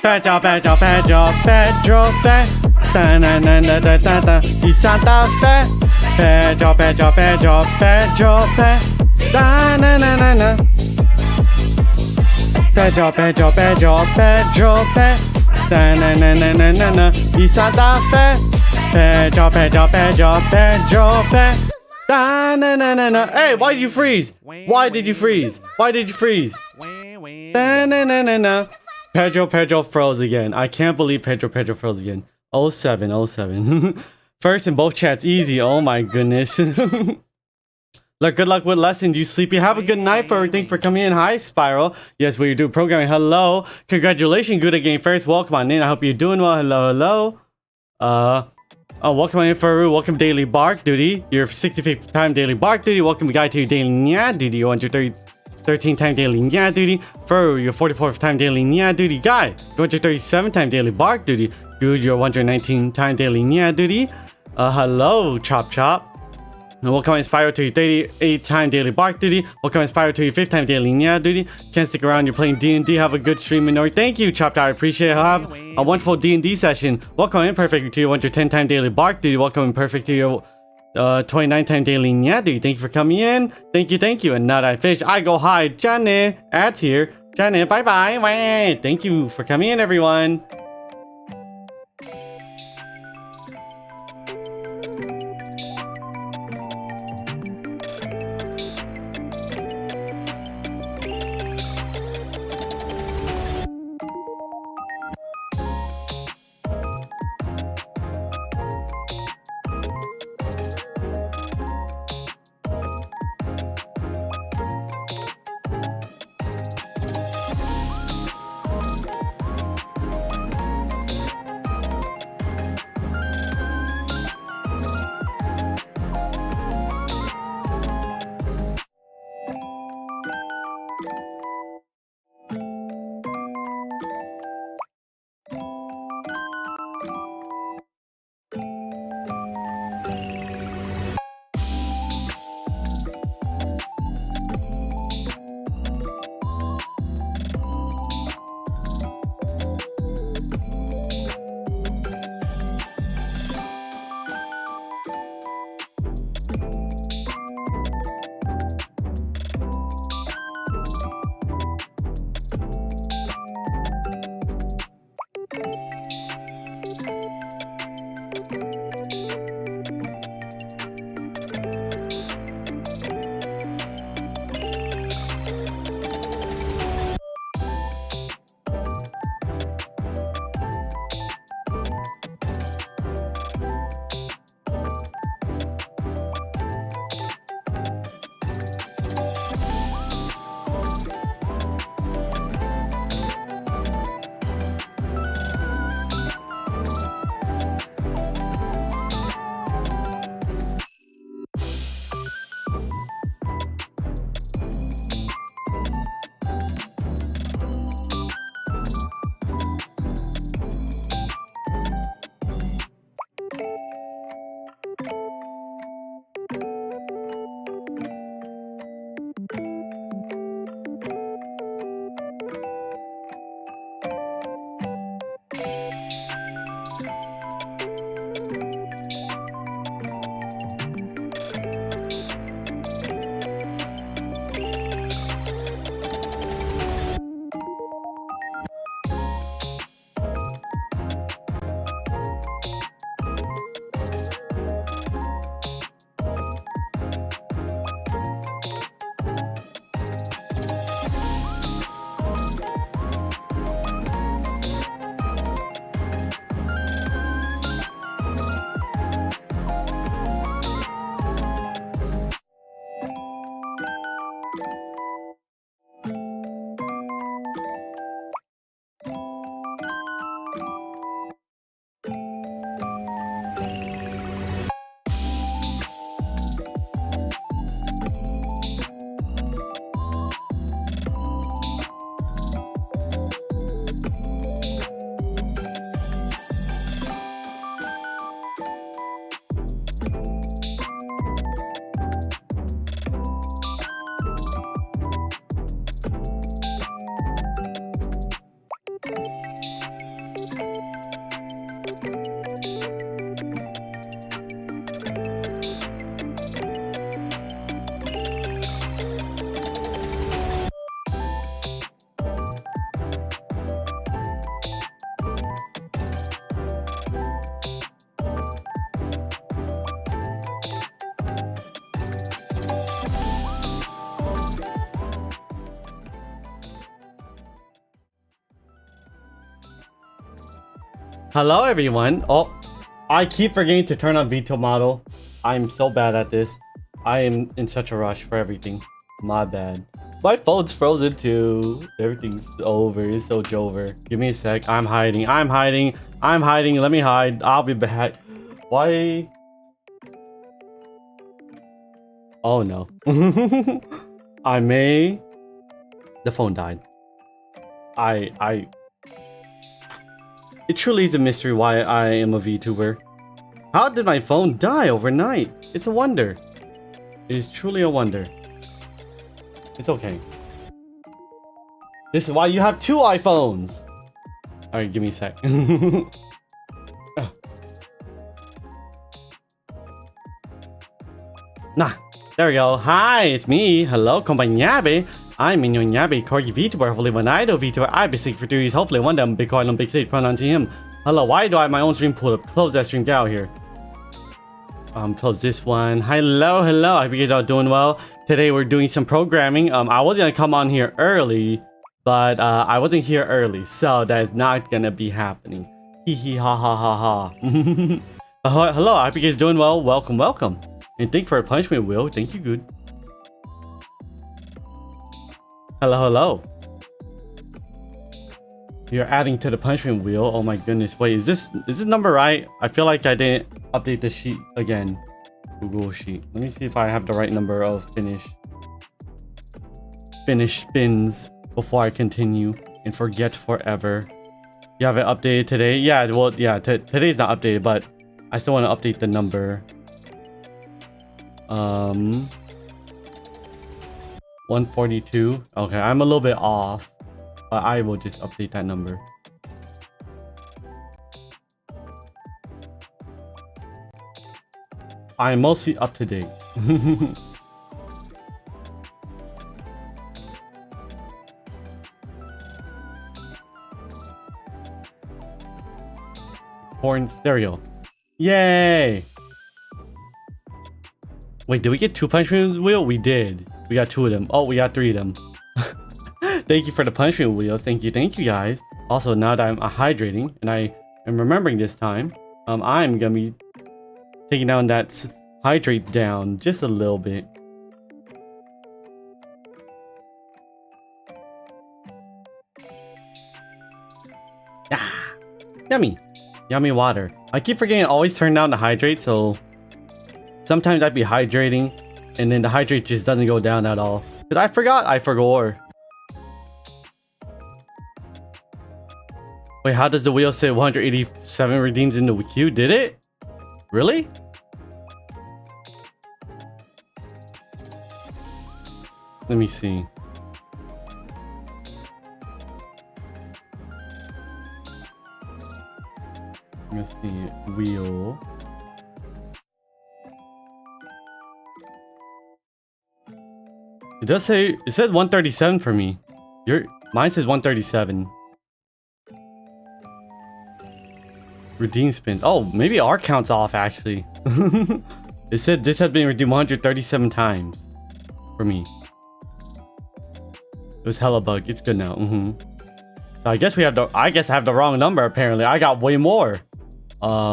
Pedro, Pedro, Pedro, Pedro, da di Santa Fe. Pedro, Pedro, Pedro, Pedro, da na na na na. Pedro, Pedro, Pedro, Pedro, da na na na na na na di Santa Fe. Pedro, Pedro, Pedro, Pedro, da na na na na. Hey, why did you freeze? Why did you freeze? Why did you freeze? Da na na na na. Pedro froze again. I can't believe Pedro froze again. 07. First in both chats, easy. Oh my goodness. Look, good luck with lessons, you sleepy. Have a good night for everything for coming in. Hi, Spiral. Yes, we do programming. Hello. Congratulations, good at game first. Welcome on in. I hope you're doing well. Hello. Oh, welcome on in, Faru. Welcome Daily Bark Duty. Your 65th time Daily Bark Duty. Welcome guy to your Daily Nya Duty. You want your 13th time Daily Nya Duty. Fur, your 44th time Daily Nya Duty. Guy, you want your 37th time Daily Bark Duty. Good, your 119th time Daily Nya Duty. Hello, Chop. And welcome Inspire to your 38th time Daily Bark Duty. Welcome Inspire to your 5th time Daily Nya Duty. Can't stick around, you're playing D&D. Have a good stream, Minori. Thank you, Chopped. I appreciate it. Have a wonderful D&D session. Welcome Imperfect to your 10th time Daily Bark Duty. Welcome Imperfect to your 29 time Daily Nya Duty. Thank you for coming in. Thank you. And now that I fish, I go hide. Johnny, ads here. Johnny, bye. Wait. Thank you for coming in, everyone. Hello, everyone. Oh, I keep forgetting to turn on VTuber model. I'm so bad at this. I am in such a rush for everything. My bad. My phone's frozen too. Everything's over. It's so over. Give me a sec. I'm hiding. I'm hiding. I'm hiding. Let me hide. I'll be back. Why? Oh no. I may. The phone died. It truly is a mystery why I am a VTuber. How did my phone die overnight? It's a wonder. It is truly a wonder. It's okay. This is why you have 2 iPhones. Alright, give me a sec. Nah, there we go. Hi, it's me. Hello, Konbanyabe. I'm Minori Nyabe, Corgi VTuber. Hopefully one idol VTuber. I've been seeking for 2 years. Hopefully one day I'm big coin on big stage. Pronoun to him. Hello, why do I have my own stream pulled up? Close that stream. Get out here. Close this one. Hello. I hope you guys are doing well. Today we're doing some programming. I was gonna come on here early, but I wasn't here early, so that is not gonna be happening. Hee hee ha ha ha ha. Hello, I hope you guys are doing well. Welcome. And thank you for a punishment, Will. Thank you, good. Hello. You're adding to the punishment wheel. Oh my goodness. Wait, is this number right? I feel like I didn't update the sheet again. Google sheet. Let me see if I have the right number of finish spins before I continue and forget forever. You have it updated today? Yeah, well, yeah, today's not updated, but I still want to update the number. 142. Okay, I'm a little bit off, but I will just update that number. I'm mostly up to date. Porn stereo. Yay! Wait, did we get 2 punishment wheel? We did. We got 2 of them. Oh, we got 3 of them. Thank you for the punishment wheels. Thank you guys. Also, now that I'm hydrating and I am remembering this time, I'm gonna be taking down that hydrate down just a little bit. Ah, yummy water. I keep forgetting to always turn down the hydrate, so sometimes I'd be hydrating and then the hydrate just doesn't go down at all. Did I forgot? I forgot. Wait, how does the wheel say 187 redeems in the queue? Did it? Really? Let me see. Let's see. Wheel. It does say, it says 137 for me. Mine says 137. Redeem spin. Oh, maybe our count's off actually. It said this has been redeemed 137 times for me. It was hella bug. It's good now. So I guess I have the wrong number apparently. I got way more. What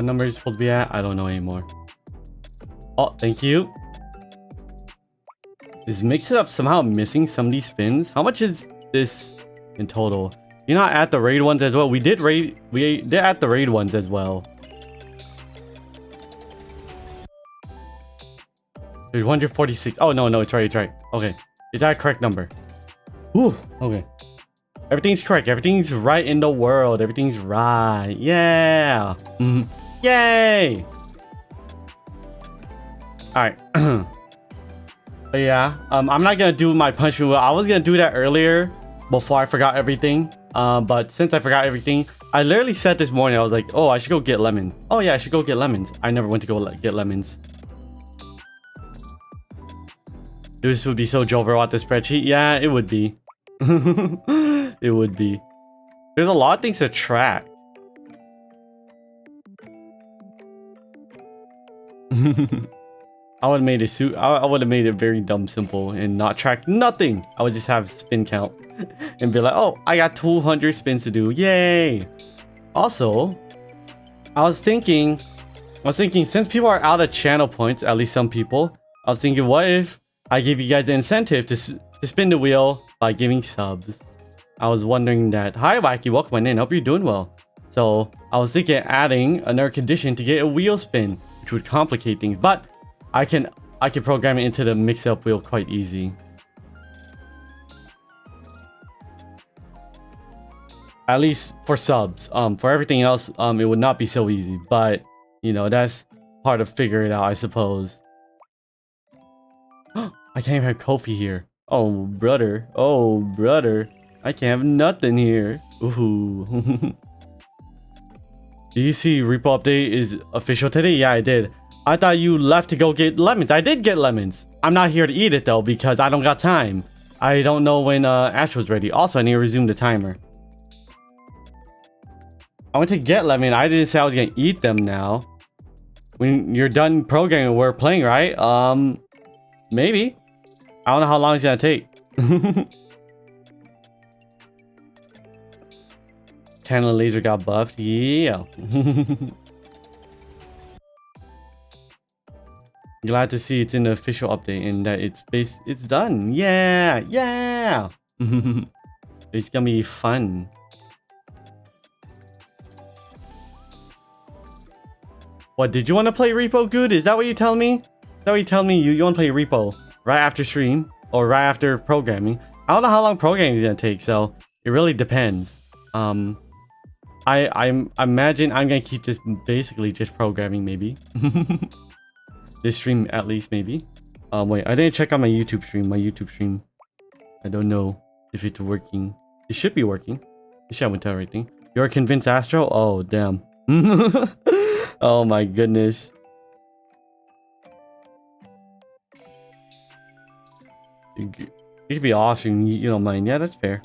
number is supposed to be at? I don't know anymore. Oh, thank you. Is Mix It Up somehow missing some of these spins? How much is this in total? You're not at the raid ones as well. We did at the raid ones as well. There's 146. Oh no, it's right. Okay. Is that a correct number? Ooh, okay. Everything's correct. Everything's right in the world. Everything's right. Yeah. Yay. Alright. But yeah, I'm not gonna do my punishment wheel. I was gonna do that earlier before I forgot everything. But since I forgot everything, I literally said this morning, I was like, oh, I should go get lemons. Oh yeah, I should go get lemons. I never went to go get lemons. This would be so jovial at the spreadsheet. Yeah, it would be. It would be. There's a lot of things to track. I would have made it I would have made it very dumb simple and not track nothing. I would just have spin count and be like, oh, I got 200 spins to do. Yay! Also, I was thinking since people are out of channel points, at least some people, I was thinking, what if I give you guys the incentive to spin the wheel by giving subs? I was wondering that. Hi, Wacky, welcome in. Hope you're doing well. So I was thinking adding another condition to get a wheel spin, which would complicate things, but I can program it into the mix-up wheel quite easy. At least for subs. For everything else, it would not be so easy, but you know, that's part of figuring it out, I suppose. I can't even have Kofi here. Oh brother, I can't have nothing here. Ooh. Do you see repo update is official today? Yeah, I did. I thought you left to go get lemons. I did get lemons. I'm not here to eat it though because I don't got time. I don't know when Ash was ready. Also, I need to resume the timer. I went to get lemon. I didn't say I was gonna eat them now. When you're done programming, we're playing, right? Maybe. I don't know how long it's gonna take. Cannon laser got buffed. Yeah. Glad to see it's in the official update and that it's done. Yeah. It's gonna be fun. What, did you want to play Repo Good? Is that what you're telling me? Is that what you're telling me? You want to play Repo right after stream or right after programming? I don't know how long programming is gonna take, so it really depends. I imagine I'm gonna keep this basically just programming, maybe. This stream at least, maybe. Wait, I didn't check out my YouTube stream. I don't know if it's working. It should be working. It should have tell everything. You're convinced Astro? Oh damn. Oh my goodness. You could be awesome. You don't mind. Yeah, that's fair.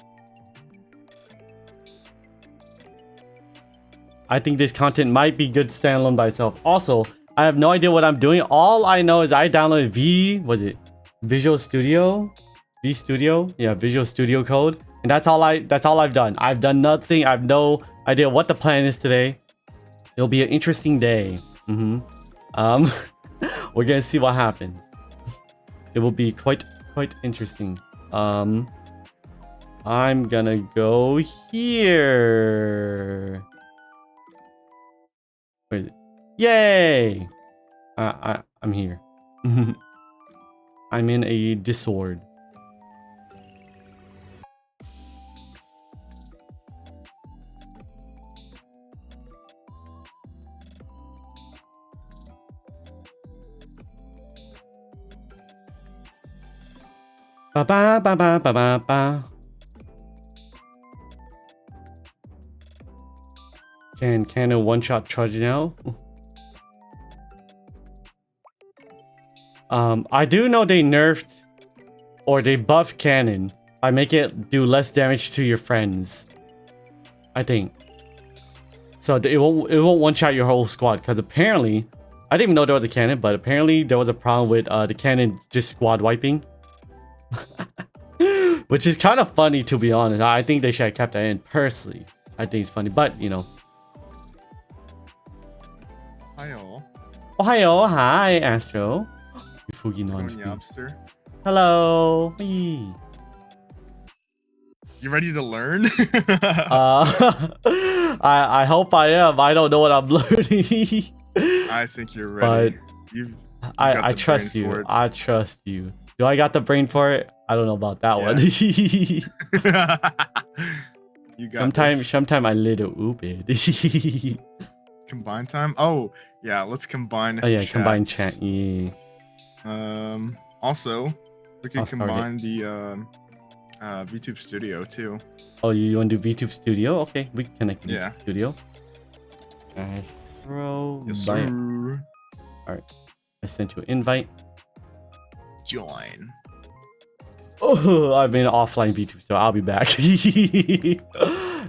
I think this content might be good standalone by itself. Also, I have no idea what I'm doing. All I know is I downloaded Visual Studio? Yeah, Visual Studio Code. And that's all I've done. I've done nothing. I have no idea what the plan is today. It'll be an interesting day. We're gonna see what happens. It will be quite interesting. I'm gonna go here. Wait, yay! I'm here. I'm in a Discord. Ba ba ba ba ba ba ba. Can a one-shot charge now? I do know they nerfed or they buffed cannon. I make it do less damage to your friends, I think. So it won't one-shot your whole squad, because apparently I didn't even know there was a cannon, but apparently there was a problem with the cannon just squad wiping. Which is kind of funny, to be honest. I think they should have kept that in personally. I think it's funny, but you know. Hiyo. Ohio, hi Astro. Fugi Konbanyabe. Hello. Hey. You ready to learn? I hope I am. I don't know what I'm learning. I think you're ready. I trust you. I trust you. Do I got the brain for it? I don't know about that one. You got sometime I little ooped. Combine time? Oh, yeah, let's combine. Oh yeah, chats. combine chat. Yeah. Also, we can combine the VTube Studio too. Oh, you want to do VTube Studio? Okay, we can connect to VTube Studio. Astro. Yes, sir. Alright. I sent you an invite. Join. Oh, I've been offline VTube Studio. I'll be back.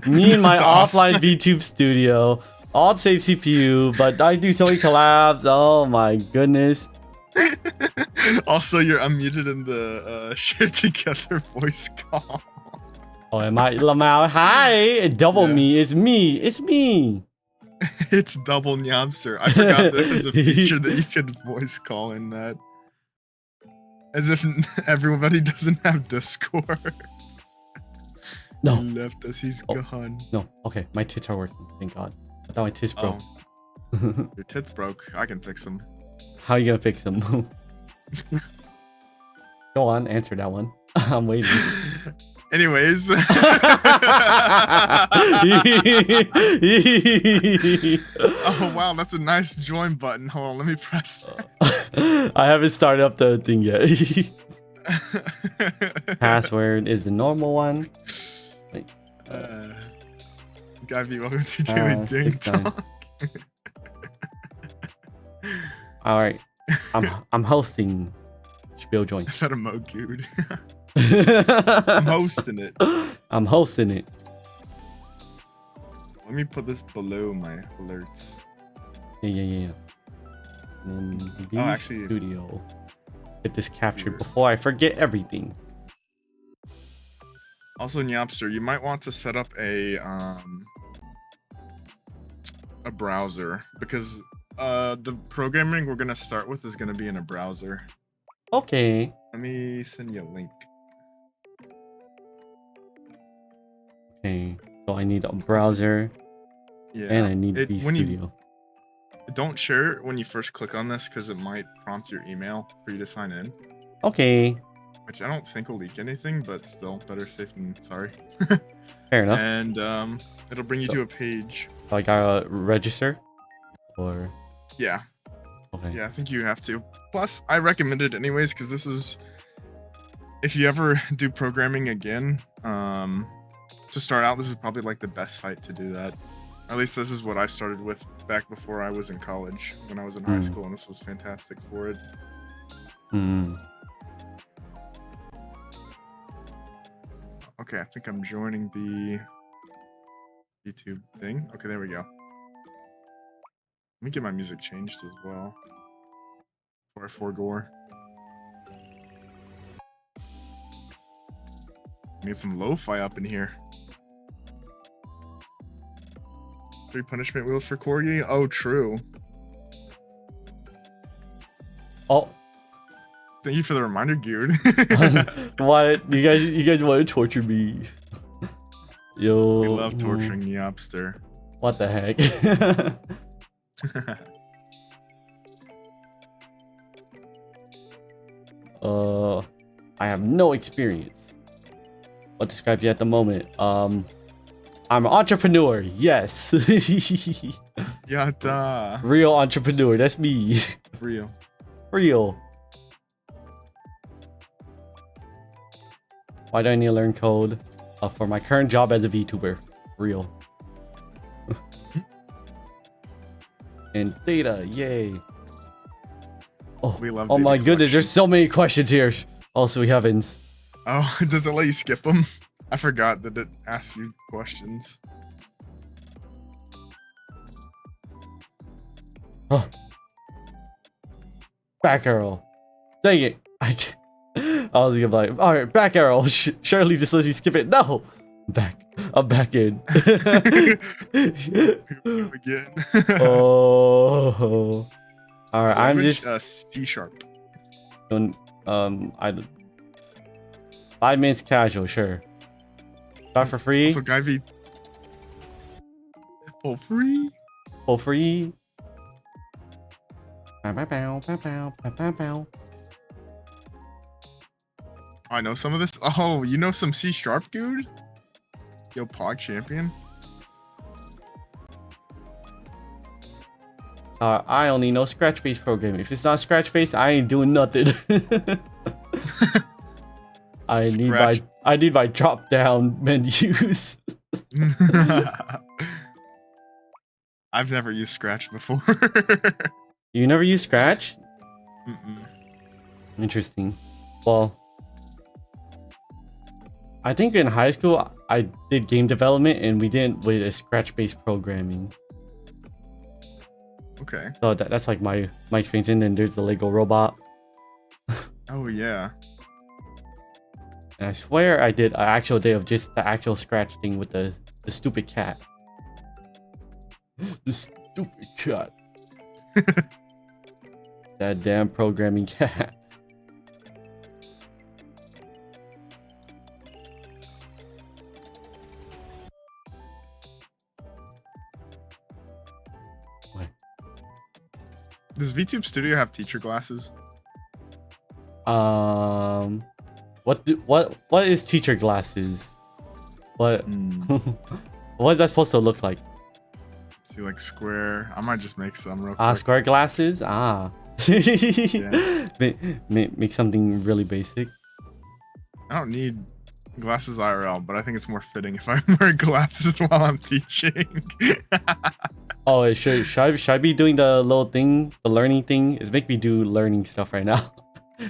Me and my offline VTube Studio. All save CPU, but I do so many collabs. Oh my goodness. Also, you're unmuted in the share together voice call. Oh, am I Lamau? Hi, double Yeah. me. It's me. It's me. It's double Nyabster. I forgot that there's a feature that you could voice call in that. As if everybody doesn't have Discord. No. He left us. He's gone. No. Okay, my tits are working. Thank God. I thought my tits broke. Oh. Your tits broke. I can fix them. How are you gonna fix them? Go on, answer that one. I'm waiting. Anyways. Oh wow, that's a nice join button. Hold on, let me press that. I haven't started up the thing yet. Password is the normal one. Wait, Gabby, welcome to Daily Ding Talk. All right, I'm hosting. Spiel join. I'm hosting it. I'm hosting it. Let me put this below my alerts. Yeah. And then actually, studio. Get this captured before I forget everything. Also, Nyapster, you might want to set up a browser because the programming we're gonna start with is gonna be in a browser. Okay. Let me send you a link. Okay. So I need a browser. Yeah. And I need VStudio. Don't share it when you first click on this because it might prompt your email for you to sign in. Okay. Which I don't think will leak anything, but still better safe than sorry. Fair enough. And it'll bring you to a page. So I gotta register? Or yeah. Okay. Yeah, I think you have to. Plus, I recommend it anyways because this is if you ever do programming again, to start out, this is probably like the best site to do that. At least this is what I started with back before I was in college, when I was in high school, and this was fantastic for it. Okay, I think I'm joining the YouTube thing. Okay, there we go. Let me get my music changed as well before I forego. Get some lo-fi up in here. 3 punishment wheels for Corgi? Oh, true. Oh. Thank you for the reminder, Geared. What? You guys want to torture me? Yo. We love torturing Nyapster. What the heck? I have no experience. What describes you at the moment? I'm an entrepreneur. Yes. Yada. Real entrepreneur. That's me. Real. Real. Why do I need to learn code? For my current job as a VTuber. Real. And data. Yay. Oh, we love oh my data goodness. There's collection. so many questions here. Also, we haven't. Oh, does it let you skip them? I forgot that it asks you questions. Oh. Back arrow. Dang it. I was gonna be like, alright, back arrow. Surely just let you skip it. No! Back. I'm back in. Again. Oh. Alright, I'm just C-sharp. doing 5 minutes casual, sure. Start for free. Also, Guy V. For free. For free. Bow, bow, bow, bow, bow, bow, bow. I know some of this. Oh, you know some C-sharp, dude? Yo, Pog champion. I only know scratch-based programming. If it's not scratch-based, I ain't doing nothing. I need my drop-down menus. I've never used Scratch before. You never use Scratch? Mm-mm. Interesting. Well, I think in high school I did game development and we didn't with a Scratch-based programming. Okay. So that's like my experience. And then there's the Lego robot. Oh yeah. And I swear I did an actual day of just the actual scratch thing with the stupid cat. The stupid cat. That damn programming cat. What? Does VTube Studio have teacher glasses? What is teacher glasses? What what is that supposed to look like? See, like square. I might just make some real quick. Square glasses. Yeah. Make something really basic. I don't need glasses IRL, but I think it's more fitting if I wear glasses while I'm teaching. Oh, should I be doing the little thing, the learning thing? It's make me do learning stuff right now.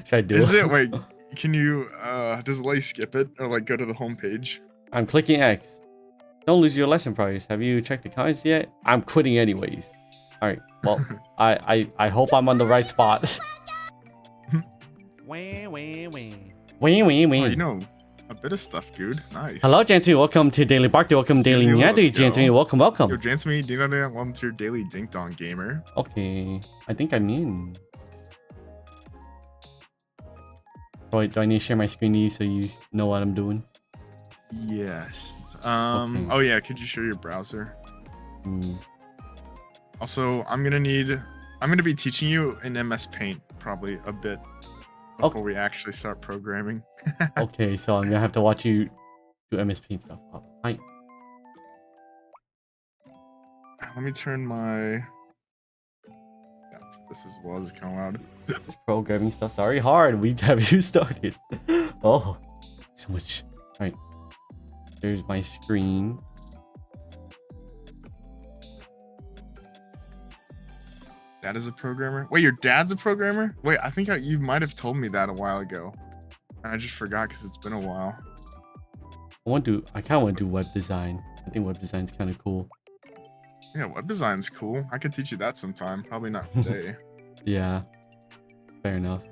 Should I do Is it? Wait, can you, does it let you skip it or like go to the home page? I'm clicking X. Don't lose your lesson prize. Have you checked the comments yet? I'm quitting anyways. All right. Well, I hope I'm on the right spot. Wee. Oh, you know a bit of stuff, dude. Nice. Hello, Jansen. Welcome to Daily Bark. Welcome, Daily Nyabe. Jansen, welcome. Yo, Jansen, do you know that? Welcome to your daily Ding Dong Gamer. Okay. I think I'm in. Do I need to share my screen to you so you know what I'm doing? Yes. Okay. Oh yeah, could you share your browser? Also, I'm gonna be teaching you in MS Paint probably a bit before we actually start programming. Okay, so I'm gonna have to watch you do MS Paint stuff. Oh, hi. Let me turn my this as well. This is kind of loud. This programming stuff's already hard. We have you started. Oh, so much. All right. There's my screen. Dad is a programmer. Wait, your dad's a programmer? Wait, I think you might have told me that a while ago. I just forgot because it's been a while. I kind of want to do web design. I think web design's kind of cool. Yeah, web design's cool. I could teach you that sometime. Probably not today. Yeah, fair enough.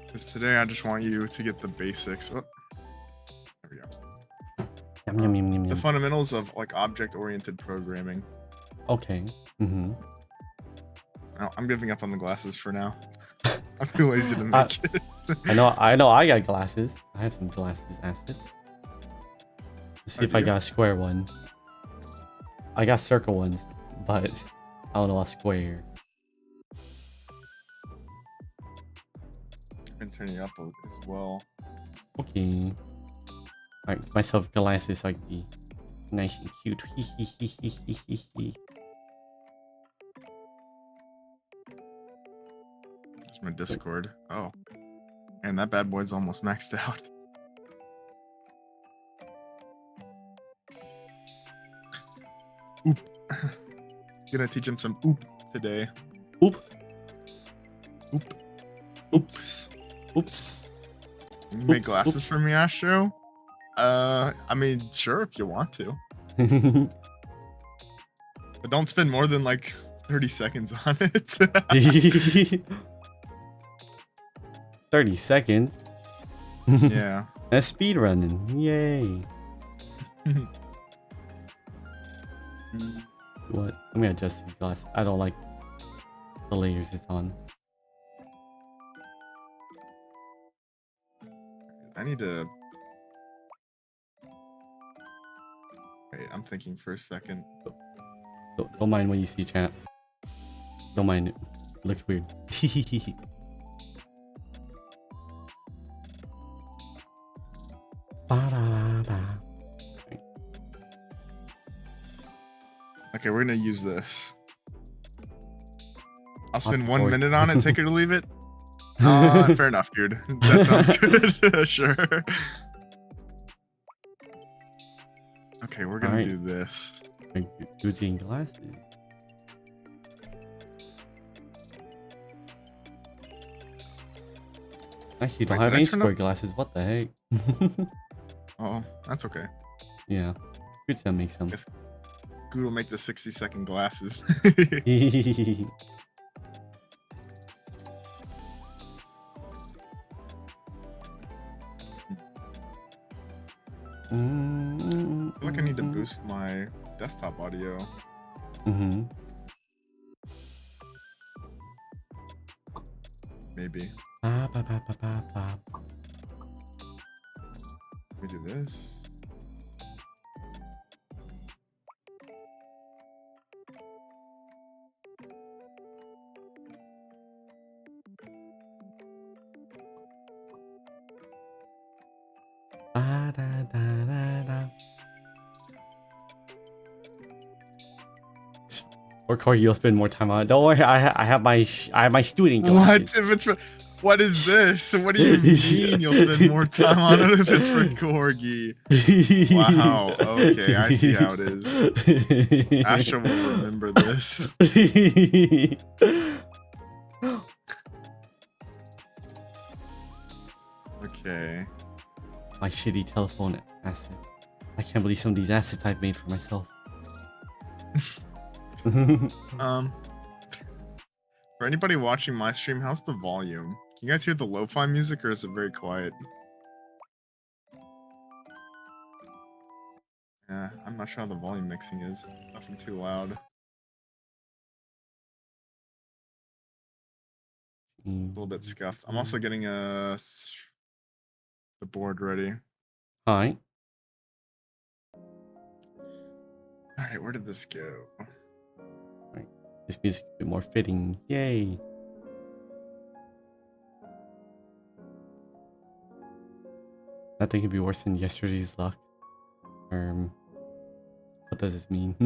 Because today I just want you to get the basics. Oh, there we go. Yum, yum, yum, The yum. fundamentals of like object-oriented programming. Okay. Oh, I'm giving up on the glasses for now. I'm too lazy to make it. I know. I got glasses. I have some glasses. Acid. Let's see if I got a square one. I got circle ones, but I don't know a square. I can turn you up as well. Okay. Alright, myself glasses so I can be nice and cute. There's my Discord. Oh. And that bad boy's almost maxed out. Oop. Gonna teach him some oop today. Oop. Oop. Oops. Oops. You make glasses for me, Astro? I mean, sure, if you want to. But don't spend more than like 30 seconds on it. 30 seconds. Yeah. That's speed running. Yay. What? I'm gonna adjust these glasses. I don't like the layers it's on. I need to. Wait, I'm thinking for a second. Don't mind when you see chat. Don't mind it. It looks weird. Okay, we're gonna use this. I'll spend 1 minute on it. Take it or leave it. Fair enough, dude. That sounds good. Sure. Okay, we're gonna do this. Using glasses. Actually, don't have any square glasses. What the heck? Oh, that's okay. Yeah, good to make some. Google make the 60-second glasses. feel like I need to boost my desktop audio. Maybe. Let me do this. Or Corgi, you'll spend more time on it. Don't worry, I have my student glasses. What if it's for? What is this? What do you mean you'll spend more time on it if it's for Corgi? Wow. Okay, I see how it is. Asha will remember this. Okay. My shitty telephone asset. I can't believe some of these assets I've made for myself. For anybody watching my stream, how's the volume? Can you guys hear the lo-fi music, or is it very quiet? Yeah, I'm not sure how the volume mixing is. Nothing too loud. A little bit scuffed. I'm also getting the board ready. Hi. All right, where did this go? Right. This music is a bit more fitting. Yay. Nothing could be worse than yesterday's luck. What does this mean?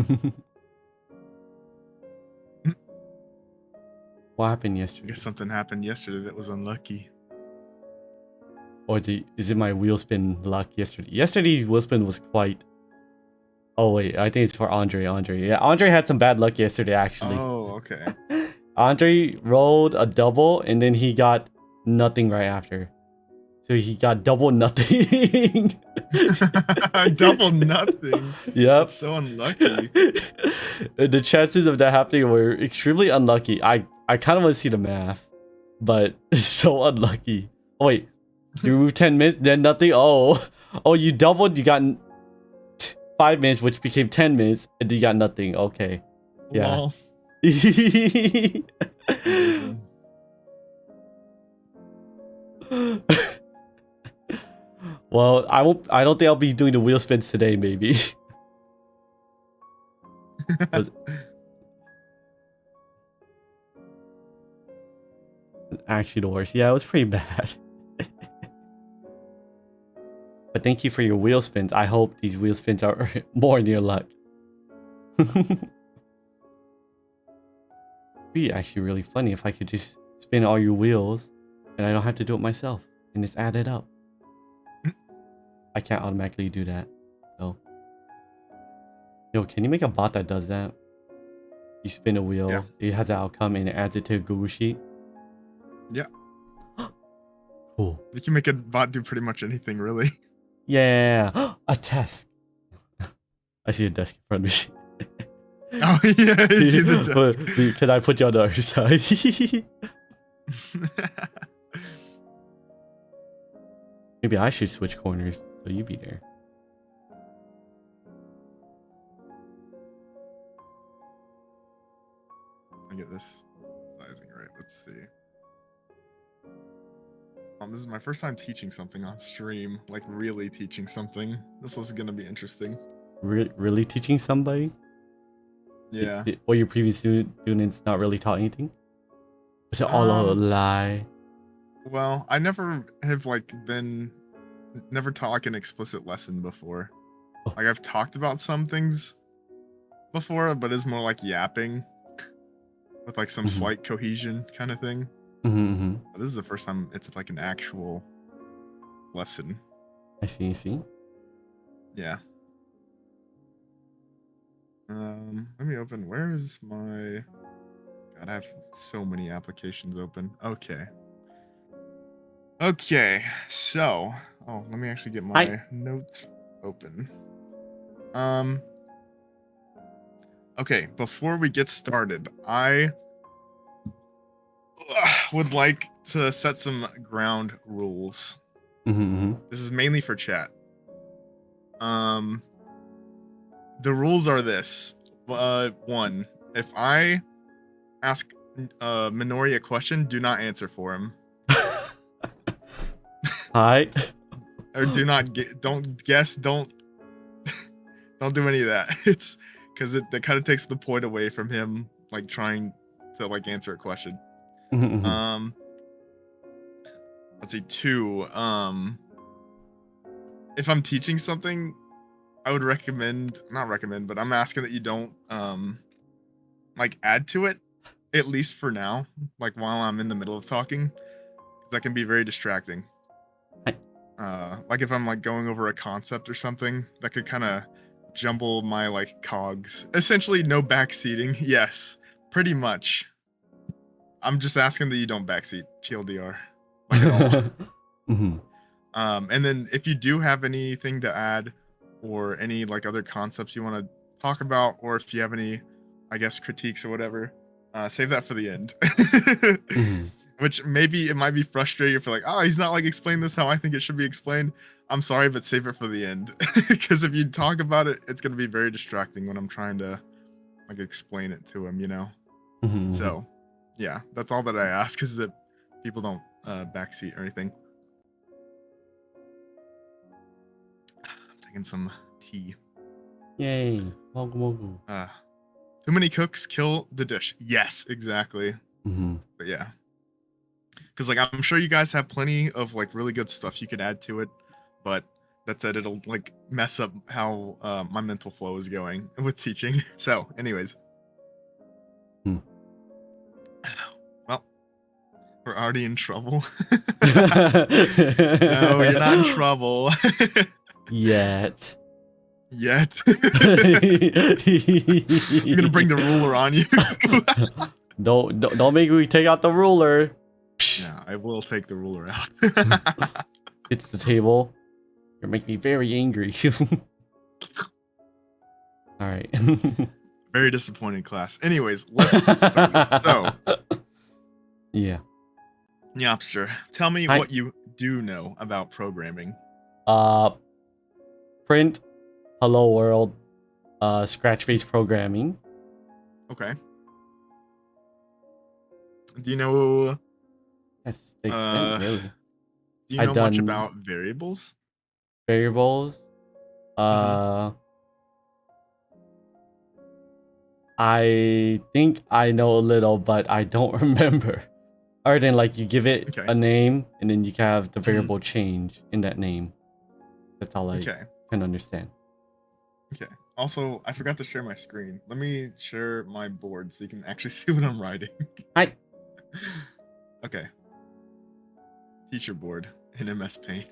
What happened I yesterday? guess something happened yesterday that was unlucky. Or is it my wheel spin luck yesterday? Yesterday's wheel spin was quite... Oh wait, I think it's for Andre. Yeah, Andre had some bad luck yesterday actually. Oh, okay. Andre rolled a double and then he got nothing right after. So he got double nothing. Double nothing. Yep. That's so unlucky. The chances of that happening were extremely unlucky. I kind of want to see the math, but it's so unlucky. Oh wait, you moved 10 minutes, then nothing. Oh, you doubled. You got 5 minutes, which became 10 minutes, and you got nothing. Okay, yeah. Well, I don't think I'll be doing the wheel spins today. Maybe. Actually the worst. Yeah, it was pretty bad. But thank you for your wheel spins. I hope these wheel spins are more in your luck. Be actually really funny if I could just spin all your wheels and I don't have to do it myself and it's added up. I can't automatically do that. So, yo, can you make a bot that does that? You spin a wheel, yeah. It has an outcome, and it adds it to a Google Sheet. Yeah. Cool. You can make a bot do pretty much anything, really. Yeah. A desk. I see a desk in front of me. Oh yeah, you see the desk. Can I put you on the other side? Maybe I should switch corners so you be there. I get this sizing right. Let's see. This is my first time teaching something on stream, like really teaching something. This was gonna be interesting. Really teaching somebody? Yeah. Or your previous students not really taught anything? Was it all a lie? Well, I never have never taught like an explicit lesson before. Oh. Like I've talked about some things before, but it's more like yapping with like some slight cohesion kind of thing. This is the first time it's like an actual lesson. I see. Yeah. Let me open. Where is my... God, I have so many applications open. Okay, so... Oh, let me actually get my notes open. Okay, before we get started, I would like to set some ground rules. This is mainly for chat. The rules are this. One, if I ask Minori a question, do not answer for him. Hi. Or do not don't guess, don't do any of that. It's because that kind of takes the point away from him like trying to like answer a question. Let's see, 2. If I'm teaching something, I would not recommend, but I'm asking that you don't like add to it, at least for now, like while I'm in the middle of talking, because that can be very distracting. Like if I'm like going over a concept or something, that could kind of jumble my like cogs. Essentially, no backseating. Yes, pretty much. I'm just asking that you don't backseat, TLDR. Like at all. And then if you do have anything to add or any like other concepts you want to talk about, or if you have any, I guess, critiques or whatever, save that for the end. Which maybe it might be frustrating if you're like, oh, he's not like explaining this how I think it should be explained. I'm sorry, but save it for the end. Because if you talk about it, it's going to be very distracting when I'm trying to like explain it to him, you know? So yeah, that's all that I ask, is that people don't backseat or anything. I'm taking some tea. Yay. Mogu mogu. Too many cooks kill the dish. Yes, exactly. But yeah. Because like I'm sure you guys have plenty of like really good stuff you could add to it, but that said, it'll like mess up how my mental flow is going with teaching. So anyways. Well, we're already in trouble. No, you're not in trouble. Yet. I'm gonna bring the ruler on you. Don't make me take out the ruler. Yeah, I will take the ruler out. It's the table. You're making me very angry. All right. Very disappointed class. Anyways, let's get started. So, yeah. Nyapster, tell me what you do know about programming. Print, hello world, scratch-based programming. Okay. Do you know? That's the extent, really. Do you know much about variables? Variables? I think I know a little, but I don't remember. Other than like you give it a name, and then you can have the variable change in that name. That's all I can understand. Okay. Also, I forgot to share my screen. Let me share my board so you can actually see what I'm writing. Hi. Okay. Teacher board in MS Paint.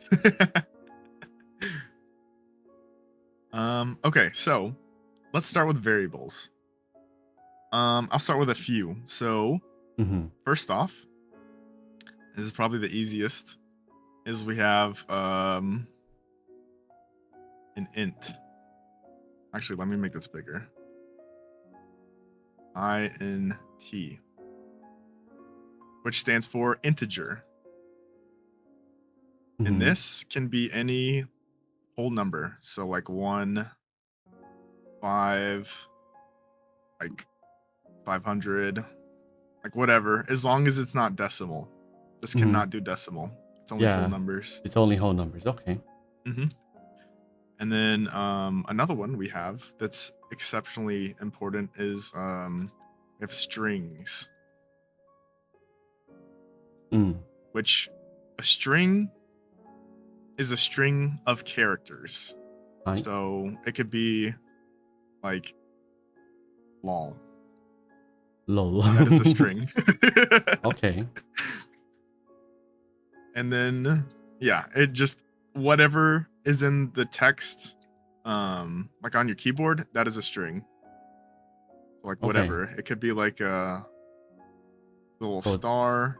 Okay, so let's start with variables. I'll start with a few. So first off, this is probably the easiest, is we have an int. Actually, let me make this bigger. INT, which stands for integer. And this can be any whole number. So like 1, 5, like 500, like whatever, as long as it's not decimal. This cannot do decimal. It's only whole numbers. It's only whole numbers. Okay. And then another one we have that's exceptionally important is we have strings. Which a string is a string of characters. So it could be like lol. That is a string. Okay. And then yeah, it just whatever is in the text, like on your keyboard, that is a string. Like whatever. It could be like a little star.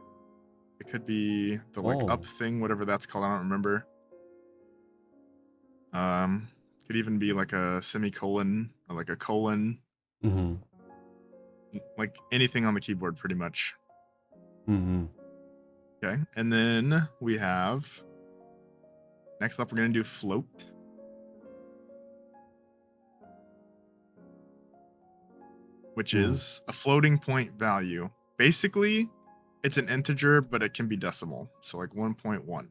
It could be the like up thing, whatever that's called. I don't remember. Could even be like a semicolon or like a colon. Like anything on the keyboard, pretty much. Okay, and then we have next up, we're gonna do float. which Mm. is a floating point value. Basically, it's an integer, but it can be decimal. So like 1.1,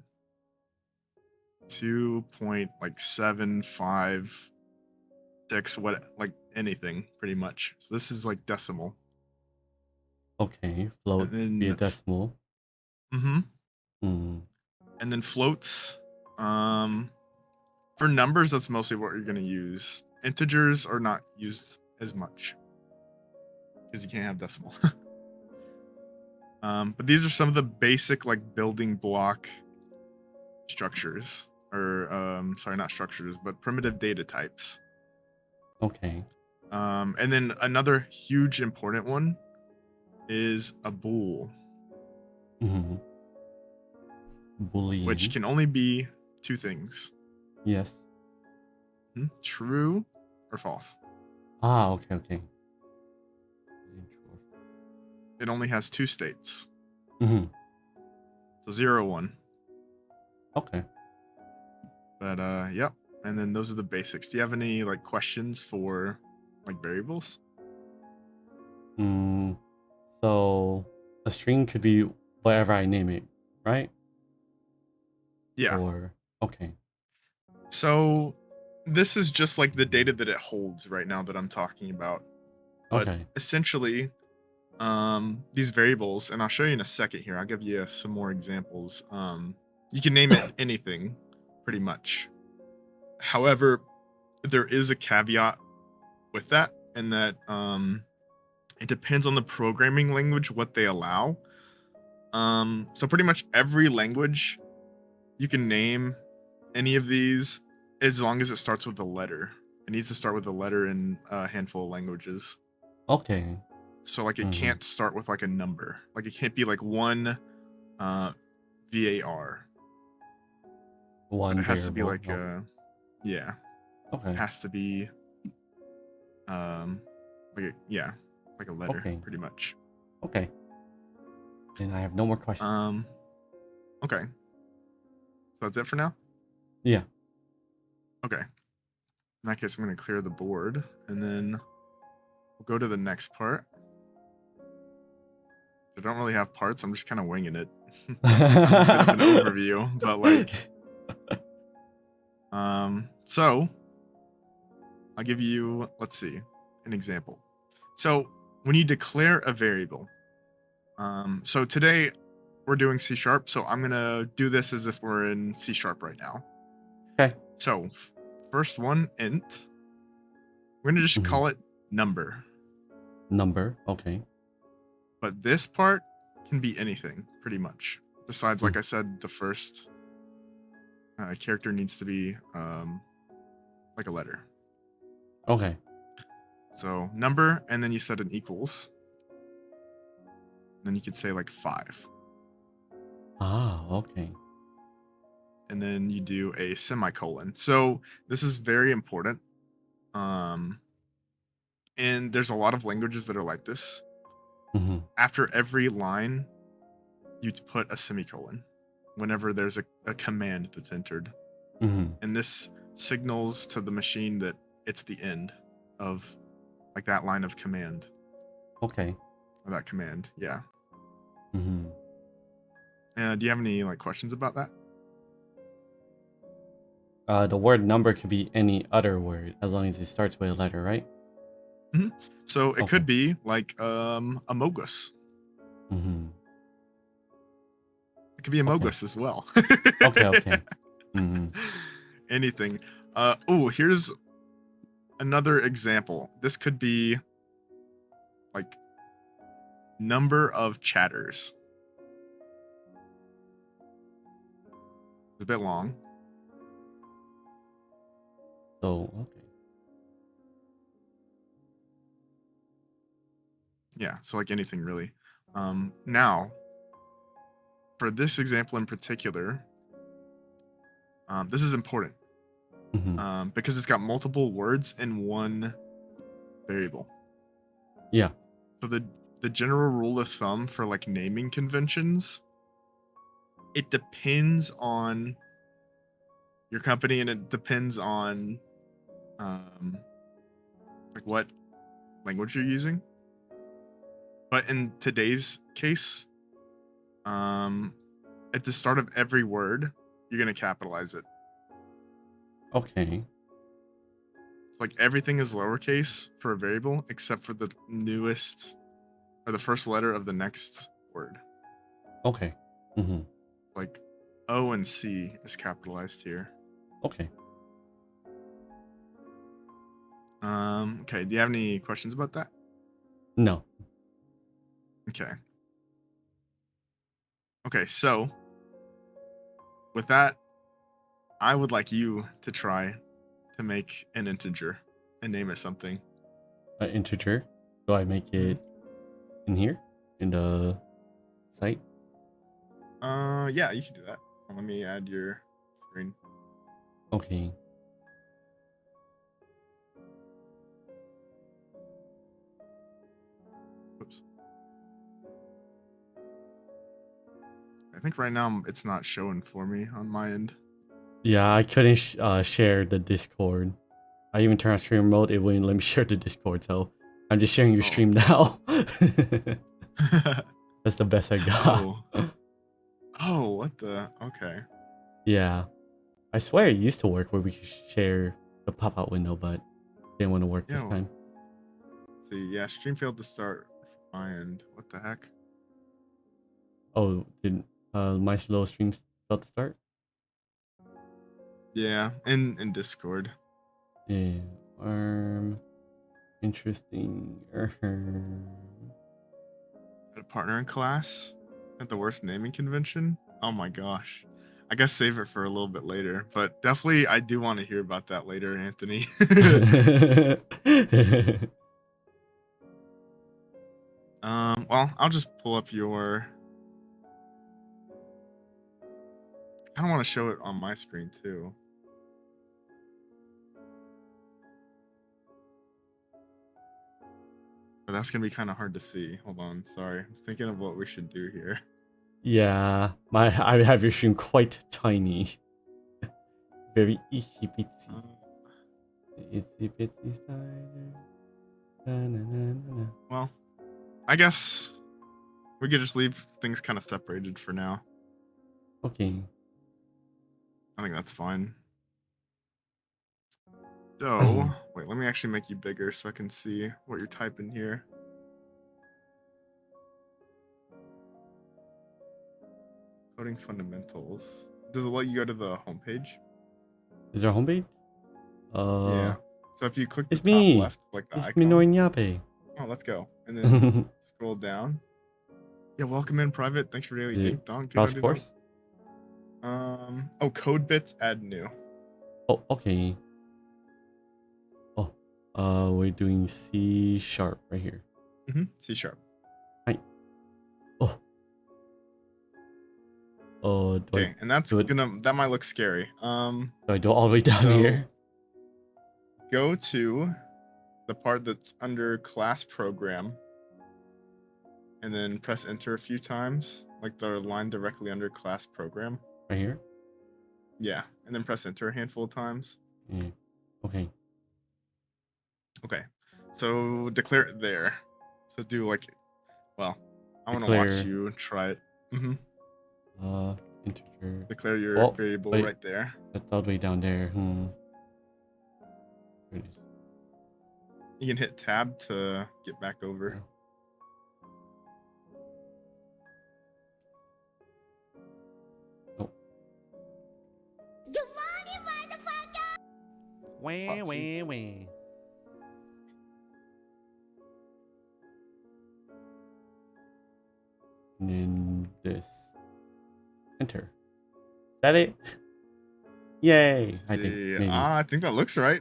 2 point like 756, what like anything pretty much. So this is like decimal. Okay. Float And be a then decimal. mm-hmm. Mm. And then floats. For numbers, that's mostly what you're gonna use. Integers are not used as much because you can't have decimal. But these are some of the basic like building block structures, or sorry, not structures, but primitive data types. Okay. And then another huge important one is a bool, Mm-hmm. which Boolean. can only be two things: Yes. true or false. Ah, okay, okay. It only has two states, Mm-hmm. so 0, 1. Okay. But yep. And then those are the basics. Do you have any like questions for like variables? Mm, so a string could be whatever I name it, right? Yeah. Or okay. So this is just like the data that it holds right now that I'm talking about. But Okay. essentially, these variables, and I'll show you in a second here. I'll give you some more examples. You can name it anything, pretty much. However, there is a caveat with that, and that it depends on the programming language what they allow. So pretty much every language you can name any of these as long as it starts with a letter. It needs to start with a letter in a handful of languages. Okay. So like it Mm-hmm. can't start with like a number. Like it can't be like one VAR. But One it has to be variable. like Oh, yeah. It okay. has to be yeah, like a letter Okay. pretty much. Okay. Then I have no more questions. Okay. So that's it for now? Yeah. Okay. In that case, I'm going to clear the board, and then we'll go to the next part. I don't really have parts. I'm just kind of winging it. A bit of an overview, but like, so I'll give you, let's see, an example. So when you declare a variable, so today we're doing C#, so I'm going to do this as if we're in C# right now. Okay. So first one, int. We're going to just Mhm. call it number. Number. Okay. But this part can be anything, pretty much. Besides, like I said, the first character needs to be like a letter. Okay. So number, and then you set an equals. Then you could say like 5. Ah, okay. And then you do a semicolon. So this is very important. And there's a lot of languages that are like this. Mm-hmm. After every line, you put a semicolon whenever there's a command that's entered. Mm-hmm. And this signals to the machine that it's the end of like that line of command. Okay. Or that command, yeah. Mm-hmm. Do you have any like questions about that? The word number could be any other word as long as it starts with a letter, right? So it Okay. could be like Amogus. Mm-hmm. It could be Okay. Amogus as well. Okay. Okay. Mm-hmm. Anything. Oh, here's another example. This could be like number of chatters. It's a bit long. So okay. Yeah, so like anything really. Now, for this example in particular, this is important Mm-hmm. because it's got multiple words in one variable. Yeah. So the general rule of thumb for like naming conventions, it depends on your company and it depends on like what language you're using. But in today's case, at the start of every word, you're gonna capitalize it. Okay. Like everything is lowercase for a variable except for the newest or the first letter of the next word. Okay. Mm-hmm. Like O and C is capitalized here. Okay. Okay, do you have any questions about that? No. Okay. Okay, so with that, I would like you to try to make an integer and name it something. An integer. Do I make it in here? In the site? Yeah, you can do that. Let me add your screen. Okay. Oops. I think right now it's not showing for me on my end. Yeah, I couldn't share the Discord. I even turned on stream mode, it wouldn't let me share the Discord, so I'm just sharing your stream now. That's the best I got. Oh. Oh, what the? Okay. Yeah. I swear it used to work where we could share the pop-out window, but didn't want to work this time. Let's see, yeah, stream failed to start from my end. What the heck? Oh, did my slow stream fail to start? Yeah, in Discord. Yeah. Interesting. Had a partner in class at the worst naming convention. Oh my gosh. I guess save it for a little bit later, but definitely I do want to hear about that later, Anthony. Well, I'll just pull up your. I don't want to show it on my screen too. But that's gonna be kind of hard to see. Hold on, sorry. I'm thinking of what we should do here. Yeah, I have your stream quite tiny. Very itchy bitsy. Itsy bitsy spider. Na, na, na, na, na. Well, I guess we could just leave things kind of separated for now. Okay. I think that's fine. So, wait, let me actually make you bigger so I can see what you're typing here. Coding fundamentals. Does it let you go to the homepage? Is there a homepage? Yeah. So if you click the it's top me. left, like the It's icon. Minori Nyabe. Oh, let's go. And then scroll down. Yeah, welcome in private. Thanks for daily ding dong. Cross course? Oh, code bits, add new. Oh, okay. Oh, we're doing C# right here. C#. Hi. Oh. Oh, okay, and that's that might look scary. Do I do it all the way down here? Go to the part that's under class program and then press enter a few times, like the line directly under class program. Right here? Yeah, and then press enter a handful of times. Yeah. Okay. Okay, so declare it there. So do like, well, I want to watch you try it. Integer. Declare your variable right there. That's all the way down there. There it is. You can hit tab to get back over. Nope. Good morning, motherfucker! Wah. And then this. Enter. Is that it? Yay! I think. Maybe. I think that looks right.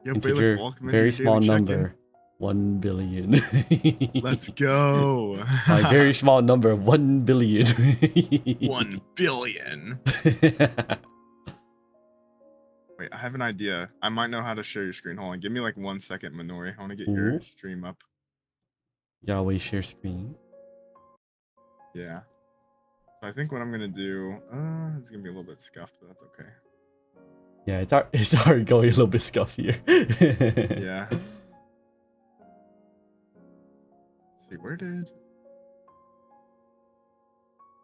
Yep, integer, very small number. 1 billion. Let's go. A very small number of 1 billion. 1 billion. Wait, I have an idea. I might know how to share your screen. Hold on. Give me like 1 second, Minori. I want to get your stream up. Yahweh share screen. Yeah. So I think what I'm going to do... it's going to be a little bit scuffed, but that's okay. Yeah, it's already going a little bit scuffed here. Yeah. Let's see, where did?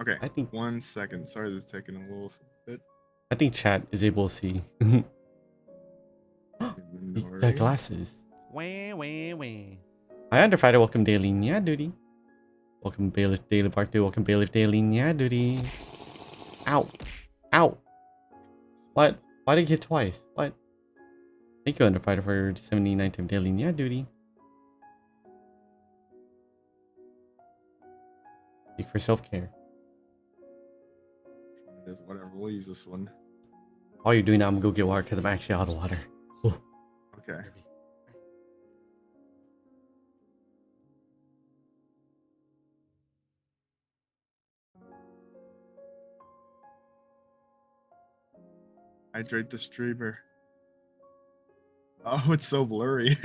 Okay, I think 1 second. Sorry, this is taking a little bit. I think chat is able to see. He got Minori. glasses. Wah, wah, wah. Hi, Underfighter. Welcome, Daily Nya Duty. Welcome, Bailiff Daily Bark Duty. Welcome, Bailiff Daily Nya Duty. Ow. Ow. What? Why did you hit twice? What? Thank you, Underfighter, for 79 time Daily Nya Duty. Thank you for self-care. Whatever, we'll use this one. While you're doing that, I'm gonna go get water because I'm actually out of water. Ooh. Okay. Hydrate the streamer. Oh, it's so blurry.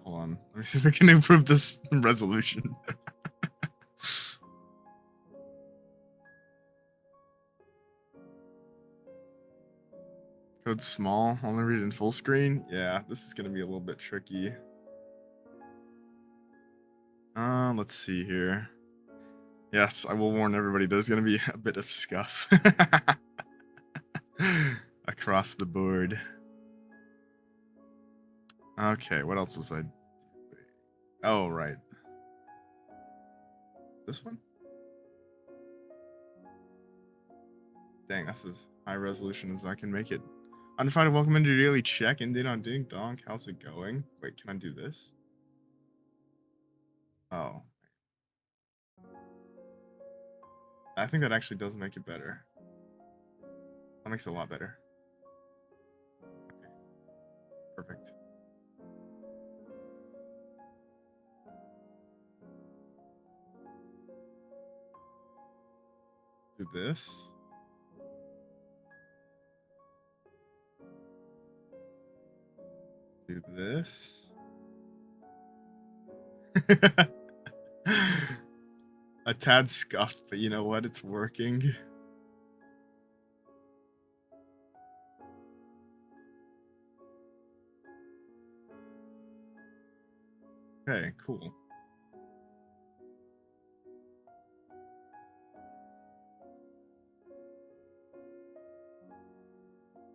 Hold on. Let me see if I can improve this resolution. Code small, only read in full screen. Yeah, this is gonna be a little bit tricky. Let's see here. Yes, I will warn everybody, there's gonna be a bit of scuff across the board. Okay, what else was I? Oh, right. This one? Dang, that's as high resolution as I can make it. Undefined, welcome into your daily check-in. Did on Ding Dong. How's it going? Wait, can I do this? Oh. I think that actually does make it better. That makes it a lot better. Okay. Perfect. Do this. Do this. A tad scuffed, but you know what? It's working. Okay, cool.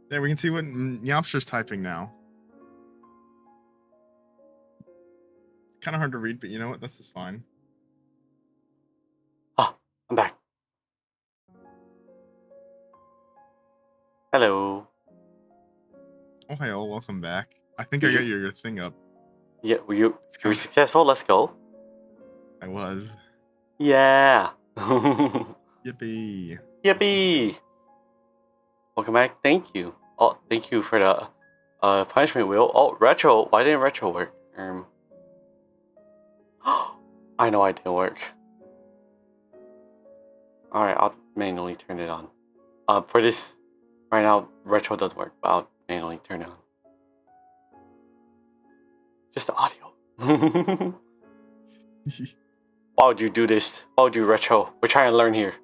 There, we can see what Nyapster's typing now. Kind of hard to read, but you know what? This is fine. Ah, I'm back. Hello. Oh, hey, all, welcome back. I think I got your thing up. Yeah, were you successful? Let's go. I was. Yeah. Yippee. Yippee. Welcome back. Thank you. Oh, thank you for the punishment wheel. Oh, retro. Why didn't retro work? I know I didn't work. Alright, I'll manually turn it on. For this, right now, retro doesn't work, but I'll manually turn it on. Just the audio. Why would you do this? Why would you retro? We're trying to learn here.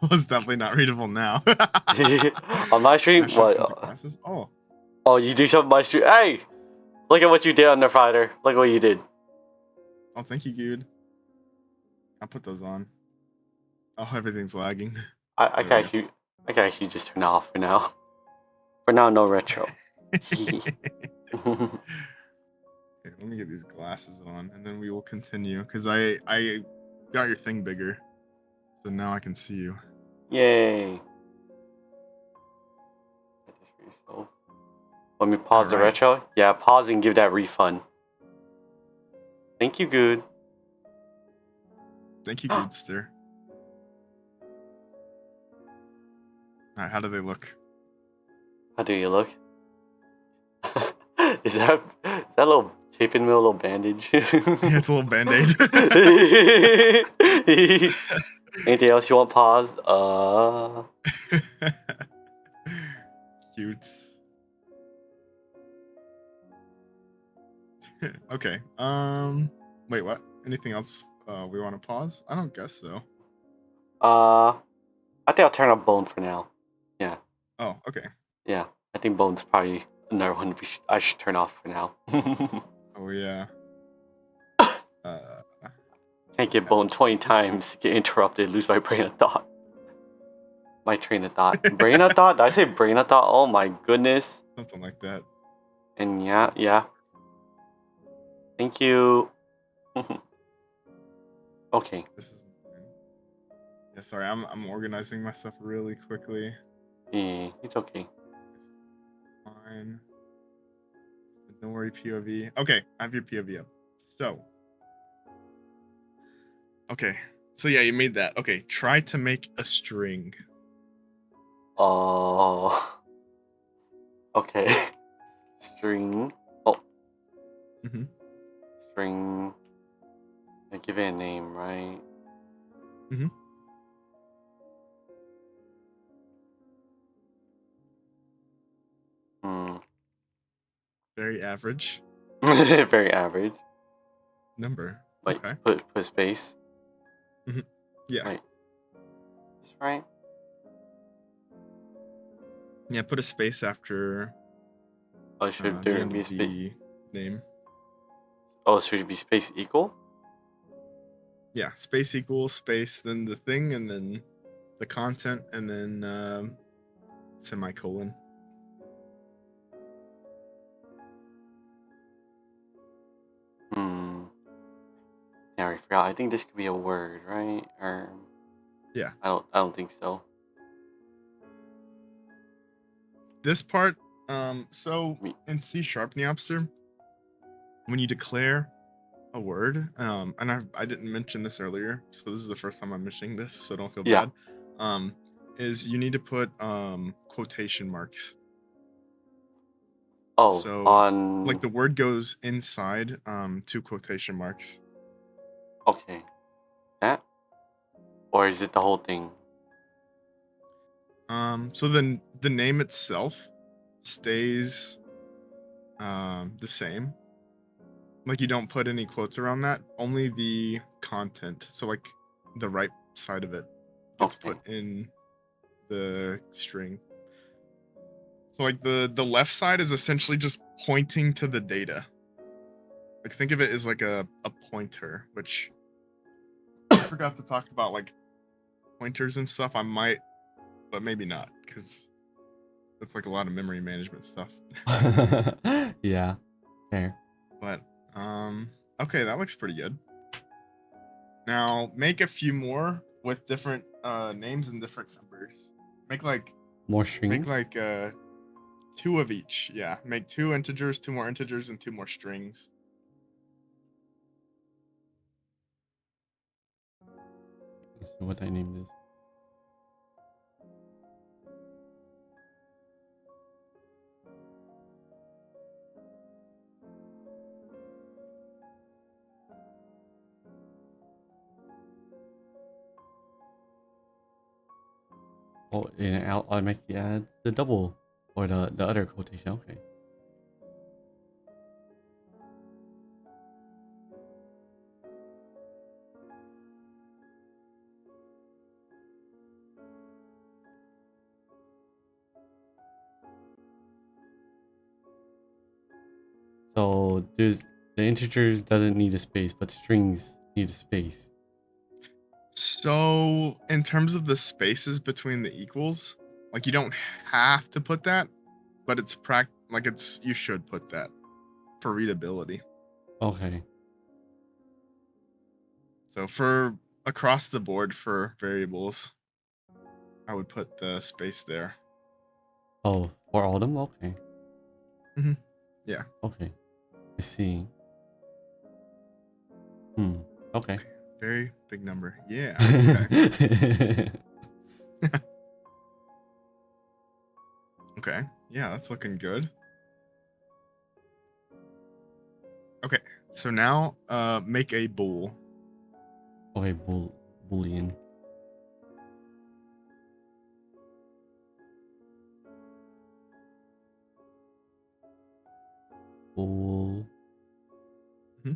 Well, it's definitely not readable now. On my stream? What? Oh. Oh, you do something on my stream? Hey! Look at what you did on the fighter. Look what you did. Oh, thank you, Good. I'll put those on. Oh, everything's lagging. I can actually just turn it off for now. For now, no retro. Okay, let me get these glasses on, and then we will continue. Because I got your thing bigger, so now I can see you. Yay! Let me pause the retro. Yeah, pause and give that refund. Thank you, Good. Thank you, Goodster. Alright, how do they look? How do you look? Is that little taping me a little bandage? Yeah, it's a little band-aid. Anything else you want paused? Cute. Okay. Wait, what? Anything else we want to pause? I don't guess so. I think I'll turn on Bone for now. Yeah. Oh, okay. Yeah, I think Bone's probably another one I should turn off for now. Oh yeah. Can't get boned 20 times, get interrupted, lose my train of thought. My train of thought. Brain of thought? Did I say brain of thought? Oh my goodness. Something like that. And yeah. Thank you. Okay. This is. Yeah, sorry, I'm organizing my stuff really quickly. Yeah, it's okay. Fine. Minori POV. Okay, I have your POV up. Okay. So yeah, you made that. Okay, try to make a string. Oh. Okay. String. Oh. Mm-hmm. String. I give it a name, right? Mm-hmm. Very average. Very average. Number. Wait, Okay. put a space. Mm-hmm. Yeah. Wait. That's right. Yeah, put a space after Oh, should the there end be a of space? the name. Oh, should it be space equal? Yeah, space equals space, then the thing, and then the content, and then semicolon. Yeah, I forgot. I think this could be a word, right? Or Yeah. I don't think so. This part, so in C# Neopster, when you declare a word, and I didn't mention this earlier, so this is the first time I'm mentioning this, so don't feel bad. Is you need to put quotation marks. Oh, so on like the word goes inside 2 quotation marks. Okay. That? Or is it the whole thing? So then the name itself stays the same. Like you don't put any quotes around that. Only the content. So like the right side of it gets put in the string. So like the left side is essentially just pointing to the data. Like think of it as like a pointer, which I forgot to talk about like pointers and stuff. I might, but maybe not, because that's like a lot of memory management stuff. Yeah. Fair. But okay, that looks pretty good. Now make a few more with different names and different numbers. Make like more strings. Make like 2 of each. Yeah, make 2 integers, 2 more integers, and 2 more strings. Let's see what I named this. Oh, and I'll automatically add the double or the other quotation. Okay. So the integers doesn't need a space, but the strings need a space. So in terms of the spaces between the equals, like you don't have to put that, but it's you should put that for readability. Okay. So for across the board for variables, I would put the space there. Oh, for all of them? Okay. Mm-hmm. Yeah. Okay. I see. Okay. Very big number. Yeah. Okay. Okay. Yeah, that's looking good. Okay. So now make a bool. Okay, boolean. Bool. Mm-hmm.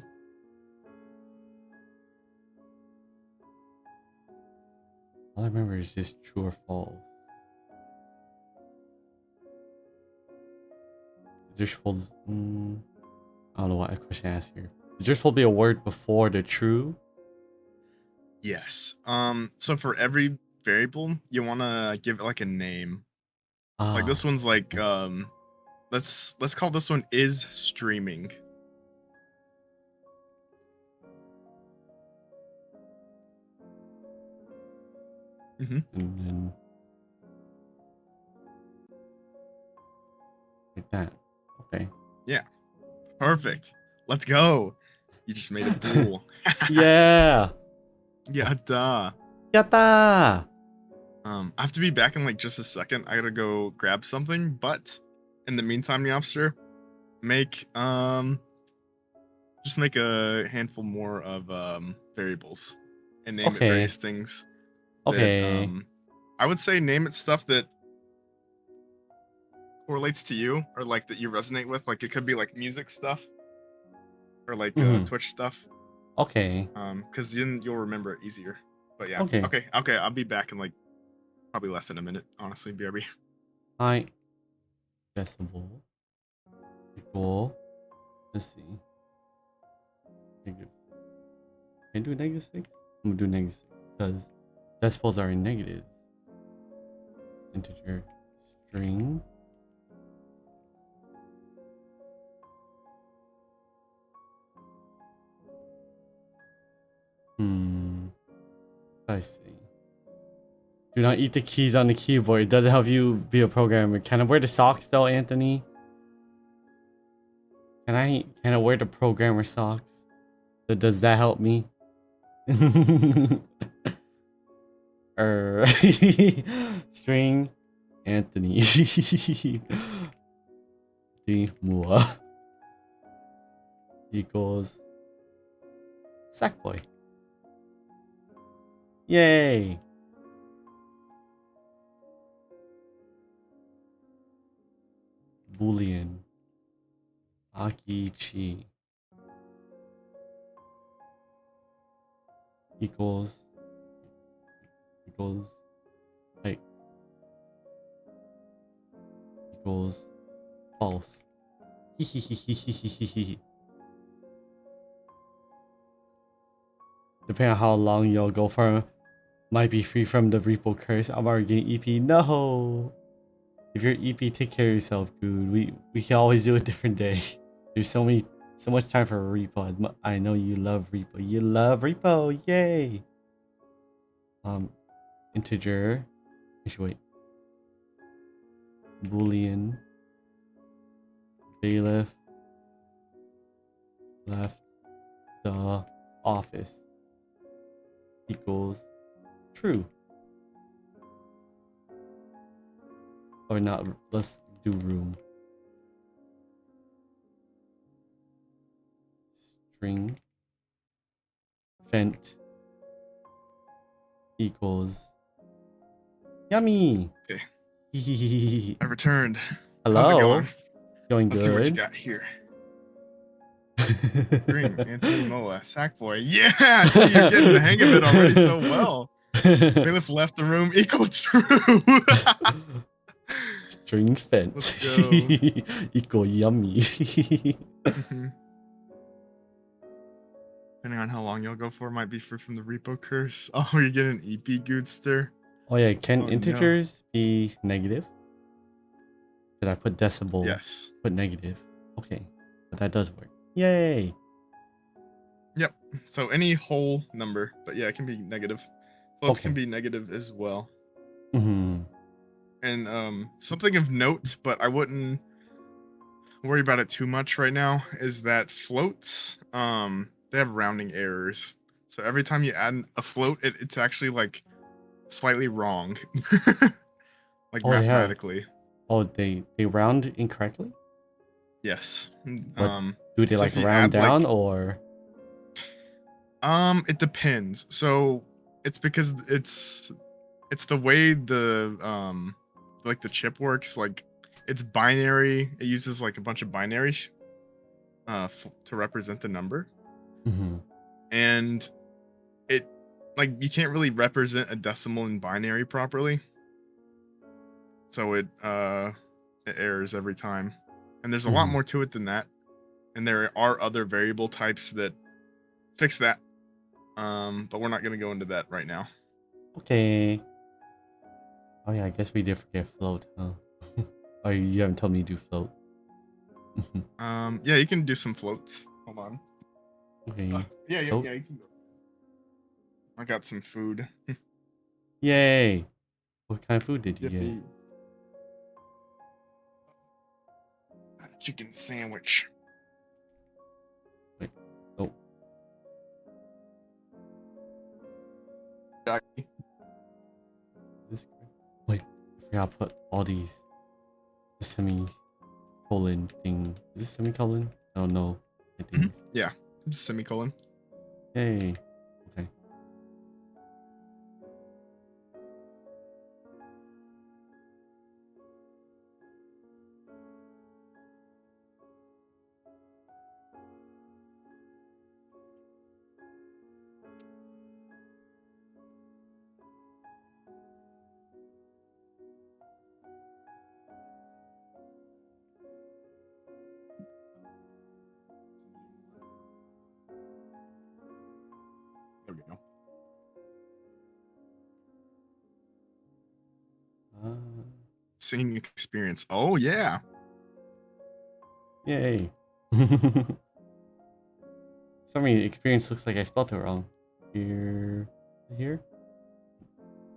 All I remember is just true or false. There's supposed. I don't know what question I asked here. Is there supposed to be a word before the true? Yes. So for every variable, you want to give it like a name. Like Ah, this one's like let's call this one is streaming. and then like that. Okay. Yeah. Perfect. Let's go. You just made a bool. Yeah. Yeah, duh. Yatta. I have to be back in like just a second. I gotta go grab something, but in the meantime, the officer, make just make a handful more of variables and name it Okay. various things. Okay. I would say name it stuff that correlates to you or like that you resonate with. Like it could be like music stuff or like Mhm. Twitch stuff. Okay. Because then you'll remember it easier. But yeah. Okay. Okay. I'll be back in like probably less than a minute. Honestly, BRB. High decibel equal. Let's see. Negative. Can I do -6? I'm gonna do -6 because decibels are in negatives. Integer string. I see. Do not eat the keys on the keyboard. It doesn't help you be a programmer. Can I wear the socks though, Anthony? Can I wear the programmer socks? Does that help me? String Anthony. D Mua equals Sackboy. Yay! Boolean Akichi equals like equals false. Depending on how long you'll go for, might be free from the repo curse. I'm already getting EP. No. If you're EP, take care of yourself, dude. We can always do a different day. There's so much time for repo. I know you love repo. You love repo. Yay. Integer. Actually, wait. Boolean. Bailiff. Left the office equals true. Or not, let's do room. String Fent equals yummy. Okay. I returned. Hello. How's it going? Going Let's see what you good. got here. Green, Anthony Moa, Sackboy. Yeah, see, you're getting the hang of it already so well. Bailiff left the room equal true. String Fent Let's go. equal yummy. Depending on how long you'll go for, might be free from the repo curse. Oh, you're getting EP Goodster. Oh yeah, can Oh, integers be negative? Did I put decibel? Yes. Put negative. Okay, but that does work. Yay! Yep. So any whole number, but yeah, it can be negative. Floats can Okay. be negative as well. Mm-hmm. And something of note, but I wouldn't worry about it too much right now, is that floats, they have rounding errors. So every time you add a float, it's actually like slightly wrong. Like Oh, they have. mathematically. Oh, they round incorrectly? Yes. But do they so like if you round add, like- down or? It depends. So it's because it's the way the like the chip works. Like it's binary. It uses like a bunch of binary to represent the number, Mm-hmm. and it like you can't really represent a decimal in binary properly. So it errors every time. And there's a lot Mhm. more to it than that. And there are other variable types that fix that. But we're not going to go into that right now. Okay. Oh yeah, I guess we did forget float, huh? Oh, you haven't told me to do float. Yeah, you can do some floats. Hold on. Okay. Yeah, Float. you can go. I got some food. Yay! What kind of food did you get? Yippee. Chicken sandwich. Wait. Oh. Jackie. This. Wait. I forgot to put all these. The semicolon thing. Is this semicolon? Oh no. I think. Yeah. Semicolon. Yay. Okay. There we go. Singing experience. Oh yeah. Yay. Some experience looks like I spelled it wrong. Here?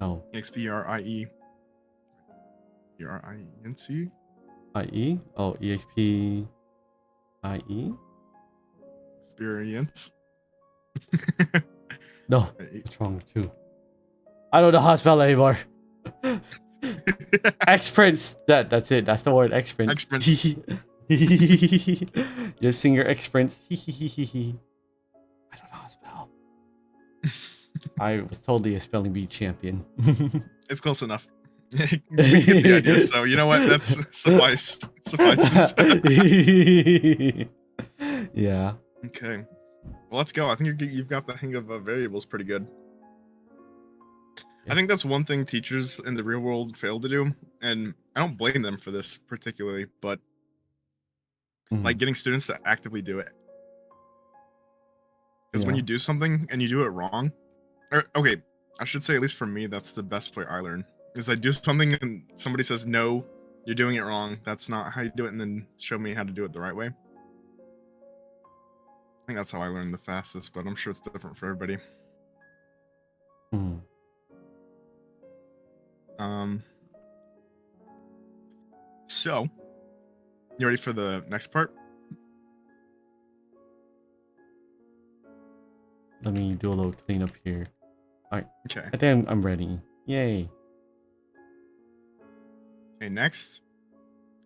Oh. XPRIE. PRIENC. IE? Oh, EXP. IE? Experience. No, it's wrong too. I don't know how to spell it anymore. Exprints. That's it. That's the word. Exprints. Just sing your exprints. I don't know how to spell. I was totally a spelling bee champion. It's close enough. We get the idea. So you know what? That's suffices. Yeah. Okay. Well, let's go. I think you've got the hang of variables pretty good. I think that's one thing teachers in the real world fail to do, and I don't blame them for this particularly, but like getting students to actively do it. Because when you do something and you do it wrong, or okay, I should say at least for me, that's the best way I learn. Is I do something and somebody says, no, you're doing it wrong. That's not how you do it, and then show me how to do it the right way. I think that's how I learn the fastest, but I'm sure it's different for everybody. So, you ready for the next part? Let me do a little cleanup here. Alright. Okay. I think I'm ready. Yay. Okay, next,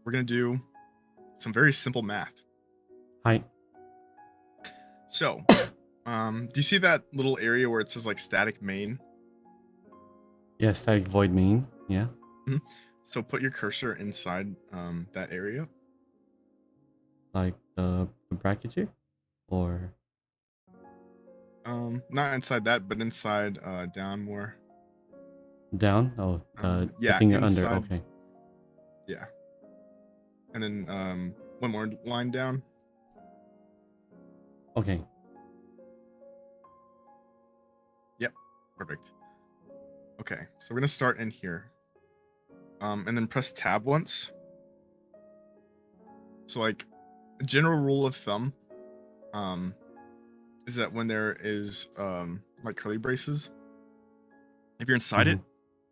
we're going to do some very simple math. Hi. So, do you see that little area where it says like static main? Yeah, static void main. Yeah. So put your cursor inside that area. Like the bracket here? Or not inside that, but inside down more. down? Oh, yeah, the thing inside. under. Okay. Yeah. And then one more line down. Okay. Yep. Perfect. Okay, so we're gonna start in here. And then press tab once. So like a general rule of thumb is that when there is like curly braces, if you're inside it,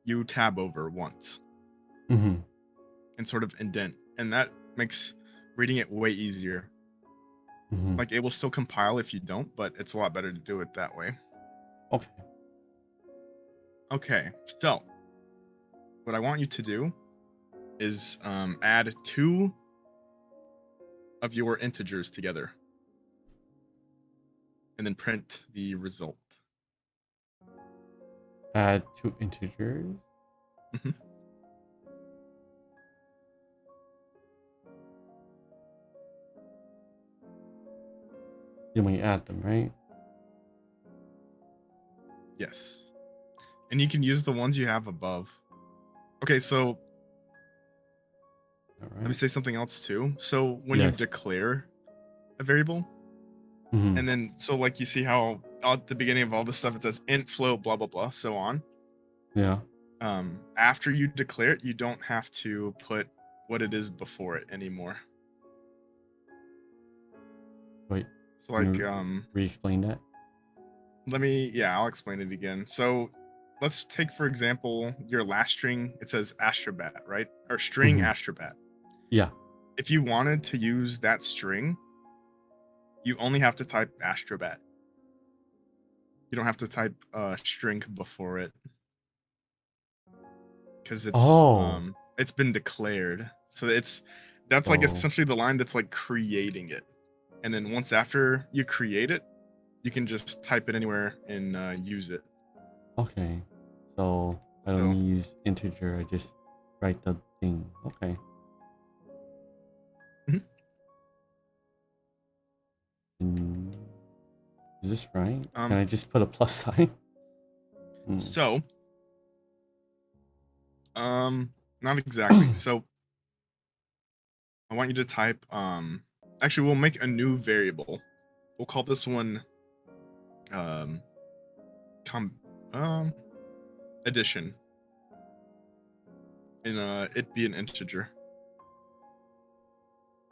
you tab over once and sort of indent, and that makes reading it way easier. Like it will still compile if you don't, but it's a lot better to do it that way. Okay, so what I want you to do is add 2 of your integers together and then print the result. Add 2 integers. Then we add them, right? Yes. And you can use the ones you have above. Okay, so All right. and me say something else too. So when you Yes. declare a variable, Mhm. and then so like you see how at the beginning of all this stuff it says int float blah blah blah so on. Yeah. After you declare it, you don't have to put what it is before it anymore. Wait. So Can like you re-explain that? I'll explain it again. So let's take for example your last string. It says astrobat, right? Or string Mhm. astrobat. Yeah. If you wanted to use that string, you only have to type astrobat. You don't have to type string before it because Oh. it's been declared. So that's like Oh. essentially the line that's like creating it. And then once after you create it, you can just type it anywhere and use it. Okay. So I don't So need to use integer. I just write the thing. Okay. Mhm. Mm, is this right? Can um I just put a plus sign? so not exactly. So I want you to type actually we'll make a new variable. We'll call this one um com addition. And it be an integer.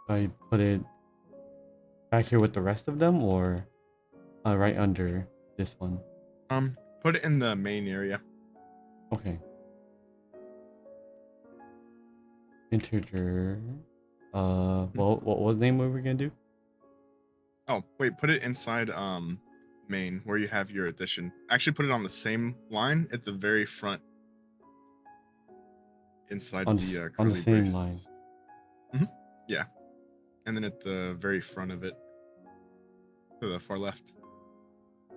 I put it back here with the rest of them, or right under this one? Put it in the main area. Okay. Integer. What was the name we were gonna do? Oh, wait, put it inside main where you have your addition. Actually put it on the same line at the very front inside On the on the curly same braces. line. Yeah. And then at the very front of it to the far left.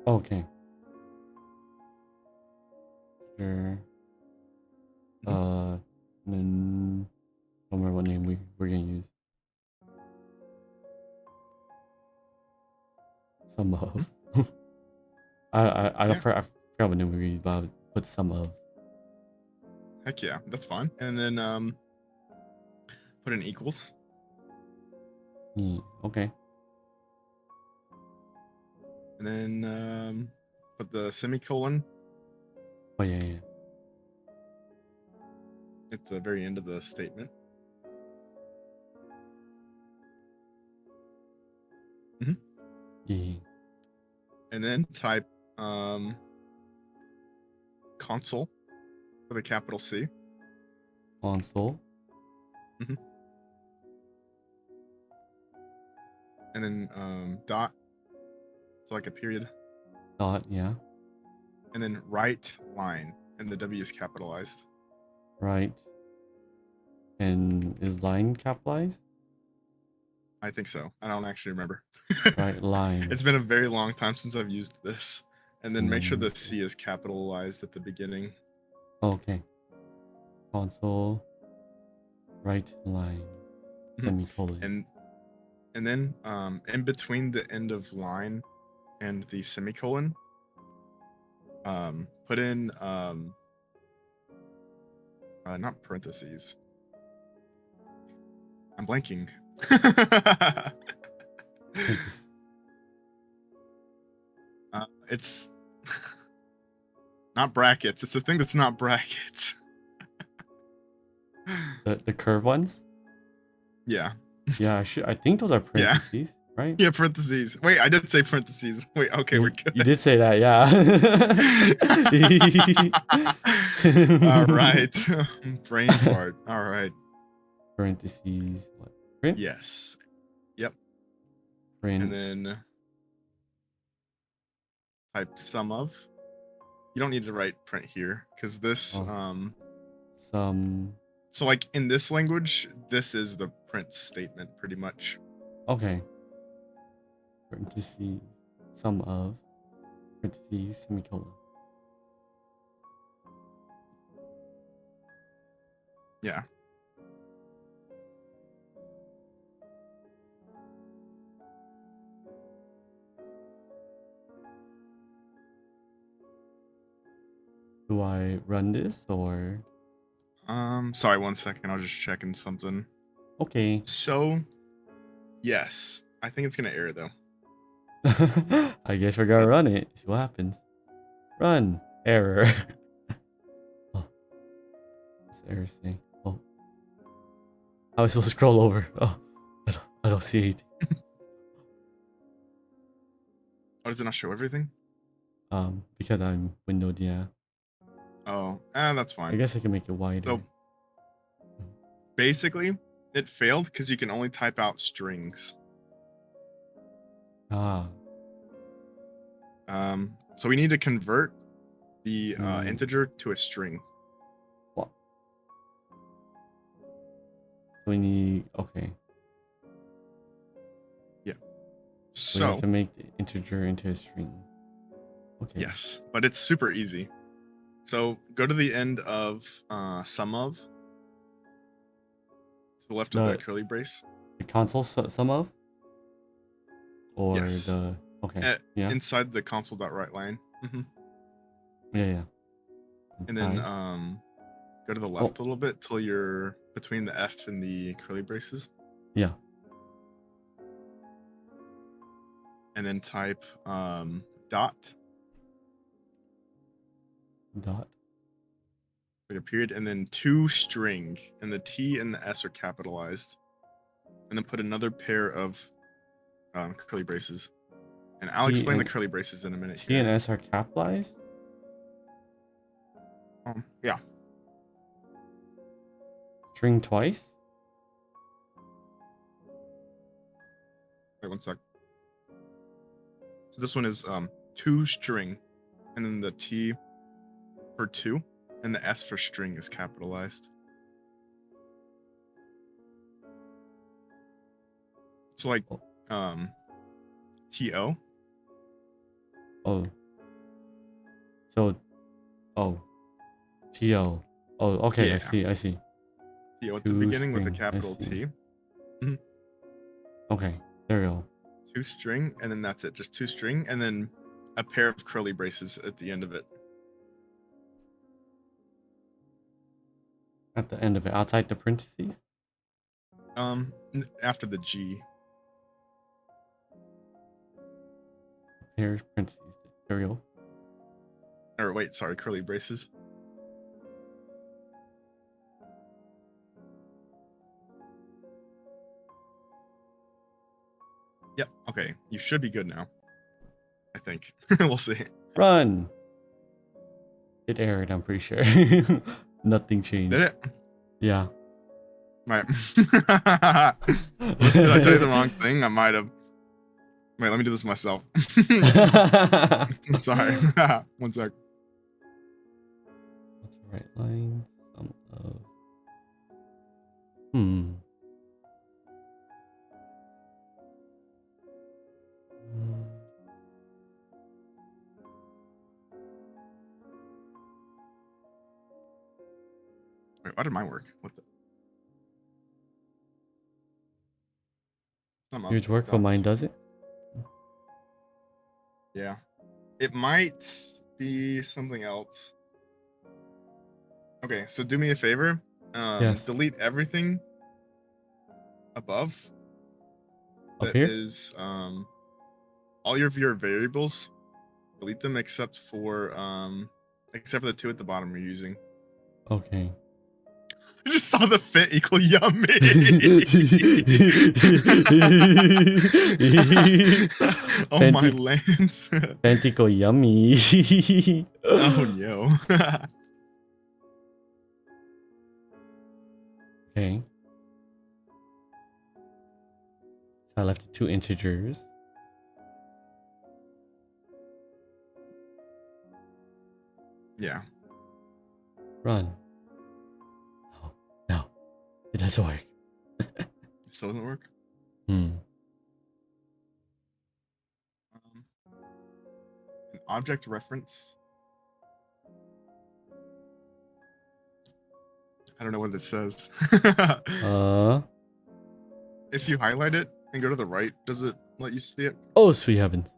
Okay. Sure. Then I don't remember what name we're gonna use. Some of. I Yeah. forgot what name we were gonna use, but I would put some of. Heck yeah, that's fine. And then put an equals. Okay. And then put the semicolon Oh yeah. at the very end of the statement. Yeah. And then type console with a capital C. Console. And then dot, so like a period. Dot. Yeah. And then right line, and the W is capitalized. Right. And is line capitalized? I think so. I don't actually remember. Right line. It's been a very long time since I've used this. And then make sure the Mm. C is capitalized at the beginning. Okay. Console. Right line. Semicolon. And then in between the end of line and the semicolon, put in not parentheses. I'm blanking. It's not brackets. It's the thing that's not brackets. The curved ones? Yeah. Yeah, I think those are parentheses, right? Yeah, parentheses. Wait, I did say parentheses. Wait, okay, we're good. You did say that, yeah. All right. Brain fart. All right. Parentheses. What? Print? Yes. Yep. Print. And then type sum of. You don't need to write print here because this Some. So like in this language, this is the print statement pretty much. Okay. Parentheses. Sum of. Parentheses. Semicolon. Yeah. Do I run this or? Sorry, 1 second. I was just checking something. Okay. So, yes, I think it's gonna error though. I guess we're gonna run it. See what happens. Run. Error. Oh. What's the error saying? Oh. How am I supposed to scroll over? Oh. I don't see anything. Oh, does it not show everything? Because I'm windowed, yeah. Oh, that's I fine. guess I can make it wider. So basically, it failed because you can only type out strings. Ah. So we need to convert the Hmm. integer to a string. What? We need. Okay. So we So have to make the integer into a string. Okay. yes, but it's super easy. So go to the end of sum of, to the left of The- the curly brace. The console sum of? Or Yes. the. Okay. Yeah. Inside the console.write line. Yeah. And then Inside. go to the left a little bit till you're between the F and the curly braces. Yeah. And then type dot, Dot. like a period, and then to string, and the T and the S are capitalized. And then put another pair of curly braces. And I'll T explain the and- curly braces in a minute. T and S are capitalized? Yeah. String twice? Wait 1 sec. So this one is to string, and then the T for two, and the S for string is capitalized. So like TO. Oh. So. Oh. TO. Oh, okay. Yeah. I see. TO at the To beginning with a string, I capital see. T. Okay. There we go. To string, and then that's it. Just to string, and then a pair of curly braces at the end of it. At the end of it, outside the parentheses? After the G. Here's parentheses. There we go. Or wait, sorry, curly braces. Yep. Okay, you should be good now. I think. We'll see. Run! It errored, I'm pretty sure. Nothing changed. Did it? Yeah. Right. Did I tell you the wrong thing? I might have. Wait, let me do this myself. Sorry. 1 sec. What's the right line? Sum of. Wait, why did mine work? What the? Some Yours other work, but dot. mine doesn't? Yeah. It might be something else. Okay, so do me a favor. Yes. Delete everything above. Up That here? is all your variables. Delete them except for the two at the bottom you're using. Okay. I just saw the fit equal yummy. Oh my lands. Pentico yummy. Oh no. Okay. So I left 2 integers. Yeah. Run. No. It doesn't work. It still doesn't work. Hmm. An object reference. I don't know what it says. If you highlight it and go to the right, does it let you see it? Oh, sweet heavens.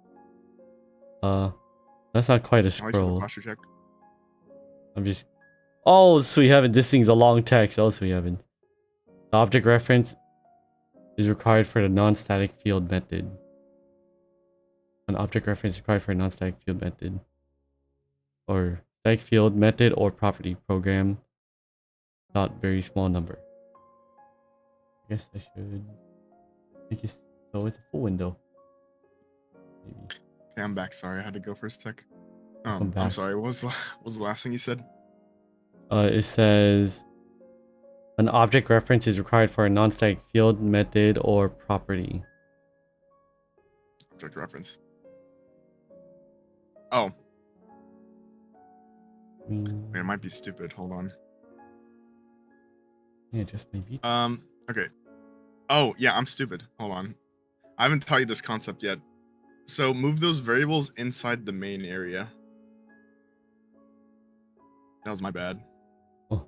That's not quite a At least for the scroll. posture check. I'm just. Oh, sweet heaven. This thing's a long text. Oh, sweet heaven. The object reference is required for the non-static field method. An object reference required for a non-static field method. Or static field method or property program. Not very small number. I guess I should make it so it's a full window. Maybe. Okay, I'm back. Sorry, I had to go for a sec. Welcome I'm back. sorry. What was the last thing you said? It says an object reference is required for a non-static field method or property. Object reference. Oh, wait, it might be stupid. Hold on. Yeah, just maybe. Okay. Oh, yeah, I'm stupid. Hold on. I haven't taught you this concept yet. So move those variables inside the main area. That was my bad. Oh.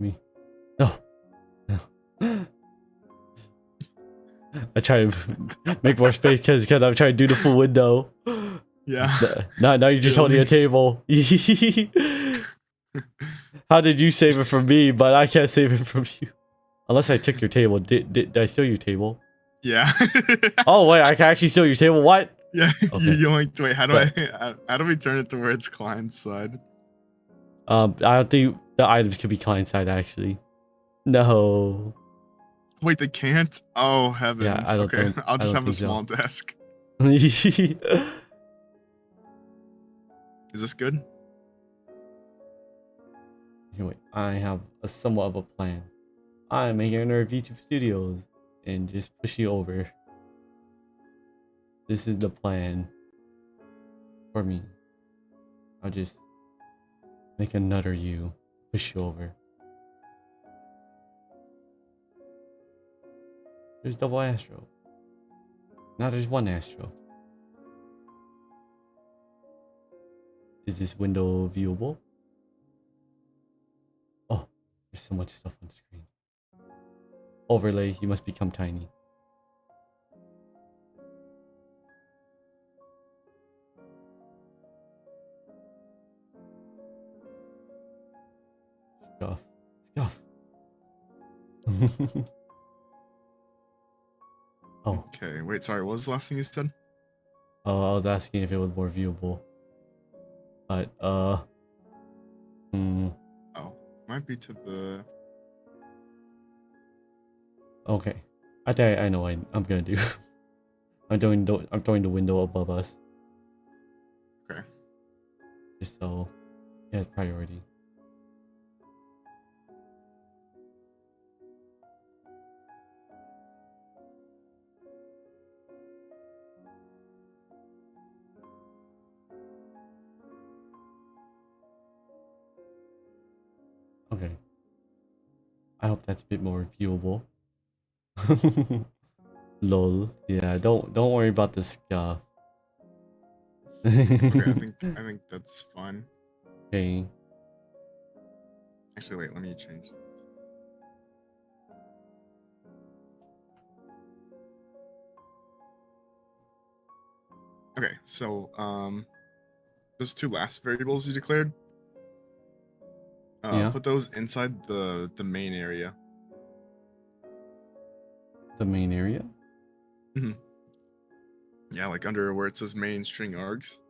Me. No. No. I try to make more space because I'm trying to do the full window. Yeah. Now you're just holding a table. How did you save it from me, but I can't save it from you? Unless I took your table. Did I steal your table? Yeah. Oh wait, I can actually steal your table. What? Yeah. Okay. You yoinked. Wait, how do we turn it to where it's client side? I don't think the items could be client side actually. No. Wait, they can't? Oh heavens. Yeah, I don't okay. think- I'll I just don't have a think so. small desk. Is this good? Anyway, I have a somewhat of a plan. I'm making another VTube Studios and just push you over. This is the plan for me. I'll just make another you, push you over. There's double Astro. Now there's one Astro. Is this window viewable? Oh, there's so much stuff on screen. Overlay, you must become tiny. Scuff. Scuff. Oh. Okay, wait, sorry, what was the last thing you said? Oh, I was asking if it was more viewable. But, Oh, might be to the... okay. I think I know what I'm gonna do. I'm throwing the window above us. Okay. Just so it has priority. Okay. I hope that's a bit more viewable. Lol. Yeah, don't worry about the scuff. Okay, I think that's fine. Okay. Actually, wait, let me change this. Okay, so those two last variables you declared, Yeah. put those inside the main area. The main area? Yeah, like under where it says main string args.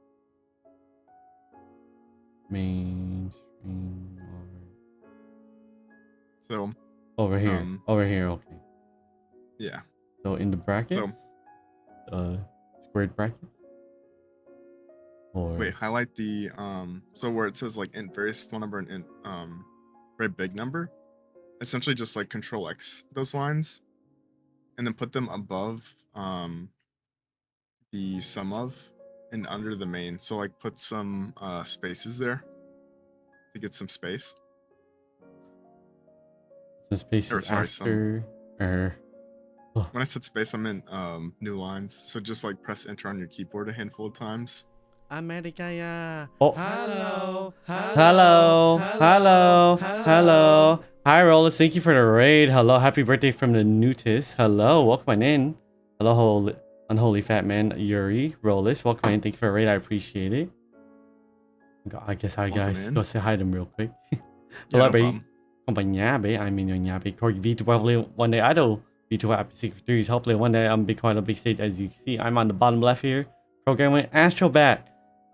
Mainstream So over here. Over here, okay. yeah, So in the brackets? Squared brackets? Or wait, highlight the so where it says like int very small number and int very big number, essentially just like control X those lines, and then put them above the sum of and under the main. So like put some spaces there to get some space. the spaces or sorry, after or When I said space, I meant new lines. So just like press enter on your keyboard a handful of times. America. Oh. Hello. Hello. Hello. Hello. Hi Rollis, thank you for the raid. Hello, happy birthday from the Nutis. Hello, welcome on in. Hello, unholy fat man Yuri. Rollis, welcome in. Thank you for the raid. I appreciate it. I guess I Welcome guys in. go say hi to him real quick. Yeah, Hello, no baby. problem. Konbanyabe, I'm Minori Nyabe, Corgi VTuber, one day idol, VTuber after 63s, hopefully one day I'm Bitcoin on a big stage. As you can see, I'm on the bottom left here, programming Astrobat.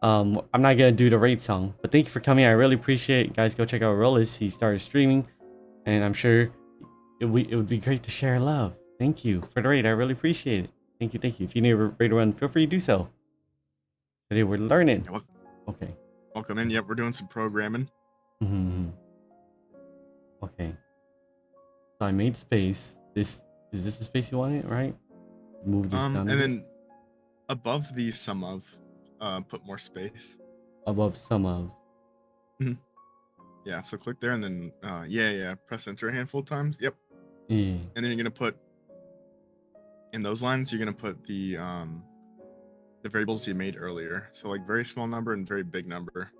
I'm not gonna do the raid song, but thank you for coming. I really appreciate it. Guys, go check out Vocalist. He started streaming, and I'm sure it would be great to share love. Thank you for the raid. I really appreciate it. Thank you, thank you. If you need a raid run, feel free to do so. Today we're learning. Okay. Welcome in. Yep, we're doing some programming. Okay. So I made space. Is this the space you wanted, right? Move this down. And then above the sum of, put more space. Above sum of. Yeah, so click there and then yeah, press enter a handful of times. Yep. Yeah. And then you're gonna put in those lines, you're gonna put the variables you made earlier. So like very small number and very big number.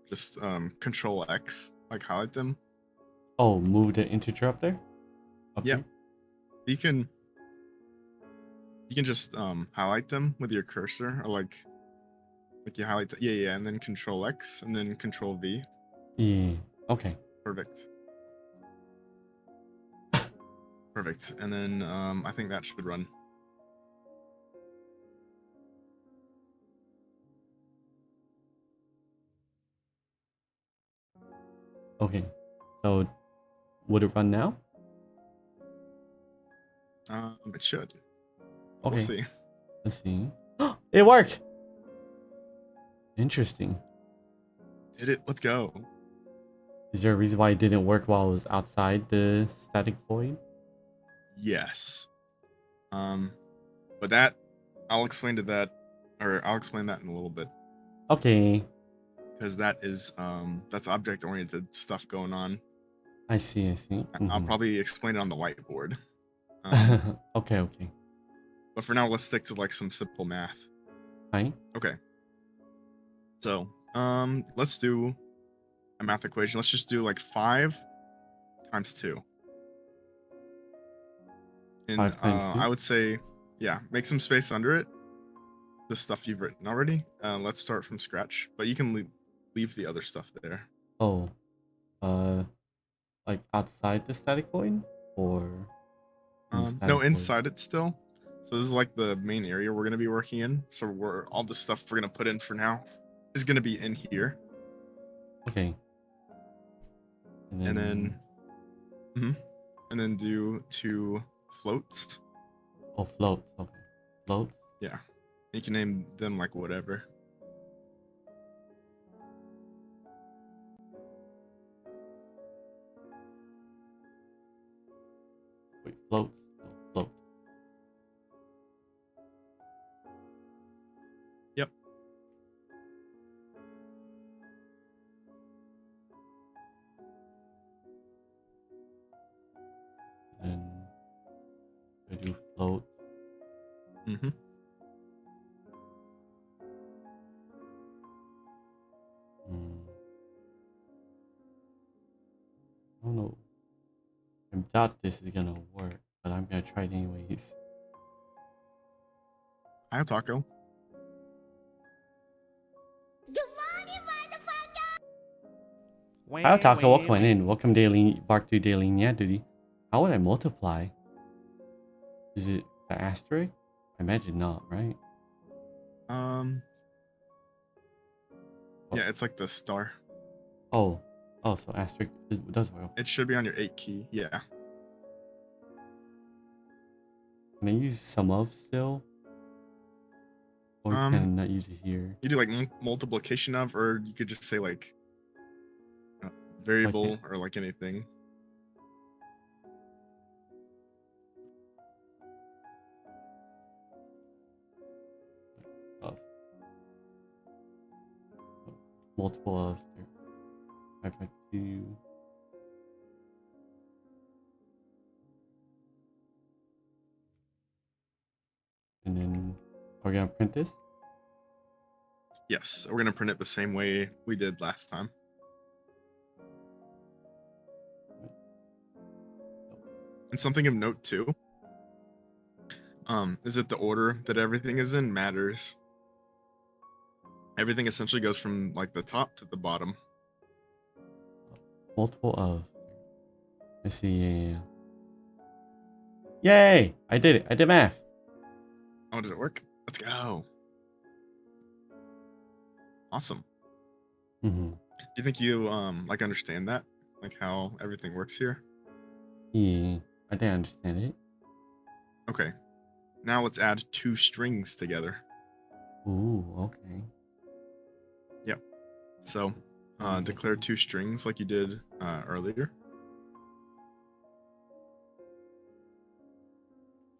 Just control X, like highlight them. Oh, move the integer up there? Up Yep. here? You can just highlight them with your cursor, or like you highlight yeah, and then control X and then control V. Yeah. Okay. Perfect. Perfect. And then I think that should run. Okay. So would it run now? It should. Okay. We'll see. Let's see. It worked. Interesting. Did it? Let's go. Is there a reason why it didn't work while it was outside the static void? Yes. But that I'll explain that in a little bit. Okay. Because that is that's object oriented stuff going on. I see. I'll probably explain it on the whiteboard. Okay. But for now, let's stick to like some simple math. Fine. Okay. So let's do a math equation. Let's just do like 5 times 2. And 5 times 2? I would say, yeah, make some space under it. The stuff you've written already. Let's start from scratch, but you can leave the other stuff there. Oh, like outside the static void, or no, inside it still. So this is like the main area we're gonna be working in. So all the stuff we're gonna put in for now is gonna be in here. Okay. And then do 2 floats. Oh, floats. Okay, floats. Yeah, you can name them like whatever. Wait, floats. Oh, float. Yep. And I do float. I don't know. I doubt this is gonna work, but I'm gonna try it anyways. Hi, Taco. Good morning, motherfucker! Hi, Taco. Welcome in. Welcome, Daily Bark to Daily Nyaduty. How would I multiply? Is it the asterisk? I imagine not, right? Yeah, it's like the star. Oh, so asterisk does work. It should be on your 8 key. Yeah. Can I use sum of still? Or can I not use it here? You do like multiplication of, or you could just say like variable or like anything. Of. Multiple of 552. And then we're gonna print this. Yes, we're gonna print it the same way we did last time. And something of note too, is that the order that everything is in matters. Everything essentially goes from like the top to the bottom. Multiple of. I see. Yeah. Yay! I did it. I did math. Oh, did it work? Let's go. Awesome. Mm-hmm. Do you think you like understand that? Like how everything works here? Yeah, I think I understand it. Okay. Now let's add 2 strings together. Ooh, okay. Yep. So declare 2 strings like you did earlier.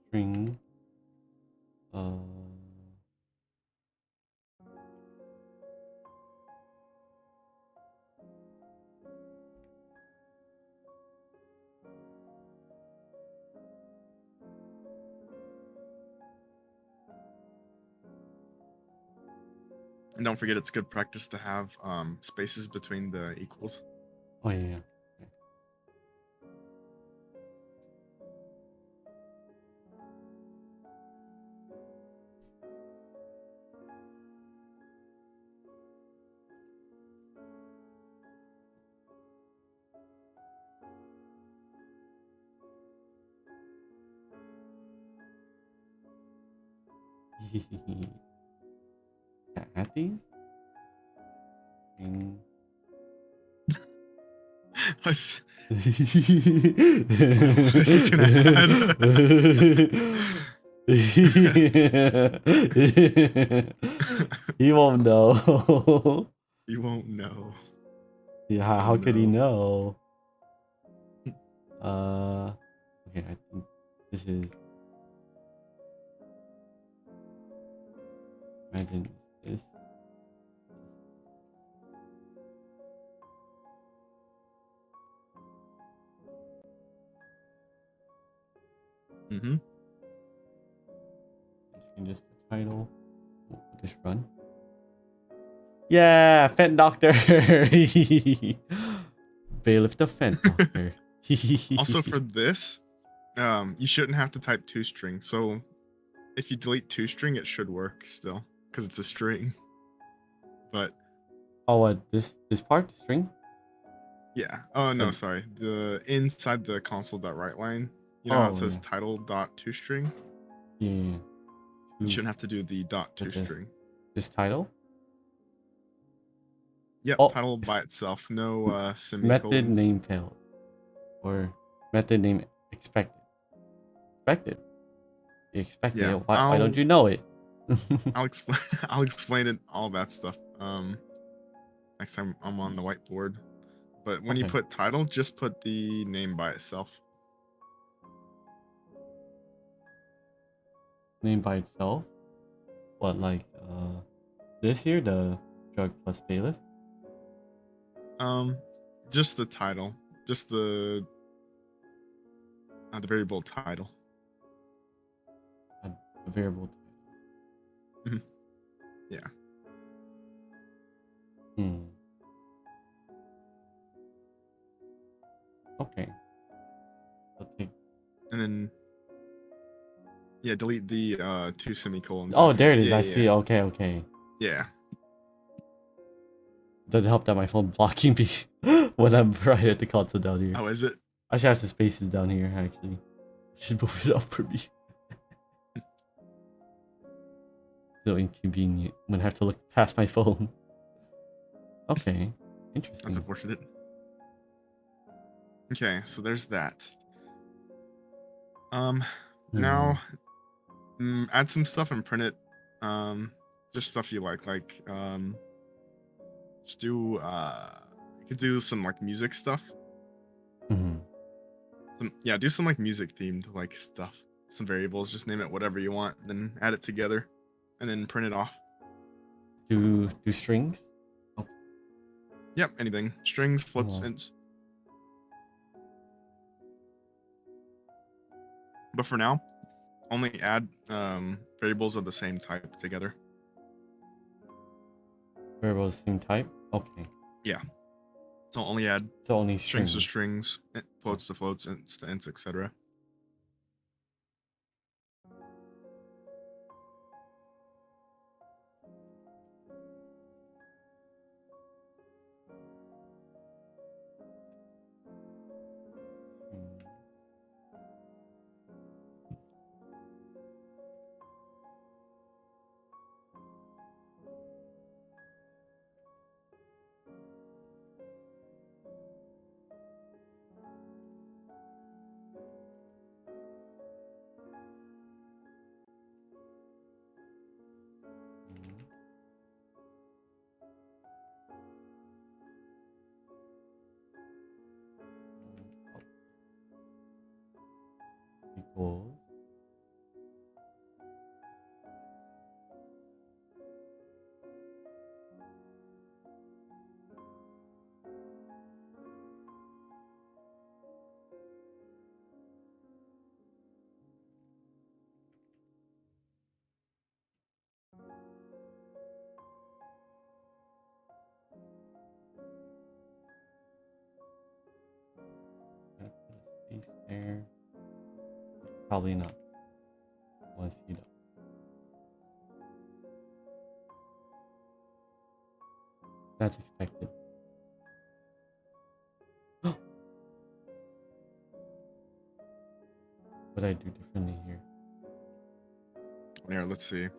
String. And don't forget, it's good practice to have spaces between the equals. Oh yeah. Can I add these? String. You can add. He won't know. You won't know. Yeah, how could he No. know? Okay, I think this is. Imagine this. Mm-hmm. Just the title. We'll just run. Yeah, Fent Doctor. Bailiff the Fent Doctor. Also for this, you shouldn't have to type 2 string. So if you delete 2 string, it should work still because it's a string. But oh, what this part the string? yeah. Oh no, Oh. sorry. The inside the console.write line, you know how it says Yeah. title.toString? Yeah. You shouldn't have to do the dot toString. This title? Yep, Oh, title by itself, no semicolons. method name failed. Or method name expected. Expected. You expected Yeah, it. Why don't you know it? I'll explain. I'll explain it, all that stuff. Next time I'm on the whiteboard. But when you Okay. put title, just put the name by itself. Name by itself? What, like this here, the drug plus bailiff? Just the title, just the variable title. A variable. Yeah. Okay. Okay. And then yeah, delete the 2 semicolons. Oh, after. there it is. Yeah, I see. Okay. Yeah. Doesn't help that my phone blocking me when I'm right at the console down here. Oh, is it? I should have some spaces down here actually. Should move it up for me. So inconvenient when I have to look past my phone. Okay. Interesting. That's unfortunate. Okay, so there's that. Now add some stuff and print it. Just stuff you like just do you could do some like music stuff. Do some like music themed like stuff. Some variables, just name it whatever you want, then add it together and then print it off. Do strings? Oh. Yep, anything. Strings, floats, ints. But for now, only add variables of the same type together. Variables same type? Okay. Yeah. So only add strings to strings, floats to floats, ints to ints, etc. equals. Put a space there. Probably not. Once you know. That's expected. What I do differently here? Here, let's see.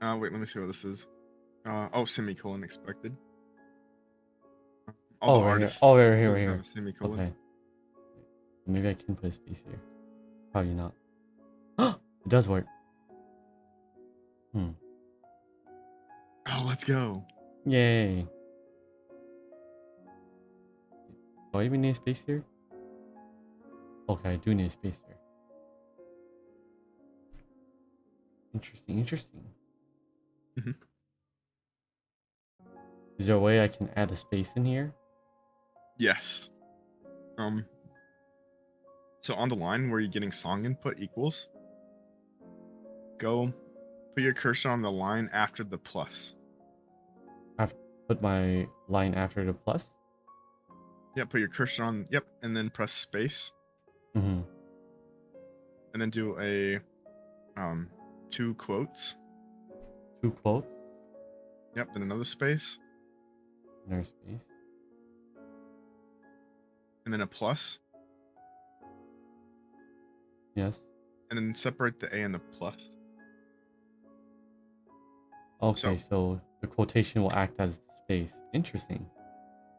Wait, let me see what this is. Oh, semicolon expected. All the Right here. artists Oh, right here, doesn't right here. have a semicolon. Okay. Maybe I can put a space here. Probably not. It does work. Oh, let's go. Yay. Do I even need a space here? Okay, I do need a space there. Interesting, interesting. Mhm. Is there a way I can add a space in here? Yes. So on the line where you're getting song input equals, go put your cursor on the line after the plus. I've put my line after the plus. Yep, put your cursor on, yep, and then press space. Mm-hmm. And then do a 2 quotes. 2 quotes. Yep, then another space. Another space. And then a plus. Yes. And then separate the A and the plus. Okay, so the quotation will act as space. Interesting.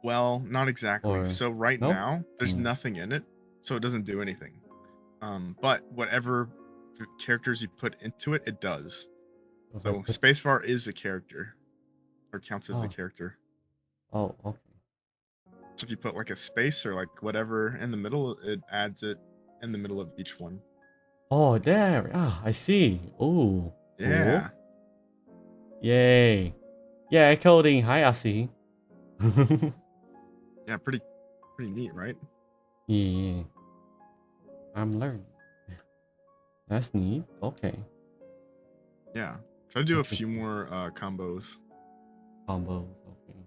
Well, not exactly. Or So right nope? now, there's nothing in it, so it doesn't do anything. But whatever characters you put into it, it does. If I So put- spacebar is a character, or counts as a Oh. character. Oh, okay. So if you put like a space or like whatever in the middle, it adds it in the middle of each one. Oh, there. Ah, I see. Ooh. Yeah. Cool. Yay. Yeah, coding. Hi, I see. Yeah, pretty neat, right? Yeah. I'm learning. That's neat. Okay. Yeah. Try to do a few Interesting. more combos. Combos. Okay.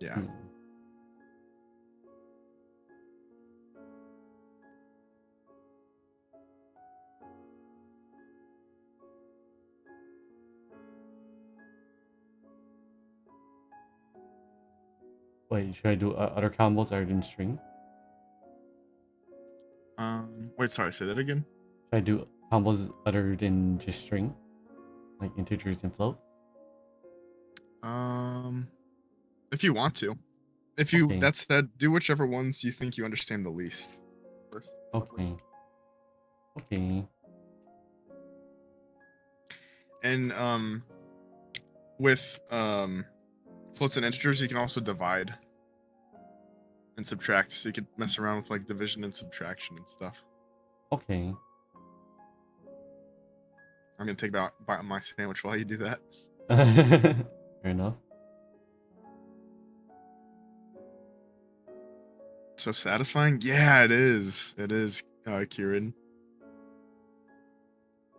Yeah. Wait, should I do other combos other than string? Wait, sorry, say that again. Should I do combos other than just string? Like integers and floats? If you want to. If you Okay. That said, do whichever ones you think you understand the least first. Okay. Okay. And with floats and integers, you can also divide and subtract. So you could mess around with like division and subtraction and stuff. Okay. I'm gonna take a bite of my sandwich while you do that. Fair enough. So satisfying? Yeah, it is. It is, Kieran.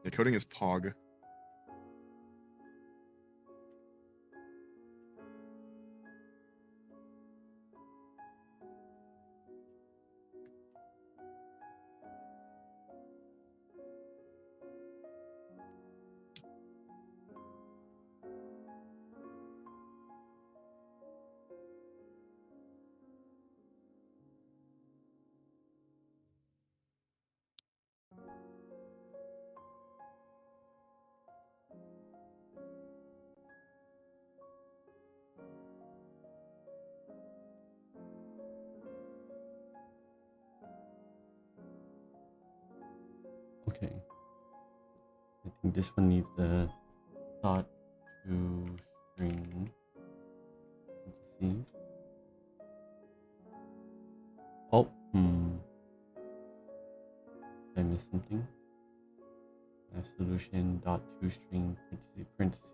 The coding is Pog. Okay. I think this one needs the dot to string parentheses. Oh, Did I miss something? Solution dot toString parentheses.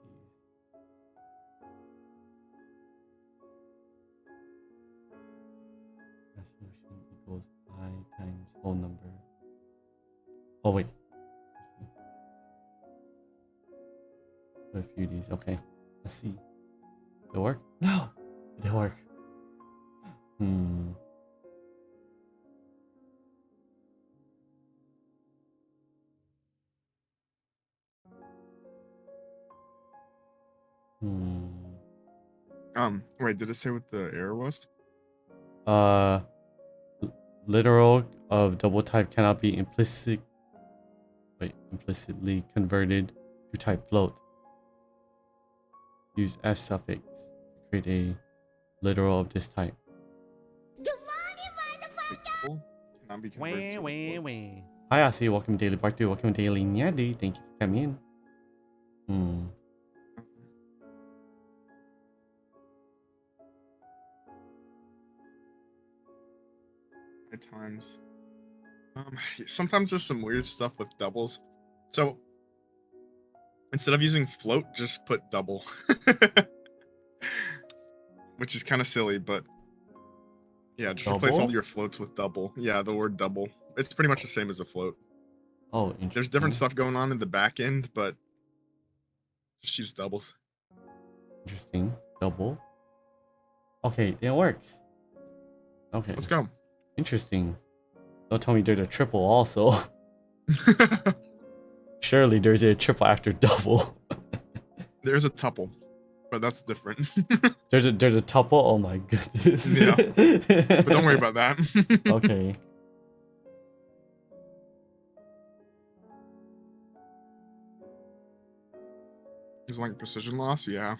Solution equals pi times whole number. Oh wait. A few of these. Okay. Let's see. Did it work? No! It didn't work. Wait, did it say what the error was? Literal of double type cannot be implicitly converted to type float. Use s suffix to create a literal of this type. Good morning, motherfucker. Cannot be converted to a float. Hi, Asi. Welcome to Daily Part 2. Welcome to Daily Nyabe. Thank you for coming in. At times. Sometimes there's some weird stuff with doubles. So instead of using float, just put double. Which is kind of silly, but yeah, just replace all your floats with double. Yeah, the word double. It's pretty much the same as a float. Oh, interesting. There's different stuff going on in the back end, but just use doubles. Interesting. Double. Okay, it works. Okay. Let's go. Interesting. Don't tell me there's a triple also. Surely there's a triple after double. There's a tuple, but that's different. there's a tuple? Oh my goodness. Yeah. But don't worry about that. Okay. Is like precision loss? Yeah.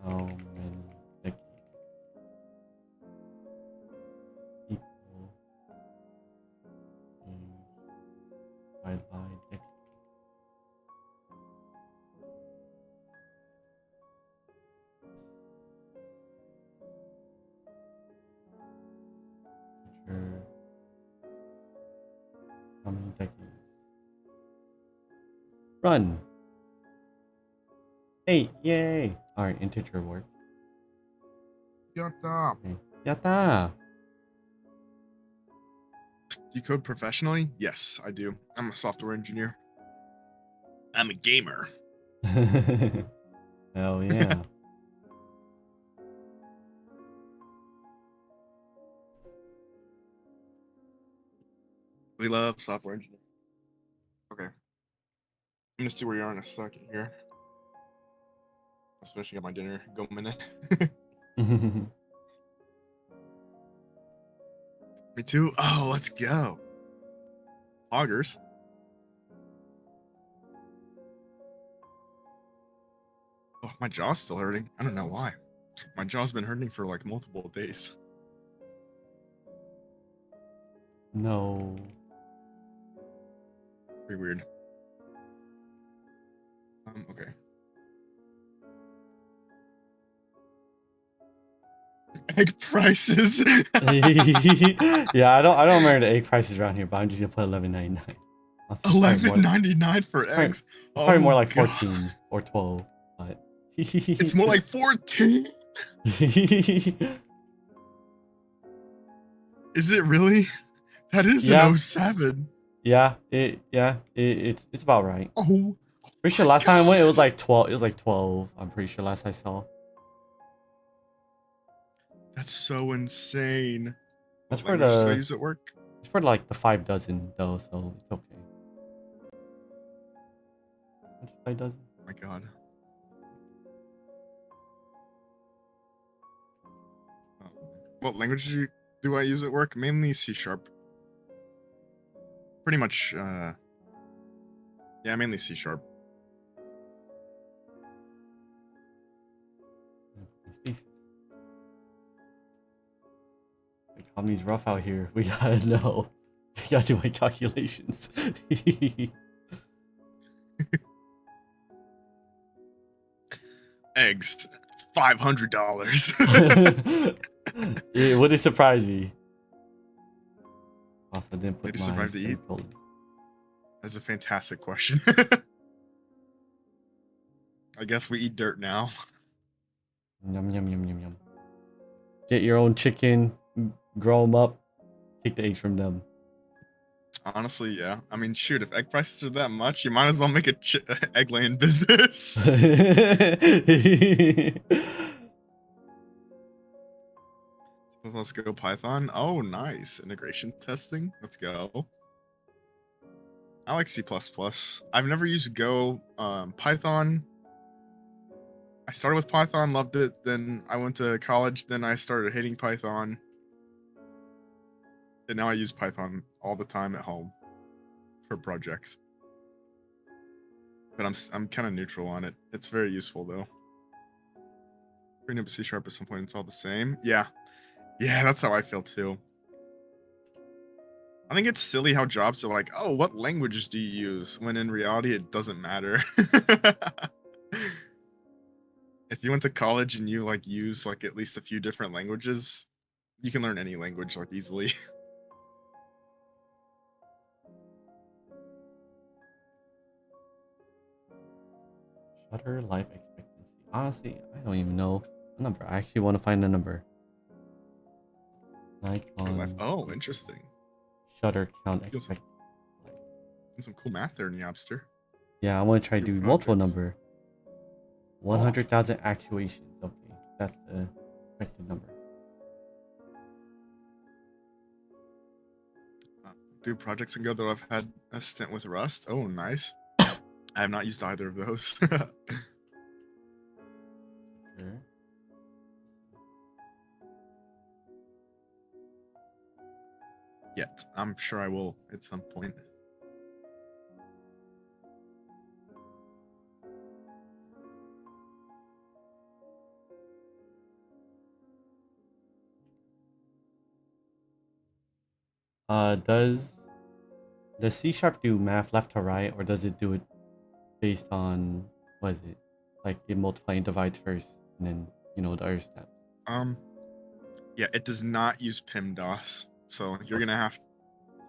How many decades equal divided by decade? How many decades? Run! 8! Yay! Alright, integer works. Yatta. Okay. Yatta! Do you code professionally? Yes, I do. I'm a software engineer. I'm a gamer. Hell yeah. We love software engineering. Okay. I'm gonna see where you are in a second here. I was finishing up my dinner. Go a minute. Me too. Oh, let's go. Augers. Oh, my jaw's still hurting. I don't know why. My jaw's been hurting for like multiple days. No. Pretty weird. Okay. Egg prices. Yeah, I don't remember the egg prices around here, but I'm just gonna put $11.99. $11.99 for eggs. Probably more like God. 14 or 12, but It's more like 14. Is it really? That is an 07. Yeah, it's about right. Oh. Pretty sure last time I went it was like 12. It was like 12. I'm pretty sure last I saw. That's so insane. That's What for language did I the. use at work? It's for like the 5 dozen though, so it's okay. What's 5 dozen? Oh my God. what language do I use at work? Mainly C#. Pretty much, yeah, mainly C#. The economy's rough out here. We gotta know. We gotta do my calculations. Eggs, $500. It would have surprised me. Also, didn't put Maybe survive to eat. semicolons. That's a fantastic question. I guess we eat dirt now. Yum yum yum yum yum. Get your own chicken, grow them up, take the eggs from them. Honestly, yeah. I mean, shoot, if egg prices are that much, you might as well make a egg laying business. Let's go Python. Oh, nice. Integration testing. Let's go. I like C++. I've never used Go. Python. I started with Python, loved it. Then I went to college. Then I started hating Python. And now I use Python all the time at home for projects. But I'm kind of neutral on it. It's very useful though. Bring up C# at some point, it's all the same. Yeah. Yeah, that's how I feel too. I think it's silly how jobs are like, oh, what languages do you use? When in reality, it doesn't matter. If you went to college and you like use like at least a few different languages, you can learn any language like easily. Shutter life expectancy. Honestly, I don't even know a number. I actually want to find a number. Nikon. Oh, interesting. Shutter count expect. Some cool math there, Nyobster. Yeah, I want to try to do multiple number. 100,000 actuations. Okay, that's the expected number. Do projects and Go though. I've had a stint with Rust. Oh, nice. I have not used either of those. Sure. Yet. I'm sure I will at some point. Does C# do math left to right, or does it do it based on, what is it? Like it multiply and divides first, and then, you know, the other steps? Yeah, it does not use PIMDOS, so you're gonna have to.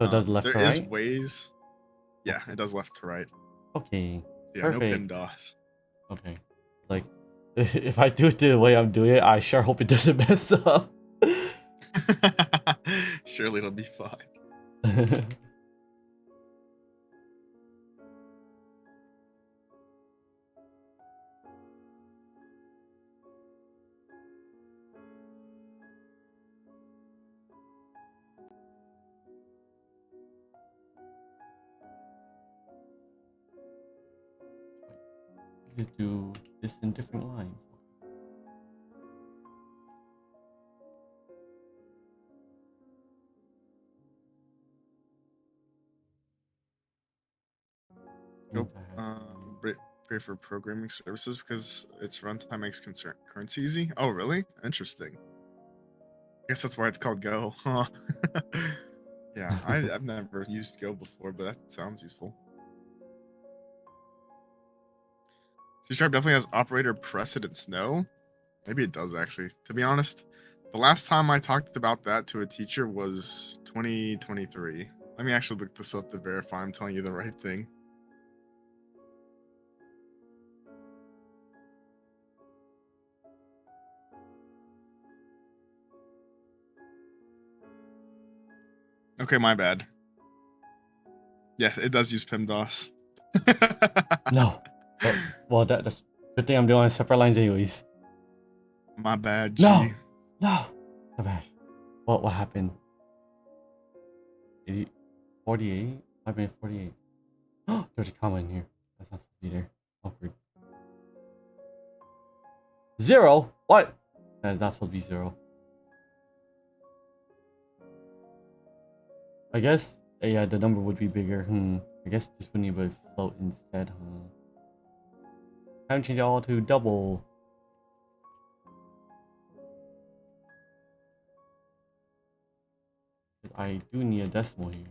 So it does left to right? There is ways. Yeah, it does left to right. Okay. Yeah, Perfect. no PIMDOS. Okay. Like, if I do it the way I'm doing it, I sure hope it doesn't mess up. Surely it'll be fine. Just do this in different lines. Nope. Pay for programming services because its runtime makes currency easy. Oh, really? Interesting. I guess that's why it's called Go. Huh? Yeah, I've never used Go before, but that sounds useful. C# definitely has operator precedence. No? Maybe it does, actually. To be honest, the last time I talked about that to a teacher was 2023. Let me actually look this up to verify I'm telling you the right thing. Okay, my bad. Yeah, it does use PIMDOS. No. Well, that's good thing I'm doing on separate lines anyways. My bad, G. No! No! My bad. What happened? 48? I mean 48. There's a comma in here. That's not supposed to be there. Awkward. 0? What? That's not supposed to be 0. I guess, yeah, the number would be bigger. I guess this would need a float instead, huh? Time to change it all to double. I do need a decimal here.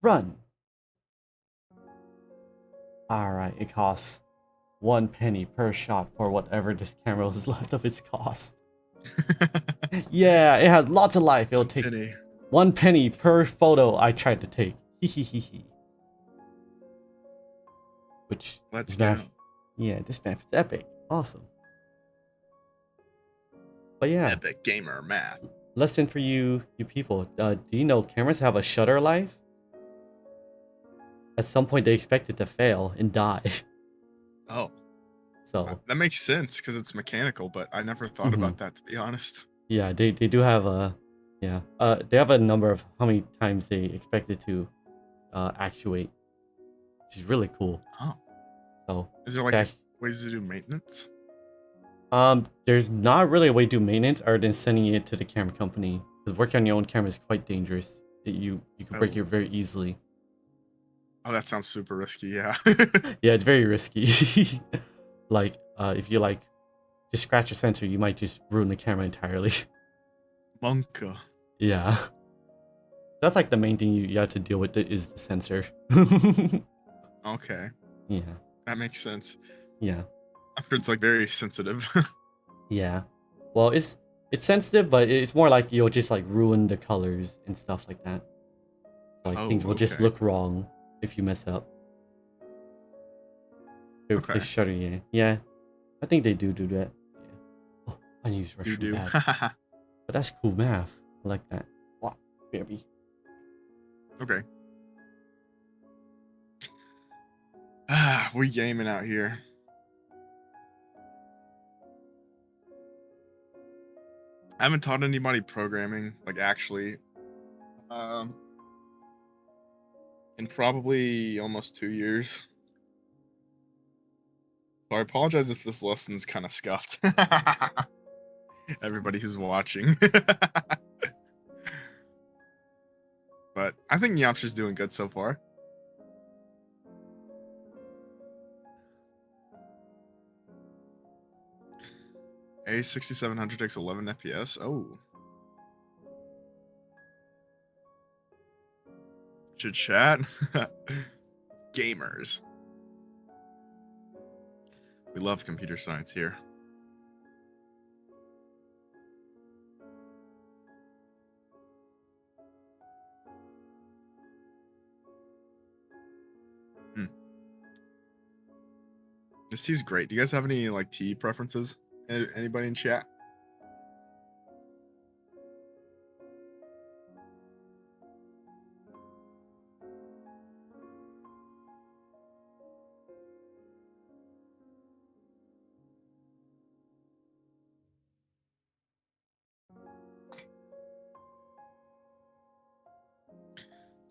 Run! Alright, it costs 1 penny per shot for whatever this camera is left of its cost. Yeah, it has lots of life. It'll take Penny. 1 penny per photo I tried to take. Hehehehe. Which Let's this go. map, yeah, this map is epic. Awesome. But yeah, Epic gamer math. lesson for you people. Do you know cameras have a shutter life? At some point they expect it to fail and die. Oh, So that makes sense because it's mechanical, but I never thought about that, to be honest. yeah, they do have a they have a number of how many times they expect it to actuate, which is really cool. Oh. So Is there like that- ways to do maintenance? there's not really a way to do maintenance other than sending it to the camera company, because working on your own camera is quite dangerous. You can break it very easily. Oh, that sounds super risky. Yeah. Yeah, it's very risky. Like if you like just scratch a sensor, you might just ruin the camera entirely. Monka. Yeah, that's like the main thing you have to deal with is the sensor. Okay, Yeah, that makes sense. yeah. I'm sure it's like very sensitive. Yeah. Well, it's sensitive, but it's more like you'll just like ruin the colors and stuff like that. Like things will just okay. look wrong if you mess up. Okay. They shutter, yeah. Yeah. I think they do that. Yeah. Oh, I need to use You do. bad. But that's cool math. I like that. Wow, baby. Okay. We gaming out here. I haven't taught anybody programming, like actually, in probably almost 2 years. So I apologize if this lesson's kind of scuffed. Everybody who's watching. But I think Yapsha's doing good so far. A6700 takes 11 FPS. Oh. Chit chat. Gamers. We love computer science here. This tea's great. Do you guys have any like tea preferences? Anybody in chat?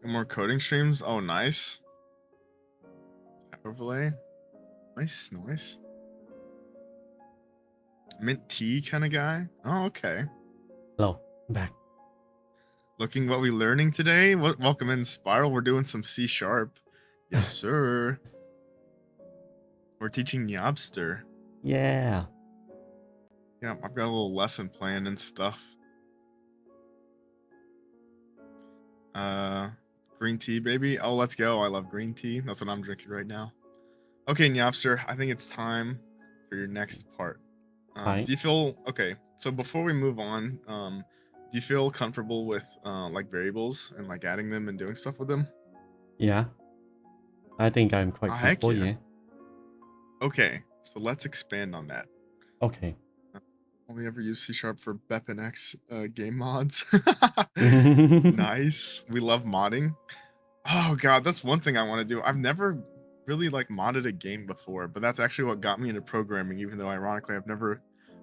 More coding streams? Oh, nice. Overlay. Nice, nice. Mint tea kind of guy? Oh, okay. Hello, I'm back. Looking what we learning today? Welcome in, Spiral. We're doing some C#. Yes, sir. We're teaching Nyobster. Yeah. Yeah, I've got a little lesson plan and stuff. Green tea, baby. Oh, let's go. I love green tea. That's what I'm drinking right now. Okay, Nyobster, I think it's time for your next part. Right. Do you feel okay? So before we move on, do you feel comfortable with like variables and like adding them and doing stuff with them? Yeah. I think I'm quite Heck comfortable, yeah. yeah. Okay, so let's expand on that. Okay. Only ever use C# for BEP and X game mods. Nice. We love modding. Oh god, that's one thing I want to do. I've never really like modded a game before, but that's actually what got me into programming, even though ironically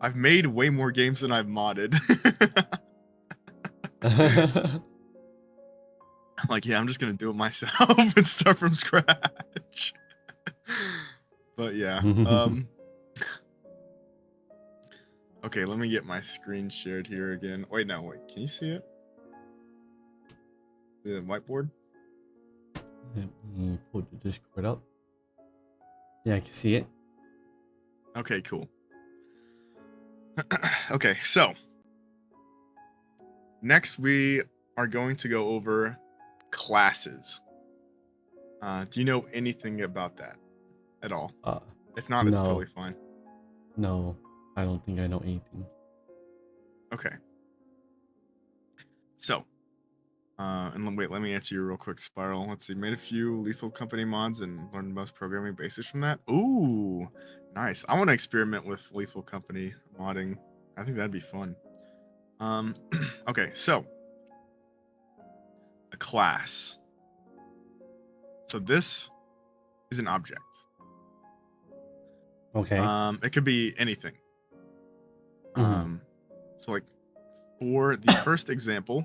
I've made way more games than I've modded. I'm like, yeah, I'm just gonna do it myself and start from scratch. But yeah. Okay, let me get my screen shared here again. Wait, no, wait. Can you see it? The whiteboard? Let me pull the Discord up. Yeah, I can see it. Okay, cool. Okay, so next we are going to go over classes. Do you know anything about that at all? If not, it's No. totally fine. No, I don't think I know anything. Okay. So, wait, let me answer you real quick, Spiral. Let's see. Made a few Lethal Company mods and learned most programming basics from that. Ooh, nice. I want to experiment with Lethal Company modding. I think that'd be fun. Okay, so a class. So this is an object. Okay. It could be anything. So like for the first example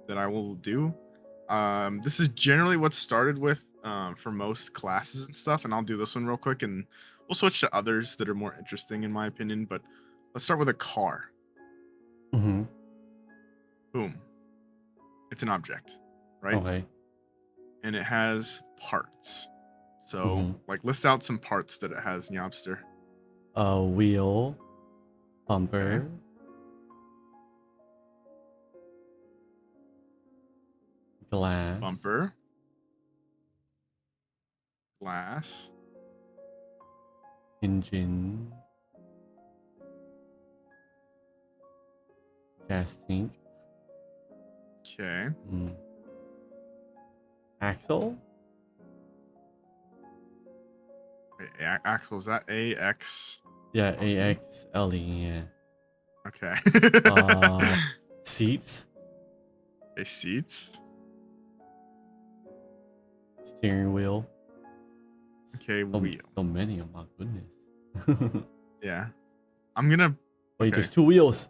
that I will do, this is generally what's started with for most classes and stuff, and I'll do this one real quick and we'll switch to others that are more interesting in my opinion, but let's start with a car. Boom. It's an object, right? Okay. And it has parts. So like list out some parts that it has, Nyobster. Wheel, bumper, Okay. glass, Bumper, glass, engine, gas tank, okay, axle. wait, axle, is that AX? Yeah, AXLE. Yeah. Okay. Seats, Okay, seats. steering wheel. Okay, wheel. So many, oh my goodness. Yeah. I'm gonna. Wait, Okay. there's 2 wheels.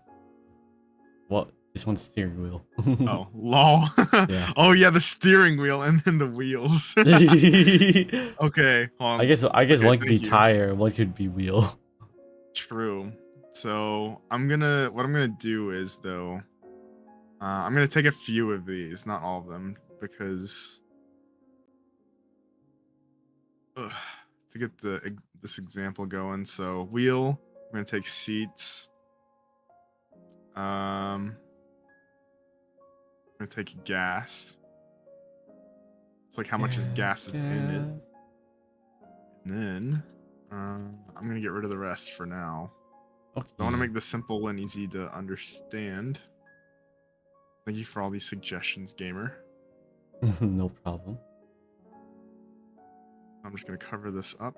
What? This one's steering wheel. Oh, lol. Yeah. Oh yeah, the steering wheel and then the wheels. Okay. Hold on. I guess Okay, one could be thank you. tire, one could be wheel. True. So what I'm gonna do is though, I'm gonna take a few of these, not all of them, because to get this example going. So wheel, I'm gonna take seats. I'm gonna take gas. It's like how much is gas is in it. And then I'm gonna get rid of the rest for now. Okay. I want to make this simple and easy to understand. Thank you for all these suggestions, gamer. No problem. I'm just gonna cover this up,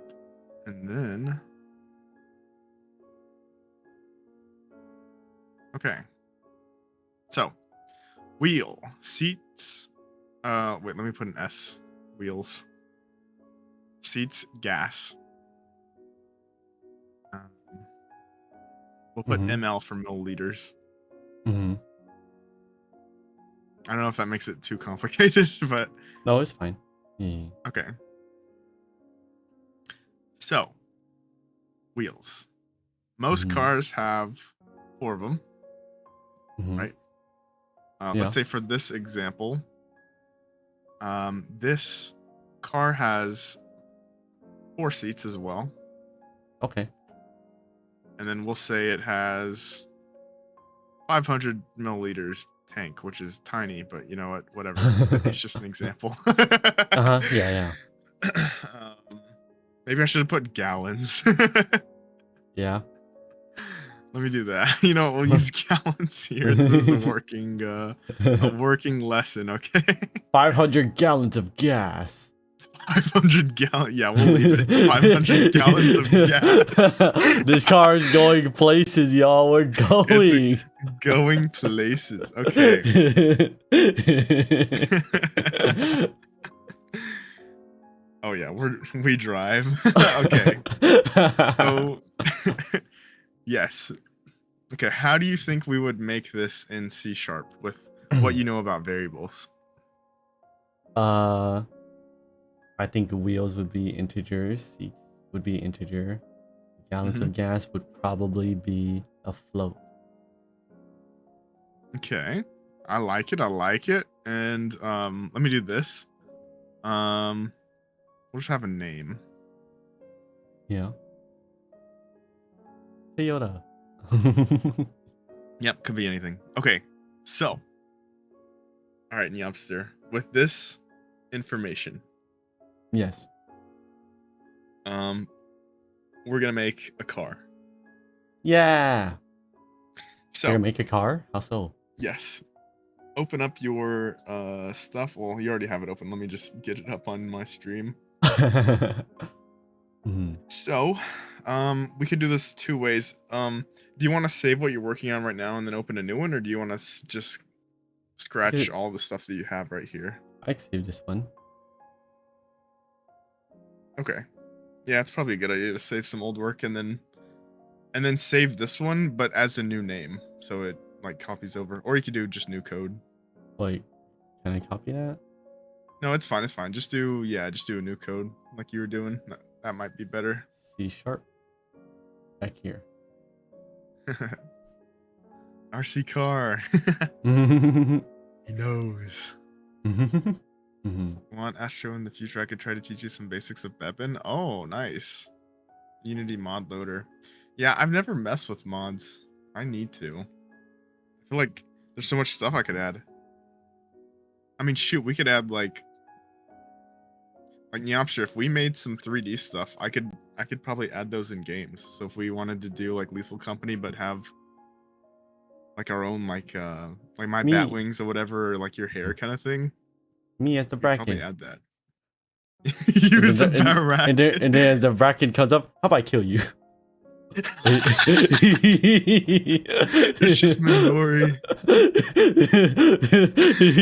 and then okay. So wheel, seats. Wait, let me put an S. Wheels, seats, gas. We'll put ml for milliliters. I don't know if that makes it too complicated, but No, it's fine. Yeah. okay. So, wheels. Most cars have 4 of them, right? Yeah. Let's say for this example, this car has 4 seats as well. Okay. And then we'll say it has 500 milliliters tank, which is tiny, but you know what? Whatever. It's just an example. Yeah. Maybe I should have put gallons. Yeah. Let me do that. You know, we'll use gallons here. This is a working lesson, okay? 500 gallons of gas. 500 gallons. Yeah, we'll leave it. 500 gallons of gas. This car is going places, y'all. We're going. Going places. Okay. Oh yeah, we drive. Okay. So yes. Okay, how do you think we would make this in C# with what you know about variables? I think wheels would be integers, seats would be integer. Gallons Mhm. of gas would probably be a float. Okay. I like it. I like it. And let me do this. We'll just have a name. Yeah. Toyota. Yep, could be anything. Okay. So, all right, Nyopster. With this information, Yes. we're gonna make a car. Yeah. So, You're gonna make a car? How so? yes. Open up your stuff. Well, you already have it open. Let me just get it up on my stream. Mhm. So, we could do this two ways. Do you want to save what you're working on right now and then open a new one, or do you want to just scratch Dude. all the stuff that you have right here? I can save this one. Okay. Yeah, it's probably a good idea to save some old work and then save this one, but as a new name, so it like copies over. Or you could do just new code. Wait, can I copy that? No, it's fine. It's fine. Just do a new code like you were doing. That might be better. C#. Back here. RC car. He knows. Want Astro in the future? I could try to teach you some basics of Beppin. Oh, nice. Unity mod loader. Yeah, I've never messed with mods. I need to. I feel like there's so much stuff I could add. I mean, shoot, we could add like Nyopster, if we made some 3D stuff, I could probably add those in games. So if we wanted to do like Lethal Company but have like our own like my Me. bat wings or whatever, or like your hair kind of thing, Me as the we could probably bracket. add that. Use a And bracket. then the bracket comes up. How about I kill you? It's just Minori.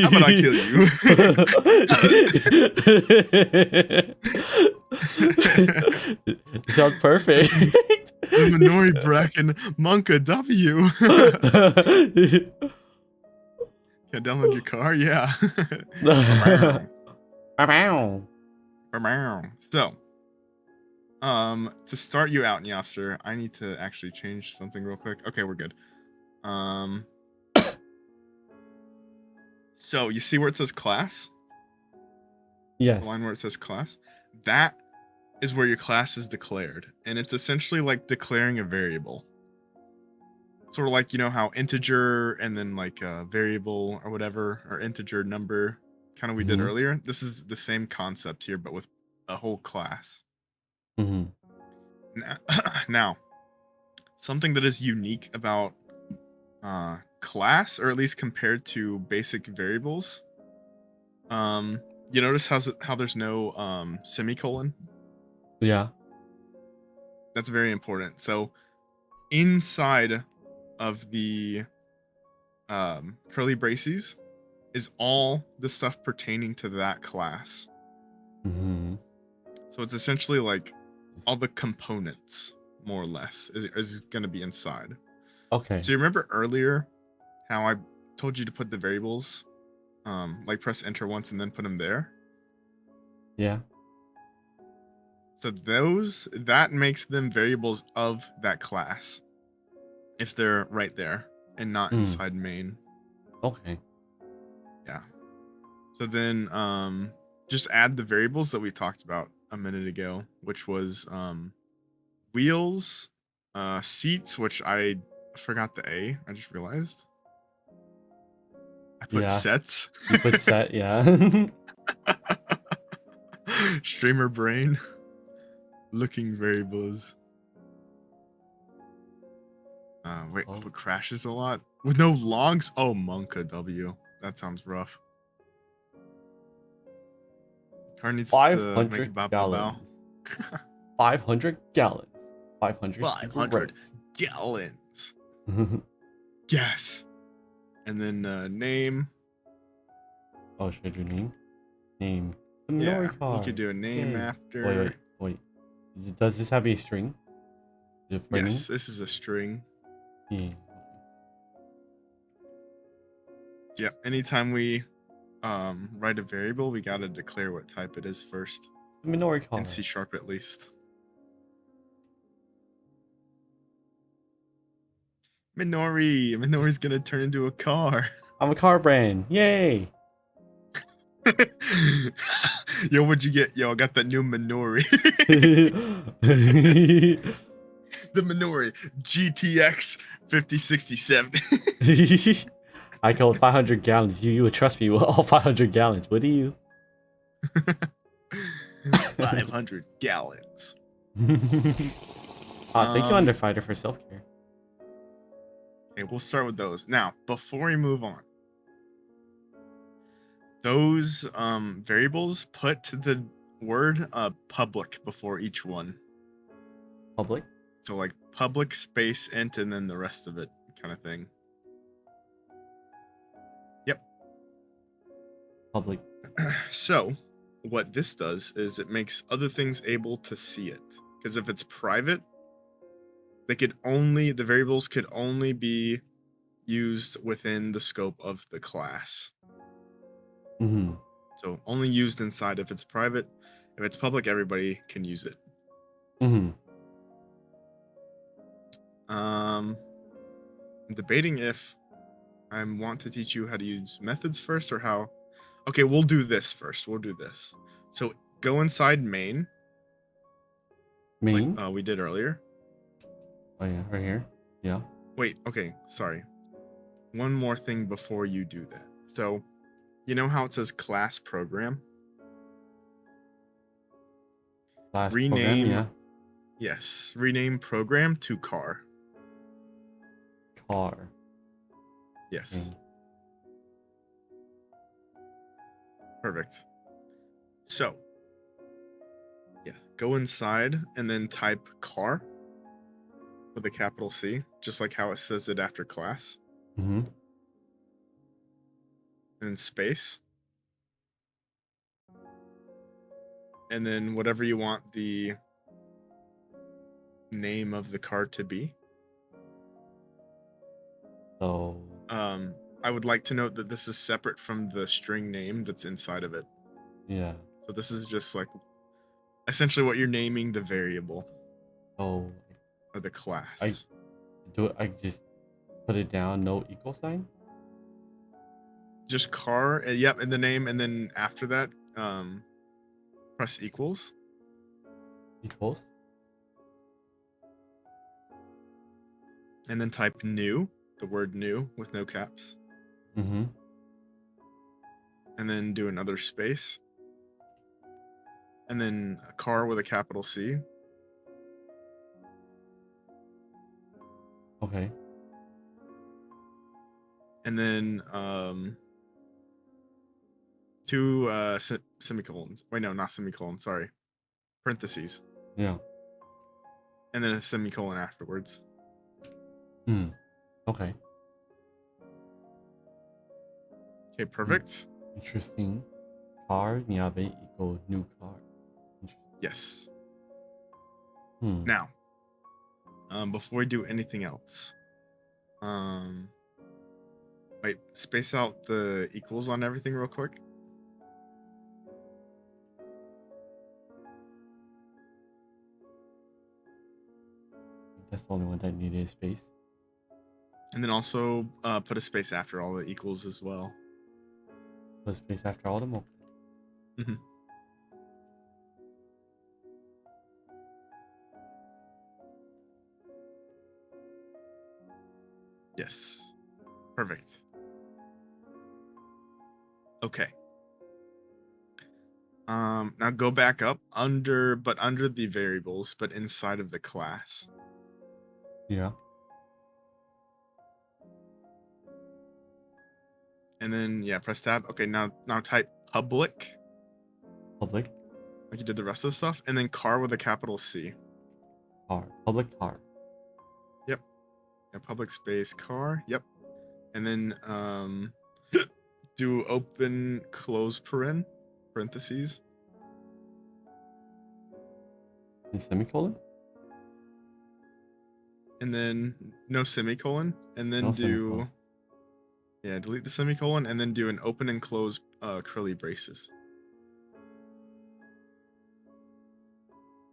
How about I kill you? Sounds perfect. The Minori bracket Monka W. Can I download your car? Yeah. So, to start you out, Nyopster, I need to actually change something real quick. Okay, we're good. So you see where it says class? Yes. The line where it says class? That is where your class is declared. And it's essentially like declaring a variable. Sort of like, you know, how integer and then like a variable or whatever, or integer number, kind of we did earlier. This is the same concept here, but with a whole class. Now, something that is unique about class, or at least compared to basic variables, you notice how there's no semicolon? Yeah. That's very important. So inside of the curly braces is all the stuff pertaining to that class. So it's essentially like all the components, more or less, is going to be inside. Okay. So you remember earlier how I told you to put the variables, like press enter once and then put them there? Yeah. So that makes them variables of that class if they're right there and not inside main. Okay. Yeah. So then just add the variables that we talked about a minute ago, which was wheels, seats, which I forgot the A. I just realized. I put sets. You put set, yeah. Streamer brain. Looking variables. Wait, it crashes a lot with no logs. Oh, Monka W. That sounds rough. Car needs to make a bow bow bow. 500 gallons. 500 gallons. Yes. And then name. Oh, should I do name? Name. The Yeah, Minori car. you could do a name after. Wait. Does this have a string? Yes, this is a string. Yeah. Yeah, anytime we write a variable, we gotta declare what type it is first. The Minori car. In C# at least. Minori's gonna turn into a car. I'm a car brand. Yay! Yo, what'd you get? Yo, I got that new Minori. The Minori GTX 5067. I killed 500 gallons. You would trust me with all 500 gallons, would you? 500 gallons. Thank you, Underfighter, for self-care. Okay, we'll start with those. Now, before we move on, those variables, put the word public before each one. Public? So like public space int and then the rest of it kind of thing. Yep. Public. So what this does is it makes other things able to see it. Because if it's private, the variables could only be used within the scope of the class. Mm-hmm. So only used inside. If it's private, if it's public, everybody can use it. Mm-hmm. I'm debating if I want to teach you how to use methods first or how. Okay, we'll do this first. We'll do this. So go inside main. Main? Like we did earlier. Oh yeah, right here. Yeah. Wait, okay, sorry. One more thing before you do that. So, you know how it says class program? Last Rename. program, yeah. Yes, rename program to car. Car. Yes. Okay. Perfect. So, yeah, go inside and then type car with a capital C, just like how it says it after class. Mm-hmm. And then space. And then whatever you want the name of the car to be. So. I would like to note that this is separate from the string name that's inside of it. Yeah. So this is just like essentially what you're naming the variable Oh. or the class. I just put it down. No equal sign. Just car. Yep, in the name, and then after that, press equals. Equals. And then type new, the word new with no caps. Mm-hmm. And then do another space. And then a car with a capital C. Okay. And then two semicolons. Wait, no, not semicolons. Sorry. Parentheses. Yeah. And then a semicolon afterwards. Hmm. Okay. Okay, perfect. Interesting. Car Nyabe equal new car. Yes. Hmm. Now, before we do anything else, wait, space out the equals on everything real quick. That's the only one that needed a space. And then also put a space after all the equals as well. Put a space after all of them. Okay. Mm-hmm. Yes. Perfect. Okay. Now go back up under the variables, but inside of the class. Yeah. And then yeah, press tab. Okay, now type public. Public Like you did the rest of the stuff, and then car with a capital C. car. Public car. Yep. Yeah, public space car. Yep. And then do open close parentheses. And semicolon. And then no semicolon. And then No do semicolon. yeah, delete the semicolon and then do an open and close curly braces.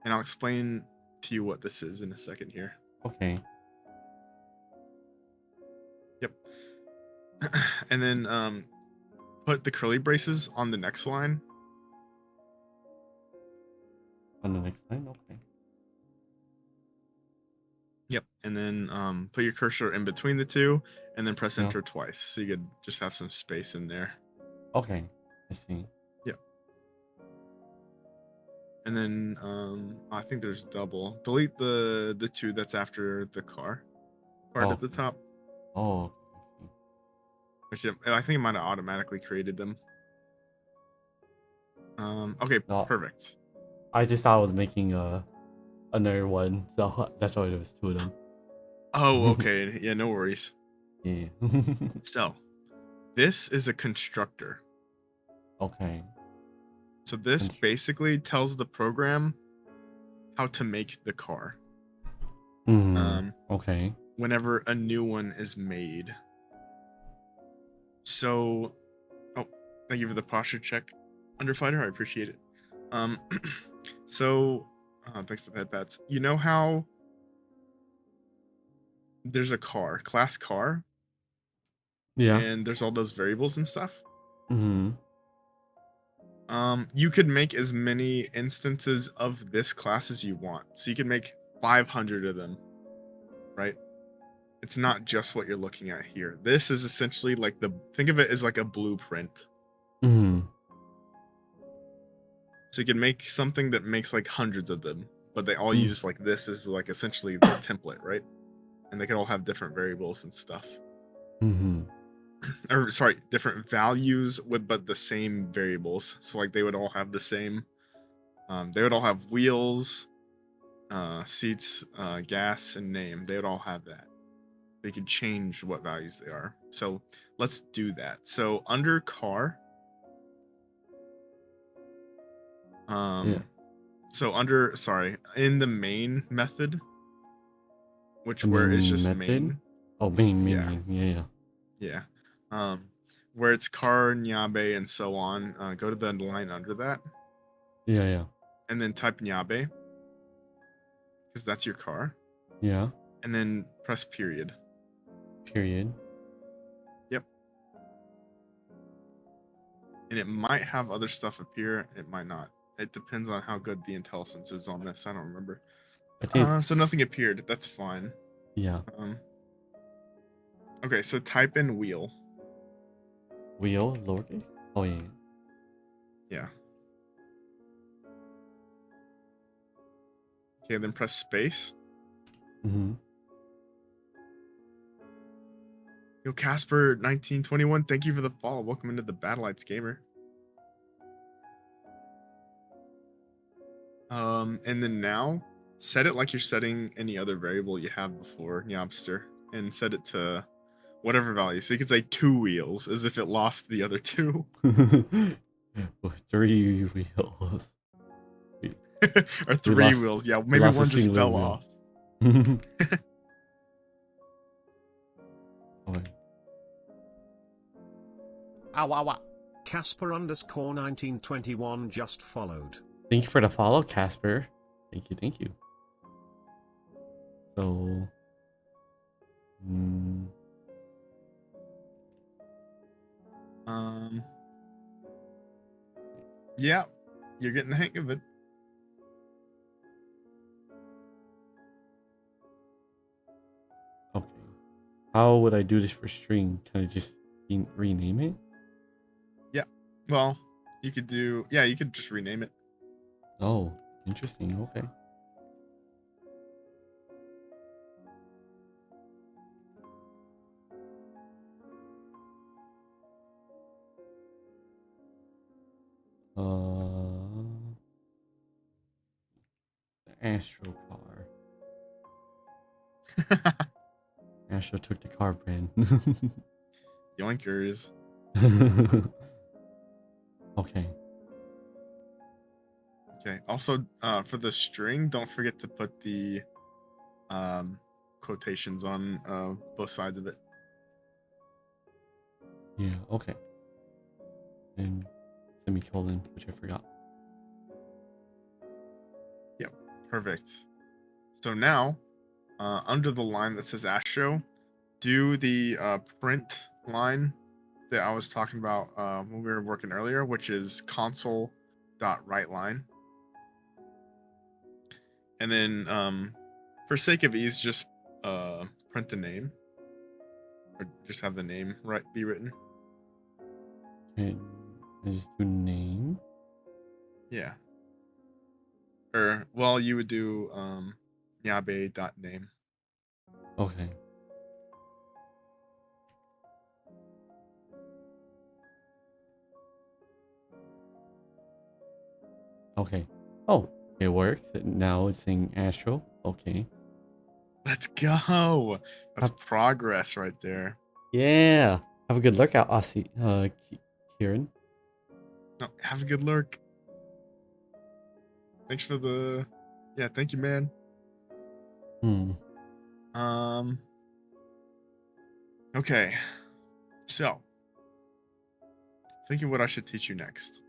And I'll explain to you what this is in a second here. Okay. Yep. And then put the curly braces on the next line. On the next line, okay. Yep. And then put your cursor in between the two, and then press Yeah. enter twice, so you could just have some space in there. Okay, I see. Yep. And then I think there's double. Delete the two that's after the car part at the Okay. top, Oh, I see. which I think it might have automatically created them. Okay, No, perfect. I just thought I was making another one, so that's why there was two of them. Oh, okay. Yeah, no worries. Yeah. So, this is a constructor. Okay. So this Const- basically tells the program how to make the car. Okay. Whenever a new one is made. So, oh, thank you for the posture check, Underfighter. I appreciate it. So, thanks for the head pats. You know how there's a car, class car, Yeah. and there's all those variables and stuff? Mm-hmm. You could make as many instances of this class as you want. So you can make 500 of them, right? It's not just what you're looking at here. This is essentially like think of it as like a blueprint. Mm-hmm. So you can make something that makes like hundreds of them, but they all use like this as like essentially the template, right? And they can all have different variables and stuff. Mm-hmm. Or sorry, different values but the same variables. So like they would all have the same. They would all have wheels, seats, gas, and name. They would all have that. They could change what values they are. So let's do that. So under car, Yeah. so in the main method, which The where it's main just method? main. Oh, main. Yeah. Yeah. Yeah. Where it's car, Nyabe, and so on, go to the line under that, Yeah. and then type Nyabe, because that's your car, Yeah. and then press period. Period. Yep. And it might have other stuff appear, it might not. It depends on how good the intelligence is on this. I don't remember. I think. So nothing appeared. That's fine. Yeah. Okay, so type in wheel. Wheel, lowercase. Oh yeah. Yeah. Okay, then press space. Mm-hmm. Yo, Casper1921, thank you for the follow. Welcome into the Battleites Gamer. And then now, set it like you're setting any other variable you have before, Nyobster, and set it to whatever value. So you could say 2 wheels, as if it lost the other 2. 3 wheels. Or 3 wheels. Yeah, maybe one just fell wheel. off. Okay. Casper_1921 just followed. Thank you for the follow, Casper. Thank you. So, Yeah, you're getting the hang of it. okay. How would I do this for string? Can I just rename it? Yeah. Well, you could you could just rename it. Oh, interesting. Okay. The Astro car. Astro took the car brand. Yoinkers. Okay. Okay. Also, for the string, don't forget to put the quotations on both sides of it. Yeah, okay. And semicolon, which I forgot. Yep, perfect. So now, under the line that says Astro, do the print line that I was talking about when we were working earlier, which is console.writeLine. And then for sake of ease, just print the name. Or just have the name be written. Okay. Just do name. Yeah. Or well, you would do nyabe.name. Okay. Okay. Oh, it works. Now it's saying Astro. Okay. Let's go. That's Have- progress right there. Yeah. Have a good look out, Aussie. Kieran. No, have a good lurk. Thanks for the yeah, thank you, man. Okay. So think of what I should teach you next.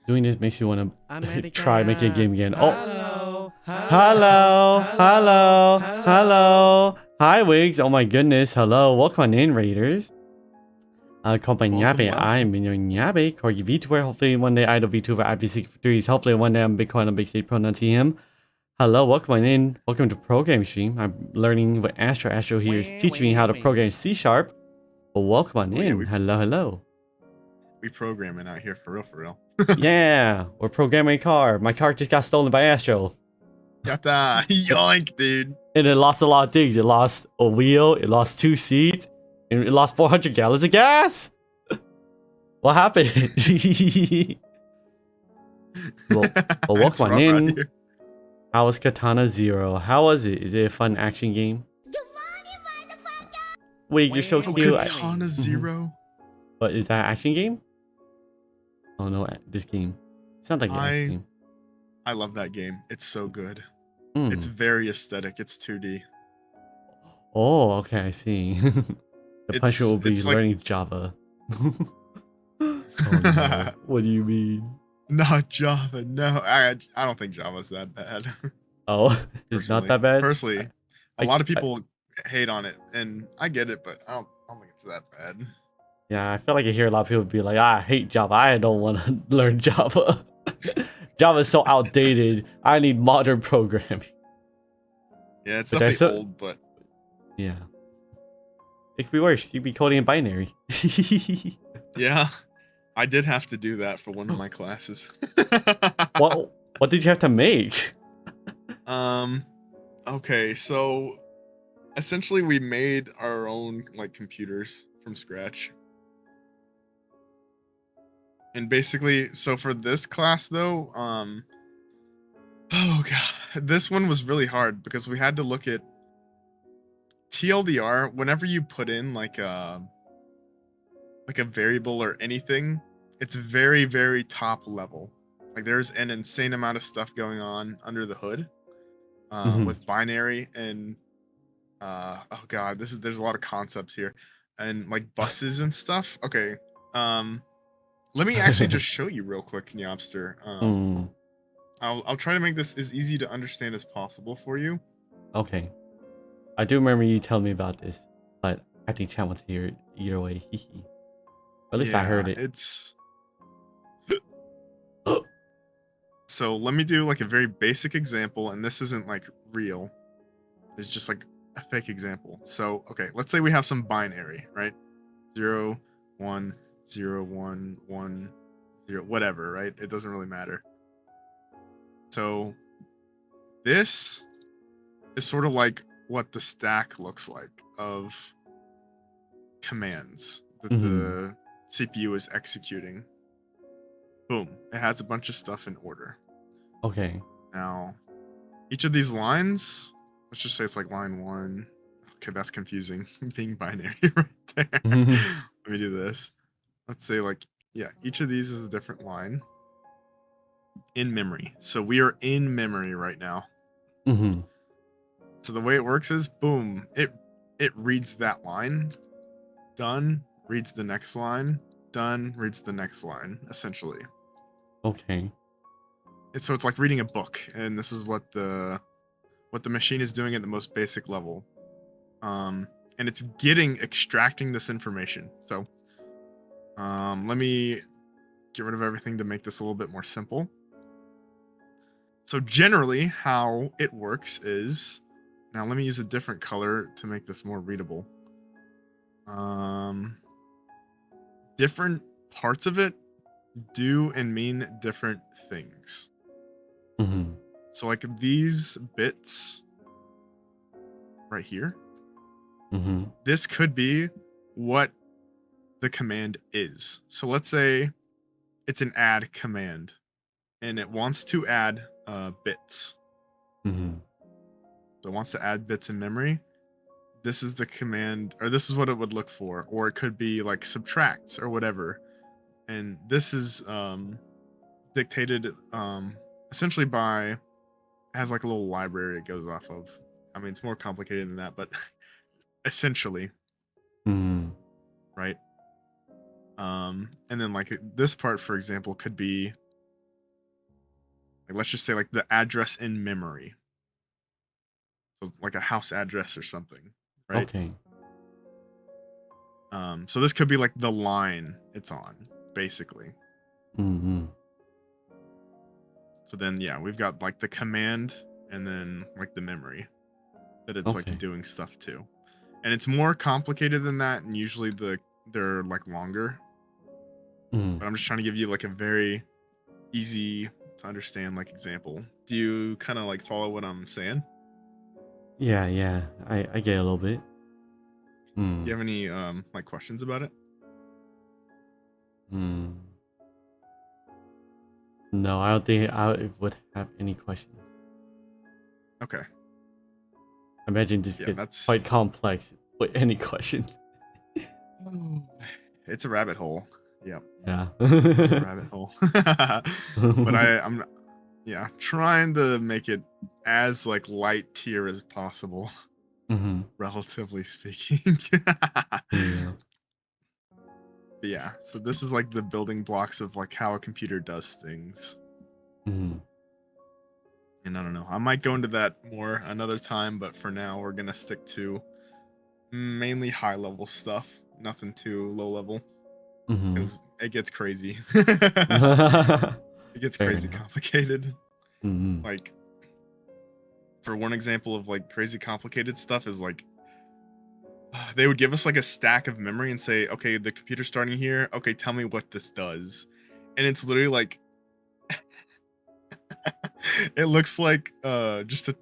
Doing this makes you want to try making a game again. Hello. Hello. Hi, Wigs. Oh my goodness. Hello. Welcome on in, Raiders. Konbanyabe. Welcome. I'm Minori Nyabe. Corgi VTuber. Hopefully one day Idol VTuber. IP63. Hopefully one day I'm Bitcoin on Big State Pronoun TM. Hello. Welcome on in. Welcome to program stream. I'm learning with Astro. Astro here is teaching me how to program C#. But welcome on in. Hello. We programming out here for real. Yeah, we're programming a car. My car just got stolen by Astro. Got that. Yoink, dude. And it lost a lot of things. It lost a wheel, it lost 2 seats, and it lost 400 gallons of gas. What happened? well, welcome on in. How was Katana Zero? How was it? Is it a fun action game? Wait, you're so cute. Katana Zero. But is that an action game? Oh no, this game. Sounds like an action game. I love that game. It's so good. Mm. It's very aesthetic. It's 2D. Oh, okay, I see. The punishment will be learning Java. Oh, no. What do you mean? Not Java. No, I don't think Java's that bad. Oh, it's not that bad? Personally, a lot of people hate on it, and I get it, but I don't think it's that bad. Yeah, I feel like I hear a lot of people be like, I hate Java. I don't want to learn Java. Java is so outdated. I need modern programming. Yeah, it's definitely old, but... Yeah. It could be worse. You'd be coding in binary. Yeah, I did have to do that for one of my classes. What did you have to make? Okay, so... essentially, we made our own, computers from scratch. And basically, so for this class though, oh god, this one was really hard because we had to look at TLDR. Whenever you put in like a variable or anything, it's very, very top level. Like there's an insane amount of stuff going on under the hood with binary and oh god, there's a lot of concepts here and like buses and stuff. Okay, let me actually just show you real quick, Nyobster. I'll try to make this as easy to understand as possible for you. Okay. I do remember you telling me about this, but I think chat wants to hear it either way. Or at least I heard it. It's so let me do like a very basic example, and this isn't like real. It's just like a fake example. So okay, let's say we have some binary, right? 0, 1, 0, 1, 1, 0, whatever, right? It doesn't really matter. So this is sort of like what the stack looks like of commands that the CPU is executing. Boom. It has a bunch of stuff in order. Okay. Now, each of these lines, let's just say it's like line 1. Okay, that's confusing. Being binary right there. Let me do this. Let's say like, yeah, each of these is a different line in memory. So we are in memory right now. So the way it works is, boom, it reads that line, done, reads the next line, done, reads the next line, essentially. Okay. So it's like reading a book, and this is what the what the machine is doing at the most basic level. And it's extracting this information. So let me get rid of everything to make this a little bit more simple. So generally how it works is, now let me use a different color to make this more readable. Different parts of it do and mean different things. Mm-hmm. So like these bits right here, Mm-hmm. this could be what the command is. So let's say it's an add command and it wants to add bits. Mm-hmm. So it wants to add bits in memory. This is the command, or this is what it would look for. Or it could be like subtracts or whatever. And this is dictated essentially by, has like a little library it goes off of. I mean, it's more complicated than that, but essentially, Mm-hmm. right? And then like this part, for example, could be like, let's just say like the address in memory. So like a house address or something, right? Okay. So this could be like the line it's on, basically. Mm-hmm. So then, yeah, we've got like the command and then like the memory that it's Okay. like doing stuff to. And it's more complicated than that, and usually they're like longer. Mm-hmm. But I'm just trying to give you like a very easy to understand like example. Do you kind of like follow what I'm saying? Yeah. I get a little bit. Do you have any like questions about it? No, I don't think I would have any questions. Okay. I imagine this Yeah, gets that's quite complex with any questions. It's a rabbit hole. Yep. Yeah. It's a rabbit hole. But I'm yeah, trying to make it as like light tier as possible, Mm-hmm. relatively speaking. Yeah. But yeah, so this is like the building blocks of like how a computer does things. Mm-hmm. And I don't know, I might go into that more another time, but for now we're gonna stick to mainly high level stuff, nothing too low level, Mm-hmm. because it gets crazy. It gets Fair crazy enough. complicated. Mm-hmm. Like, for one example of like crazy complicated stuff is like, they would give us like a stack of memory and say, okay, the computer's starting here. Okay, tell me what this does. And it's literally like, it looks like just a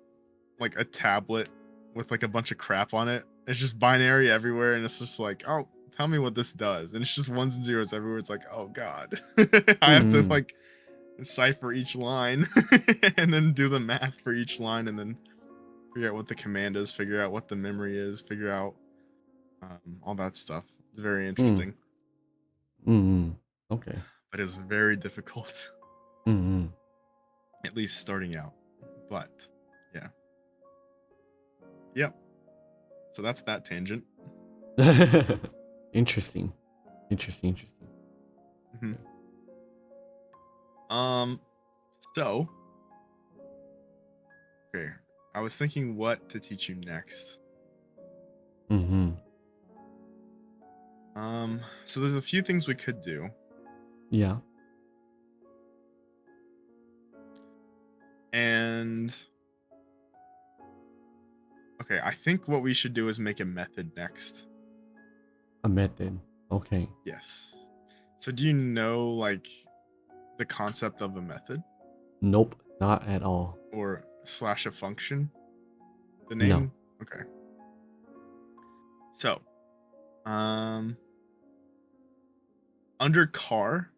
tablet with like a bunch of crap on it. It's just binary everywhere, and it's just like, oh, tell me what this does. And it's just ones and zeros everywhere. It's like, oh god. I have to Mhm. like cipher each line and then do the math for each line and then figure out what the command is, figure out what the memory is, figure out all that stuff. It's very interesting, Mm-hmm. Okay. but it's very difficult, Mm-hmm. at least starting out. But yeah. Yep. So that's that tangent. Interesting. Interesting. Mhm. So okay, I was thinking what to teach you next. Mm-hmm. So there's a few things we could do. Yeah. And okay, I think what we should do is make a method next. A method. Okay. Yes. So do you know like the concept of a method Nope. Not at all. or slash a function? The name? No. Okay. So, under car,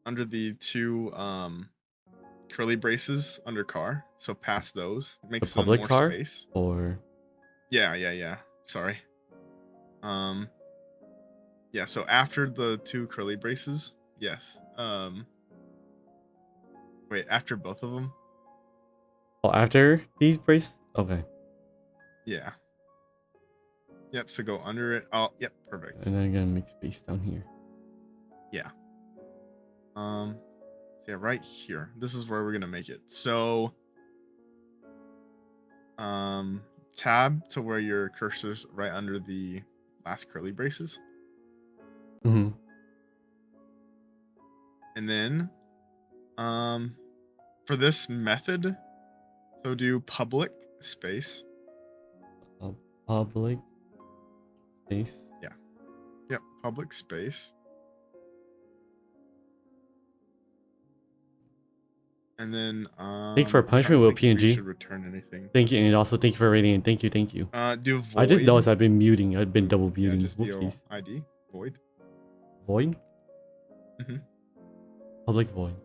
under the two curly braces under car, so past those The makes some public more car space. or Yeah. Sorry. Yeah, so after the two curly braces, yes. Wait, after both of them? after these brace? Okay. Yeah. Yep, so go under it. Oh, yep, perfect. And then I'm gonna make space down here. Yeah. So yeah, right here. This is where we're gonna make it. So tab to where your cursor's right under the last curly braces. Mm-hmm. And then for this method, so do public space. Public space. Yep, public space. And then Thank you for I'm trying to punishment, Will think if we PNG. should return anything. Thank you, and also thank you for rating and thank you. Do void. I just noticed I've been muting. I've been double Yeah, muting. just Whoopsies. ID void. Void? Mhm. Public void.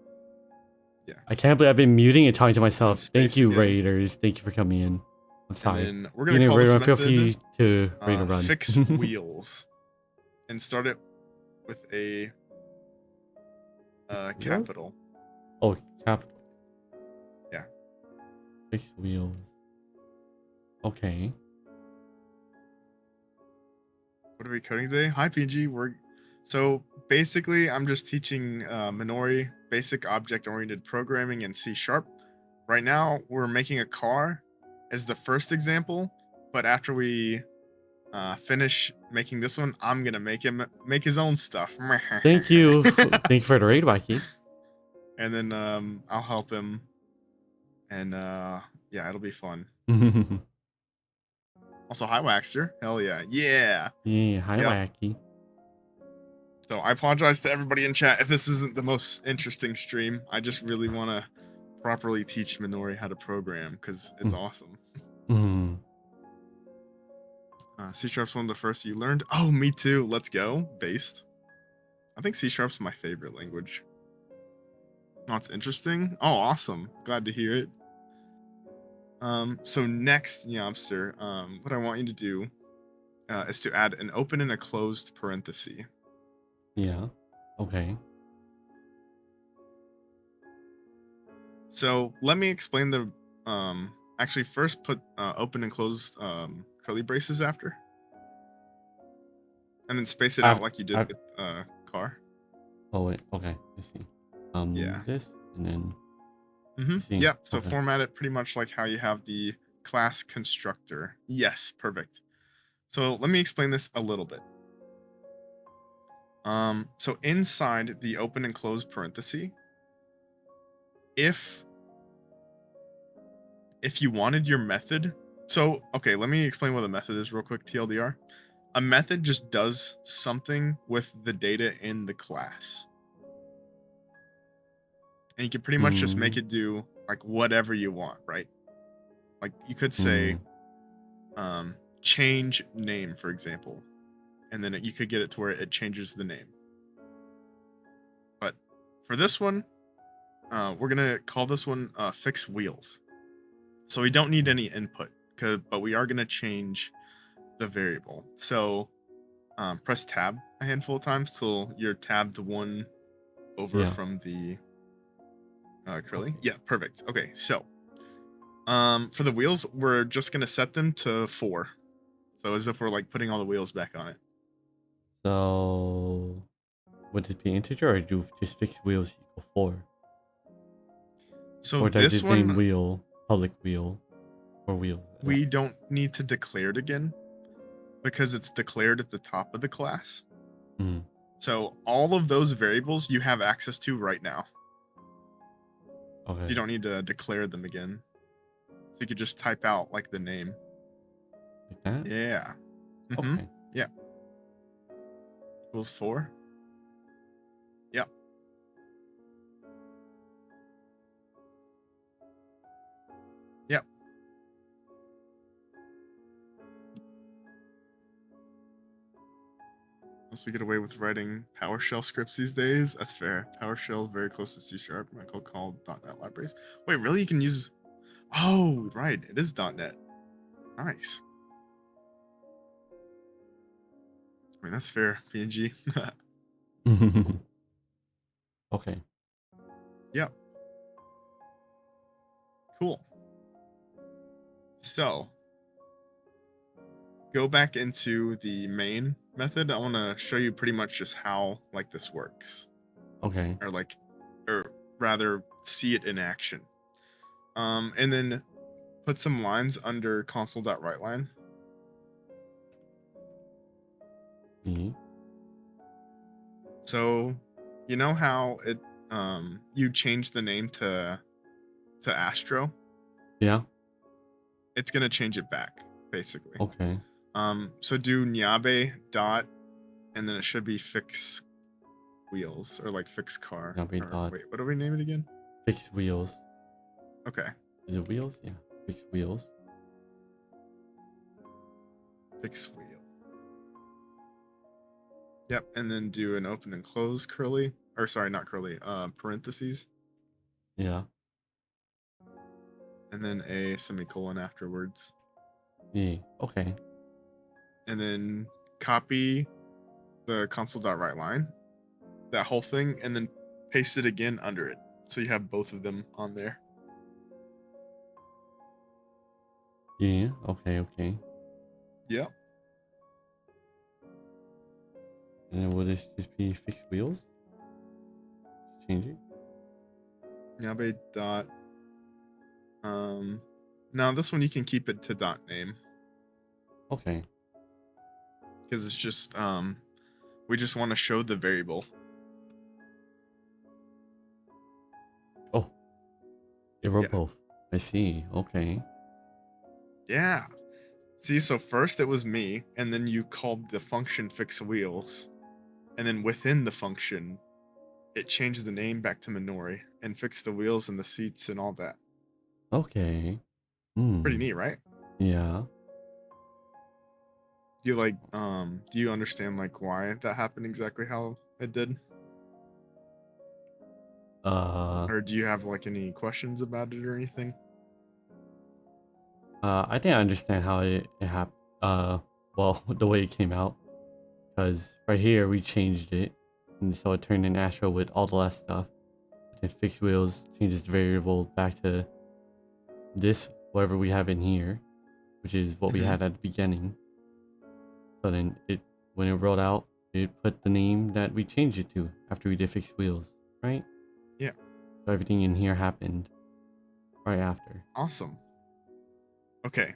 Yeah. I can't believe I've been muting and talking to myself. Thank space you, again. Raiders. Thank you for coming in. I'm sorry. And then we're You gonna need call to this run. Feel method free to raid and run. fix wheels, and start it with a capital. Oh, capital. Yeah. Fix wheels. Okay. What are we coding today? Hi PNG. So basically I'm just teaching Minori basic object-oriented programming in C#. Right now we're making a car as the first example, but after we finish making this one, I'm gonna make him make his own stuff. Thank you. Thank you for the raid, Wacky. And then I'll help him, and yeah, it'll be fun. Also, hi Waxter. Hell yeah. Yeah, hi, Yep. Wacky. So I apologize to everybody in chat if this isn't the most interesting stream. I just really want to properly teach Minori how to program because it's awesome. Mhm. C#'s one of the first you learned. Oh, me too. Let's go. Based. I think C#'s my favorite language. Oh, it's interesting. Oh, awesome. Glad to hear it. So next, Yobster, what I want you to do is to add an open and a closed parenthesis. Yeah. Okay. So let me explain the actually first put open and closed curly braces after, and then space it out like you did with car. Oh wait. Okay. I see. Yeah. This and then. See. Yep. So Okay. format it pretty much like how you have the class constructor. Yes. Perfect. So let me explain this a little bit. So inside the open and closed parenthesis, if you wanted your method, so okay, let me explain what a method is real quick. TLDR. A method just does something with the data in the class, and you can pretty much just make it do like whatever you want, right? Like you could say change name, for example, and then you could get it to where it changes the name. But for this one, we're gonna call this one fix wheels. So we don't need any input, but we are gonna change the variable. So press tab a handful of times till you're tabbed one over from the curly. Okay. Yeah, perfect. Okay, so for the wheels, we're just gonna set them to 4. So as if we're like putting all the wheels back on it. So, would this be integer or do just fixed wheels equal 4? So Or does this this name one, wheel, public wheel, or wheel? we don't need to declare it again because it's declared at the top of the class. Mhm. So all of those variables you have access to right now. Okay. You don't need to declare them again. So you could just type out like the name. Like that? Yeah. Okay. Yeah. Equals 4. Yep. Yep. Also get away with writing PowerShell scripts these days. That's fair. PowerShell very close to C#. Michael called .NET libraries. Wait, really? You can use... Oh, right. It is .NET. Nice. I mean, that's fair, PNG. Okay. Yep. Cool. So, go back into the main method. I want to show you pretty much just how like this works, Okay. or rather see it in action. And then put some lines under console.writeLine. E. So, you know how it you changed the name to Astro? Yeah. It's gonna change it back, basically. Okay. So do Nyabe dot, and then it should be fix wheels or like fix car. Nyabe Or, dot. wait, what do we name it again? Fix wheels. Okay, Is it wheels? Yeah. Fix wheels. fix wheel. Yep, and then do an open and close curly, or sorry, not curly, parentheses, Yeah. and then a semicolon afterwards. Yeah. Okay. And then copy the console.writeLine, that whole thing, and then paste it again under it. So you have both of them on there. Yeah. Okay. Okay. Yep. And then will this just be fixed wheels? Change it. Nyabe dot. Now this one you can keep it to dot name Okay. because it's just we just want to show the variable. Oh. They wrote Yeah. both. I see. Okay. Yeah. See, so first it was me, and then you called the function fix wheels, and then within the function, it changes the name back to Minori and fix the wheels and the seats and all that. Okay. Pretty neat, right? Yeah. Do you do you understand like why that happened exactly how it did? Or do you have like any questions about it or anything? I didn't understand how it happened. Well, the way it came out, because right here we changed it, and so it turned in Astro with all the last stuff. Then fixed wheels changes the variable back to this, whatever we have in here, which is what we had at the beginning. So then when it rolled out, it put the name that we changed it to after we did fixed wheels, right? Yeah. So everything in here happened right after. Awesome. Okay.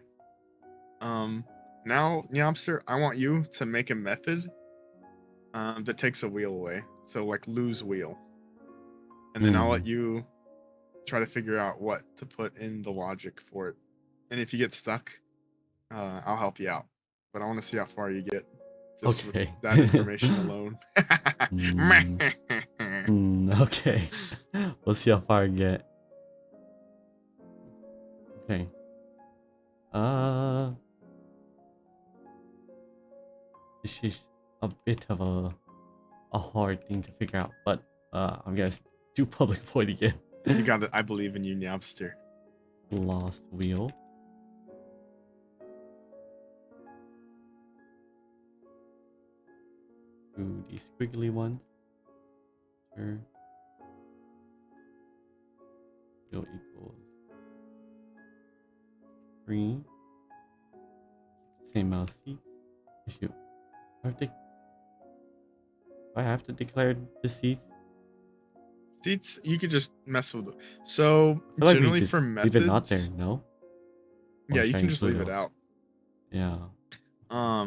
Now, Nyobster, I want you to make a method that takes a wheel away. So like lose wheel. And then I'll let you try to figure out what to put in the logic for it. And if you get stuck, I'll help you out. But I want to see how far you get. Just Okay. with that information alone. Okay. We'll see how far I get. Okay. This is a bit of a hard thing to figure out, but I'm gonna do public void again. You got it. I believe in you, Nyobster. Lost wheel. Do these squiggly ones. Sure. Wheel equals 3. Same mouse seats. Issue. I have to declare the seats. Seats, you could just mess with it. So I feel like we generally just for methods, leave it not there, no? yeah, Or you should I can just leave include it out. Yeah.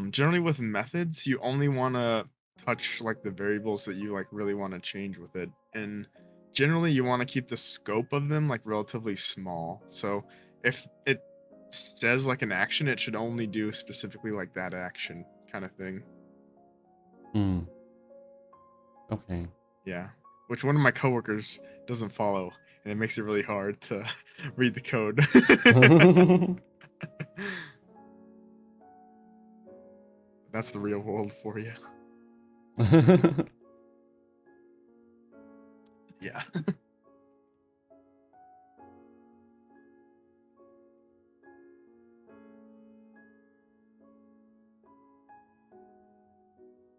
Generally with methods, you only want to touch like the variables that you like really want to change with it, and generally you want to keep the scope of them like relatively small. So if it says like an action, it should only do specifically like that action kind of thing. Okay. Yeah, which one of my coworkers doesn't follow, and it makes it really hard to read the code. That's the real world for you. Yeah.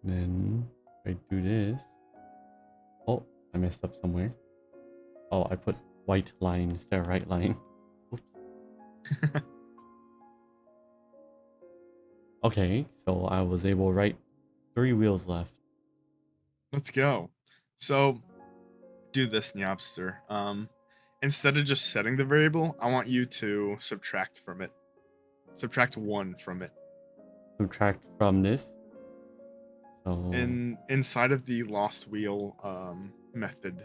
Then I do this. Oh, I messed up somewhere. Oh, I put white line instead of right line. Oops. Okay, so I was able to write 3 wheels left. Let's go. So do this, Nyobster. instead of just setting the variable, I want you to subtract from it. Subtract 1 from it. Subtract from this. So Inside of the lost wheel method.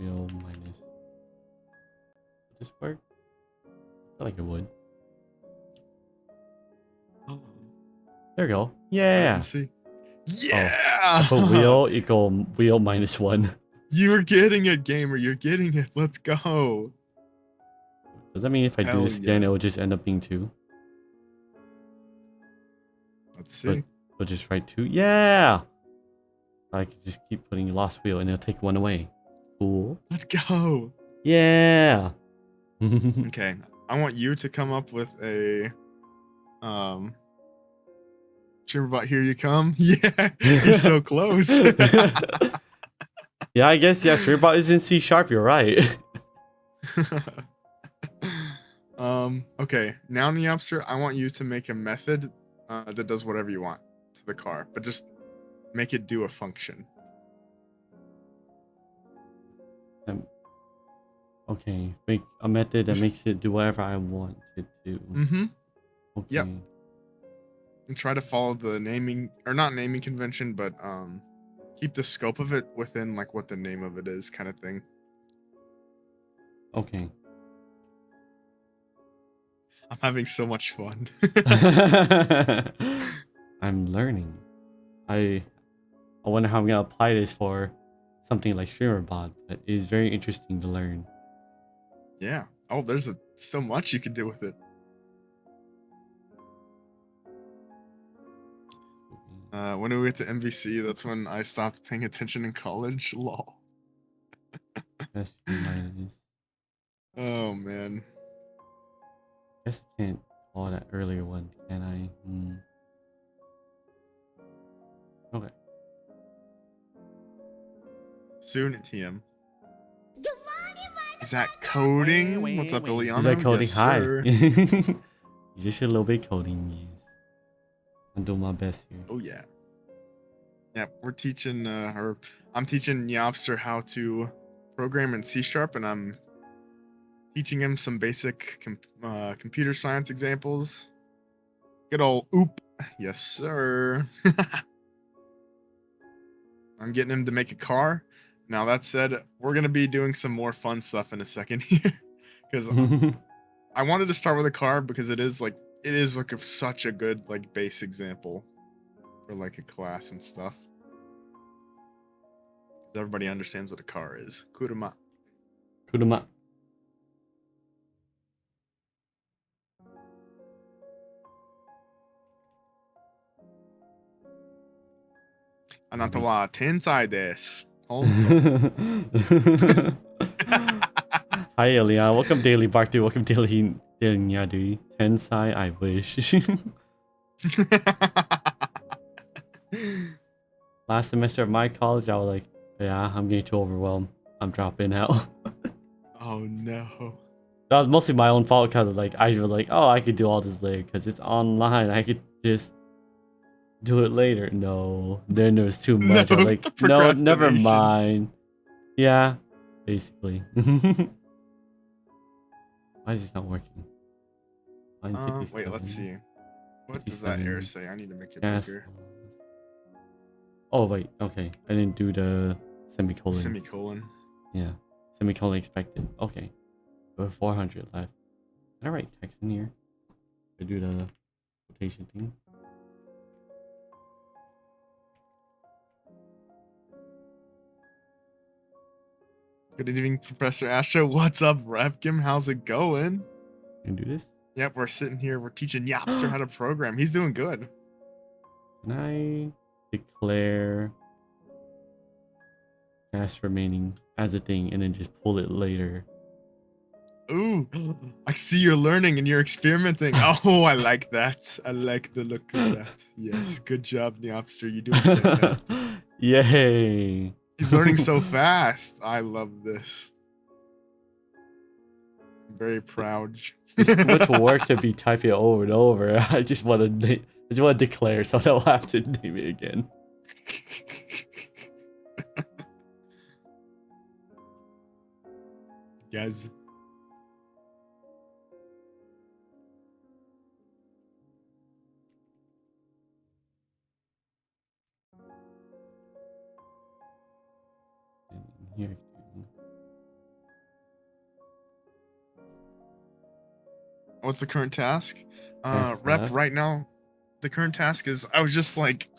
wheel minus. Would this work? I feel like it would. There we go. Yeah. Let's see. Yeah. Put wheel equal wheel minus 1. You're getting it, gamer. You're getting it. Let's go. Does that mean if I do Hell this again, yeah. it will just end up being 2? Let's see. We'll just write 2. Yeah. I can just keep putting lost wheel and it'll take 1 away. Cool. Let's go. Yeah. Okay. I want you to come up with a Dreambot, here you come. Yeah. You're so close. Yeah, I guess Dreambot is in C#. You're right. Okay. Now, Nyapster, I want you to make a method that does whatever you want to the car, but just make it do a function. Okay, make a method that makes it do whatever I want it to. Mm-hmm. Okay. Yep. And try to follow the naming, or not naming convention, but keep the scope of it within like what the name of it is, kind of thing. Okay. I'm having so much fun. I'm learning. I wonder how I'm gonna apply this for something like StreamerBot, but it is very interesting to learn. Yeah. Oh, there's so much you can do with it. When we went to MVC, that's when I stopped paying attention in college. Lol. That's minus. Oh man. Guess I can't call that earlier one, can I? Okay. Soon at TM. Is that coding? What's up, Ileana? Is that coding? Yes, Hi. sir. Just a little bit coding, yes. I'm doing my best here. Oh yeah. Yeah, we're teaching I'm teaching Nyapster how to program in C#, and I'm teaching him some basic computer science examples. Good old oop. Yes, sir. I'm getting him to make a car. Now that said, we're gonna be doing some more fun stuff in a second here, because I wanted to start with a car because it is like such a good like base example for like a class and stuff. Everybody understands what a car is. Kuruma. Kuruma. Anata wa tensai desu. Hi, Eliana. Welcome, Daily Bark. Welcome, Daily Nyadu. Tensai, I wish. Last semester of my college, I was like, yeah, I'm getting too overwhelmed. I'm dropping out. Oh no. That was mostly my own fault because like I was like, oh, I could do all this later because it's online. I could just do it later. No, then there was too much. No, I'm like, the no, never procrastination. mind. Yeah, basically. Why is this not working? Wait, let's see. What does that 57. error say? I need to make it Yes. bigger. Oh wait, okay. I didn't do the semicolon. Semicolon. Yeah, semicolon expected. Okay, we have 400 left. Can I write text in here? I do the quotation thing. Good evening, Professor Astro. What's up, Repkim? How's it going? Can I do this? Yep, we're sitting here. We're teaching Yapster how to program. He's doing good. Can I declare task remaining as a thing and then just pull it later? Ooh, I see you're learning and you're experimenting. Oh, I like that. I like the look of that. Yes, good job, Nyapster. You're doing fantastic. Yay! He's learning so fast. I love this. I'm very proud. It's much work to be typing it over and over. I just want to declare so I don't have to name it again. Guys. Here too. What's the current task? Guess Rep left. right now. The current task is I was just like,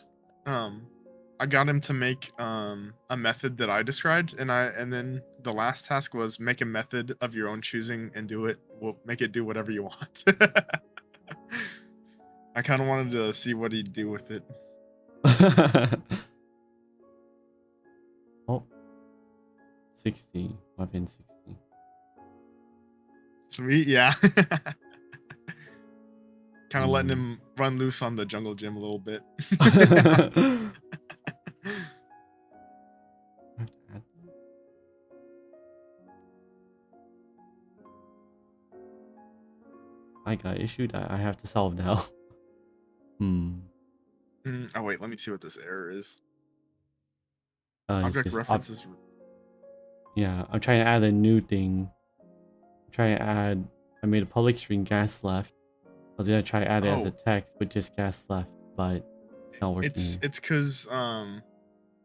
I got him to make a method that I described, and then the last task was make a method of your own choosing and do it. We'll make it do whatever you want. I kind of wanted to see what he'd do with it. Oh. 60. Weapon 60. Sweet, yeah. Kind of letting him run loose on the jungle gym a little bit. I got an issue that I have to solve now. Oh wait, let me see what this error is. It's Object just references. yeah, I'm trying to add a new thing. I made a public string gas left. I was gonna try to add it as a text with just gas left, but it's not working. It's because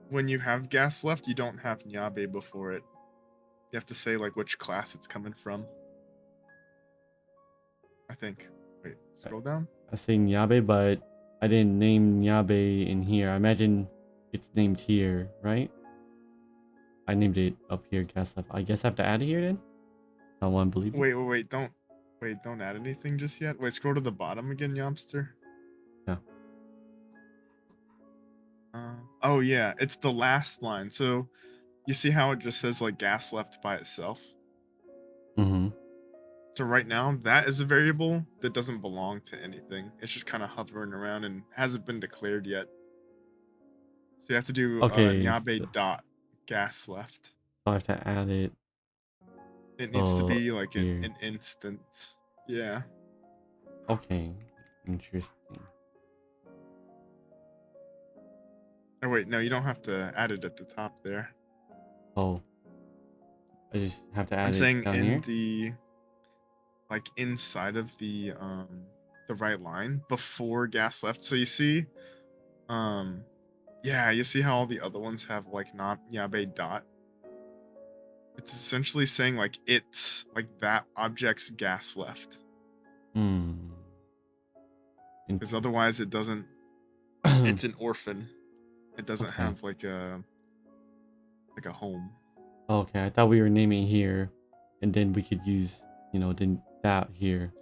when you have gas left, you don't have Nyabe before it. You have to say like which class it's coming from. I think. Wait, scroll down. I say Nyabe, but I didn't name Nyabe in here. I imagine it's named here, right? I named it up here, gas left. I guess I have to add it here then? I want to believe it. Wait, don't add anything just yet. Wait, scroll to the bottom again, Yobster. Yeah. Oh yeah, it's the last line. So you see how it just says like gas left by itself? Mm-hmm. So right now, that is a variable that doesn't belong to anything. It's just kind of hovering around and hasn't been declared yet. So you have to do Nyabe dot gas left. So I have to add it. It needs to be like an instance. Yeah. Okay. Interesting. Oh wait, no, you don't have to add it at the top there. Oh. I just have to add I'm it saying down in here? the like inside of the right line before gas left. So you see yeah, you see how all the other ones have like not Nyabe dot. It's essentially saying like it's like that object's gas left. Because otherwise it doesn't it's an orphan. It doesn't have like a home. Okay, I thought we were naming here and then we could use, then that here.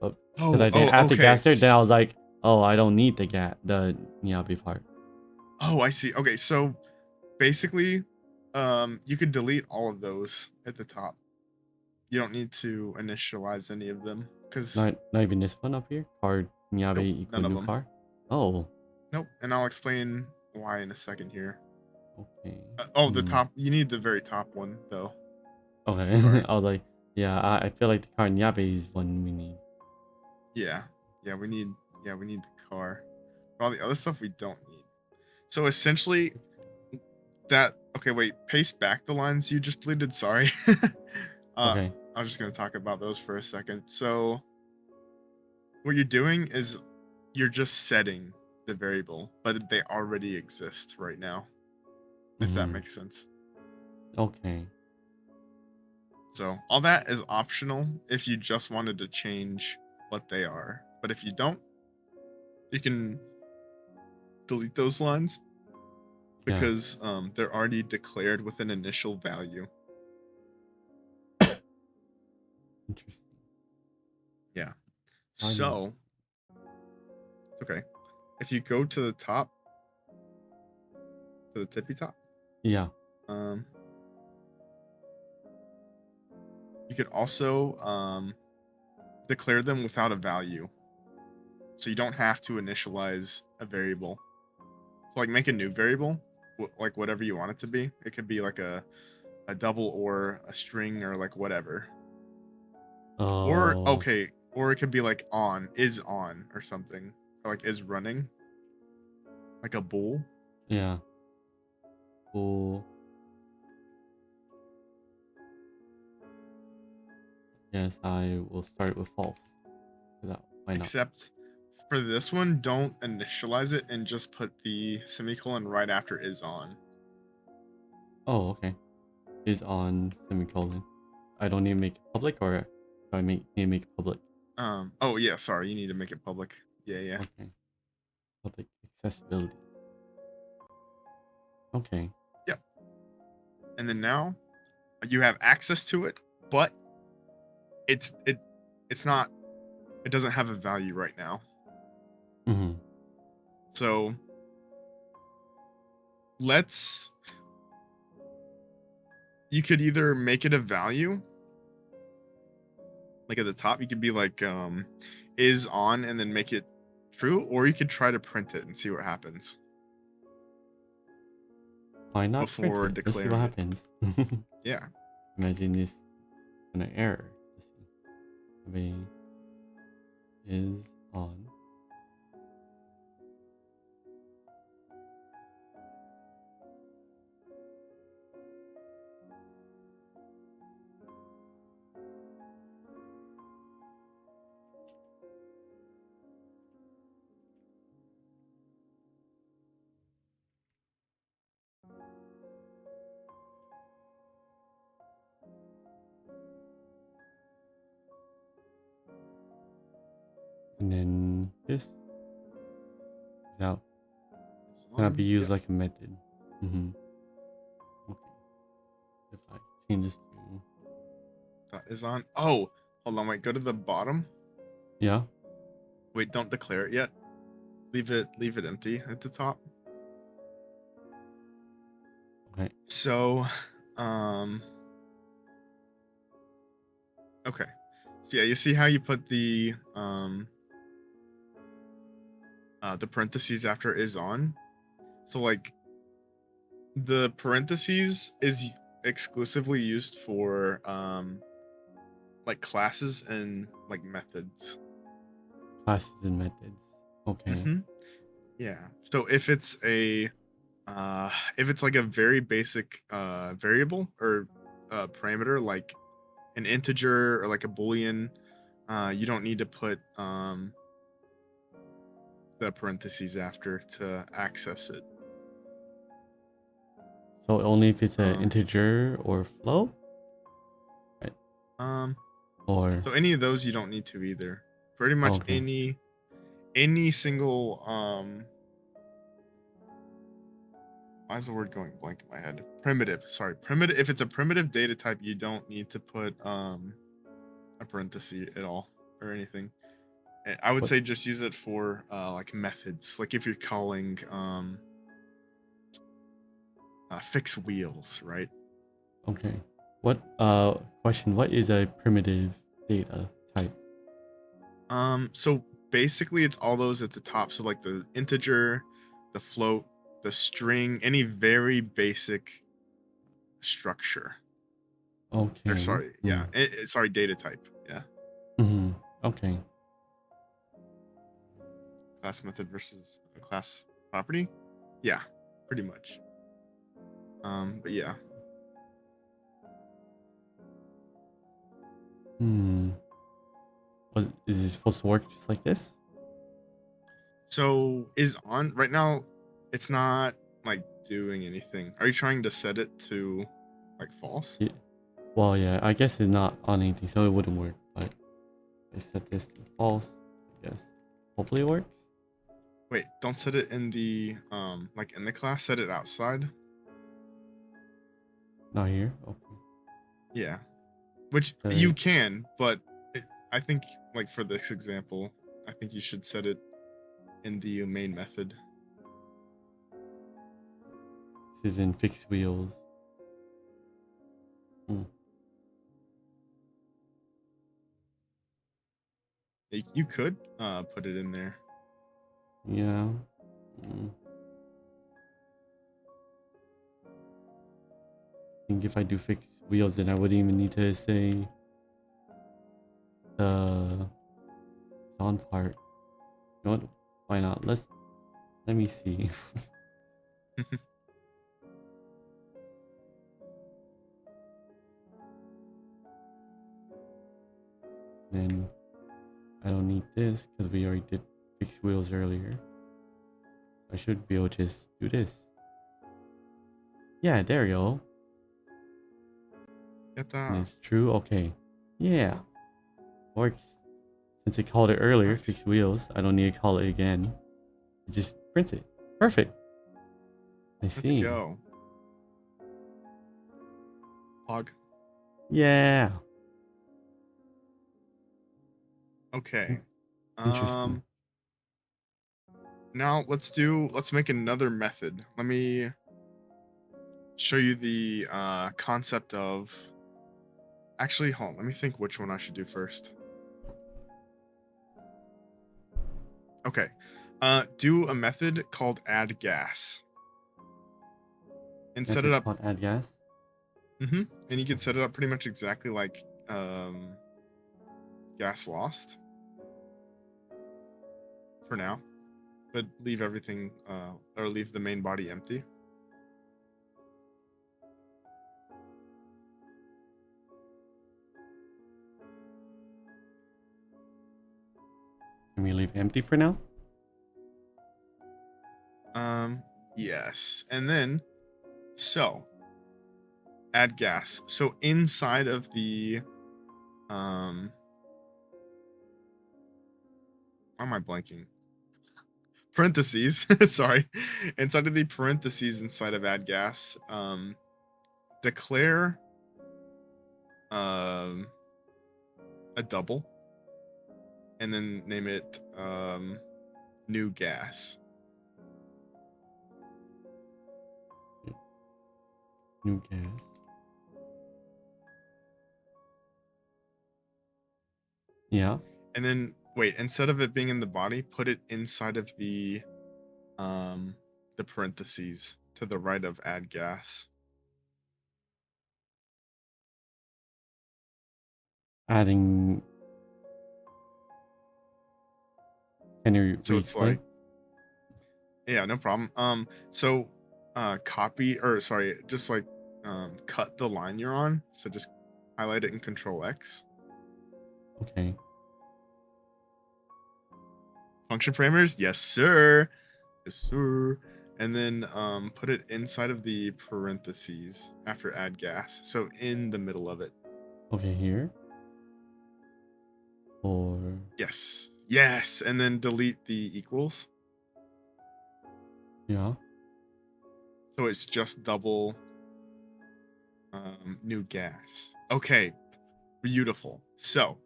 But because I didn't add the gas there, then I was like, oh, I don't need the Nyabe part. Oh, I see. Okay, so basically you could delete all of those at the top. You don't need to initialize any of them because not even this one up here. Card Nyabe equal none of new them. car. Oh. Nope, and I'll explain why in a second here. Okay. The top. You need the very top one though. Okay. I was like, yeah, I feel like the car Nyabe is one we need. Yeah, we need the car. All the other stuff we don't need. So essentially, that. Okay, wait. Paste back the lines you just deleted. Sorry. Okay. I was just gonna talk about those for a second. So, what you're doing is you're just setting the variable, but they already exist right now. If that makes sense. Okay. So all that is optional if you just wanted to change what they are. But if you don't, you can delete those lines because they're already declared with an initial value. Interesting. Yeah. So, okay. If you go to the top, to the tippy top. Yeah. You could also declare them without a value. So you don't have to initialize a variable. So like make a new variable, like whatever you want it to be. It could be like a double or a string or like whatever. Or it could be like is on or something. Or like is running. Like a bool. Yeah. Bool. Yes, I will start with false. Why not? Except for this one, don't initialize it and just put the semicolon right after is on. Oh, okay. Is on semicolon. I don't need to make it public, or do I need to make it public? Oh yeah, sorry, you need to make it public. Yeah. Okay. Public accessibility. Okay. Yep. And then now you have access to it, but it's not, it doesn't have a value right now. Mm-hmm. So you could either make it a value, like at the top, you could be like is on and then make it true, or you could try to print it and see what happens. Why not Before print it? Let's see declaring what it. happens. Yeah. Imagine this an error. Let's see. Is on. And then this is out. Cannot be used like a method. Mm-hmm. Okay. If I change this to That is on. Oh, hold on, wait, go to the bottom. yeah. Wait, don't declare it yet. Leave it empty at the top. Okay. So, okay. So yeah, you see how you put the parentheses after is on? So like the parentheses is exclusively used for like classes and like methods. Classes and methods. Okay. Mm-hmm. Yeah. So if it's like a very basic variable or parameter, like an integer or like a boolean, you don't need to put the parentheses after to access it. So only if it's an integer or float? Right. Or So any of those you don't need to either. Pretty much okay. any single why is the word going blank in my head? Primitive. Sorry, primitive. If it's a primitive data type, you don't need to put a parenthesis at all or anything. I would say just use it for like methods. Like if you're calling fix wheels, right? Okay. What question, what is a primitive data type? So basically it's all those at the top. So like the integer, the float, the string, any very basic structure. Okay. Or sorry, yeah. Sorry, data type. Yeah. Mm-hmm. Okay. Class method versus a class property. Yeah, pretty much. But yeah. Is it supposed to work just like this? So is on right now, it's not like doing anything. Are you trying to set it to like false? Yeah. Well, yeah, I guess it's not on anything, so it wouldn't work. But I set this to false, I guess. Hopefully it works. Wait, don't set it in the like in the class. Set it outside. Not here. Okay. Yeah, which you can, but I think like for this example, I think you should set it in the main method. This is in fixed wheels. You could put it in there. Yeah. I think if I do fixed wheels, then I wouldn't even need to say the on part. You know what? Why not? Let me see. Then I don't need this because we already did fix wheels earlier. I should be able to just do this. Yeah, there you go. Get And that. it's true. Okay. Yeah. Works. Since I called it earlier, Nice. fix wheels, I don't need to call it again. I just print it. Perfect. I see. Let's go. Hog. Yeah. Okay. Interesting. Now let's make another method. Let me show you the concept of, actually, hold on, let me think which one I should do first. Okay. Do a method called add gas. And set it Method up. called add gas. And you can set it up pretty much exactly like gas lost for now, but leave everything or leave the main body empty. Can we leave empty for now? Yes. And then so add gas. So inside of the why am I blanking? Parentheses. Sorry. Inside of the parentheses inside of add gas, declare a double and then name it new gas. New gas. Yeah. And then wait, instead of it being in the body, put it inside of the parentheses to the right of add gas. Adding. Can you So it's re-explain? like, yeah, no problem. So copy, or sorry, just like cut the line you're on. So just highlight it in Control X. Okay. Function parameters, yes sir. Yes sir. And then put it inside of the parentheses after add gas. So in the middle of it. Okay, here. Or Yes. Yes. And then delete the equals. yeah. So it's just double new gas. Okay. Beautiful. So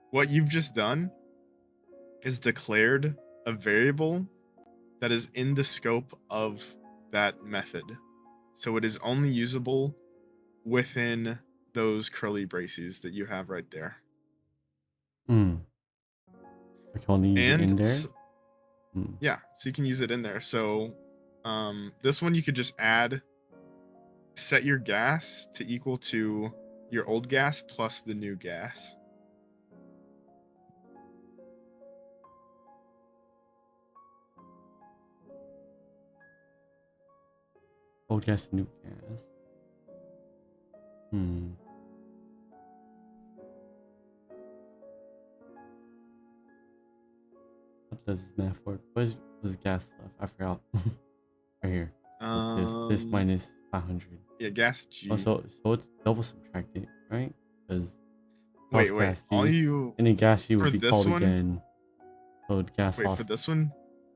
what you've just done is declared a variable that is in the scope of that method. So it is only usable within those curly braces that you have right there. Hmm. I can only use it in And there. yeah, so you can use it in there. So this one you could just set your gas to equal to your old gas plus the new gas. Old gas, new gas. What does this math for? What is gas stuff? I forgot. Right here. This minus 500. Yeah, gas G. Oh, so it's double subtracted, right? Because wait, gas all G, you any gas G for would be this called one? again. So gas Wait, loss. for this one,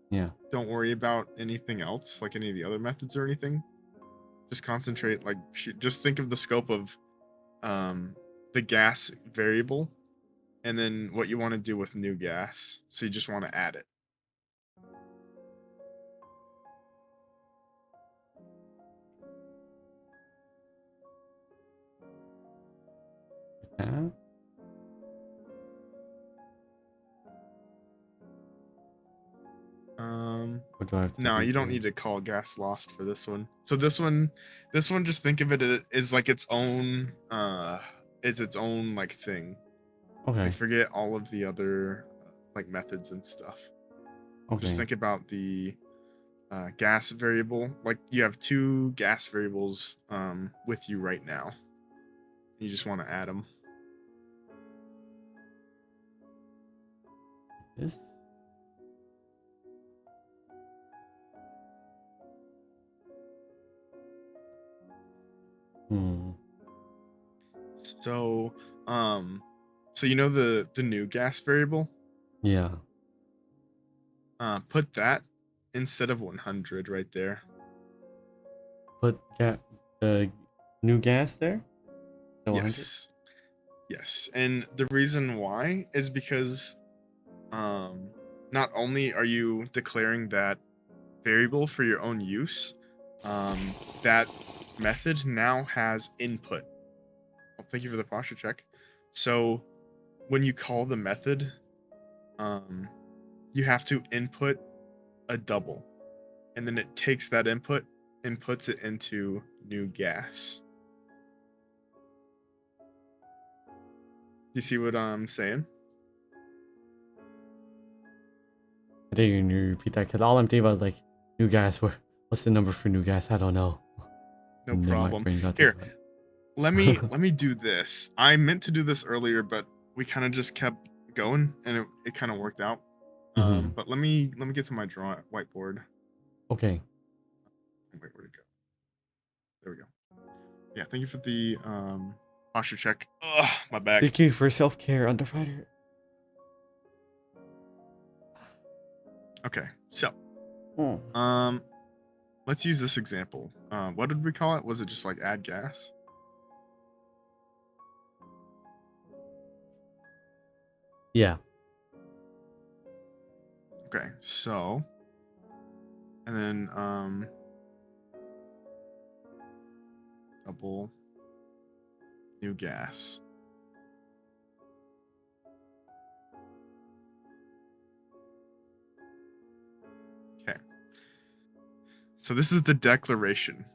Yeah. don't worry about anything else, like any of the other methods or anything. Just concentrate, like just think of the scope of the gas variable and then what you want to do with new gas. So you just want to add it. Yeah. Or do I have to No, you don't redo need to call gas lost for this one. So this one, just think of it as like its own like thing. Okay. Like forget all of the other like methods and stuff. Okay. Just think about the gas variable. Like you have two gas variables with you right now. You just want to add them. This. Hmm. So, so you know the new gas variable? Yeah. Put that instead of 100 right there. Put new gas there. So 100? Yes. Yes. And the reason why is because not only are you declaring that variable for your own use, that method now has input. Oh, thank you for the posture check. So when you call the method, you have to input a double, and then it takes that input and puts it into new gas. You see what I'm saying? I think you need to repeat that because all I'm thinking about is like new gas. What's the number for new gas? I don't know. No And then my problem. brain got Here, that. let me do this. I meant to do this earlier, but we kind of just kept going, and it kind of worked out. Mhm. But let me get to my drawing whiteboard. Okay. Wait, where'd it go? There we go. Yeah, thank you for the posture check. Ugh, my back. Thank you for self-care, Underfighter. Okay, so Mm. let's use this example. What did we call it? Was it just like add gas? Yeah. Okay, so and then double new gas. Okay. So this is the declaration.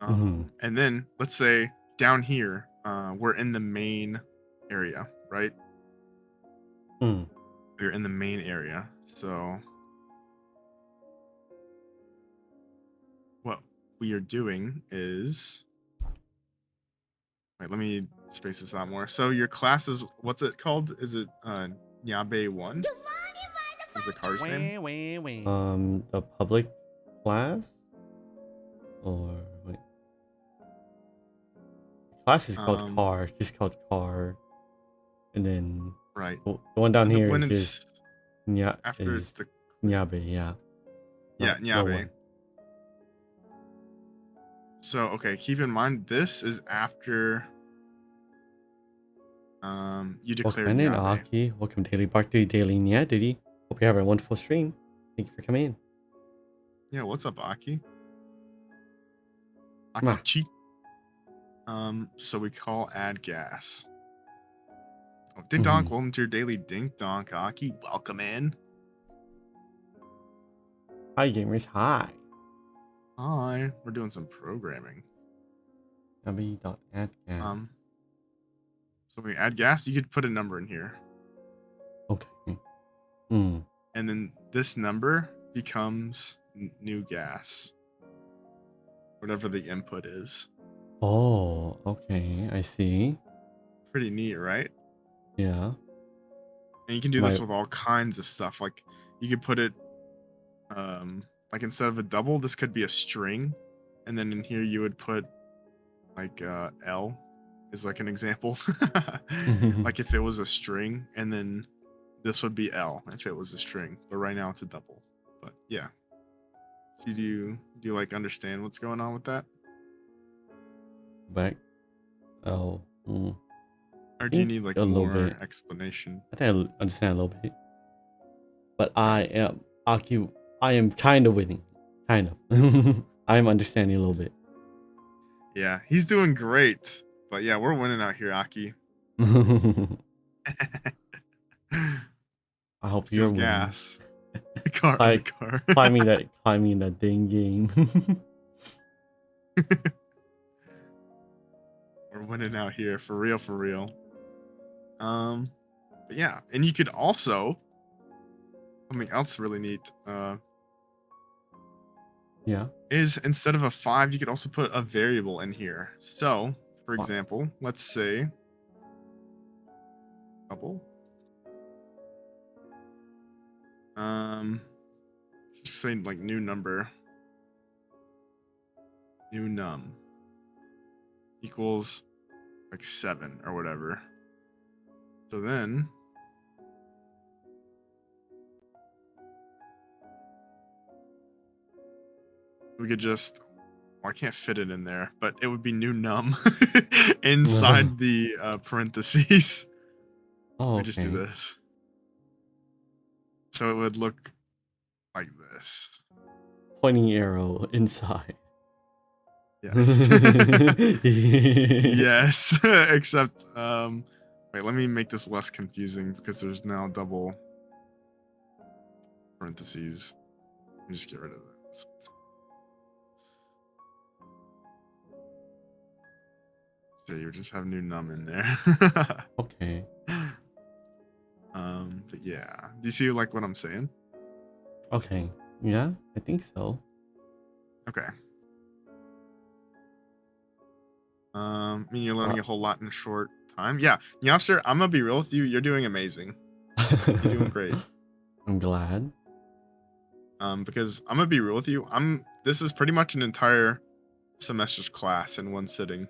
And then let's say down here, we're in the main area, right? Mm. We're in the main area. So what we are doing is, wait, let me space this out more. So your class is, what's it called? Is it Nyabe 1? Is the car's name? The public class, or wait, class is called car. Just called car, and then Right. the one down here When is it's just Nya. after it's the Nyabe, yeah. yeah, No Nyabe. one. So okay, keep in mind this is after you declare Welcome in, Nyabe. Aki. Welcome to Daily Bark Daily Nya Diddy. Hope you have a wonderful stream. Thank you for coming in. Yeah, what's up, Aki? Ma. Aki cheat. So we call add gas. Oh, ding donk, welcome to your daily dink donk, Aki. Welcome in. Hi gamers, hi. Hi, we're doing some programming. Add gas. So when we add gas, you could put a number in here. Okay. Mm. And then this number becomes new gas. Whatever the input is. Oh, okay. I see. Pretty neat, right? Yeah. And you can do this with all kinds of stuff. Like you could put it like instead of a double, this could be a string. And then in here you would put like L is like an example. Like if it was a string, and then this would be L if it was a string. But right now it's a double. But yeah. So do you like understand what's going on with that? Back. Oh. Mm. Or do you need like a little more bit. explanation? I think I understand a little bit. But I am kind of winning. Kind of. I am understanding a little bit. Yeah, he's doing great. But yeah, we're winning out here, Aki. I hope Steals you're winning. gas. Car, Like, car. climbing that dang game. We're winning out here for real, for real. But yeah, and you could also something else really neat. Yeah. Is instead of a 5, you could also put a variable in here. So, for example, let's say double. Just say like new number. New num equals like 7 or whatever. So then we could just, well, I can't fit it in there, but it would be new num inside the parentheses. Oh, We just do this. So it would look like this. Pointing arrow inside. Yes. Yes. Except, wait, let me make this less confusing because there's now double parentheses. Let me just get rid of this. So you just have new num in there. Okay. But yeah. Do you see like what I'm saying? Okay. Yeah, I think so. Okay. I mean, you're learning a whole lot in a short time. Yeah, Nyafster, I'm gonna be real with you. You're doing amazing. You're doing great. I'm glad. Because I'm gonna be real with you. This is pretty much an entire semester's class in one sitting.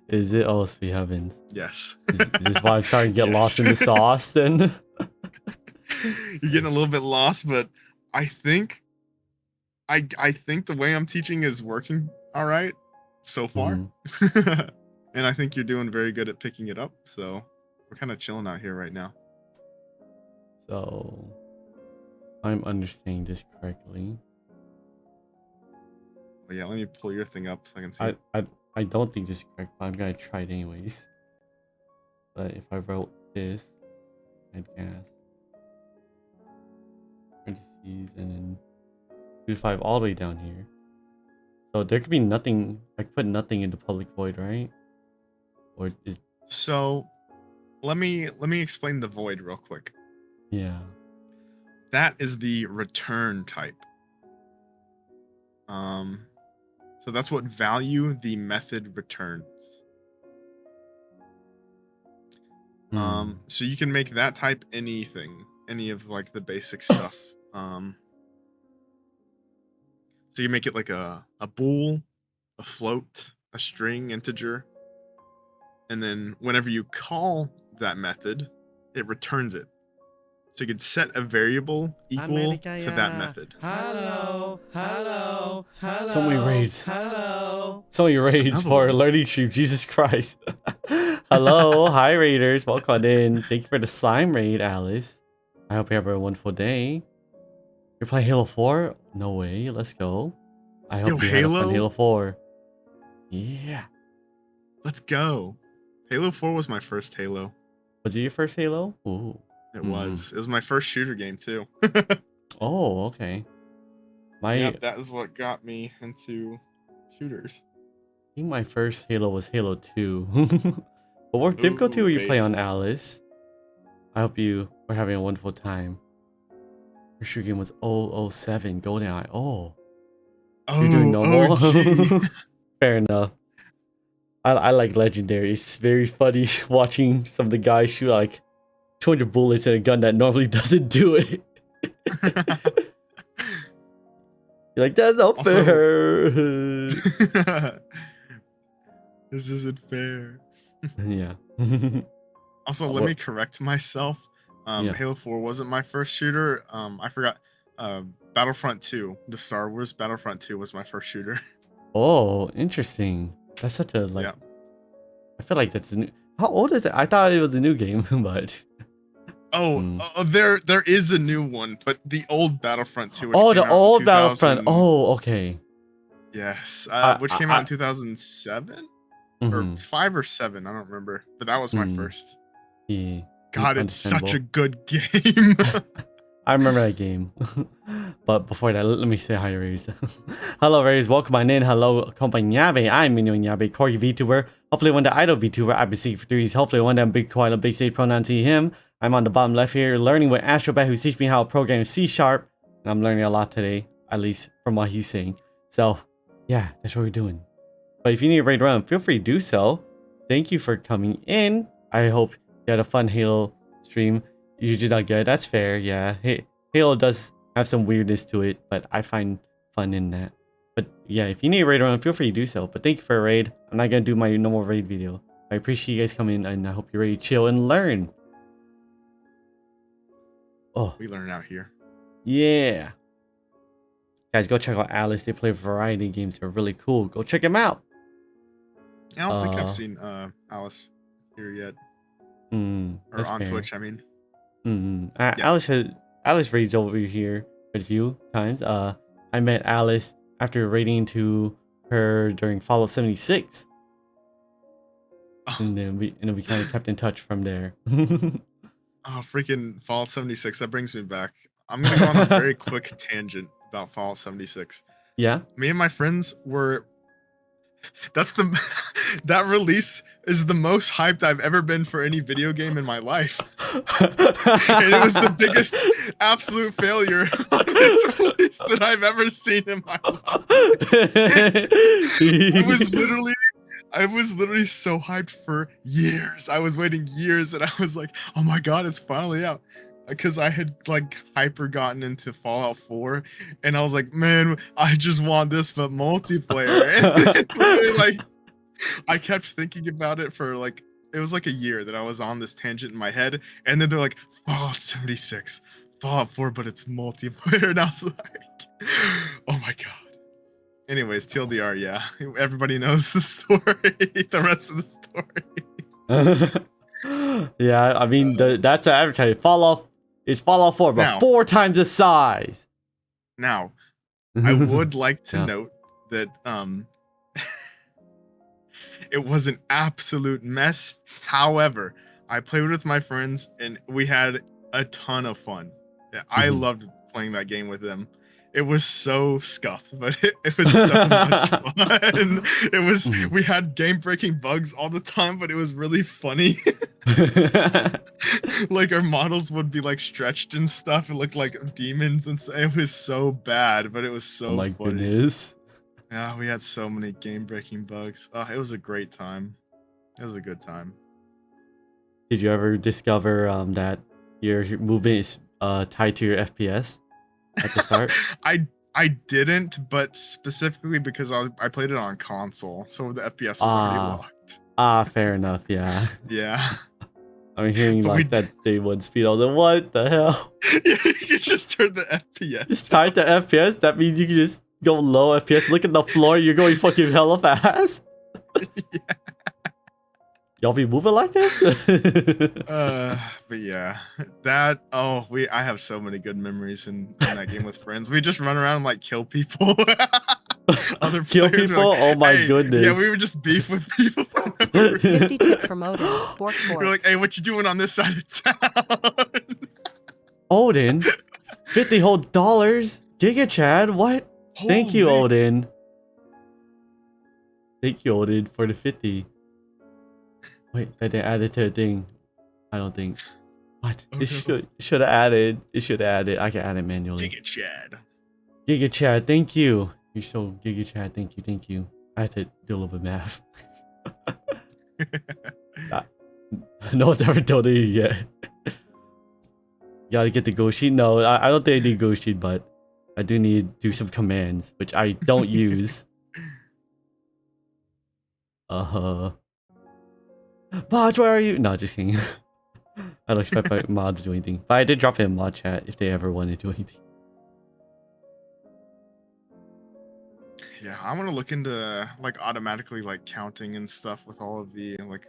Is it? Oh, sweet heavens. Yes. Is this why I'm starting to get Yes. lost in the sauce then? You're getting a little bit lost, but I think I think the way I'm teaching is working all right so far. Mhm. And I think you're doing very good at picking it up. So we're kind of chilling out here right now. So, I'm understanding this correctly. But yeah, let me pull your thing up so I can see. I don't think this is correct, but I'm gonna try it anyways. But if I wrote this, I'd guess parentheses and then 2 to 5 all the way down here. So there could be nothing. I could put nothing into public void, right? Or is So let me explain the void real quick. yeah. That is the return type. So that's what value the method returns. So you can make that type anything, any of like the basic stuff. So you make it like a bool, a float, a string, integer, and then whenever you call that method, it returns it. So you could set a variable equal to that method. Hello. So many raids. So many raids Another for one. learning stream. Jesus Christ. Hello, hi raiders. Welcome in. Thank you for the slime raid, Alice. I hope you have a wonderful day. You're playing Halo 4? No way. Let's go. I hope Yo, you had a fun Halo? Halo 4. Yeah. Let's go. Halo 4 was my first Halo. Was it your first Halo? Ooh. It was. It was my first shooter game too. Oh, okay. Yep, that is what got me into shooters. I think my first Halo was Halo 2. But what difficulty Ooh, were you playing on, based. Alice? I hope you were having a wonderful time. Your shoot game was 007 GoldenEye. Oh, you're doing normal? OG. Fair enough. I like Legendary. It's very funny watching some of the guys shoot like 200 bullets in a gun that normally doesn't do it. You're like, that's not Also- fair. This isn't fair. Yeah. Also, Oh, let what- me correct myself. Yeah. Halo 4 wasn't my first shooter. I forgot. Battlefront 2, the Star Wars Battlefront 2 was my first shooter. Oh, interesting. That's such a like. Yeah. I feel like that's a new. How old is it? I thought it was a new game, but. There is a new one, but the old Battlefront 2. Which Oh, came the out in old 2000 Battlefront. Oh, okay. Yes, I- which came out in 2007 Mhm. or 5 or 7. I don't remember, but that was my Mm. first. Yeah. God, it's such a Understandable. good game. I remember that game. But before that, let me say hi, Rays. Hello, Rays. Welcome on in. Hello, Konbanyabe. I'm Minori Nyabe, Corgi VTuber. Hopefully one day idol VTuber. I've been seeking for 3 years. Hopefully one day I'm big quite a big stage pronoun to him. I'm on the bottom left here, learning with Astrobat, who's teaching me how to program C#. And I'm learning a lot today, at least from what he's saying. So, yeah, that's what we're doing. But if you need a raid run, feel free to do so. Thank you for coming in. I hope you had a fun Halo stream. You're just not good. That's fair. Yeah. Halo does have some weirdness to it, but I find fun in that. But yeah, if you need a raid around, feel free to do so. But thank you for a raid. I'm not gonna do my normal raid video. I appreciate you guys coming, and I hope you're ready to chill and learn. Oh, We learn out here. yeah. Guys, go check out Alice. They play a variety of games. They're really cool. Go check them out. I don't think I've seen Alice here yet. Or on Twitch, I mean. Yeah. Alice raids over here a few times. I met Alice after raiding to her during Fallout 76. Oh. And then we kind of kept in touch from there. Oh, freaking Fallout 76. That brings me back. I'm going to go on a very quick tangent about Fallout 76. Yeah. Me and my friends were... That release is the most hyped I've ever been for any video game in my life. And it was the biggest absolute failure on its release that I've ever seen in my life. I was literally so hyped for years. I was waiting years and I was like, oh my god, it's finally out. Because I had like hyper gotten into Fallout 4 and I was like, man, I just want this but multiplayer. And then, like, I kept thinking about it for like, it was like a year that I was on this tangent in my head. And then they're like, Fallout 76, Fallout 4, but it's multiplayer. And I was like, oh my god. Anyways, TLDR, yeah. Everybody knows the story, the rest of the story. Yeah, I mean, that's an advertising. It's Fallout 4, but Now, 4 times the size. Now, I would like to note that it was an absolute mess. However, I played with my friends and we had a ton of fun. I loved playing that game with them. It was so scuffed, but it was so much fun. It was we had game-breaking bugs all the time, but it was really funny. Like our models would be like stretched and stuff. It looked like demons and so, it was so bad, but it was so funny. Goodness. Yeah, we had so many game-breaking bugs. It was a great time. It was a good time. Did you ever discover that your movement is tied to your FPS at the start? I didn't, but specifically because I played it on console, so the FPS was already locked. Fair enough. Yeah. Yeah. I'm hearing like that day one speed. I was like, what the hell? Yeah, you just turn the FPS. Just tied to FPS. That means you can just go low FPS. Look at the floor. You're going fucking hella fast. Yeah. Y'all be moving like this? But yeah, I have so many good memories in that game with friends. We just run around and like kill people. Other kill players people? like, oh my goodness. Yeah, we would just beef with people. 50 tip from Odin. Bork bork. We're like, hey, what you doing on this side of town? Odin? $50 whole dollars? Giga Chad? What? Thank you, Odin. Thank you, Odin, for the 50. Wait, that they added to the thing. I don't think. What? It should have added. It should have added. I can add it manually. Giga Chad. Giga Chad, thank you. You're so Giga Chad. Thank you, thank you. I had to do a little bit of math. No one's ever donated yet. Gotta get the ghost sheet. No, I don't think I need ghost sheet, but I do need to do some commands, which I don't use. Mods, where are you? No, just kidding. I don't expect my mods to do anything. But I did drop it in mod chat if they ever wanted to do anything. Yeah, I want to look into like automatically like counting and stuff with all of the like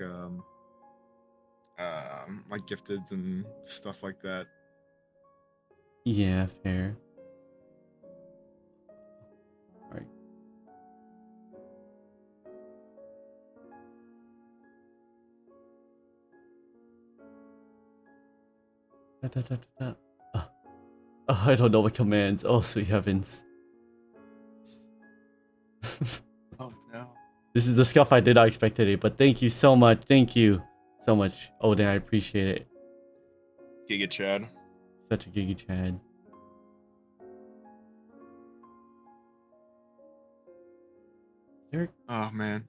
gifteds and stuff like that. Yeah, fair. Alright. I don't know what commands. Oh, sweet heavens. Oh no. This is the stuff I did not expect today, but thank you so much. Thank you so much, Odin. I appreciate it. Giga Chad. Such a Giga Chad. Oh man.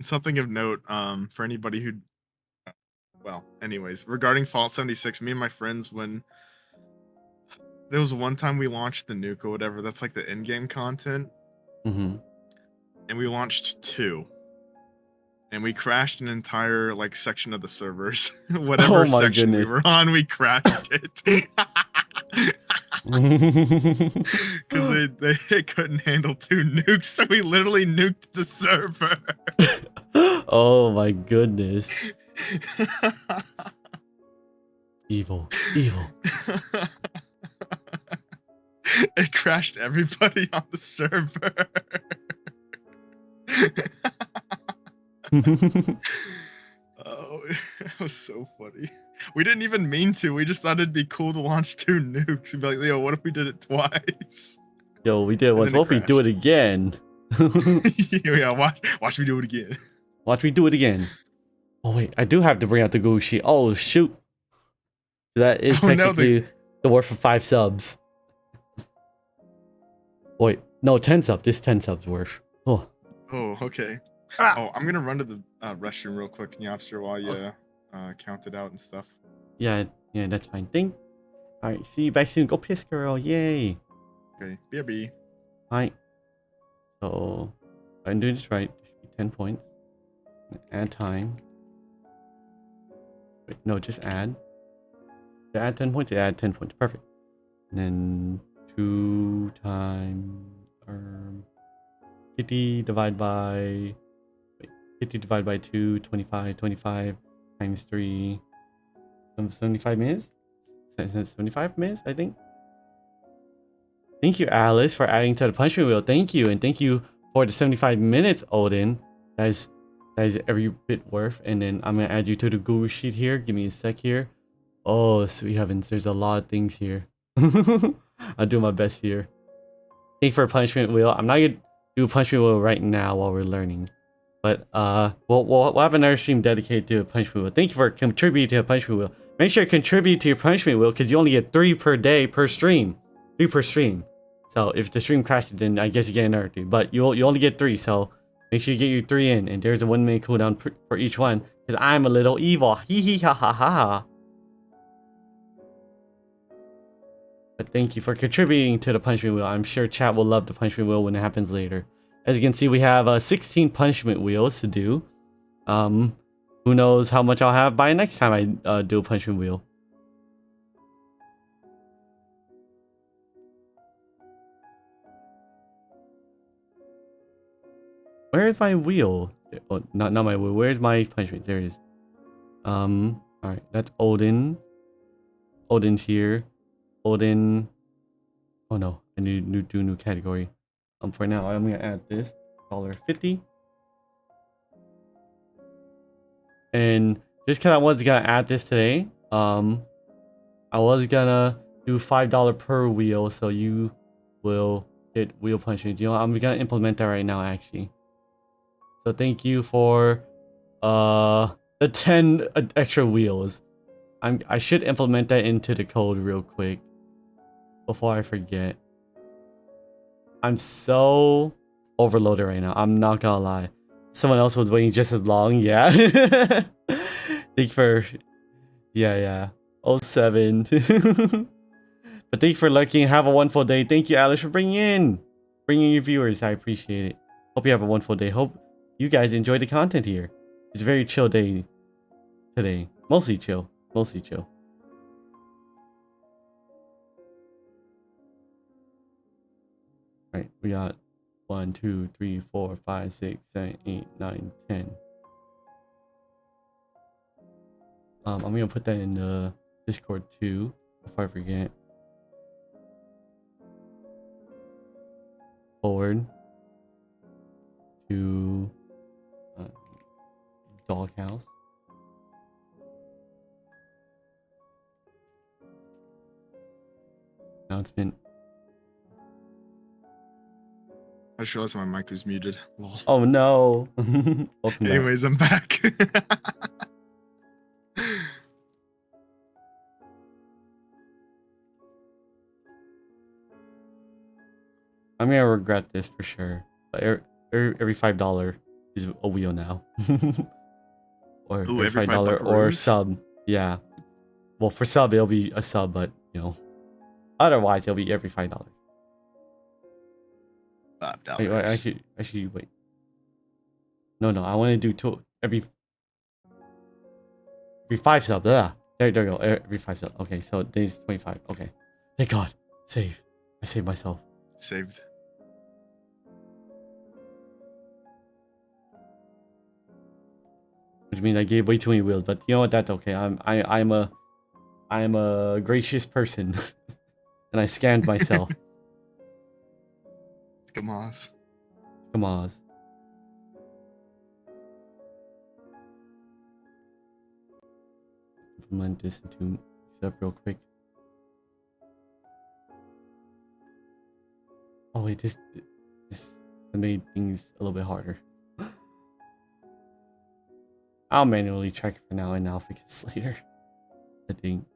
Something of note, for anybody who well, anyways, regarding Fallout 76, me and my friends, when there was one time we launched the nuke or whatever, that's like the in-game content, Mm-hmm. and we launched 2. And we crashed an entire like section of the servers. Whatever Oh my section we goodness. were on, we crashed it. Because they couldn't handle 2 nukes, so we literally nuked the server. Oh my goodness. Evil. Evil. It crashed everybody on the server. Oh, it was so funny. We didn't even mean to. We just thought it'd be cool to launch 2 nukes and be like, yo, what if we did it twice? Yo, we did it once. then it What if we do it again? Yeah, watch me do it again. Watch me do it again. Oh wait, I do have to bring out the Google sheet. Oh shoot. That is Oh, no, technically the word for 5 subs. Wait, no, 10 subs. This 10 subs worth. Oh. Oh, okay. Ah. Oh, I'm gonna run to the restroom real quick, Nyapster, while you count it out and stuff. Yeah, that's fine. Alright, see you back soon. Go piss, girl. Yay. Okay, BRB. Alright. So, if I'm doing this right, there should be 10 points. Add time. Wait, no, just add. To add 10 points, add 10 points. Perfect. And then 2 times 50 divided by 50 divided by 2, 25, 25 times 3, 75 minutes? 75 minutes, I think. Thank you, Alice, for adding to the punishment wheel. Thank you, and thank you for the 75 minutes, Odin. That is every bit worth. And then I'm gonna add you to the Google sheet here. Give me a sec here. Oh, sweet heavens, there's a lot of things here. I'll do my best here. Thank you for a punishment wheel. I'm not gonna do a punishment wheel right now while we're learning. But we'll have another stream dedicated to a punishment wheel. Thank you for contributing to a punishment wheel. Make sure to contribute to your punishment wheel because you only get 3 per day per stream. 3 per stream. So if the stream crashed, then I guess you get another 3. But you only get 3, so make sure you get your 3 in. And there's a 1-minute cooldown for each one. Because I'm a little evil. Hee hee ha ha ha. But thank you for contributing to the punishment wheel. I'm sure chat will love the punishment wheel when it happens later. As you can see, we have 16 punishment wheels to do. Who knows how much I'll have by next time I do a punishment wheel. Where is my wheel? Oh, not my wheel. Where's my punishment? There it is. Alright, that's Odin. Odin's here. Odin. Oh no, I need to do a new category. For now, I'm gonna add this $50. And just because I was gonna add this today, I was gonna do $5 per wheel, so you will get wheel punishment. You know, I'm gonna implement that right now, actually. So thank you for the 10 extra wheels. I should implement that into the code real quick before I forget. I'm so overloaded right now. I'm not gonna lie. Someone else was waiting just as long. Yeah. Thank you for... Yeah. 07. But thank you for lurking. Have a wonderful day. Thank you, Alice, for bringing your viewers. I appreciate it. Hope you have a wonderful day. Hope you guys enjoy the content here. It's a very chill day today. Mostly chill. Alright, we got 1, 2, 3, 4, 5, 6, 7, 8, 9, 10. I'm gonna put that in the Discord too, before I forget. Forward to Doghouse. Announcement. I just realized my mic was muted. Lol. Oh no. Welcome back. Anyways, I'm back. I'm gonna regret this for sure. But every $5 is a wheel now. or Ooh, every every $5 $5 or buckaroos? sub. Yeah. Well, for sub it'll be a sub, but you know, otherwise it'll be every $5. Wait, $5. actually, wait. No, I want to do two every 5 sub. Yeah, there you go. Every 5 sub. Okay, so days 25. Okay, thank God. Save. I saved myself. Saved. Which means I gave way too many wheels, but you know what? That's okay. I'm a gracious person, and I scammed myself. Come on. Come on. Implement this into setup real quick. Oh wait, this made things a little bit harder. I'll manually check it for now, and I'll fix this later. I think.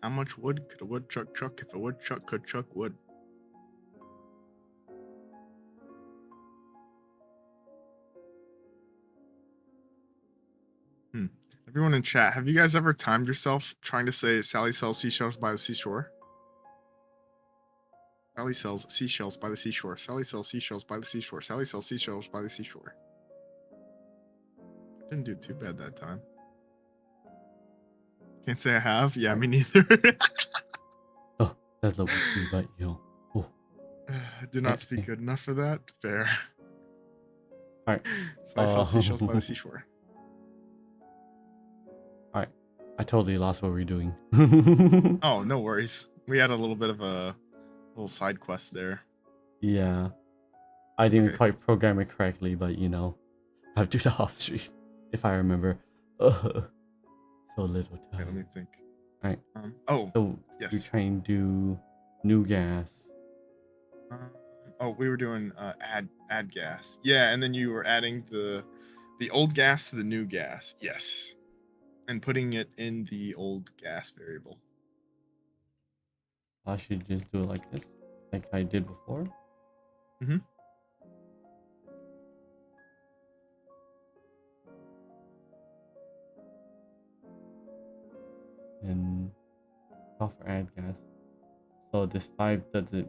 How much wood could a woodchuck chuck if a woodchuck could chuck wood? Everyone in chat, have you guys ever timed yourself trying to say Sally sells seashells by the seashore? Sally sells seashells by the seashore. Sally sells seashells by the seashore. Sally sells seashells by the seashore. Didn't do too bad that time. Can't say I have. Yeah, me neither. Oh, that's a weird, but you know. Oh. I do not speak good enough for that. Fair. All right. Sally sells seashells by the seashore. All right. I totally lost what we're doing. Oh, no worries. We had a little bit of a little side quest there. Yeah. I didn't okay. quite program it correctly, but you know, I'll do the off stream if I remember. So little time. Okay, let me think. All right. Oh, So yes. you're trying to do new gas. We were doing add gas. Yeah, and then you were adding the old gas to the new gas. Yes. And putting it in the old gas variable. I should just do it like this, like I did before. Mm-hmm. And call for add gas. So this 5 doesn't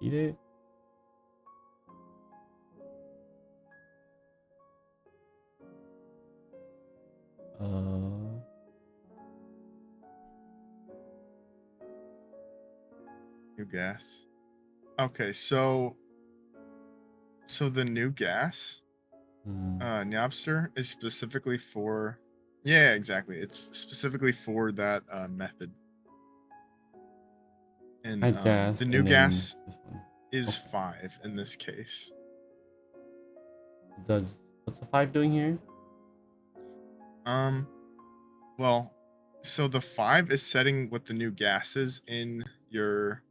repeat it. New gas. Okay, so the new gas, Nyabster is specifically for. Yeah, exactly. It's specifically for that method. And add gas. the new gas is okay. 5 in this case. What's the 5 doing here? Well, so the 5 is setting what the new gas is in your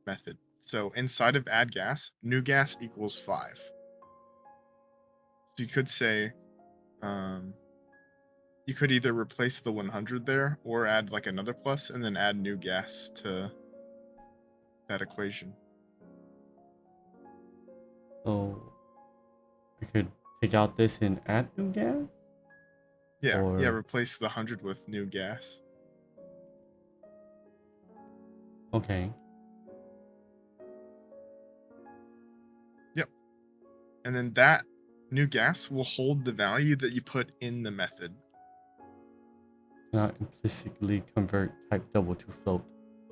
method. So inside of add gas, new gas equals 5. So you could say, you could either replace the 100 there or add like another plus and then add new gas to that equation. So I could take out this and add new gas? Yeah, or... yeah, replace the 100 with new gas. Okay. Yep. And then that new gas will hold the value that you put in the method. Cannot implicitly convert type double to float.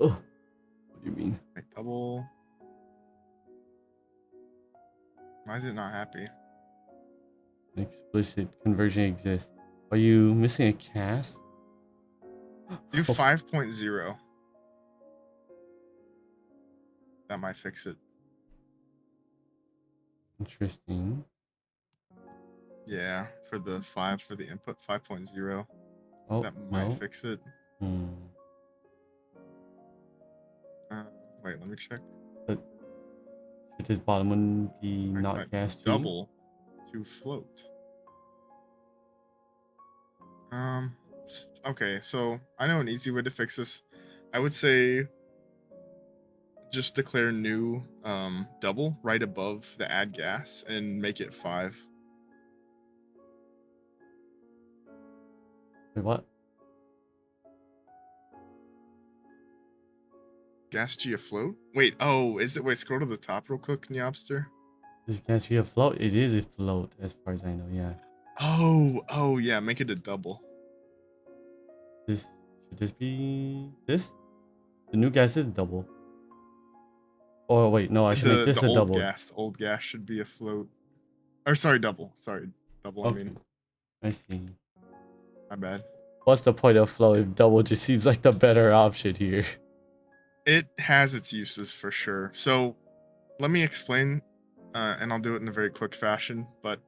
Ugh. What do you mean? Like double. Why is it not happy? An explicit conversion exists. Are you missing a cast? Do 5.0. That might fix it. Interesting. Yeah, for the input 5.0. Oh, That might no. fix it. Hmm. Wait, let me check. But should this bottom one be I not type gas G? double to float. Okay, so I know an easy way to fix this. I would say just declare new double right above the add gas and make it 5. Wait, what? Gas G afloat? Wait, oh, is it? Wait, scroll to the top real quick, Nyobster. Is gas G a float? It is a float, as far as I know. Yeah. Oh yeah, make it a double. This should this be this? The new gas is double. Oh wait, no, I should make this The a old double. gas, the old gas should be afloat. Or sorry, double. Sorry, double. I Okay. mean, I see. my bad. What's the point of float if double just seems like the better option here? It has its uses for sure. So let me explain, and I'll do it in a very quick fashion. But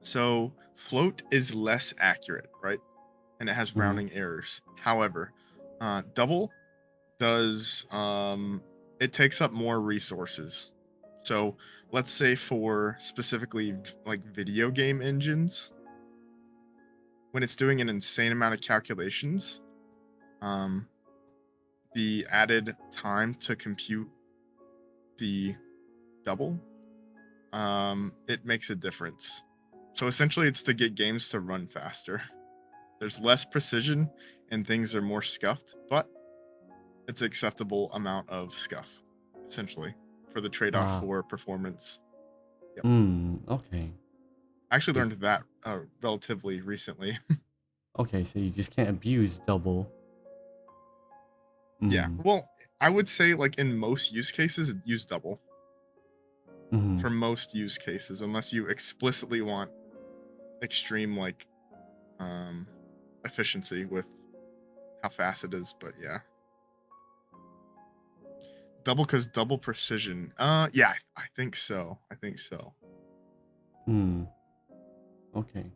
so float is less accurate, right? And it has rounding errors. However, double does it takes up more resources. So let's say for specifically like video game engines, when it's doing an insane amount of calculations, the added time to compute the double, it makes a difference. So essentially it's to get games to run faster. There's less precision and things are more scuffed, but it's an acceptable amount of scuff, essentially, for the trade-off for performance. Yep. Okay. I actually learned that relatively recently. Okay, so you just can't abuse double. Yeah, well, I would say like in most use cases, use double. For most use cases, unless you explicitly want extreme like efficiency with how fast it is, but yeah. Double because double precision. Yeah, I think so. Okay.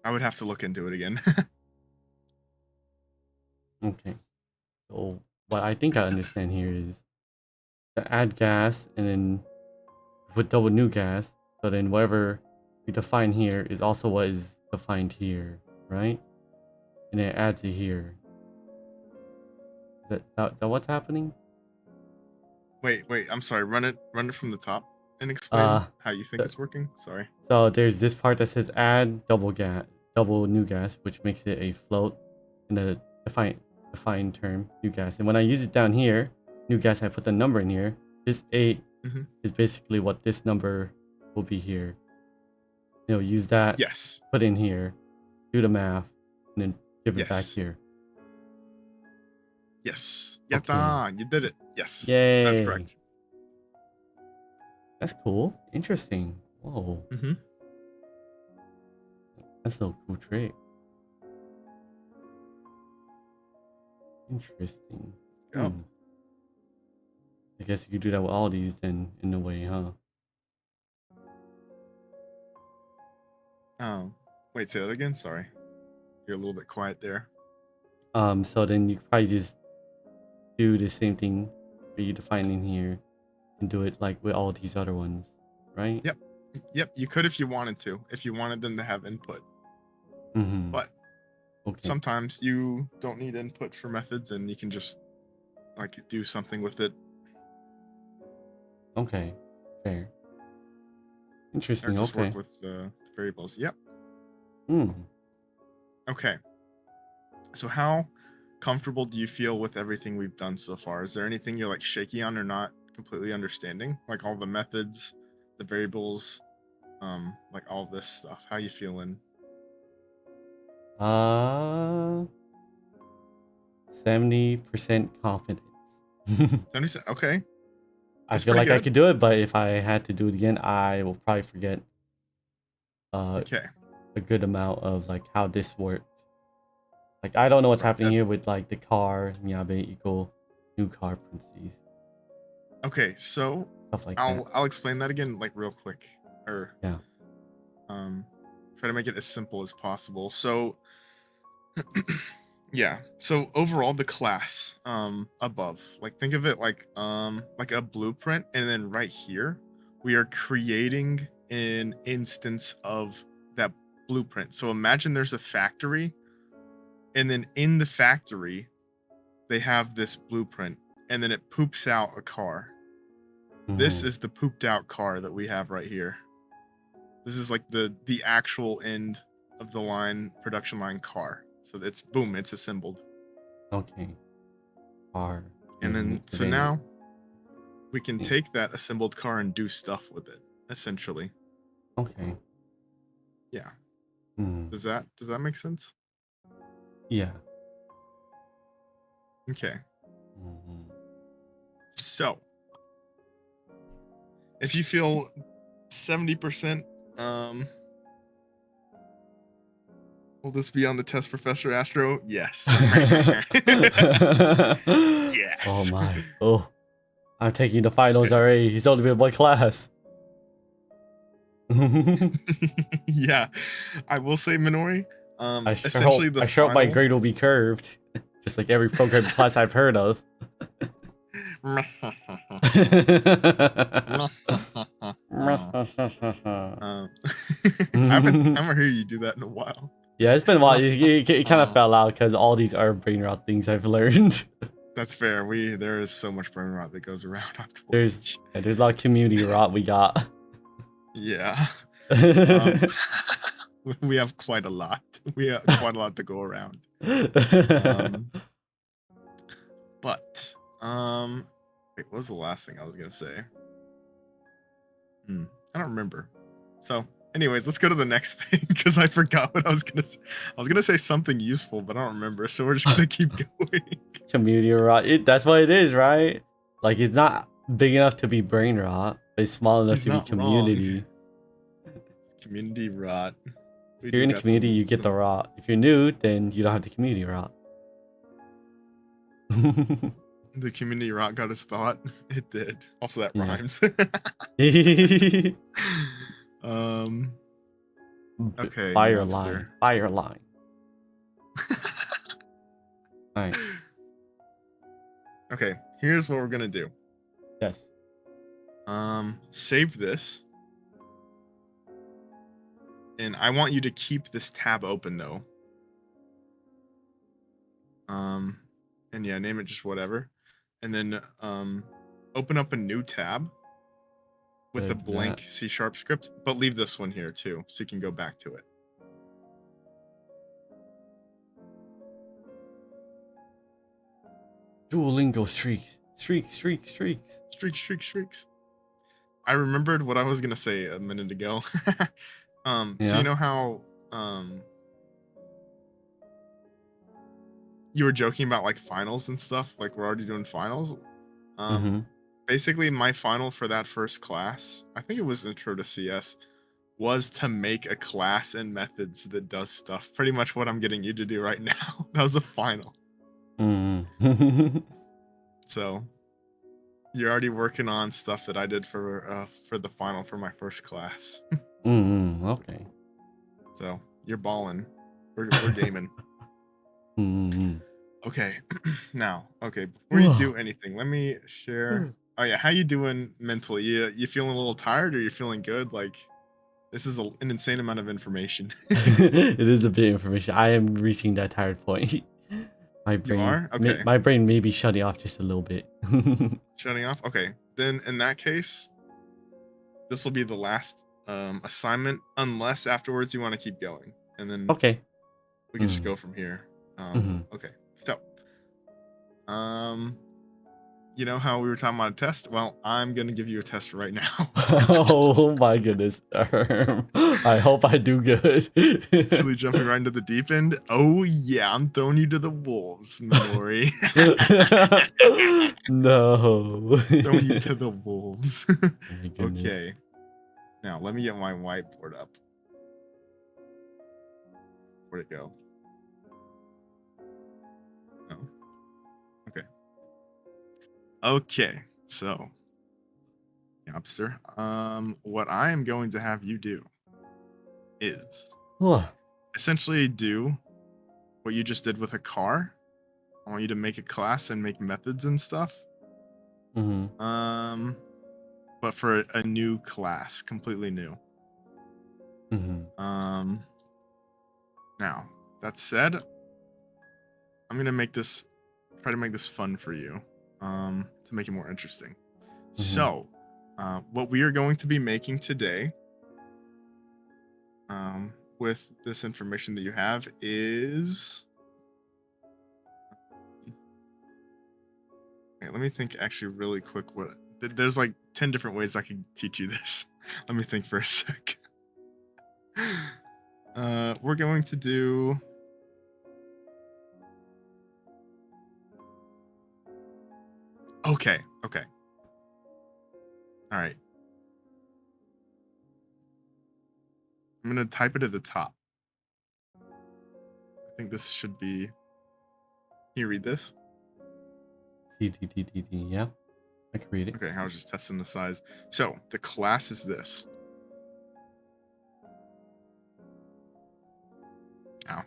I would have to look into it again. Okay. So what I think I understand here is to add gas and then put double new gas. So then whatever we define here is also what is defined here, right? And it adds it here. That what's happening? Wait, I'm sorry. Run it from the top and explain how you think it's working. Sorry. So there's this part that says add double new gas, which makes it a float in the defined term, new gas. And when I use it down here, new gas, I put the number in here. This 8 is basically what this number will be here. You know, use that. Yes. Put in here, do the math, and then give it back here. Yes. Yatta! Okay. You did it. Yes. Yay. That's correct. That's cool. Interesting. Whoa. That's a cool trick. Interesting. Oh. I guess you could do that with all these then, in a way, huh? Oh. Wait, say that again? Sorry. You're a little bit quiet there. So then you probably just do the same thing that you define in here and do it like with all these other ones, right? Yep. You could if you wanted to. If you wanted them to have input. But sometimes you don't need input for methods and you can just like do something with it. Okay. Fair. Interesting. Or just Okay. work with the variables. Yep. Okay. So how comfortable do you feel with everything we've done so far? Is there anything you're like shaky on or not completely understanding? Like all the methods, the variables, like all this stuff. How you feeling? 70% confidence. 70. Okay. I That's feel pretty like I good. could do it, but if I had to do it again, I will probably forget Okay. a good amount of like how this worked. Like I don't know what's happening here with like the car Nyabe equal new car parentheses. Okay, so Stuff like that. I'll explain that again like real quick. Or Yeah. try to make it as simple as possible. So yeah. So overall the class above, like think of it like a blueprint, and then right here we are creating an instance of that blueprint. So imagine there's a factory, and then in the factory they have this blueprint, and then it poops out a car. This Mhm. is the pooped out car that we have right here. This is like the actual end of the line, production line car. So it's boom, it's assembled. Okay. Car. And then so Convenient. now we can take that assembled car and do stuff with it, essentially. Okay. Yeah. Hmm. Does that make sense? Yeah. Okay. Mhm. So if you feel 70%, will this be on the test, Professor Astro? Yes. Yes. Oh my. Oh. I'm taking the finals already. It's only been one class. Yeah. I will say, Minori, I sure essentially hope, the I sure hope my final- grade will be curved. Just like every programming class I've heard of. I haven't heard you do that in a while. Yeah, it's been a while. It kind of fell out because all these are brain rot things I've learned. That's fair. There is so much brain rot that goes around on There's Twitch. a lot of community rot we got. Yeah. We have quite a lot. We have quite a lot to go around. But wait, what was the last thing I was gonna say? I don't remember. So anyways, let's go to the next thing because I forgot what I was gonna say. I was gonna say something useful, but I don't remember. So we're just gonna keep going. Community rot. That's what it is, right? Like it's not big enough to be brain rot, but it's small enough He's to be not community. Community rot. If you're in the community, you get the rot. If you're new, then you don't have the community rot. The community rot got his thought. It did. Also, that Yeah. rhymes. Okay. Fire Napster. line. Fire line. Alright. Okay. Here's what we're gonna do. Yes. Save this. And I want you to keep this tab open though. And yeah, name it just whatever. And then open up a new tab with a Good, blank C# script, but leave this one here too, so you can go back to it. Duolingo streaks. Streaks. Streaks. I remembered what I was gonna say a minute ago. So Yeah. you know how you were joking about like finals and stuff, like we're already doing finals. Basically my final for that first class, I think it was Intro to CS, was to make a class and methods that does stuff. Pretty much what I'm getting you to do right now. That was a final. So you're already working on stuff that I did for the final for my first class. Okay. So you're balling. We're gaming. Okay. Now, okay, before you do anything, let me share. Oh yeah, how you doing mentally? You feeling a little tired, or you feeling good? Like this is an insane amount of information. It is a bit of information. I am reaching that tired point. My brain, You are? Okay. my brain may be shutting off just a little bit. Shutting off. Okay, then in that case, this will be the last assignment, unless afterwards you want to keep going, and then Okay. we can just go from here. Mhm. Okay, so you know how we were talking about a test? Well, I'm gonna give you a test right now. Oh my goodness. I hope I do good. Actually jumping right into the deep end. Oh yeah, I'm throwing you to the wolves, Minori. No. Throwing you to the wolves. Oh my goodness. Okay. Now let me get my whiteboard up. Where'd it go? No. Okay. Okay. So, Yopster, what I am going to have you do is essentially do what you just did with a car. I want you to make a class and make methods and stuff. Mm-hmm. But for a new class, completely new. Mm-hmm. Now, that said, I'm gonna try to make this fun for you, to make it more interesting. Mm-hmm. So, what we are going to be making today, with this information that you have is. Okay, let me think actually really quick. There's like 10 different ways I could teach you this. Let me think for a sec. We're going to do. Okay. All right. I'm gonna type it at the top. I think this should be. Can you read this? CTTTT, yeah. I can read it. Okay, I was just testing the size. So the class is this. Now.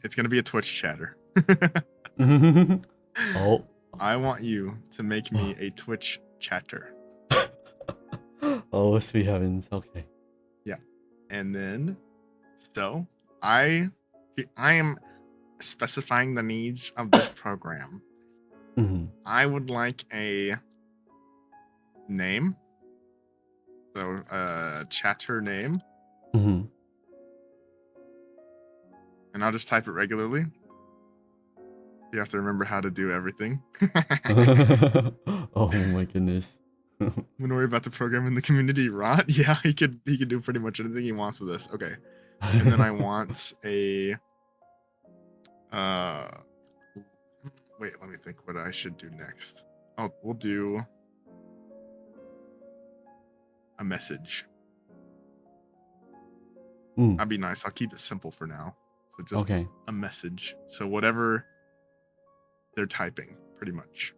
It's gonna be a Twitch chatter. Oh. I want you to make me a Twitch chatter. Oh, sweet heavens. Okay. Yeah. And then, so I am specifying the needs of this program. Mm-hmm. I would like a name. So chatter name. Mm-hmm. And I'll just type it regularly. You have to remember how to do everything. Oh my goodness. Minori about the program in the community rot. Yeah, he could do pretty much anything he wants with this. Okay. And then I want a wait, let me think what I should do next. Oh, we'll do a message. That'd be nice. I'll keep it simple for now. So just a message. So whatever they're typing, pretty much.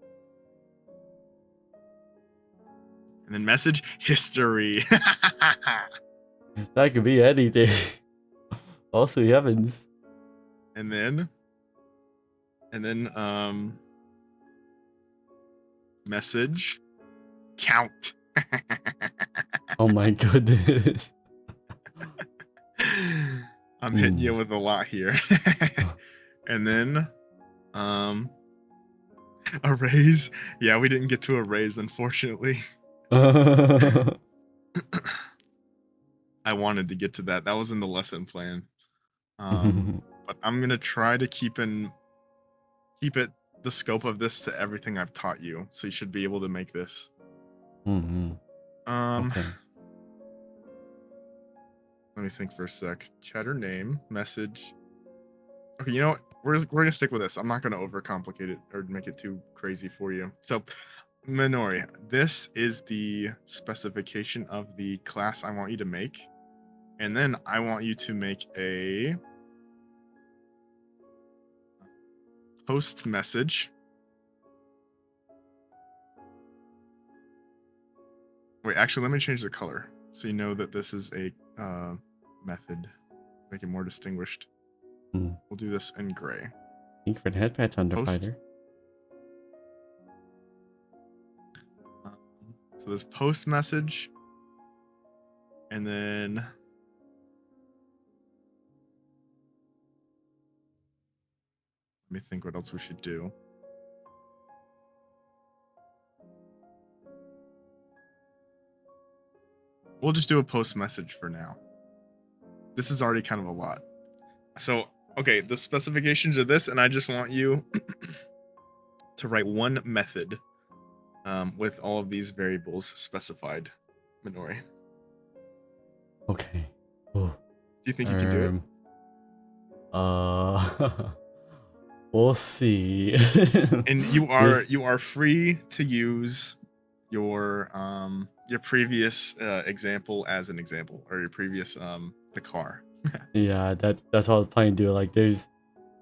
And then message history. That could be anything. Also, heavens. And then message count. Oh my goodness. I'm hitting you with a lot here. And then arrays. Yeah, we didn't get to arrays, unfortunately. I wanted to get to that. That was in the lesson plan. But I'm gonna try to keep it the scope of this to everything I've taught you. So you should be able to make this. Okay. Let me think for a sec. Chatter name, message. Okay, you know what? We're gonna stick with this. I'm not gonna overcomplicate it or make it too crazy for you. So, Minori, this is the specification of the class I want you to make, and then I want you to make a post message. Wait, actually, let me change the color so you know that this is a method. Make it more distinguished. We'll do this in gray. Ink for the headpatch underfighter. So this post message, and then let me think what else we should do. We'll just do a post message for now. This is already kind of a lot. So, okay, the specifications of this, and I just want you to write one method with all of these variables specified, Minori. Okay. Oh, Do you think you can do it? we'll see. And you are free to use your previous example as an example, or your previous the car. Yeah, that's all I was planning to do. Like, I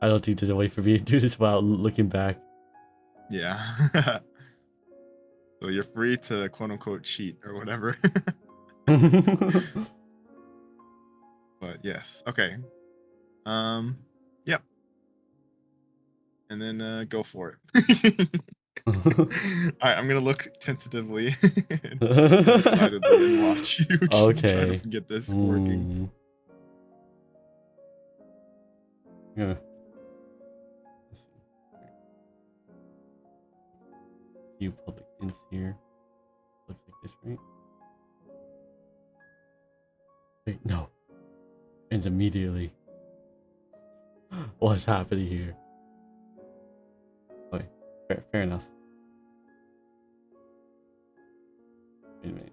don't think there's a way for me to do this without looking back. Yeah. So you're free to quote unquote cheat or whatever. But yes, okay. Yep. And then go for it. All right, I'm gonna look tentatively and excitedly and watch you try Okay. to get this working. Yeah. Let's see. Few public hints here. Looks like this, right? Wait, no. Ends immediately. What's happening here? Okay, fair enough. Wait a minute.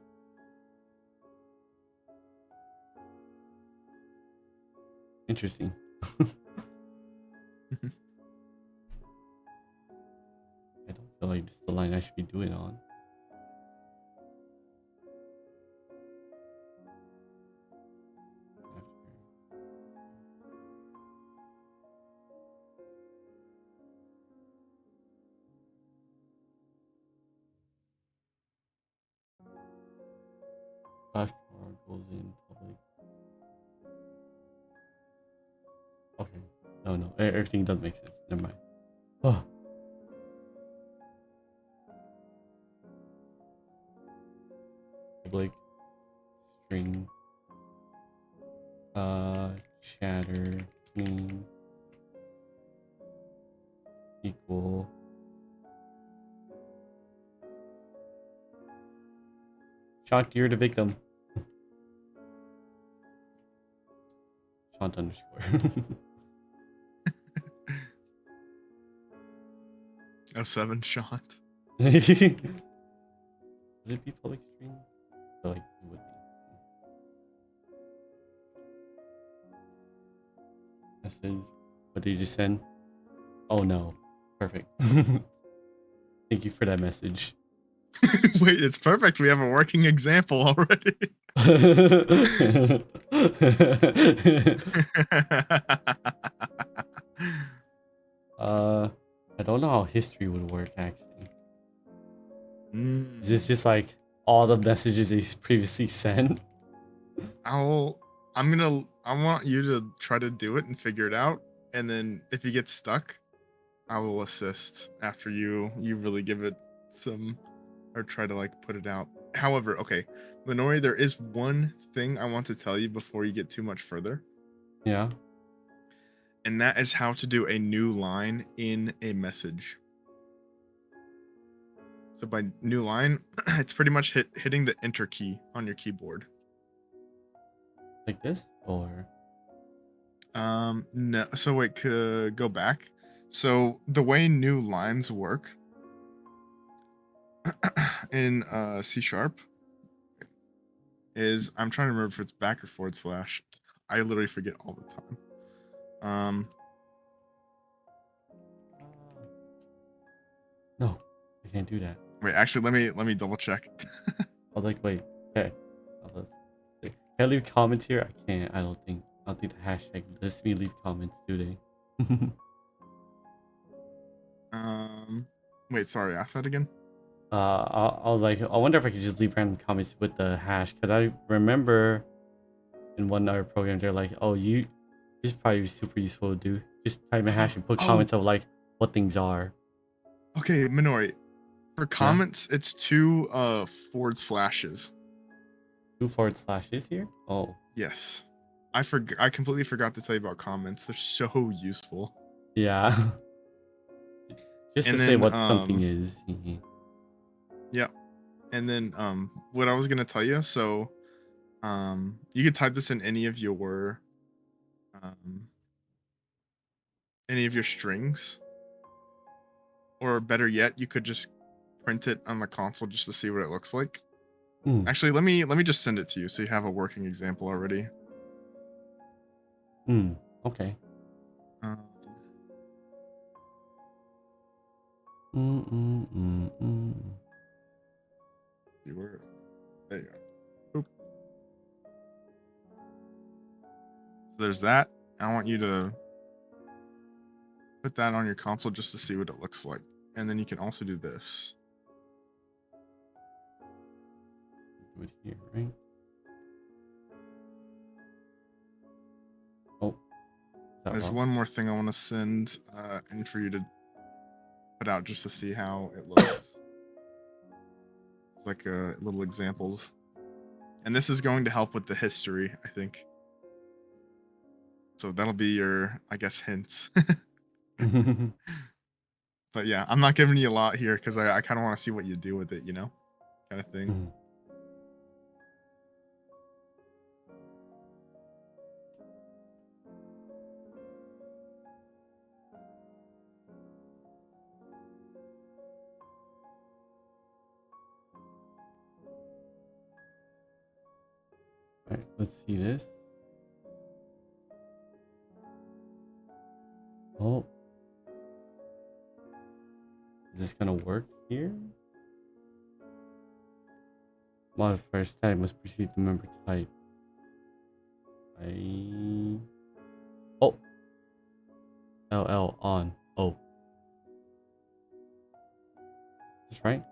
Interesting. I don't feel like this is the line I should be doing on. Flash car goes in public. Okay. No. Everything does make sense. Never mind. Oh. Public string chatter name equal Shant, you're the victim. Shant underscore. 07 shot. Would it be public string? I feel like it would be. Message. What did you just send? Oh no. Perfect. Thank you for that message. Wait, it's perfect. We have a working example already. I don't know how history would work actually. Is this just like all the messages he's previously sent? I want you to try to do it and figure it out, and then if you get stuck, I will assist after you really give it some, or try to like put it out. However, okay, Minori, there is one thing I want to tell you before you get too much further. Yeah. And that is how to do a new line in a message. So by new line, it's pretty much hitting the enter key on your keyboard. Like this? Or no. So wait, go back. So the way new lines work in C# is, I'm trying to remember if it's back or forward slash. I literally forget all the time. no, I can't do that. Wait, actually, let me double check. I was like, wait, okay. Can I leave comments here? I can't. I don't think the hashtag lets me leave comments, do they? Wait, sorry, ask that again. I was like, I wonder if I could just leave random comments with the hash, because I remember in one other program they're like, oh, this is probably super useful to do. Just type a hash and put comments of like what things are. Okay, Minori. For comments, it's 2 forward slashes. 2 forward slashes here? Oh. Yes. I completely forgot to tell you about comments. They're so useful. Yeah. Just to say what something is. Yep. And then what I was gonna tell you, so you could type this in any of your any of your strings. Or better yet, you could just print it on the console just to see what it looks like. Hmm. Actually, let me just send it to you so you have a working example already. Okay. Um, see where? There you go. Oop. So there's that. I want you to put that on your console just to see what it looks like. And then you can also do this. Do it here, right? Oh. Is that There's wrong? one more thing I want to send in for you to put out just to see how it looks. It's like little examples. And this is going to help with the history, I think. So that'll be your, I guess, hints. But yeah, I'm not giving you a lot here because I kind of want to see what you do with it, you know? Kind of thing. Mhm. Alright, let's see this. Oh. Is this gonna work here? Modifier static must precede the member type. Oh. LL on. Oh. Is this right?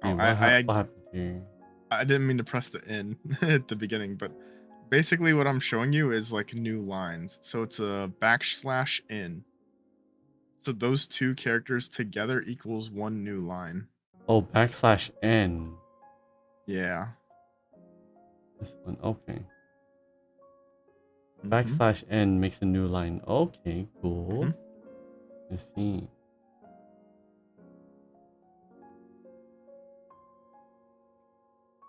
Oh, Man, what happened here? I didn't mean to press the N at the beginning, but basically what I'm showing you is like new lines. So it's a \n. So those two characters together equals one new line. Oh, \n. Yeah. This one, okay. Mhm. \n makes a new line. Okay, cool. Mhm. Let's see.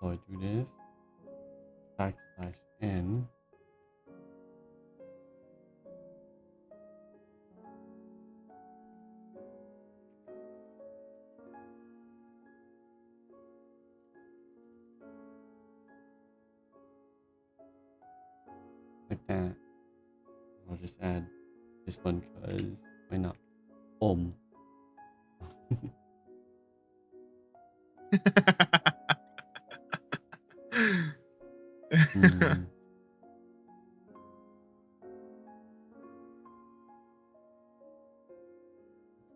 So I do this. \n. Like that. I'll just add this one because why not? Hmm.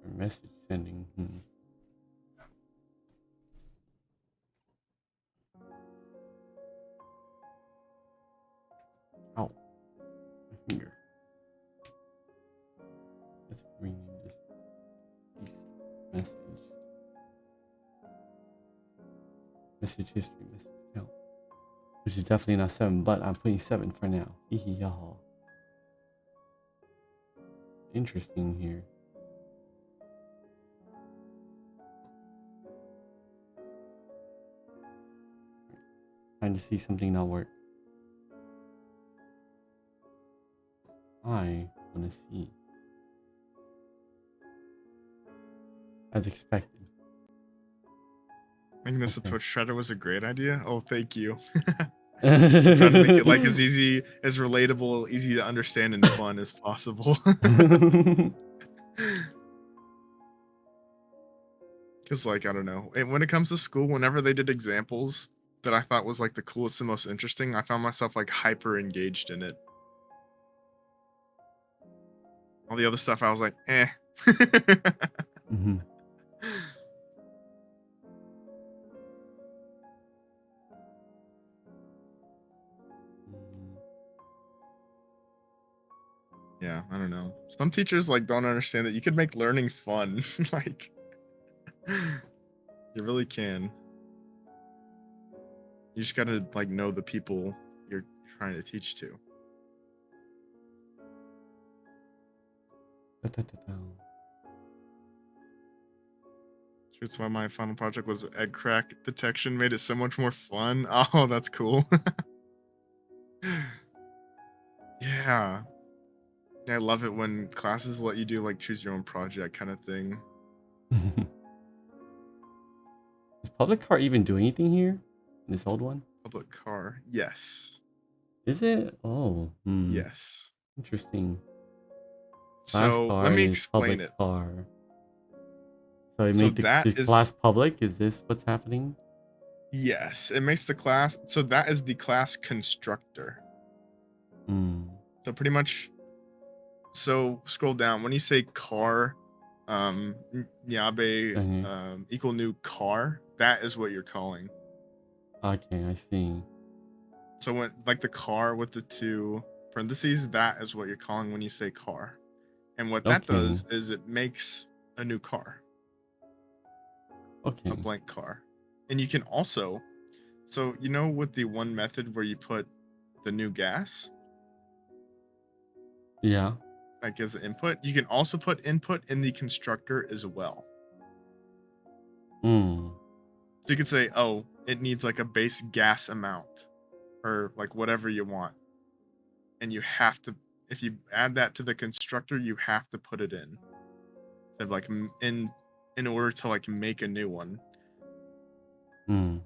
For message sending. Ow. My finger. Let's rename this PC message. Message history, message count. Which is definitely not 7, but I'm putting 7 for now. Hee y'all. Interesting here. Trying to see something not work. I want to see. As expected. Making this Okay. a Twitch shredder was a great idea. Oh, thank you. Trying to make it like as easy, as relatable, easy to understand, and fun as possible. Because, like, I don't know. And when it comes to school, whenever they did examples that I thought was like the coolest and most interesting, I found myself like hyper engaged in it. All the other stuff, I was like, eh. Mhm. Yeah, I don't know. Some teachers like don't understand that you could make learning fun. Like, you really can. You just gotta like know the people you're trying to teach to. Da-da-da-da. That's why my final project was egg crack detection. Made it so much more fun. Oh, that's cool. Yeah. I love it when classes let you do like choose your own project kind of thing. Is public car even doing anything here? In this old one? Public car, yes, Is it? Oh, yes. interesting. Class So car let me is explain public it. car. So it So made that the is class public? Is this what's happening? yes, it makes the class. So that is the class constructor. Hmm. So pretty much. So scroll down when you say car, Nyabe, Okay. equal new car. That is what you're calling. Okay, I see. So when like the car with the two parentheses, that is what you're calling when you say car. And what that Okay. does is it makes a new car, Okay. a blank car. And you can also, so you know with the one method where you put the new gas, Yeah. like as an input, you can also put input in the constructor as well. Hmm. So you could say, oh, it needs like a base gas amount or like whatever you want. And you have to, if you add that to the constructor, you have to put it in. So like in order to like make a new one. Hmm.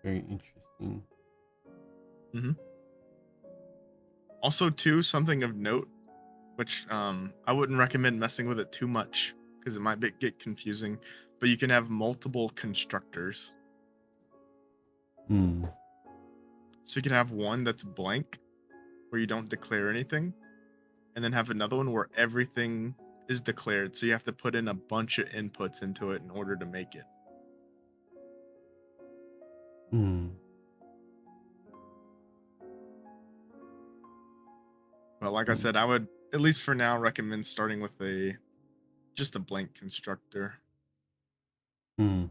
Very interesting. Also, too, something of note, which I wouldn't recommend messing with it too much because it might get confusing. But you can have multiple constructors. Hmm. So you can have one that's blank, where you don't declare anything, and then have another one where everything is declared. So you have to put in a bunch of inputs into it in order to make it. Hmm. But like I said, I would at least for now recommend starting with just a blank constructor. Hmm.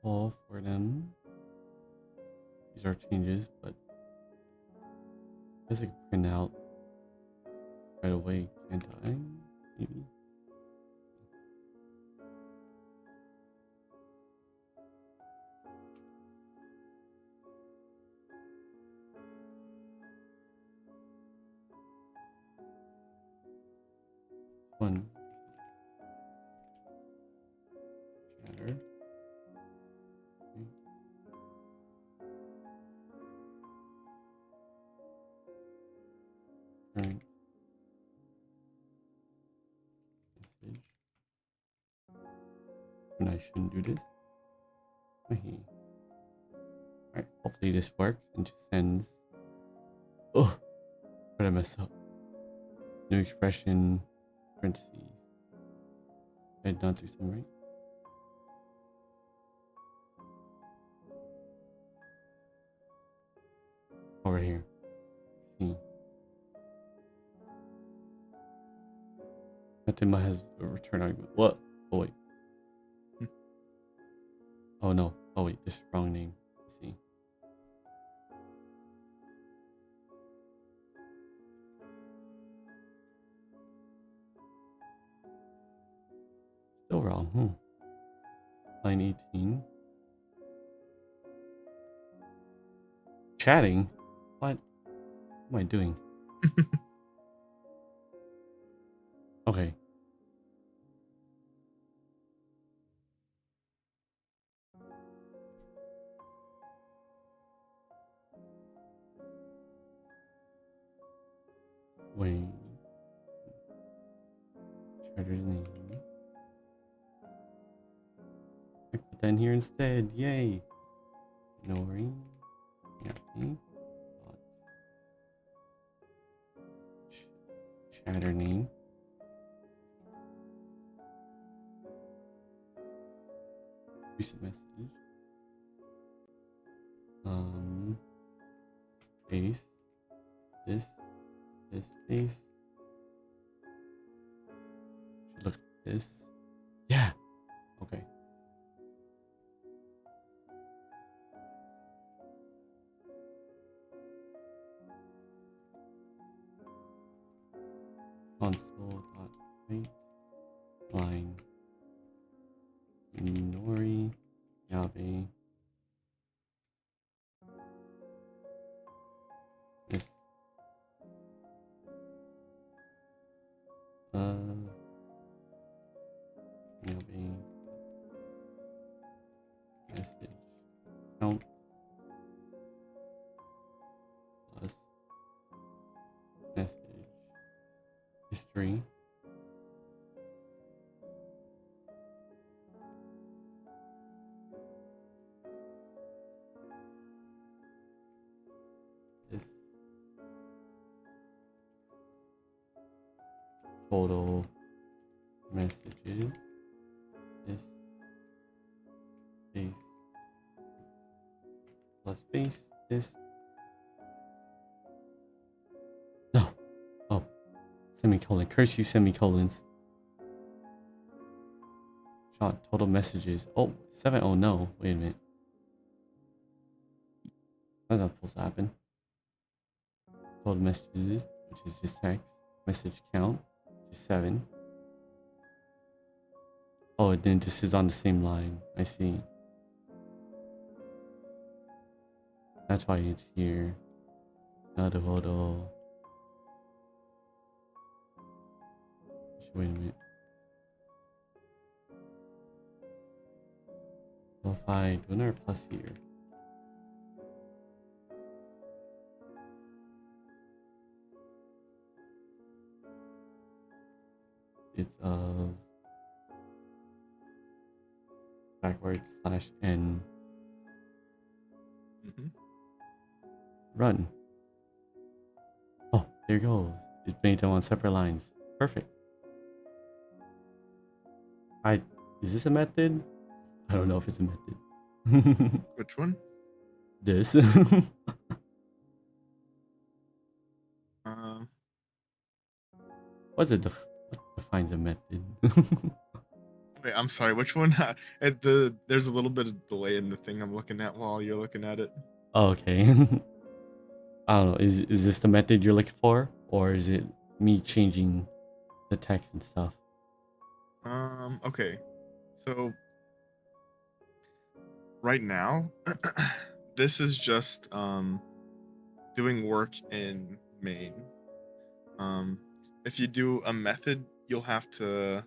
All for them. These are changes, but I guess I can print out right away, can't I? Maybe. One. Shatter. Okay. Current message. And I shouldn't do this. Okay. Alright, hopefully this works and just sends. Oh, what did I mess up? New expression, parentheses. I did not do something right. Over here. See. Fatima has a return argument. What? Oh wait. Oh no. Oh wait, this is the wrong name. Let's see. Still wrong. Line 18. Chatting? What am I doing? Okay. Wait. Chatter's name. I put that in here instead. Yay. Minori Nyabe. Chatter name. Recent message. Space. this space. Should look like this. Yeah. Okay. Console.write line Minori Nyabe this Nyabe message count plus message history this total messages this space plus space this no oh semicolon curse you semicolons Sean total messages oh 7 oh no wait a minute that's not supposed to happen total messages which is just text message count which is 7 oh and then this is on the same line I see that's why it's here Naruhodo. Wait a minute. So if I do another plus here. It's backwards slash n run. Oh, there it goes. It made them on separate lines. Perfect. Is this a method? I don't know if it's a method. Which one? This. What defines a method? Wait, I'm sorry. Which one? There's a little bit of delay in the thing I'm looking at while you're looking at it. Oh, okay. I don't know. Is this the method you're looking for, or is it me changing the text and stuff? Okay. So right now, this is just doing work in main. If you do a method, you'll have to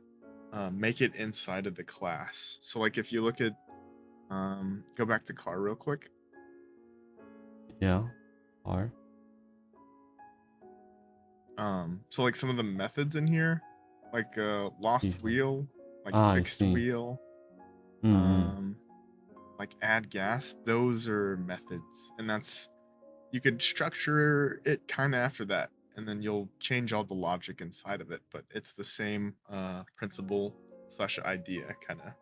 make it inside of the class. So like if you look at go back to car real quick. Yeah. Or so like some of the methods in here, like lost wheel, like fixed wheel, like add gas, those are methods, and that's you could structure it kind of after that, and then you'll change all the logic inside of it, but it's the same principle slash idea kind of.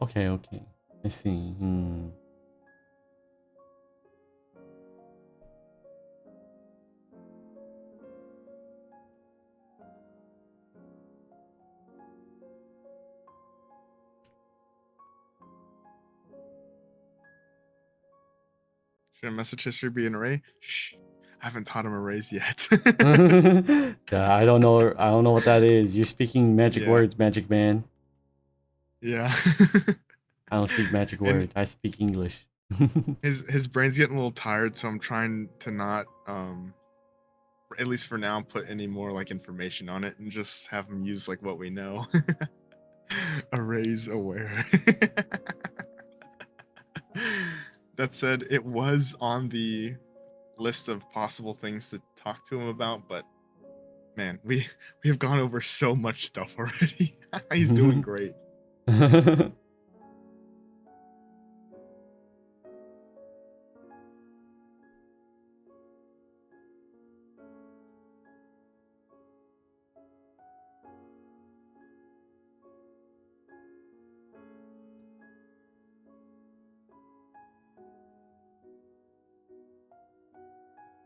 Okay, I see. Should a message history be an array? Shh, I haven't taught him arrays yet. Yeah, I don't know what that is. You're speaking magic words, magic man. Yeah. I don't speak magic words. I speak English. his brain's getting a little tired, so I'm trying to not at least for now put any more like information on it and just have him use like what we know. Arrays aware. That said, it was on the list of possible things to talk to him about, but man, we have gone over so much stuff already. He's doing great.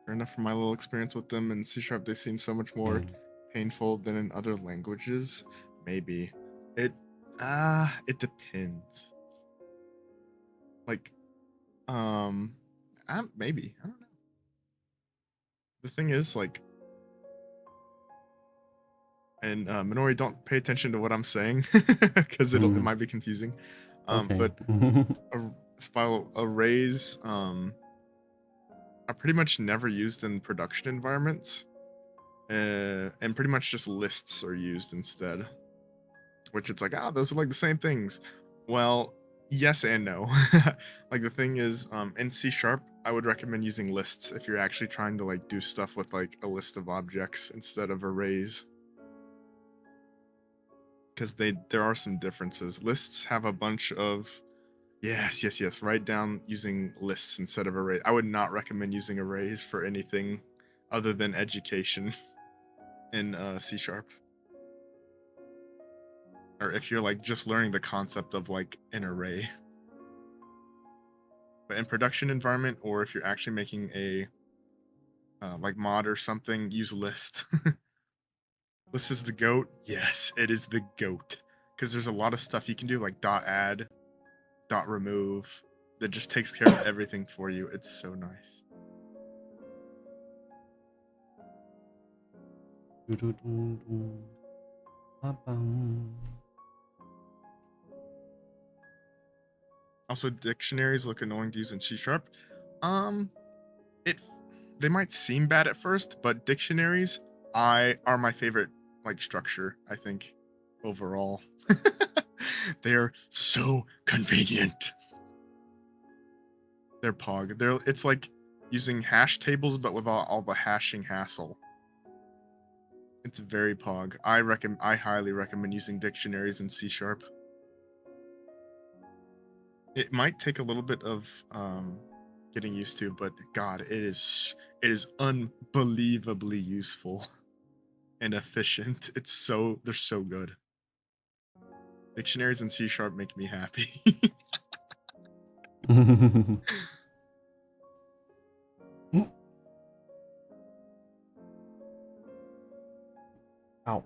Fair enough for my little experience with them. In C sharp, they seem so much more painful than in other languages. Maybe it depends. Like, maybe I don't know. The thing is, like, and Minori, don't pay attention to what I'm saying because it might be confusing. But arrays are pretty much never used in production environments, and pretty much just lists are used instead. Which it's like, those are like the same things. Well, yes and no. Like the thing is, in C sharp, I would recommend using lists if you're actually trying to like do stuff with like a list of objects instead of arrays. Because there are some differences. Lists have a bunch of yes. Write down using lists instead of arrays. I would not recommend using arrays for anything other than education in C sharp. Or if you're like just learning the concept of like an array. But in production environment, or if you're actually making a like mod or something, use list. List is the goat. Yes, it is the goat. Because there's a lot of stuff you can do like .add, .remove, that just takes care of everything for you. It's so nice. Also, dictionaries look annoying to use in C sharp. They might seem bad at first, but dictionaries are my favorite like structure, I think, overall. They are so convenient. They're pog. It's like using hash tables, but with all the hashing hassle. It's very pog. I highly recommend using dictionaries in C sharp. It might take a little bit of getting used to, but God, it is unbelievably useful and efficient. They're so good. Dictionaries in C sharp make me happy. Ow.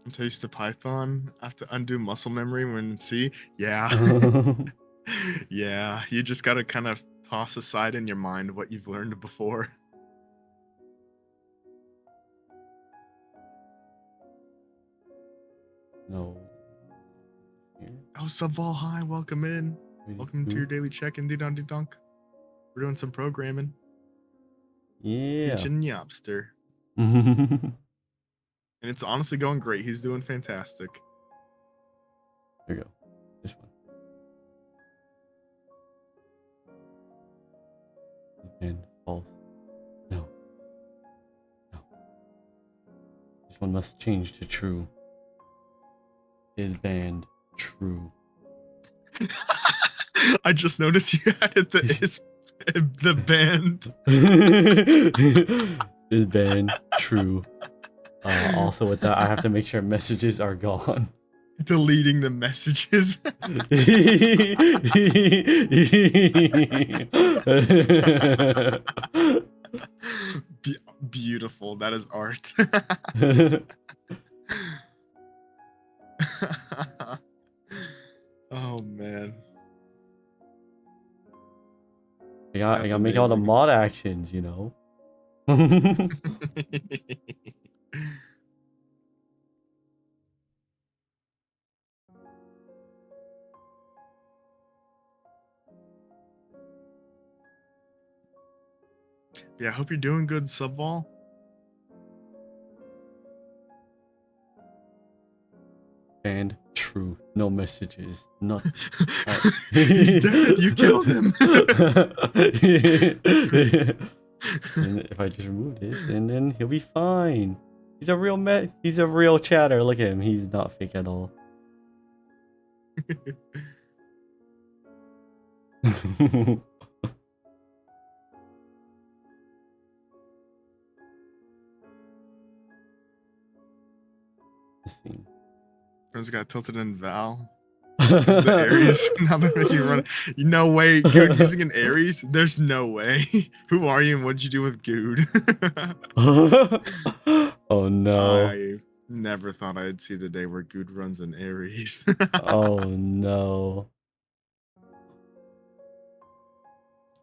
I'm used to Python. I have to undo muscle memory when C. Yeah. Yeah. You just gotta kind of toss aside in your mind what you've learned before. No. Oh, Subval, hi, welcome in. Welcome to your daily check-in, dunk. We're doing some programming. Yeah. Teaching Yobster. And it's honestly going great. He's doing fantastic. There you go. This one. And false. No. This one must change to true. Is banned true. I just noticed you added the band. Is banned true. Also with that, I have to make sure messages are gone. Deleting the messages. Beautiful. That is art. Oh man. I gotta make all the mod actions, you know. Yeah, I hope you're doing good, Subval. And true, no messages, nothing. He's dead. You killed him. And if I just remove this, and then he'll be fine. He's a real He's a real chatter. Look at him. He's not fake at all. Let's see. Friends got tilted in Val. Because the Aries. Now they're making you run. No way. Good using an Aries? There's no way. Who are you and what did you do with Good? Oh no. I never thought I'd see the day where Good runs an Aries. Oh no.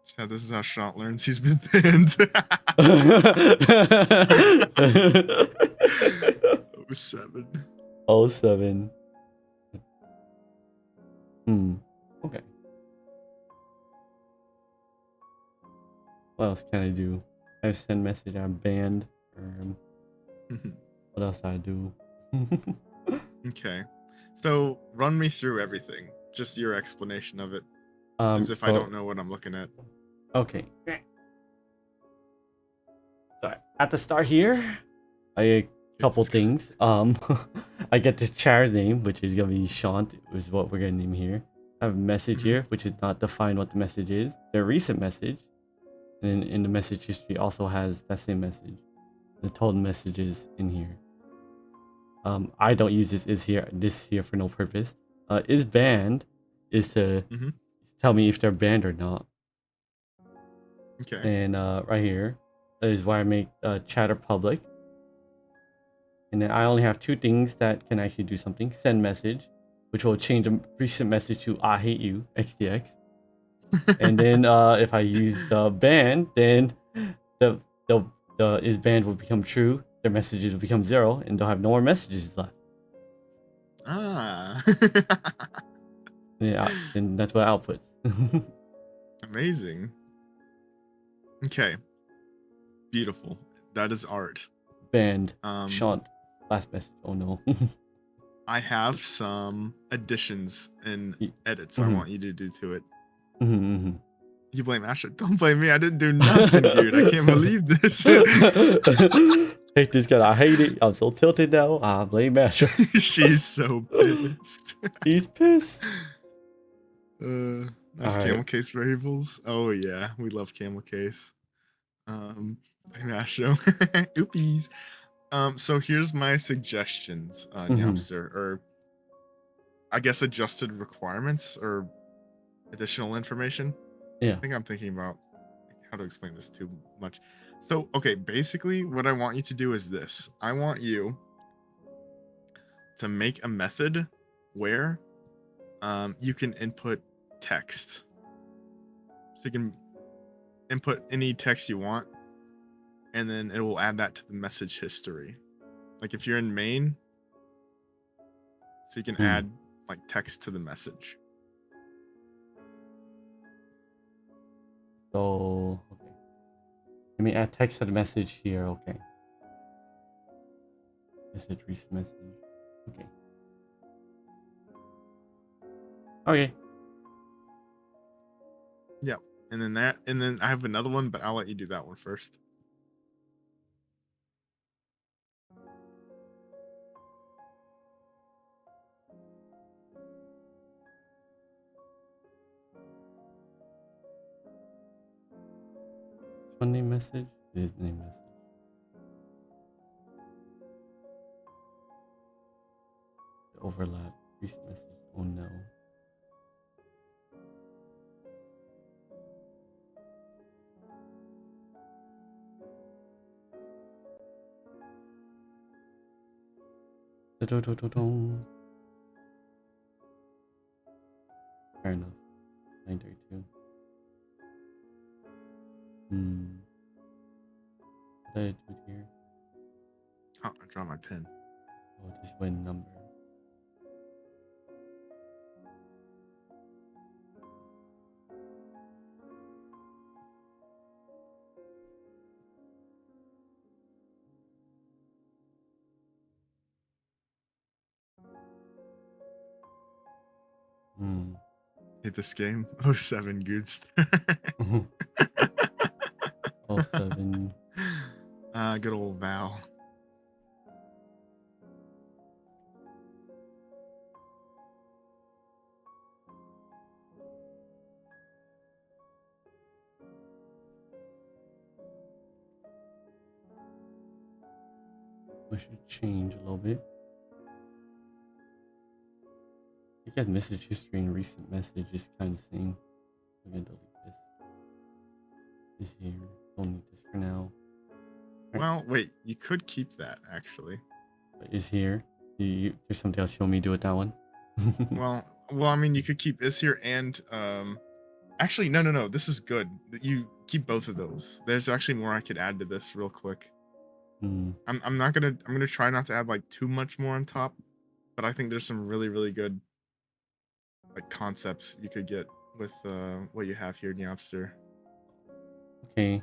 So this is how Shot learns he's been pinned. 07. Oh, 07. Okay. What else can I do? I send message, I'm banned. What else do I do? Okay. So run me through everything. Just your explanation of it. As if I don't know what I'm looking at. Okay. So at the start here, a couple things. I get the chair's name, which is gonna be Shant, is what we're gonna name here. I have a message here, which is not defined what the message is. The recent message, and in the message history also has that same message. The total messages in here. I don't use this here for no purpose. Is banned is to tell me if they're banned or not. Okay. And right here is why I make chatter public. And then I only have two things that can actually do something. Send message, which will change a recent message to I hate you, XDX. And then if I use the ban, then the is banned will become true. Their messages will become 0, and they'll have no more messages left. Ah. Yeah, and that's what outputs. Amazing. Okay. Beautiful. That is art. Banned. Shant. Last message. Oh no. I have some additions and edits I want you to do to it. You blame Asher. Don't blame me. I didn't do nothing, dude. I can't believe this. Hate this guy. I hate it. I'm so tilted now. I blame Asher. She's so pissed. He's pissed. Nice camel case variables. Oh yeah, we love camel case. Blame Asher. Oopies. So here's my suggestions, Yamster, or I guess adjusted requirements or additional information. Yeah. I think I'm thinking about how to explain this too much. So, okay, basically what I want you to do is this. I want you to make a method where you can input text. So you can input any text you want, and then it will add that to the message history. Like if you're in main, so you can add like text to the message. So, okay. Let me add text to the message here. Okay. Message, recent message. Okay. Okay. Yep. And then I have another one, but I'll let you do that one first. One name message. It is name message. Overlap. Recent message. Oh no. Fair enough. 932. What did I do here? Oh, I draw my pen. Oh, just win number. Hate this game. 07 Goods. 07. Good old Val. We should change a little bit. I guess message history and recent message is kind of the same. I'm gonna delete this. This here. Don't need this for now. Well, wait, you could keep that actually. But is here. There's something else you want me to do with that one? Well, I mean, you could keep is here and actually, no. This is good. You keep both of those. There's actually more I could add to this real quick. Hmm. I'm gonna try not to add like too much more on top, but I think there's some really good like concepts you could get with what you have here, Nyapster. Okay.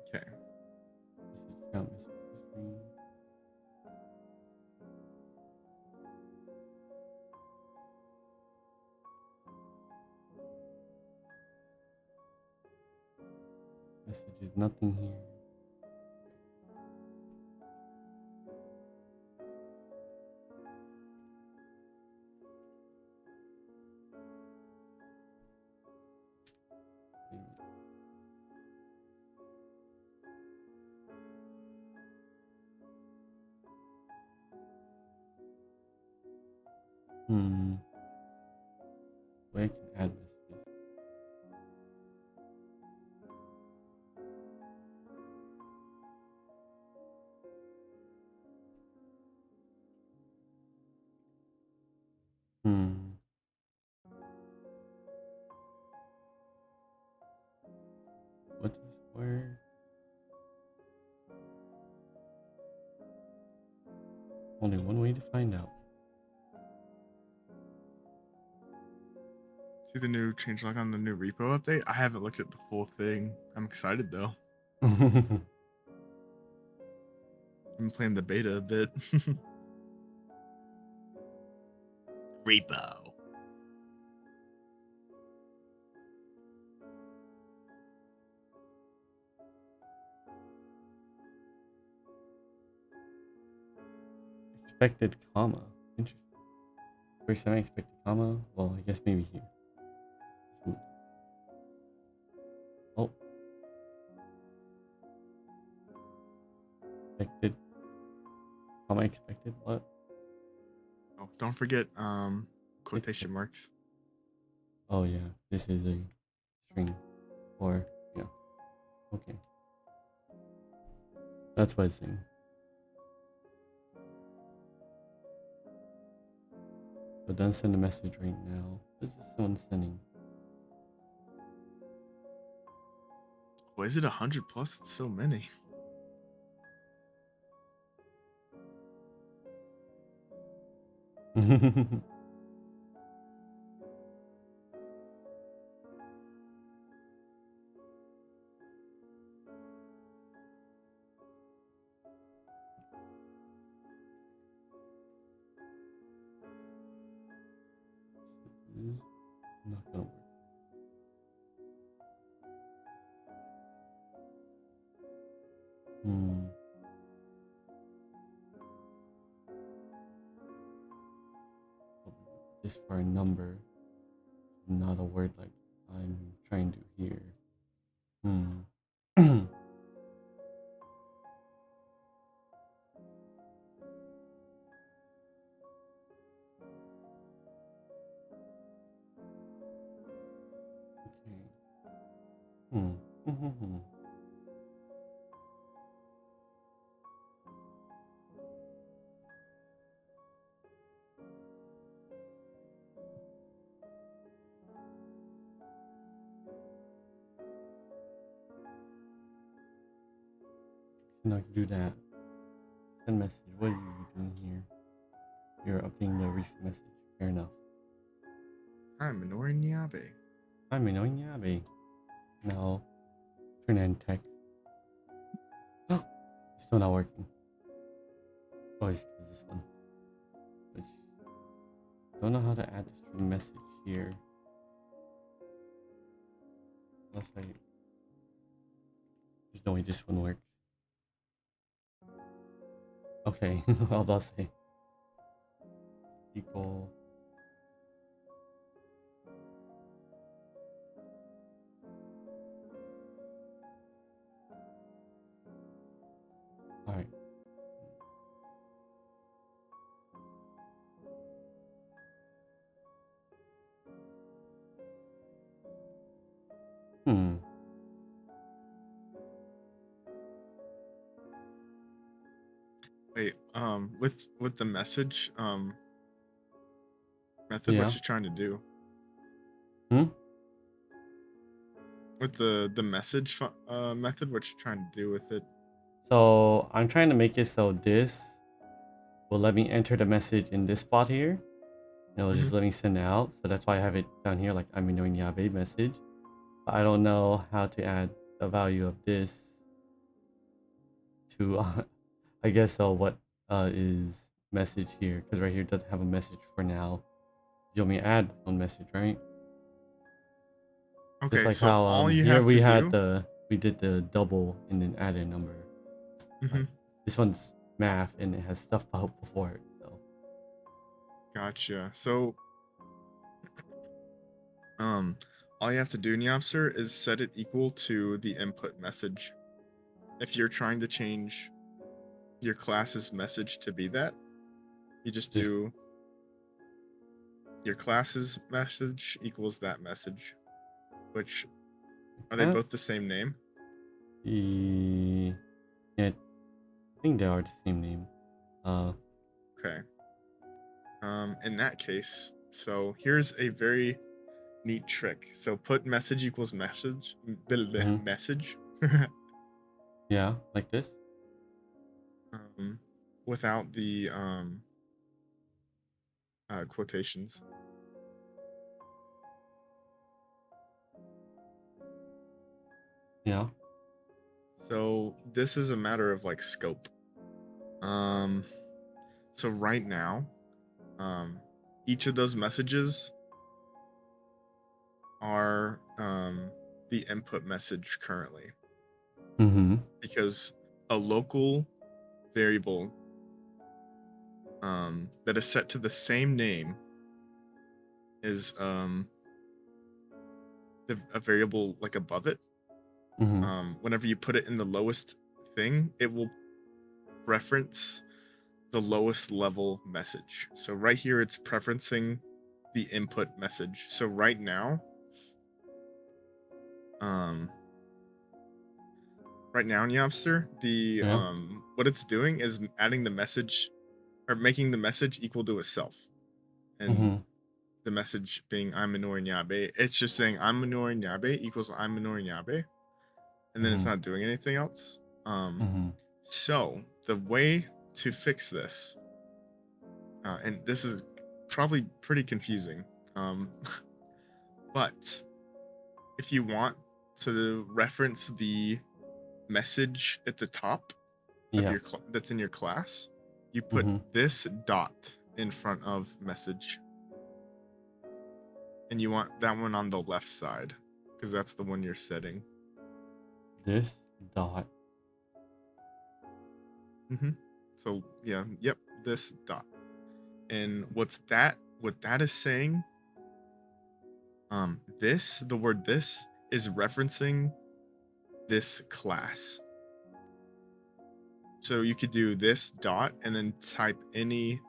Okay. Message account, message history. Messages, nothing here. Where can I add messages? What is where? Only one way to find out. See the new changelog on the new repo update? I haven't looked at the full thing. I'm excited though. Hmm. I'm playing the beta a bit. Repo. Expected comma. Interesting. First time I expected comma. Well, I guess maybe here. Ooh. Oh. Expected. Comma expected. What? Oh, don't forget quotation marks. Oh yeah. This is a string. Or yeah. Okay. That's what it's saying. So don't send a message right now. This is someone sending. Why is it 100 plus? It's so many. Not gonna work. Just for a number, not a word like I'm trying to hear. Okay. And I can do that. Send message. What are you doing here? You're updating the recent message. Fair enough. Hi, Minori Nyabe. I'm Minori Nyabe. Now, turn in text. Oh, still not working. Oh, it's because this one. Which, don't know how to add the string message here. Unless there's no way this one works. Okay, I'll say equal. Wait, with the message method, Yeah. what you trying to do? Hmm? With the message method, what you trying to do with it? So I'm trying to make it so this will let me enter the message in this spot here. And it'll just let me send it out. So that's why I have it down here like I'm Minori Nyabe message. But I don't know how to add the value of this to I guess what is message here, because right here doesn't have a message for now. You want me to add one message, right? Okay, Just like so how all you here have we to had do. we did the double and then add a number. Mhm. This one's math and it has stuff before it. So Gotcha. So, all you have to do, Nyapster, is set it equal to the input message. If you're trying to change your class's message to be that, you just do your class's message equals that message. Which, are they both the same name? yeah, I think they are the same name. Okay. In that case, so here's a very neat trick. So put message equals message, message, Yeah, like this. without the quotations. Yeah. So this is a matter of like scope. So right now, each of those messages are the input message currently, Mm-hmm. because a local variable that is set to the same name is a variable like above it. Mm-hmm. Whenever you put it in the lowest thing, it will reference the lowest level message. So right here, it's preferencing the input message. So right now, Nyobster, the Yeah. what it's doing is adding the message or making the message equal to itself, and Mm-hmm. the message being I'm Minori Nyabe. It's just saying I'm Minori Nyabe equals I'm Minori Nyabe, and then it's not doing anything else. Mm-hmm. So the way to fix this, and this is probably pretty confusing, but if you want to reference the message at the top of Yeah. your that's in your class, you put this dot in front of message, and you want that one on the left side because that's the one you're setting. This dot. So yeah, yep, this dot. And what that is saying, the word this is referencing this class. So you could do this dot and then type any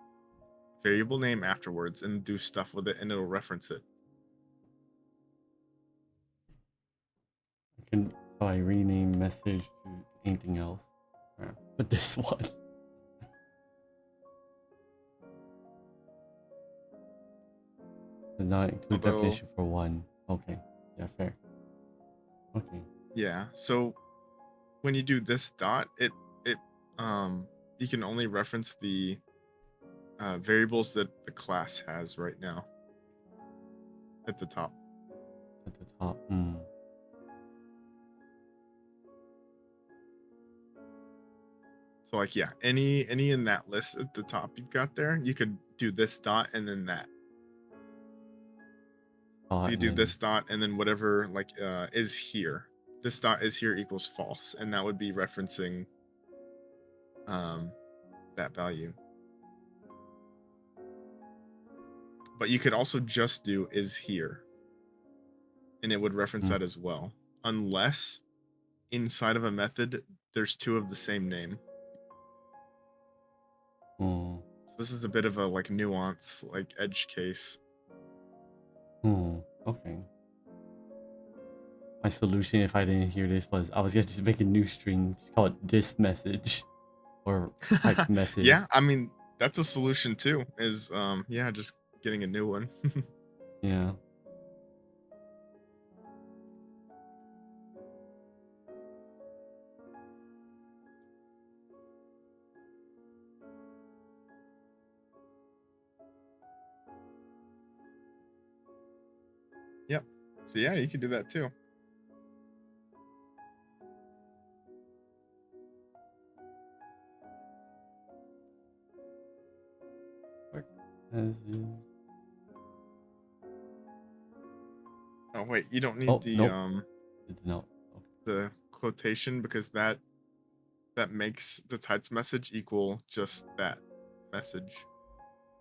variable name afterwards and do stuff with it, and it'll reference it. I can rename message to anything else. But this one. Does not include definition for one. Okay. Yeah, fair. Okay. Yeah. So when you do this dot, it you can only reference the variables that the class has right now at the top. At the top. So like, yeah, any in that list at the top you've got there, you could do this dot and then that. You do this dot and then whatever like is here. This dot is here equals false, and that would be referencing that value. But you could also just do is here, and it would reference that as well, unless inside of a method there's two of the same name. So this is a bit of a like nuance, like edge case. Okay. My solution, if I didn't hear this, was I was gonna just make a new string, just call it this message. or type message. Yeah, I mean that's a solution too. Is yeah, just getting a new one. Yeah. Yep. So yeah, you could do that too. Messages. Oh wait, you don't need Oh, the nope. No. Okay. the quotation because that makes the text message equal just that message.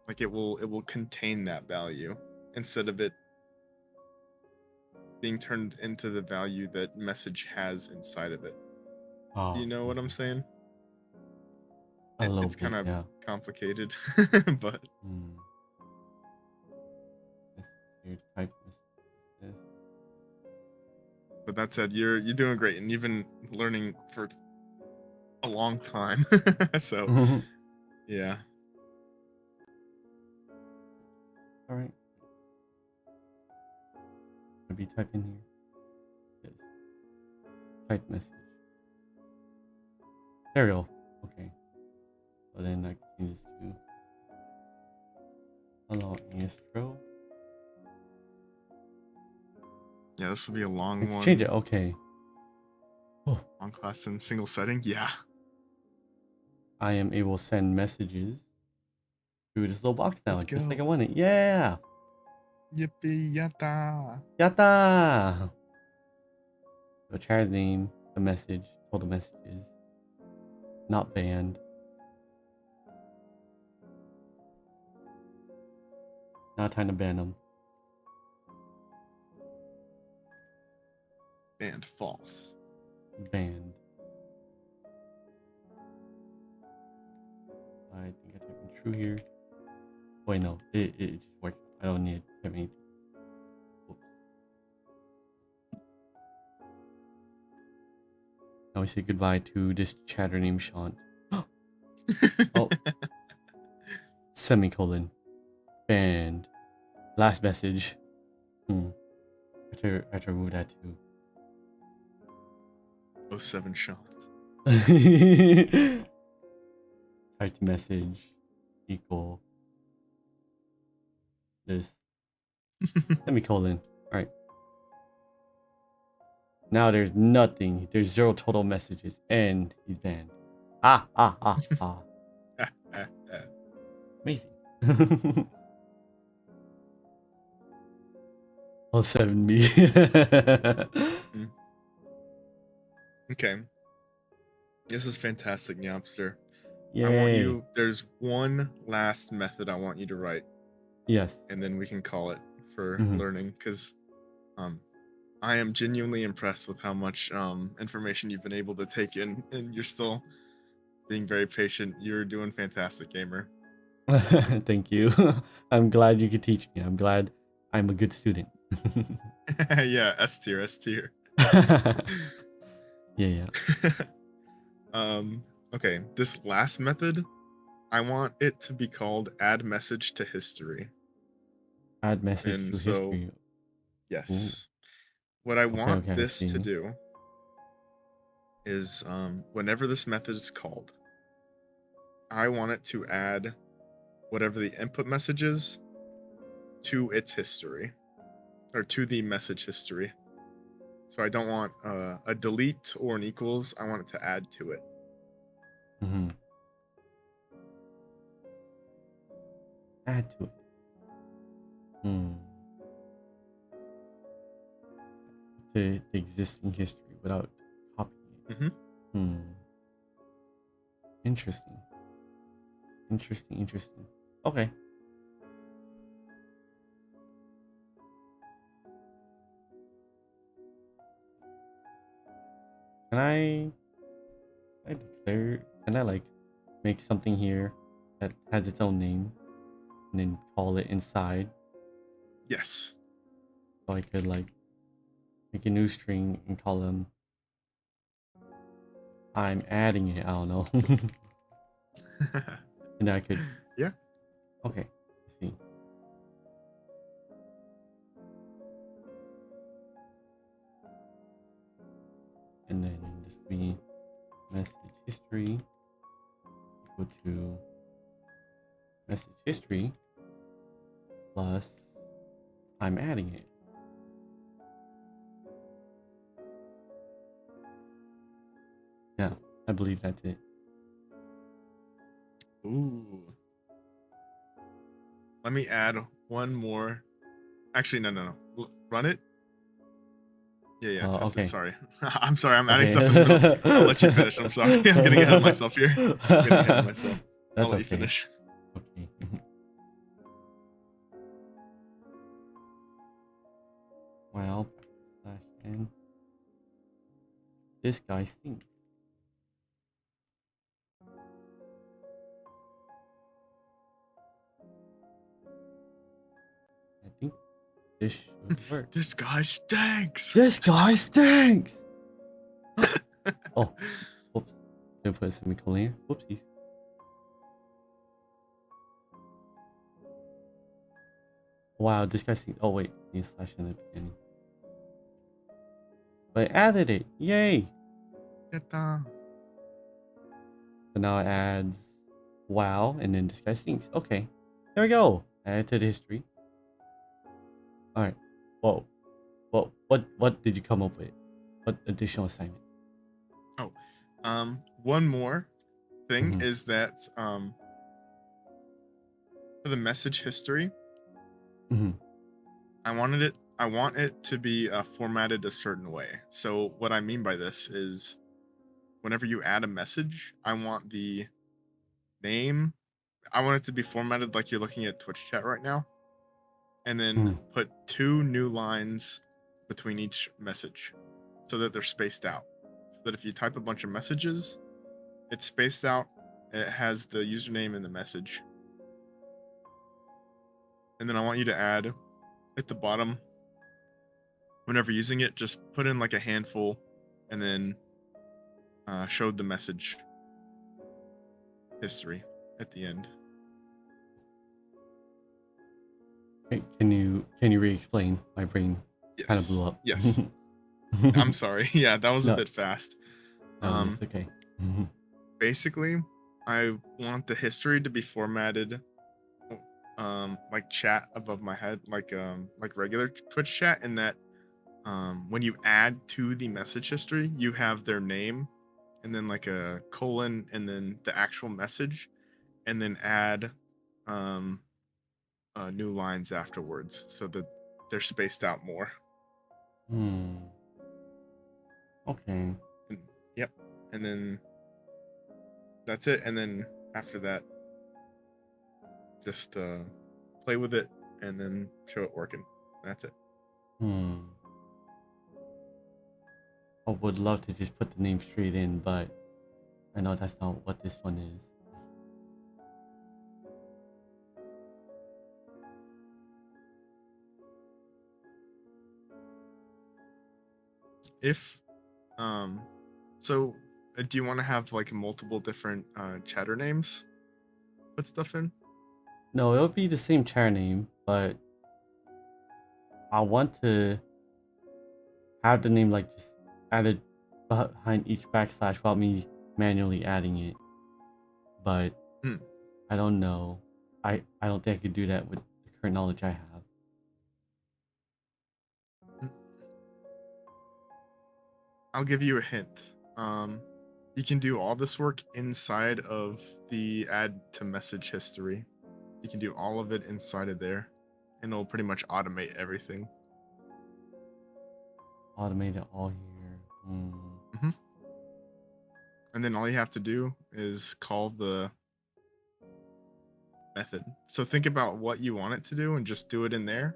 Like it will contain that value instead of it being turned into the value that message has inside of it. Oh, You know what I'm saying? a little It's kind bit, of yeah. complicated, but Hmm. Here, type this. that said, you're doing great, and you've been learning for a long time. So yeah, All right. Maybe type in here. Yes. Type message. There we go. Okay. So then I can change this to hello Astro. yeah, this will be a long one. Change it. Okay. Oh, Long class in single setting. Yeah. I am able to send messages through this little box now, Let's just like I go. wanted. Yeah. Yippee yatta. Yatta. So Char's name, the message, total messages, not banned. Now time to ban them. And false. Banned. I think I typed in true here. Wait, no, it just worked. I don't need to type anything. Oops. Now we say goodbye to this chatter named Sean. Oh. Semicolon. Banned. Last message. I have to remove that too. 07 shot. Typed message equal this semicolon. All right. Now there's nothing. There's 0 total messages, and he's banned. Ah. Amazing. I'll 7 me. Okay. This is fantastic, Nyopster. Yay. I want you. There's one last method I want you to write, Yes. and then we can call it for Mhm. learning. Because, I am genuinely impressed with how much information you've been able to take in, and you're still being very patient. You're doing fantastic, gamer. Thank you. I'm glad you could teach me. I'm glad I'm a good student. Yeah, S tier, S tier. Yeah. Okay, this last method, I want it to be called add message to history. Add message And to so- history. Yes. What I want okay, I this to see. do is whenever this method is called, I want it to add whatever the input message is to its history, or to the message history. So I don't want a delete or an equals. I want it to add to it. Mm-hmm. Add to it. The existing history without copying it. Mm-hmm. Interesting. Okay. Can I declare? Can I like make something here that has its own name, and then call it inside? Yes. So I could like make a new string and call them. I'm adding it. I don't know. And I could. Yeah. Okay. Let's see. And then this be message history equal to message history plus I'm adding it. Yeah, I believe that's it. Ooh. Let me add one more. Actually, no. Run it. Yeah, test Okay. it. Sorry. I'm sorry. I'm adding Okay. stuff in the middle. I'll let you finish. I'm sorry. I'm getting ahead of myself here. I'm getting ahead of myself. I'll That's let you okay. finish. Okay. Well, slash n. This guy stinks. I think this should work. This guy stinks. This guy stinks! Oh, whoops. Didn't put a semicolon here. Whoopsies. Wow, this guy stinks. Oh, wait. Need a slash in the beginning. But I added it. Yay! Yatta. So now it adds wow, and then this guy stinks. Okay. There we go. Add to the history. Alright. Whoa. What did you come up with? What additional assignment? One more thing Mhm. is that for the message history, Mhm. I want it to be formatted a certain way. So what I mean by this is whenever you add a message, I want the name, I want it to be formatted like you're looking at Twitch chat right now, and then put 2 new lines between each message so that they're spaced out. So that if you type a bunch of messages, it's spaced out, it has the username and the message. And then I want you to add at the bottom, whenever using it, just put in like a handful and then showed the message history at the end. Can you re-explain? My brain kind of blew up. Yes. I'm sorry. Yeah, that was a No. bit fast. No, it's okay. Basically, I want the history to be formatted like chat above my head, like regular Twitch chat, in that when you add to the message history, you have their name and then like a colon and then the actual message, and then add new lines afterwards so that they're spaced out more. Okay. Yep. And then that's it. And then after that, just play with it and then show it working. That's it. I would love to just put the name straight in, but I know that's not what this one is. If so do you want to have like multiple different chatter names put stuff in? No, it'll be the same chair name, but I want to have the name like just added behind each backslash without me manually adding it. But I don't know. I don't think I could do that with the current knowledge I have. I'll give you a hint. You can do all this work inside of the add to message history. You can do all of it inside of there, and it'll pretty much automate everything. Automate it all here. And then all you have to do is call the method. So think about what you want it to do and just do it in there,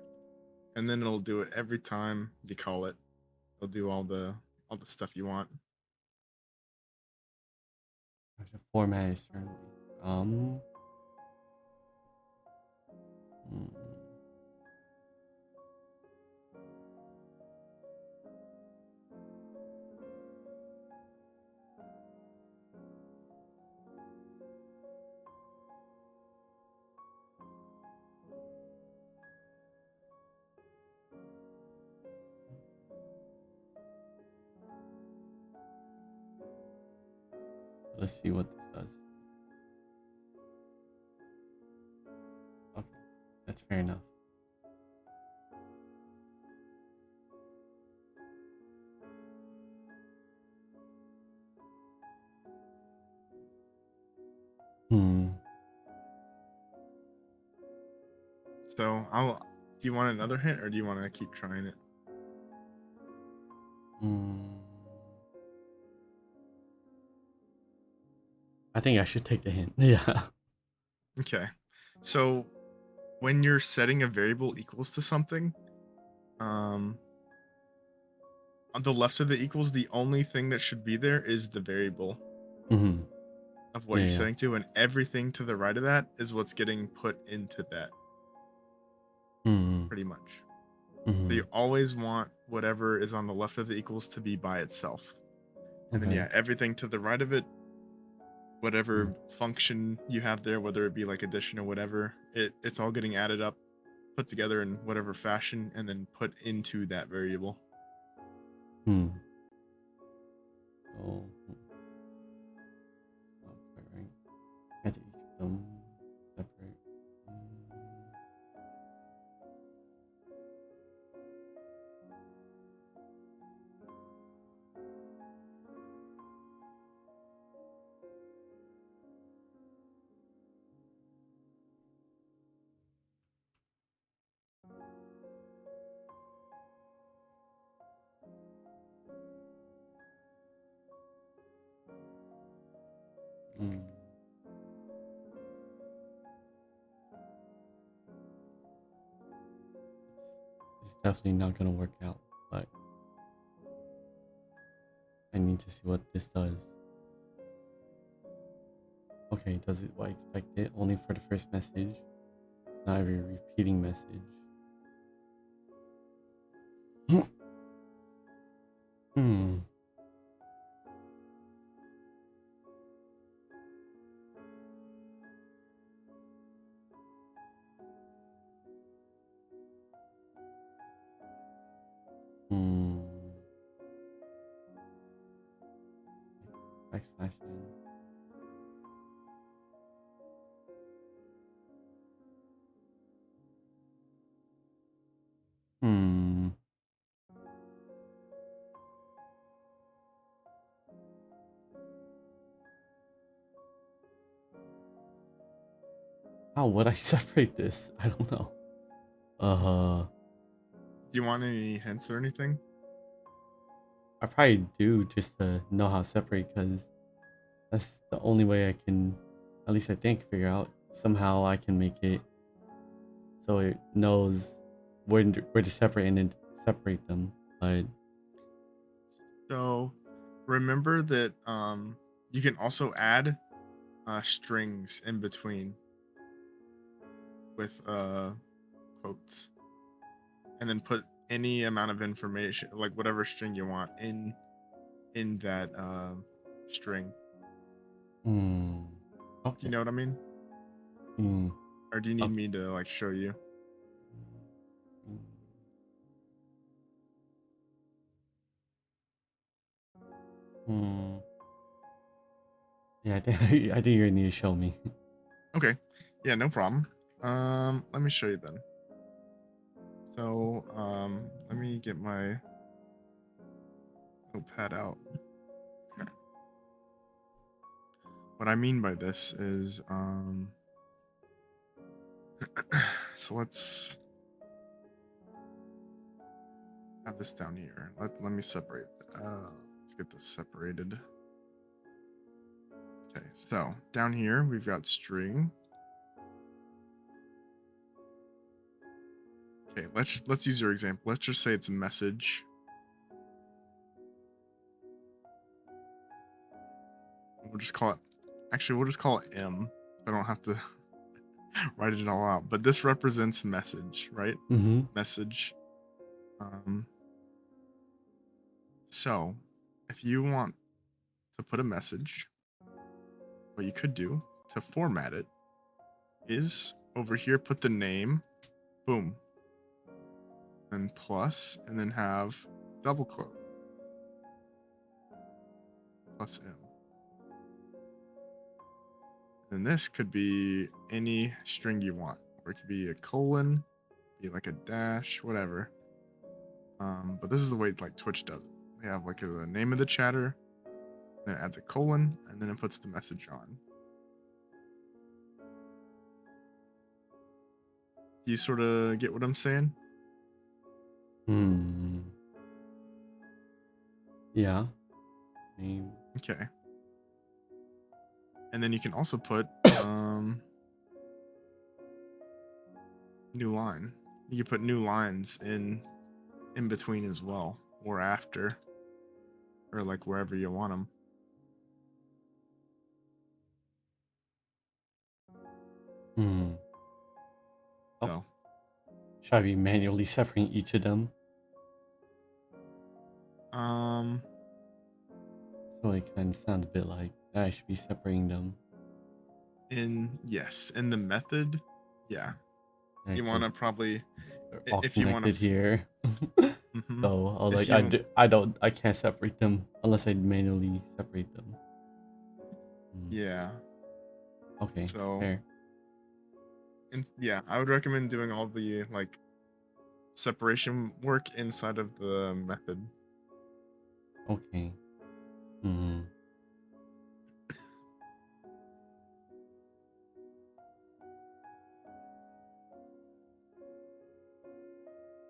and then it'll do it every time you call it. It'll do all the stuff you want. I have to format it certainly. let's see what this does. Okay, that's fair enough. Hmm. So do you want another hint or do you want to keep trying it? Hmm. I think I should take the hint. Yeah. Okay. So when you're setting a variable equals to something, on the left of the equals, the only thing that should be there is the variable Mm-hmm. of what Yeah, you're yeah. setting to, and everything to the right of that is what's getting put into that, Mm-hmm. pretty much. Mm-hmm. So you always want whatever is on the left of the equals to be by itself. And then Okay. yeah, everything to the right of it, whatever function you have there, whether it be like addition or whatever, it's all getting added up, put together in whatever fashion, and then put into that variable. Hmm. So, okay, right. I have to each of them separate. Mm. It's definitely not gonna work out, but I need to see what this does. Okay, does it what I expected? Only for the first message, not every repeating message. Hmm. Hmm. Backslash in. Hmm. How would I separate this? I don't know. Do you want any hints or anything? I probably do just to know how to separate because that's the only way I can, at least I think, figure out. Somehow I can make it so it knows where to separate and then separate them. But So remember that you can also add strings in between with quotes, and then put any amount of information, like whatever string you want, in that string. hmm. Do Okay. you know what I mean? Hmm. Or do you need Okay. me to like show you? Hmm. Yeah, I think I think you need to show me. Okay. Yeah, no problem. Let me show you then. So, let me get my notepad out. Okay. What I mean by this is, so let's have this down here. Let me separate. Let's get this separated. Okay, so down here we've got string. Okay, let's use your example. Let's just say it's a message. We'll just call it. Actually, we'll just call it M. I don't have to write it all out. But this represents message, right? Mm-hmm. Message. So if you want to put a message, what you could do to format it is over here put the name, boom, and plus, and then have double quote plus M. And this could be any string you want, or it could be a colon, be like a dash, whatever. But this is the way like Twitch does it. They have like the name of the chatter, then it adds a colon, and then it puts the message on. Do you sort of get what I'm saying? Yeah. Name. Okay. And then you can also put new line. You can put new lines in between as well, or after, or like wherever you want them. Oh. So, Should I be manually separating each of them? So it kind of sounds a bit like I should be separating them. in the method, yeah. You want to probably, they're all if you want to, connected here. Mhm. So I'll If like you- I can't separate them unless I manually separate them. yeah. Okay. So, Fair. and yeah, I would recommend doing all the like separation work inside of the method. Okay.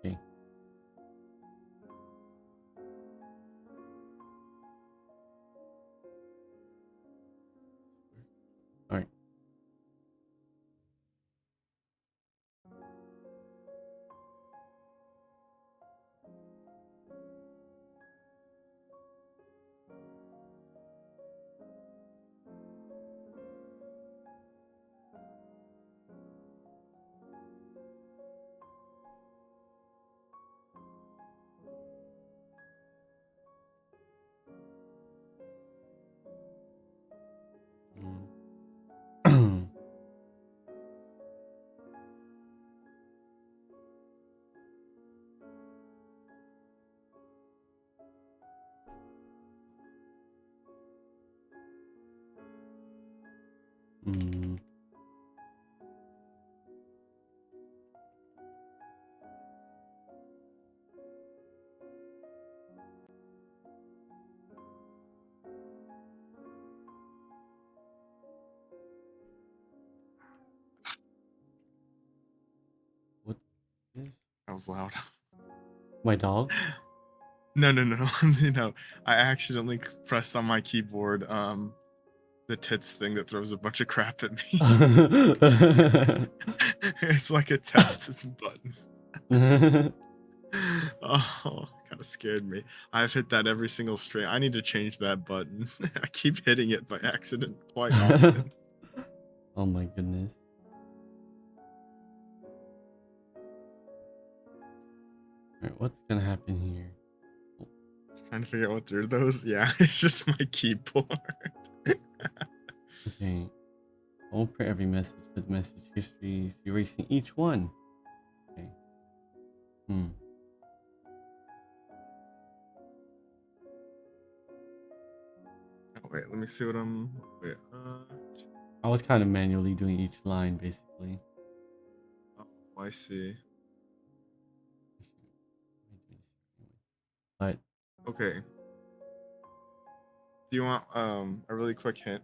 Okay. All right. What is That was loud. my dog? No. I accidentally pressed on my keyboard the tits thing that throws a bunch of crap at me. It's like a test button. Oh, kind of scared me. I've hit that every single stream. I need to change that button. I keep hitting it by accident quite often. Oh my goodness. Alright, what's gonna happen here? Trying to figure out what through those. Yeah, it's just my keyboard. Okay. I'll print every message with message histories, erasing each one. Okay. Oh, wait, let me see what I'm. Wait. I was kind of manually doing each line basically. Oh, I see. But Okay. Do you want a really quick hint,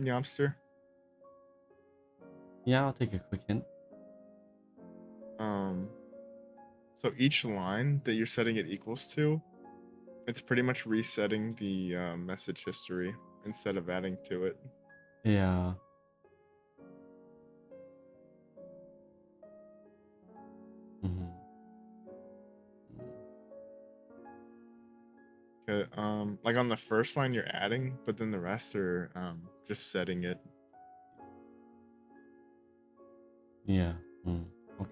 Yamster? yeah, I'll take a quick hint. So each line that you're setting it equals to, it's pretty much resetting the message history instead of adding to it. Yeah. Okay, like on the first line you're adding, but then the rest are just setting it. Yeah. Okay.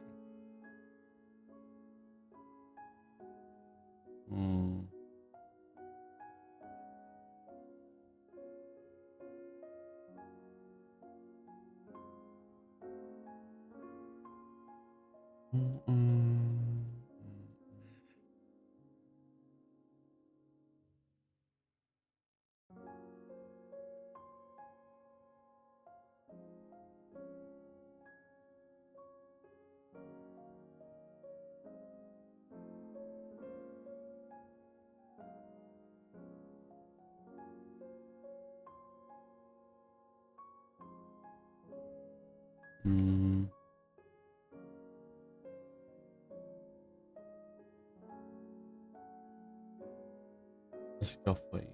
Let's go for it.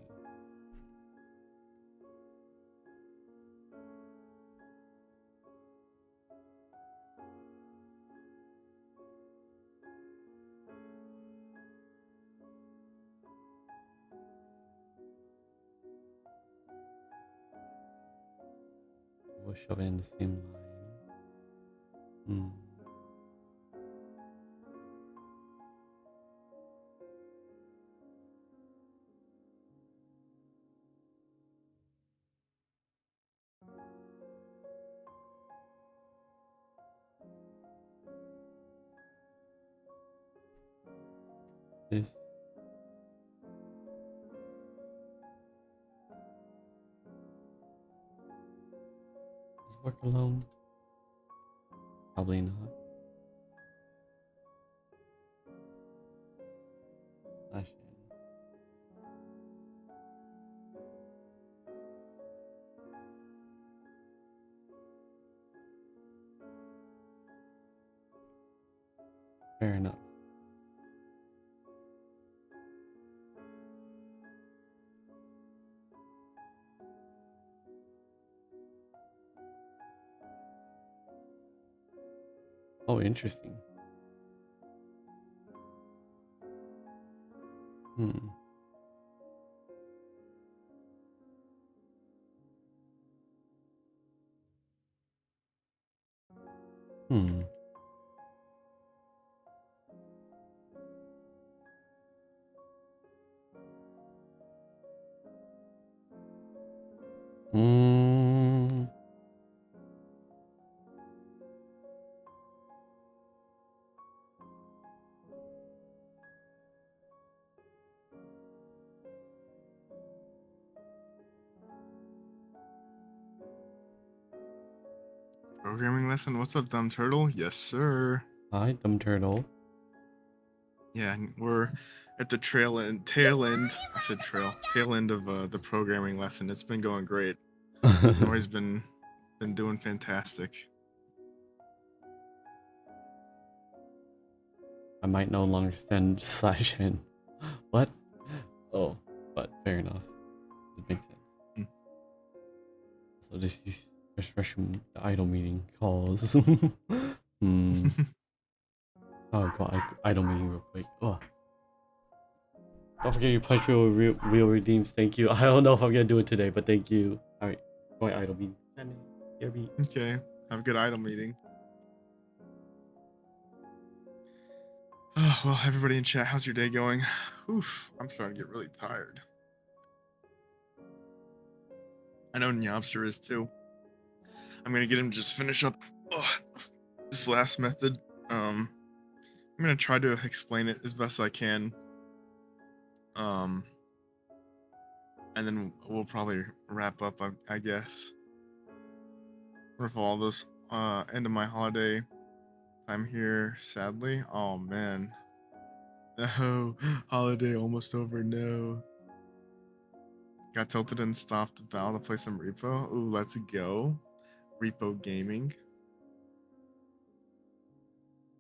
We'll shove it in the same line. This. Does it work alone? Probably not. Slash in. Fair enough. Oh, interesting. Hmm. Hmm. Hmm. Programming lesson. What's up, dumb turtle? Yes, sir. Hi, dumb turtle. Yeah, and we're at the tail end. I said tail end of the programming lesson. It's been going great. Nori's been doing fantastic. I might no longer stand slash in. What? Oh, but fair enough. It makes sense. So this is refreshing the idle meeting calls. Oh god, idle meeting real quick. Oh. Don't forget your punch real redeems. Thank you. I don't know if I'm gonna do it today, but thank you. Alright, going idle meeting. Okay, have a good idle meeting. Oh, well, everybody in chat, how's your day going? Oof, I'm starting to get really tired. I know Nyobster is too. I'm gonna get him to just finish up this last method. I'm gonna try to explain it as best I can. And then we'll probably wrap up, I guess. For all this end of my holiday time here, sadly. Oh man. No, holiday almost over. No. Got tilted and stopped Val to play some repo. Ooh, let's go. Repo gaming.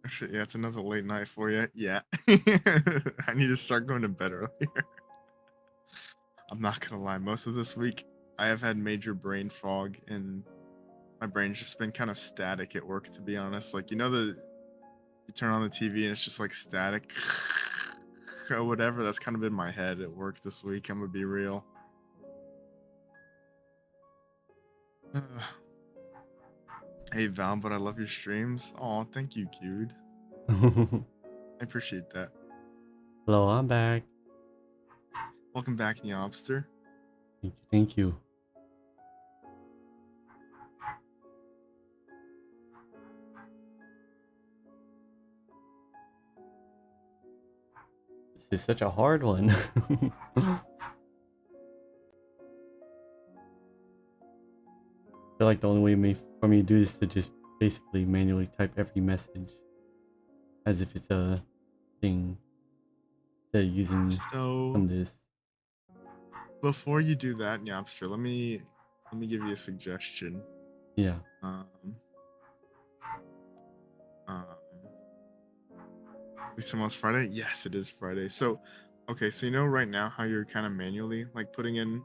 Actually, yeah, it's another late night for you. Yeah. I need to start going to bed earlier. I'm not gonna lie, most of this week I have had major brain fog and my brain's just been kind of static at work, to be honest. Like, you turn on the TV and it's just like static or whatever. That's kind of in my head at work this week. I'm gonna be real. Hey Val, but I love your streams. Oh, thank you, dude. I appreciate that. Hello, I'm back. Welcome back, Nyobster. Thank you. This is such a hard one. I feel like the only way for me to do this is to just basically manually type every message as if it's a thing instead of using this. Before you do that, Nyobster, let me give you a suggestion. Yeah. It's almost Friday. Yes, it is Friday. So Okay, so you know right now how you're kind of manually like putting in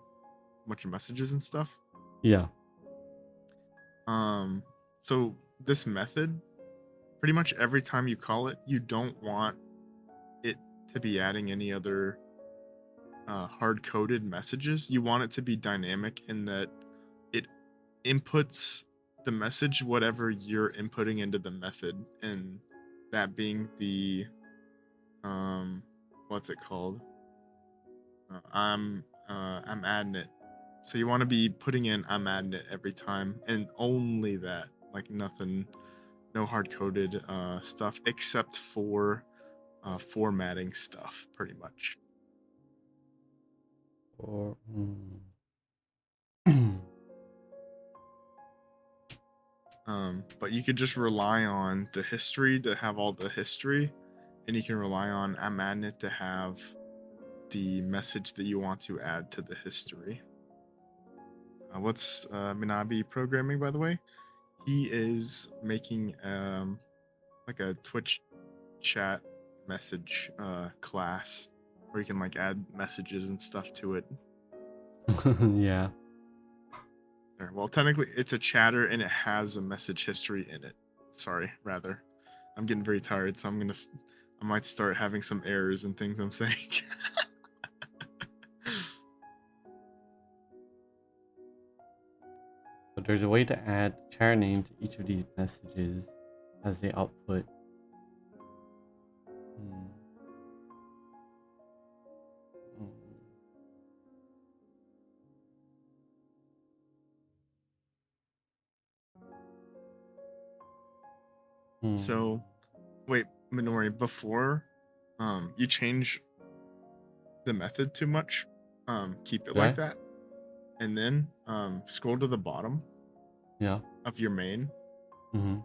a bunch of messages and stuff. Yeah. So this method, pretty much every time you call it, you don't want it to be adding any other hard-coded messages. You want it to be dynamic in that it inputs the message whatever you're inputting into the method, and that being the what's it called? I'm adding it. So you want to be putting in I'm adding it every time, and only that. Like nothing, no hard-coded stuff except for formatting stuff, pretty much. Or But you could just rely on the history to have all the history, and you can rely on I'm adding it to have the message that you want to add to the history. What's Minabe programming, by the way? He is making like a Twitch chat message class where you can like add messages and stuff to it. yeah. Well, technically, it's a chatter and it has a message history in it. Sorry, rather. I'm getting very tired, so I might start having some errors and things I'm saying. But there's a way to add char name to each of these messages as they output. Hmm. Hmm. So, wait, Minori, before you change the method too much, keep it like Okay. that, and then scroll to the bottom Yeah. of your main, Mm-hmm.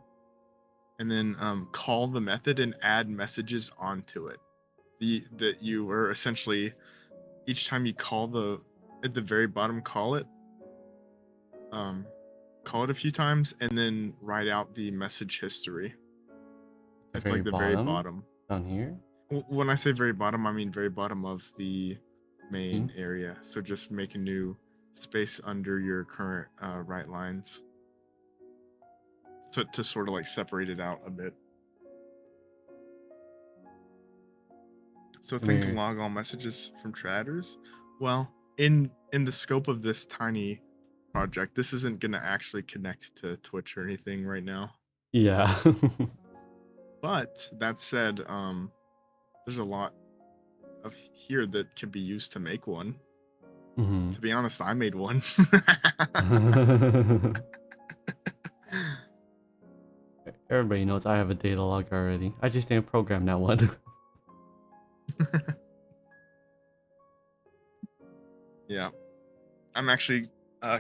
and then call the method and add messages onto it. That you are essentially each time you call at the very bottom, call it a few times, and then write out the message history The at very like the very bottom bottom. down here. When I say very bottom, I mean very bottom of the main Hmm. area. So just make a new space under your current right lines to sort of like separate it out a bit. So think to Weird. log all messages from traders. Well, in the scope of this tiny project, this isn't going to actually connect to Twitch or anything right now. Yeah. But that said, there's a lot of here that could be used to make one. Mm-hmm. To be honest, I made one. Everybody knows I have a data log already. I just didn't program that one. Yeah, I'm actually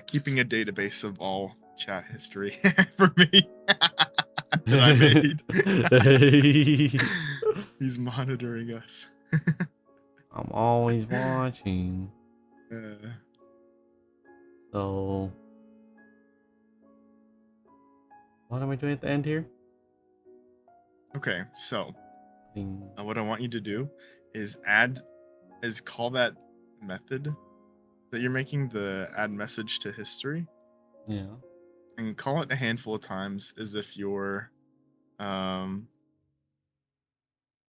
keeping a database of all chat history for me that I made. He's monitoring us. I'm always watching. So, what am I doing at the end here? Okay, so Thing. what I want you to do is call that method that you're making, the add message to history, Yeah. and call it a handful of times um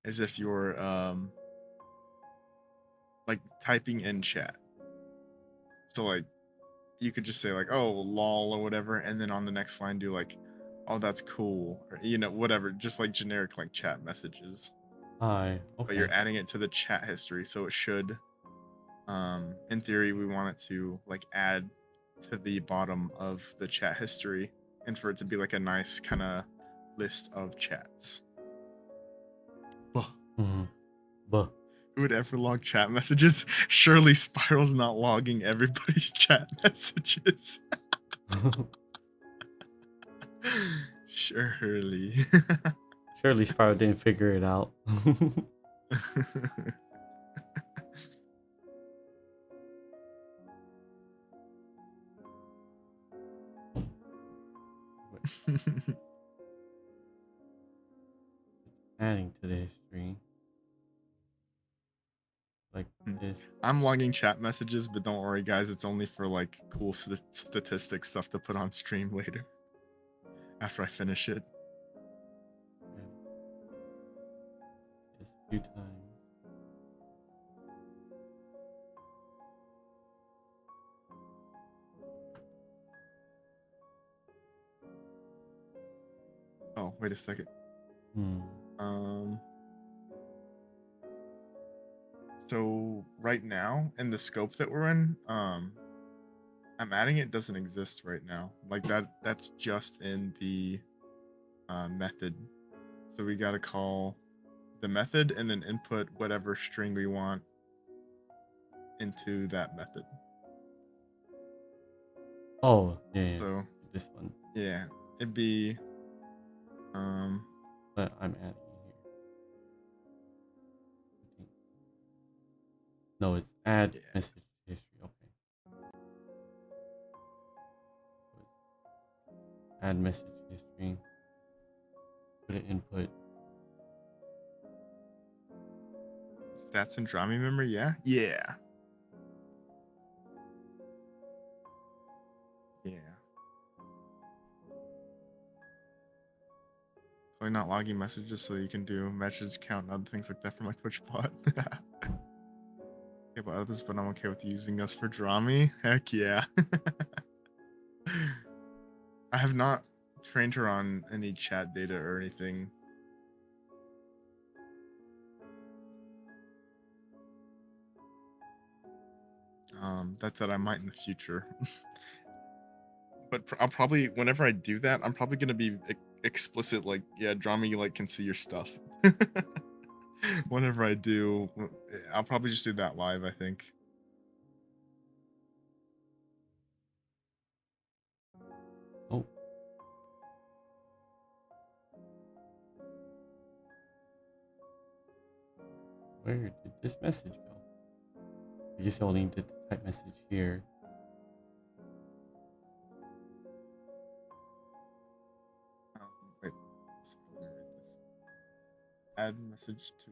as if you're like typing in chat. So like you could just say like, oh, lol or whatever, and then on the next line do like, oh, that's cool, or whatever, just like generic like chat messages. Hi. But Okay. you're adding it to the chat history, so it should in theory we want it to like add to the bottom of the chat history, and for it to be like a nice kind of list of chats. Mm-hmm. But Who would ever log chat messages? Surely Spiral's not logging everybody's chat messages. Surely. surely Spiral didn't figure it out. Adding to the history. like Hmm. this. I'm logging chat messages, but don't worry, guys. It's only for like cool statistics stuff to put on stream later. After I finish it. Okay. Just a few times. Oh, wait a second. So right now in the scope that we're in, I'm adding it doesn't exist right now. Like that's just in the method. So we gotta call the method and then input whatever string we want into that method. Oh, yeah. So This one. yeah, it'd be But I'm adding it here. No, it's add Yeah. message history. Okay. So it's add message history. Put an input. Stats and drama memory, yeah? Yeah. Yeah. Probably not logging messages so you can do message count and other things like that from my Twitch bot. Yeah, but others, but I'm okay with using us for Drami. Heck yeah. I have not trained her on any chat data or anything. That said, I might in the future. But I'll probably, whenever I do that, I'm probably gonna be explicit, like, yeah, Drami like can see your stuff. Whenever I do, I'll probably just do that live, I think. Oh. Where did this message go? I guess I only did the type message here. Wait. Let me read this. Add message to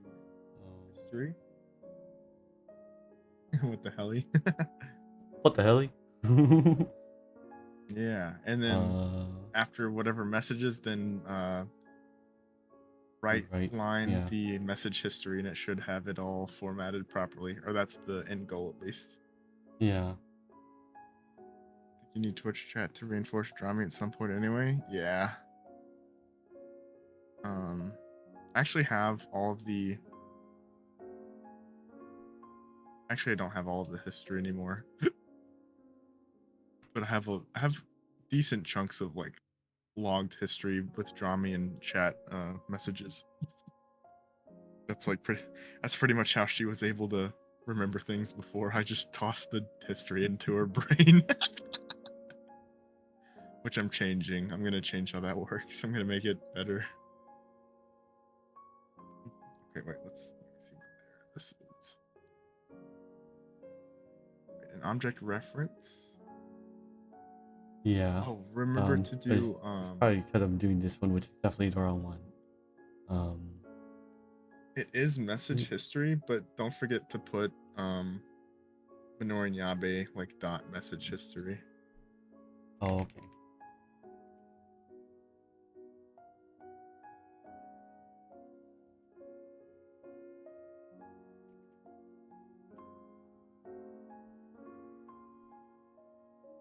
history. What the hell? What the hell? Yeah, and then after whatever messages, then right line yeah. the message history, and it should have it all formatted properly, or that's the end goal at least. Yeah. You need Twitch chat to reinforce Drami at some point anyway. Yeah. I actually have all of the. Actually, I don't have all of the history anymore. But I have decent chunks of like logged history with Drami and chat messages. That's pretty much how she was able to remember things before. I just tossed the history into her brain. Which I'm changing. I'm gonna change how that works. I'm gonna make it better. Okay, wait, let me see what this is. An object reference. Yeah. Oh, remember to do probably because I'm doing this one, which is definitely the wrong one. It is message history, but don't forget to put Minori Nyabe like dot message history. Oh, okay.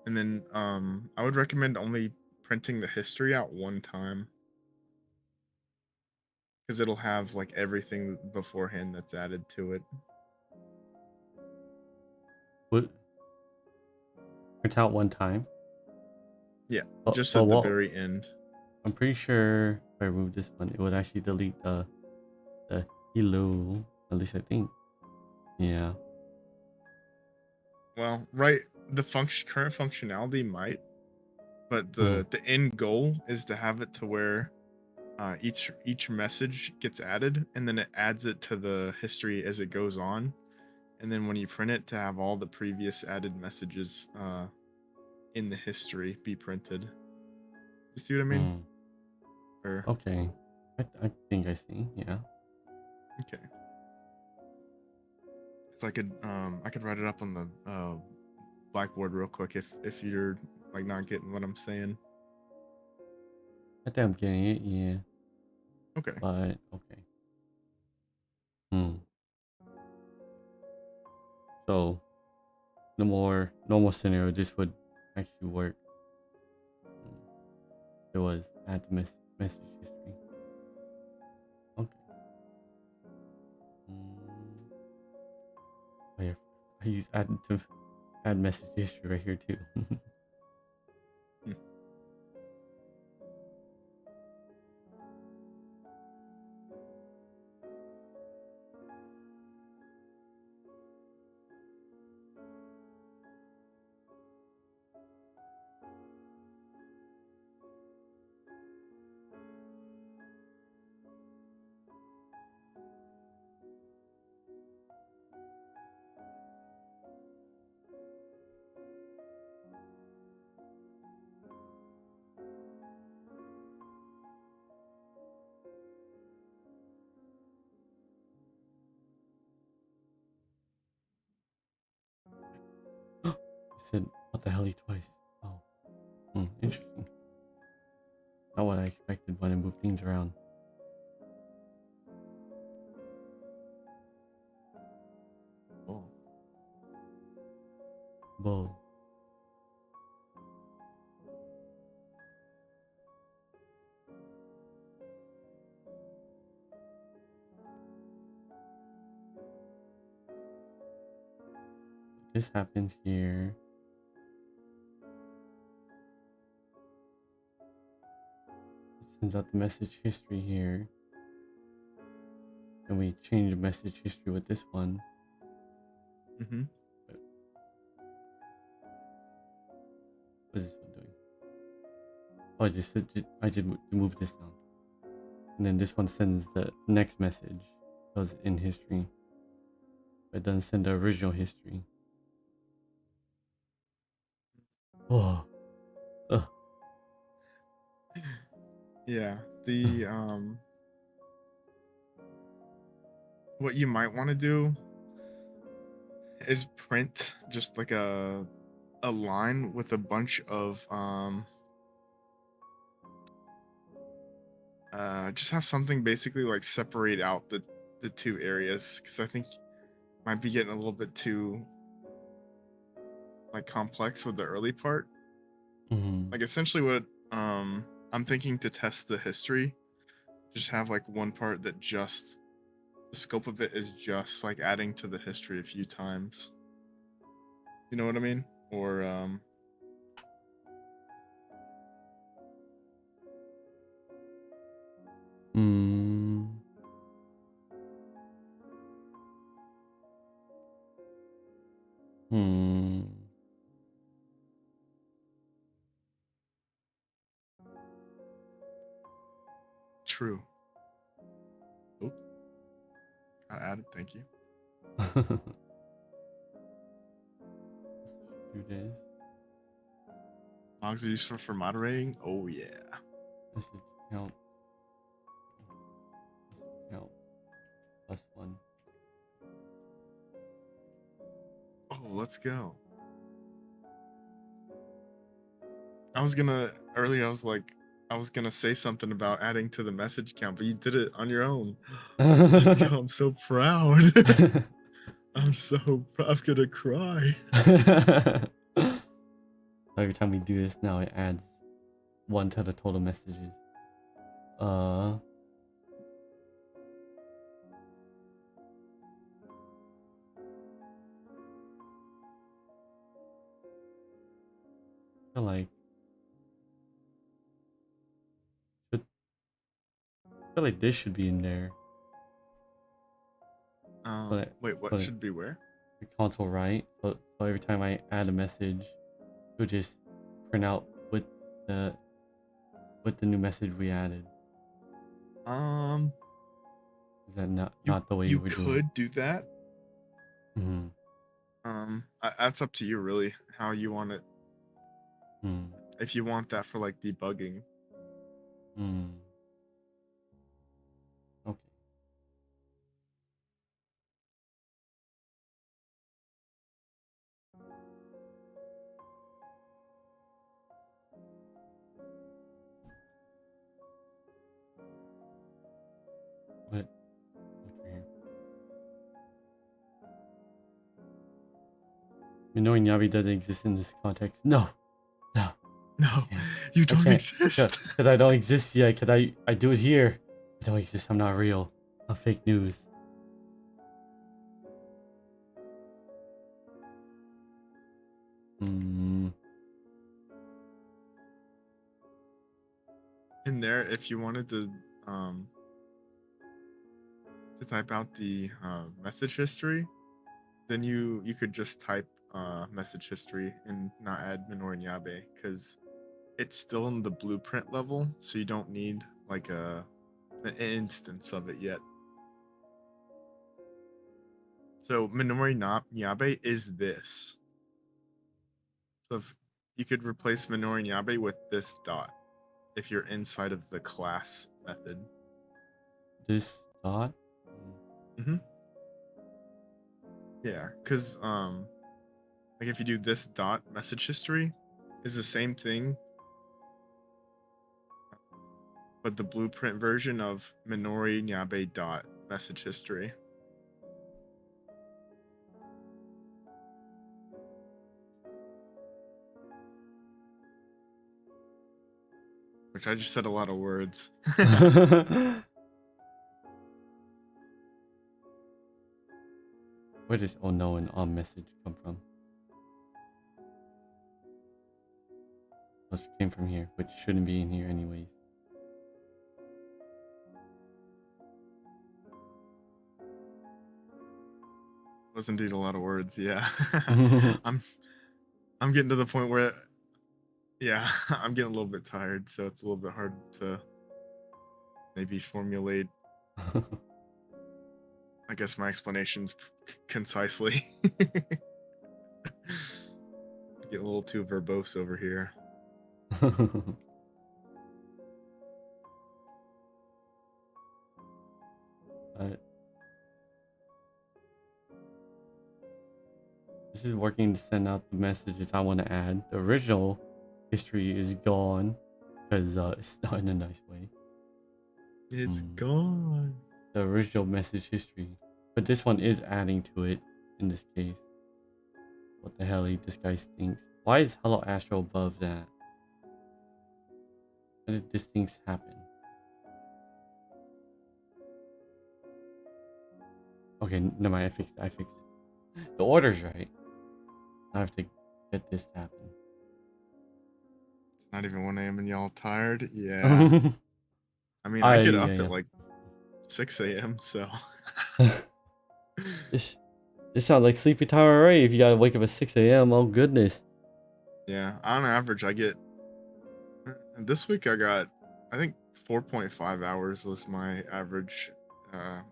And then I would recommend only printing the history out one time. Because it'll have like everything beforehand that's added to it. What? Print out one time? Yeah, just at the very end. I'm pretty sure if I remove this one, it would actually delete the hello. At least I think. Yeah. Well, right, the current functionality might, but the end goal is to have it to where each message gets added, and then it adds it to the history as it goes on, and then when you print it, to have all the previous added messages in the history be printed. You see what I mean? Or... Okay, I think I see. Yeah. Okay. Cause I could write it up on the blackboard real quick if you're like not getting what I'm saying. I think I'm getting it, yeah. Okay. But okay. Hmm. So the more normal scenario, this would actually work. It was add to message history. Okay. Oh yeah, I use add message history right here too. Hmm. It said what the hell twice. Oh, interesting. Not what I expected when I moved things around. Oh. Whoa. This happened here. It sends out the message history here. And we change the message history with this one. Mm-hmm. What is this one doing? Oh, I just moved this down. And then this one sends the next message. Goes in history. But it doesn't send the original history. Oh. Ugh. Yeah. The what you might want to do is print just like a line with a bunch of just have something basically like separate out the two areas, because I think might be getting a little bit too like complex with the early part. Mm-hmm. Like essentially what I'm thinking to test the history, just have like one part that just the scope of it is just like adding to the history a few times. You know what I mean? Or Mm. Hmm. true. Oh, got added. Thank you. Do this. Logs are useful for moderating. Oh yeah. Message count. Message count. +1. Oh, let's go. I was gonna earlier. I was gonna say something about adding to the message count, but you did it on your own. Let's go. I'm so proud. I'm gonna cry. Every time we do this now, it adds 1 to the total messages. I feel like this should be in there. Wait, what but should be where? the console right. So every time I add a message, it'll just print out with the new message we added. Is that not the way you we're doing? could do that. Mm-hmm. That's up to you really, how you want it. Hmm. If you want that for like debugging. Hmm. Minori Nyabe doesn't exist in this context. No. No. No, can't. you I don't can't. exist. Because I don't exist yet. Because I do it here. I don't exist. I'm not real. I'm fake news. Hmm. In there, if you wanted to type out the message history, then you could just type message history and not add Minori Nyabe because it's still in the blueprint level, so you don't need like an instance of it yet. So Minori Nyabe is this. So if you could replace Minori Nyabe with this dot if you're inside of the class method. This dot. Mm-hmm. Yeah, because like if you do this dot message history is the same thing, but the blueprint version of Minori Nyabe dot message history. Which I just said a lot of words. Where does oh no and on message come from? Must came from here, which shouldn't be in here anyways. Was indeed a lot of words, yeah. I'm getting to the point where yeah, I'm getting a little bit tired, so it's a little bit hard to maybe formulate I guess my explanations concisely. Get a little too verbose over here. This is working to send out the messages I want to add. The original history is gone because it's not in a nice way. It's gone. The original message history, but this one is adding to it in this case. What the hell? This guy stinks. Why is Hello Astro above that? How did these things happen? Okay, never mind. I fixed it. The order's right. I have to get this to happen. It's not even 1 a.m. and y'all tired? Yeah. I mean, I get up at like 6 a.m. so. This sounds like sleepy time already. If you gotta wake up at 6 a.m. Oh goodness. Yeah, on average, I get. This week I got, I think 4.5 hours was my average amount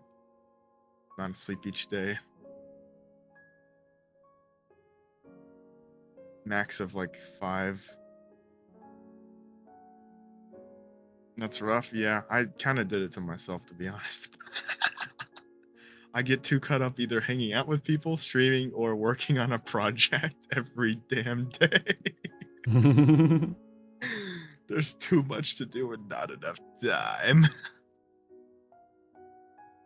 of sleep each day. Max of like 5. That's rough. Yeah, I kind of did it to myself, to be honest. I get too caught up either hanging out with people, streaming, or working on a project every damn day. There's too much to do and not enough time.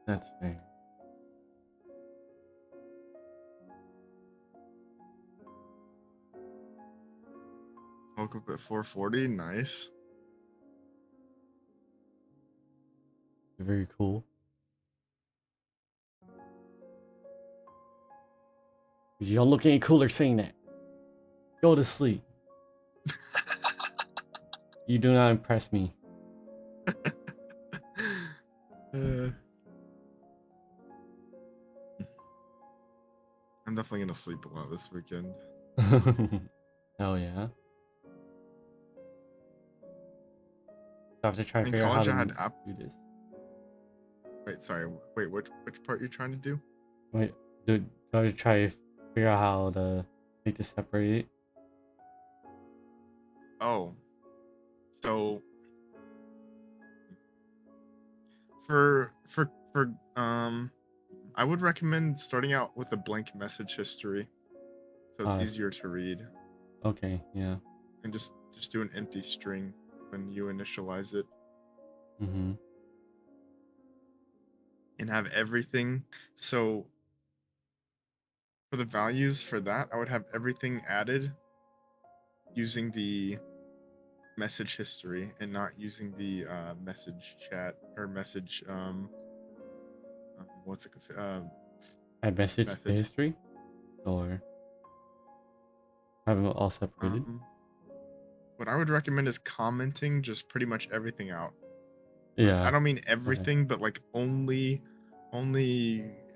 That's fair. Woke up at 4:40. Nice. Very cool. You don't look any cooler saying that. Go to sleep. You do not impress me. I'm definitely gonna sleep a lot this weekend. Oh yeah. I have to try to In figure out how college, to do this. Wait, sorry. Wait, which part are you trying to do? Wait, do I have to try to figure out how to make this separated? Oh, so for I would recommend starting out with a blank message history, so it's easier to read. Okay, yeah. And just do an empty string when you initialize it. Mm-hmm. And have everything. So For the values for that, I would have everything added using the message history and not using the message chat or message what's it Add message to method. history, or have them all separated. What I would recommend is commenting just pretty much everything out. Yeah. I don't mean everything, but like only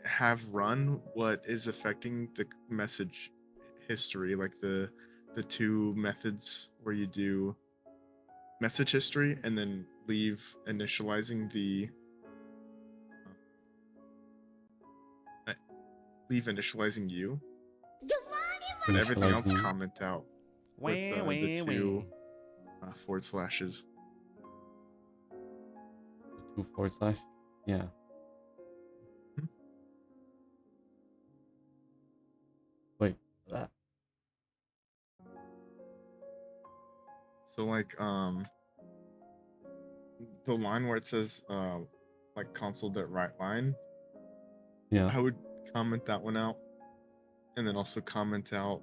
have run what is affecting the message history, like the two methods where you do message history and then leave initializing the you, and everything else Initializing. comment out with the two forward slashes. The 2 /. Yeah. Wait. That. So like the line where it says like console.writeLine, Yeah. I would comment that one out, and then also comment out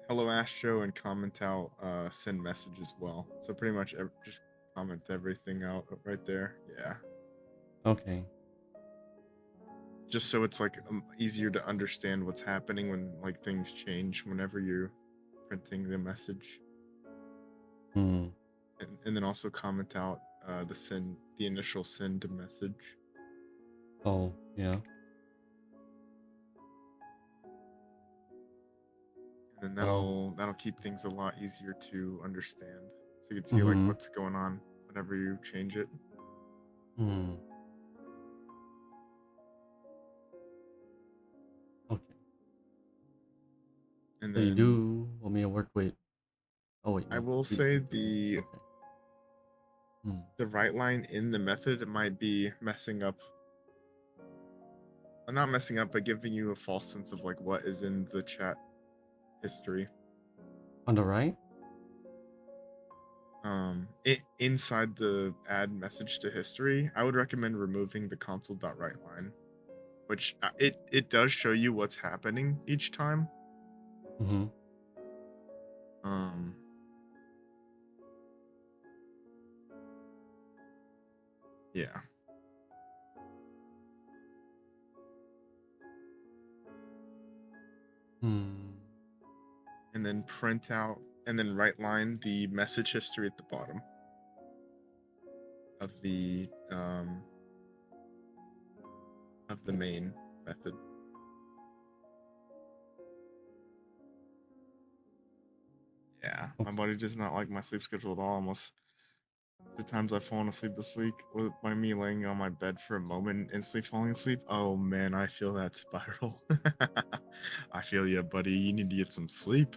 hello Astro, and comment out send message as well. So pretty much just comment everything out right there. Yeah. Okay. Just so it's like easier to understand what's happening when like things change whenever you're printing the message. Hmm. And then also comment out the initial send message. Oh, yeah. And that'll keep things a lot easier to understand. So you can see Mhm. like what's going on whenever you change it. Hmm. Okay. And So you then do want me to work with? Oh wait. I No. will say the Okay. Hmm. the right line in the method might be messing up. Not messing up, but giving you a false sense of like what is in the chat history. On the right? Inside the add message to history, I would recommend removing the console.writeLine, which it does show you what's happening each time. Mm-hmm. Yeah. Hmm. And then print out and then right line the message history at the bottom of the main method. Yeah, my body does not like my sleep schedule at all. Almost the times I've fallen asleep this week by me laying on my bed for a moment and instantly falling asleep. Oh man, I feel that spiral. I feel you, buddy. You need to get some sleep.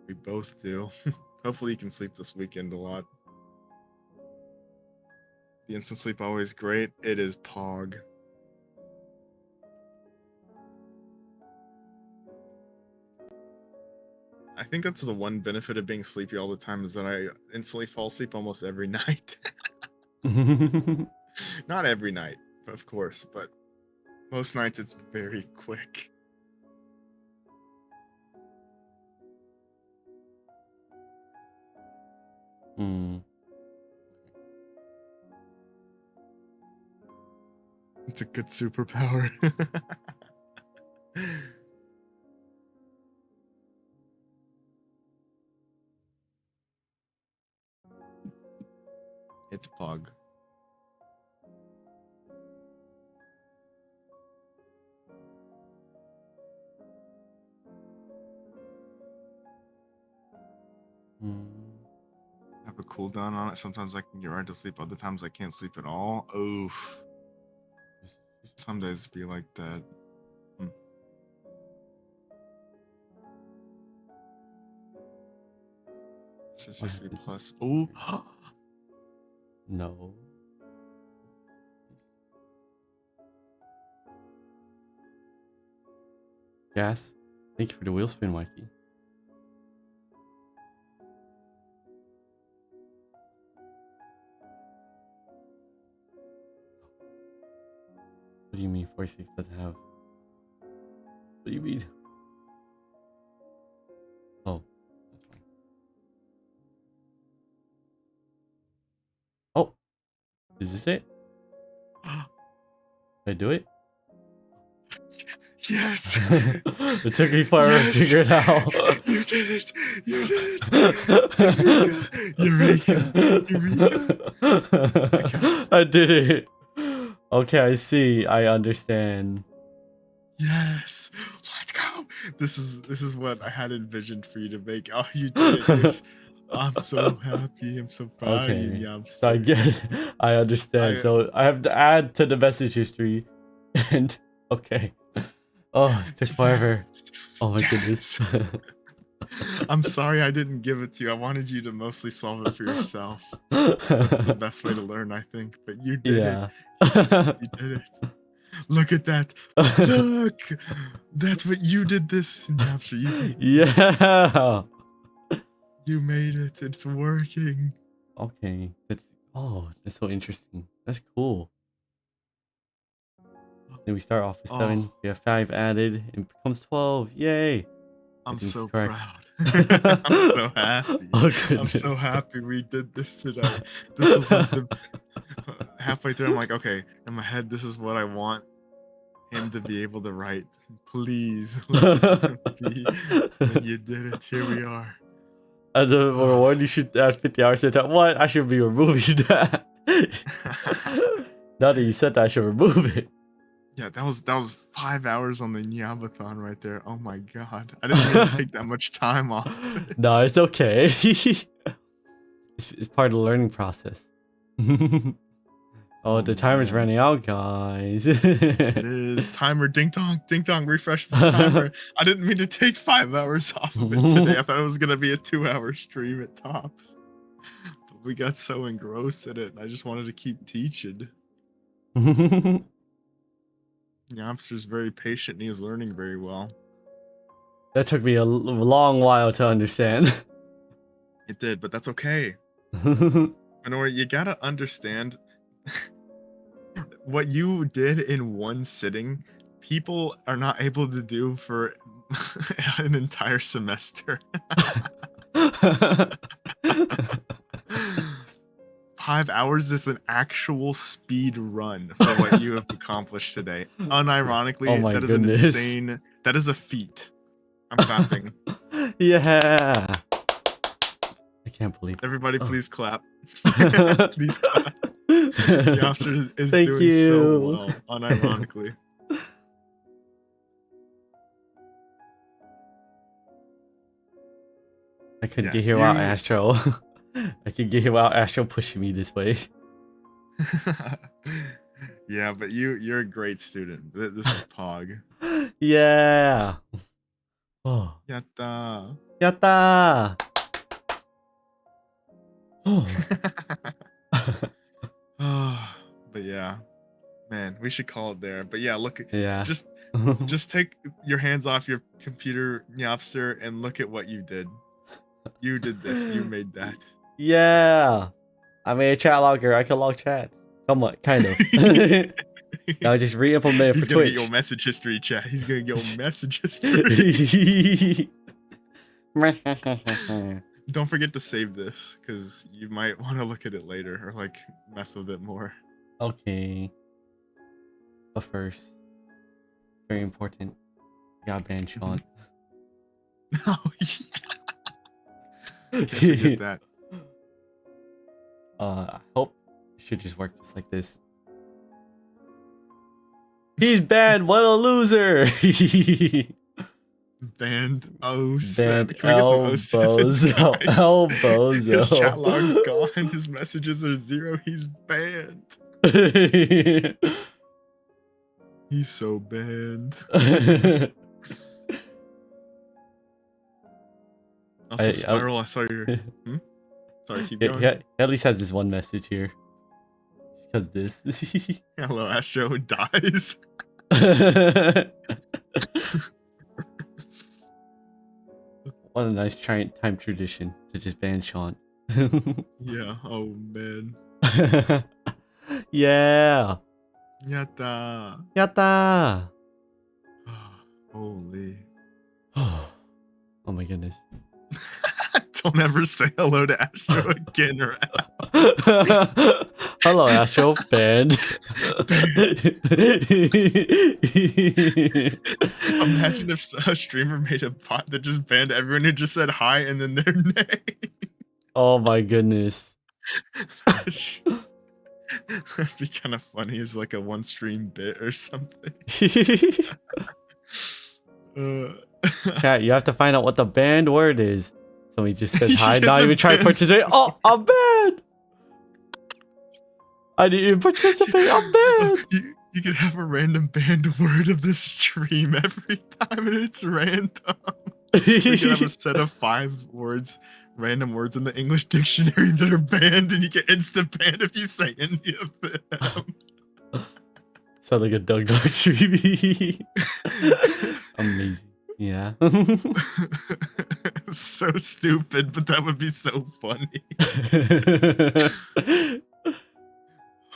We both do. Hopefully you can sleep this weekend a lot. The instant sleep always great. It is Pog. I think that's the one benefit of being sleepy all the time is that I instantly fall asleep almost every night. Not every night, of course, but most nights it's very quick. Hmm. It's a good superpower. It's Pog. Hmm. Have a cooldown on it. Sometimes I can get right to sleep. Other times I can't sleep at all. Oof. Some days be like that. Scissors free plus. Ooh. No. Gas. Thank you for the wheel spin, Mikey. do you mean 46 doesn't have? What do you mean? Oh, that's fine. Oh, is this it? Did I do it? Yes. It took me forever to figure it out. You did it. You did it. Eureka. Eureka. Eureka. I did it. Okay, I see. I understand. Yes. Let's go. This is what I had envisioned for you to make. Oh, you did it. I'm so happy. I'm so proud of you. Okay. Yeah, I'm So I get it. I understand. So I have to add to the message history. And okay. Oh, it took forever. Oh my goodness. I'm sorry I didn't give it to you. I wanted you to mostly solve it for yourself. That's the best way to learn, I think. But you did it. You did it. Look at that. Look. That's what you did this. Napster, you made this. Yeah. You made it. It's working. Okay. That's so interesting. That's cool. Then we start off with 7. We have 5 added. It becomes 12. Yay. I'm so correct. proud. I'm so happy. Oh, I'm goodness. so happy we did this today. This was like the halfway through. I'm like, okay, in my head, this is what I want him to be able to write. Please, let this be. And you did it. Here we are. As a reward, you should add 50 hours to time. What? I should be removing that. Now that you said that, I should remove it. Yeah, that was 5 hours on the Nyabathon right there. Oh my god, I didn't even take that much time off. No, it's okay. It's part of the learning process. Oh, the timer's running out, guys. It is timer ding dong, refresh the timer. I didn't mean to take 5 hours off of it today. I thought it was gonna be a 2-hour stream at tops. But we got so engrossed in it, and I just wanted to keep teaching. Yamster's very patient and he's learning very well. That took me a long while to understand. It did, but that's okay. Minori, you gotta understand what you did in one sitting, people are not able to do for an entire semester. 5 hours is an actual speed run for what you have accomplished today. Unironically, Oh my that is goodness. an insane. That is a feat. I'm clapping. Yeah. I can't believe it. Everybody, please clap. Please clap. The officer is Thank doing you. so well, unironically. I couldn't Yeah, get here without you- Astro. I could get here without Astro pushing me this way. Yeah, but you're a great student. This is Pog. Yeah. Oh. Yatta. Yatta. Oh. But yeah, man, we should call it there. But yeah, look, Yeah. just take your hands off your computer, Nyapster, and look at what you did. You did this. You made that. Yeah. I made a chat logger. I can log chat. Come on, kind of. I just re-implement it He's for gonna Twitch. get your message history, chat. He's gonna get your message history. Don't forget to save this, because you might want to look at it later or like mess with it more. Okay. But first, very important. Got ban Sean. Oh, yeah. Can't forget that. I hope it should just work just like this. He's banned. What a loser! Banned 07. Banned Can we get some 07s, guys? elbows. His chat log's gone. His messages are 0. He's banned. He's so banned. Also, Spiral, I saw your... Sorry, keep going. Yeah, at least has this one message here. Because this. Hello, Astro dies. What a nice time tradition to just ban Sean. Yeah, oh man. Yeah. Yatta. Yatta! Holy. Oh my goodness. Don't ever say hello to Astro again or Hello, Astro band. Imagine if a streamer made a bot that just banned everyone who just said hi and then their name. Oh my goodness. That'd be kind of funny as like a one stream bit or something. Chat, you have to find out what the banned word is. Somebody just said hi, not even try to participate. Oh, I'm banned! I didn't even participate, I'm banned! You could have a random banned word of the stream every time and it's random. You can have a set of 5 words, random words in the English dictionary that are banned, and you get instant banned if you say any of them. Sound like a Doug Dog stream. Amazing. Yeah. So stupid, but that would be so funny.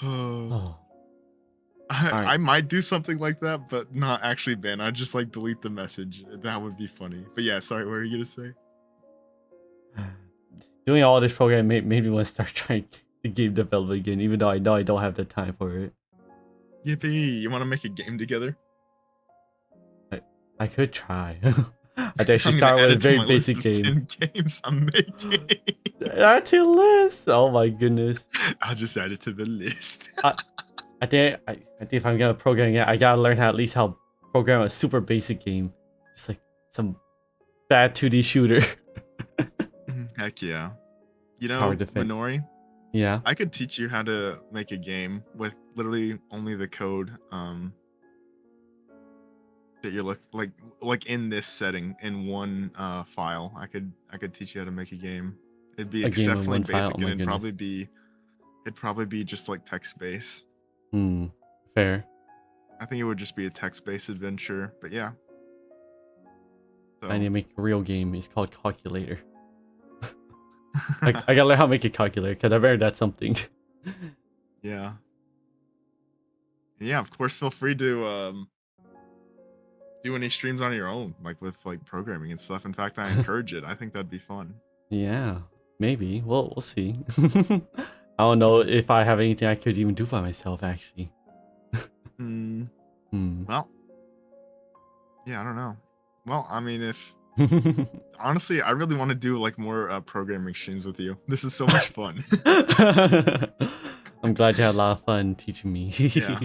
Oh. I might do something like that, but not actually ban. I'd just like delete the message. That would be funny. But yeah, sorry, what were you gonna say? Doing all this program made me want to start trying to game development again, even though I know I don't have the time for it. Yippee! You want to make a game together? I could try. I think I should start with a very basic game. 10 games I'm making. Add to list. Oh my goodness. I'll just add it to the list. I think if I'm gonna program it, I gotta learn how at least how to program a super basic game, just like some bad 2D shooter. Heck yeah! You know, Power defense. Minori, Yeah. I could teach you how to make a game with literally only the code. That you're like in this setting in one file. I could teach you how to make a game. It'd be exceptionally basic, and it'd probably be just like text based. Fair. I think it would just be a text based adventure, but yeah. So. I need to make a real game. It's called Calculator. I gotta learn how to make a calculator because I've heard that's something. Yeah. Yeah, of course. Feel free to do any streams on your own, like with like programming and stuff. In fact, I encourage it. I think that'd be fun. Yeah, maybe. We'll see. I don't know if I have anything I could even do by myself, actually. Well, yeah, I don't know. Well, I mean, if honestly, I really want to do like more programming streams with you. This is so much fun. I'm glad you had a lot of fun teaching me. Yeah,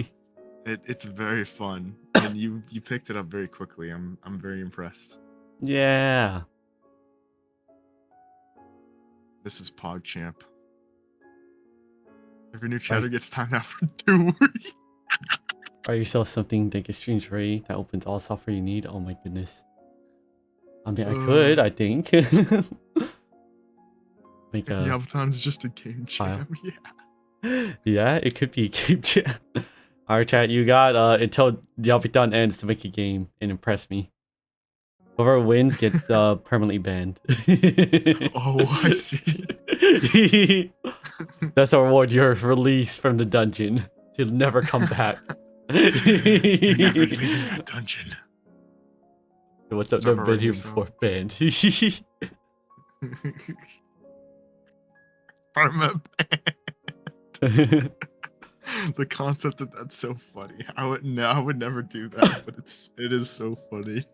it's very fun, and you picked it up very quickly. I'm very impressed. Yeah. This is PogChamp. Every new chatter gets timed out for 2 weeks. Are you still something that gets streams ready that opens all software you need? Oh my goodness. I mean, I could, I think. Make a Yabathon's just a game jam. Yeah. Yeah, it could be a game jam. Alright, chat, you got until Yabathon ends to make a game and impress me. Whoever wins gets permanently banned. Oh, I see. That's a reward. You're released from the dungeon. You'll never come back. You're never leaving that dungeon. What's up? Never been here before. Banned. Perma banned. The concept of that's so funny. I would never do that, but it is so funny.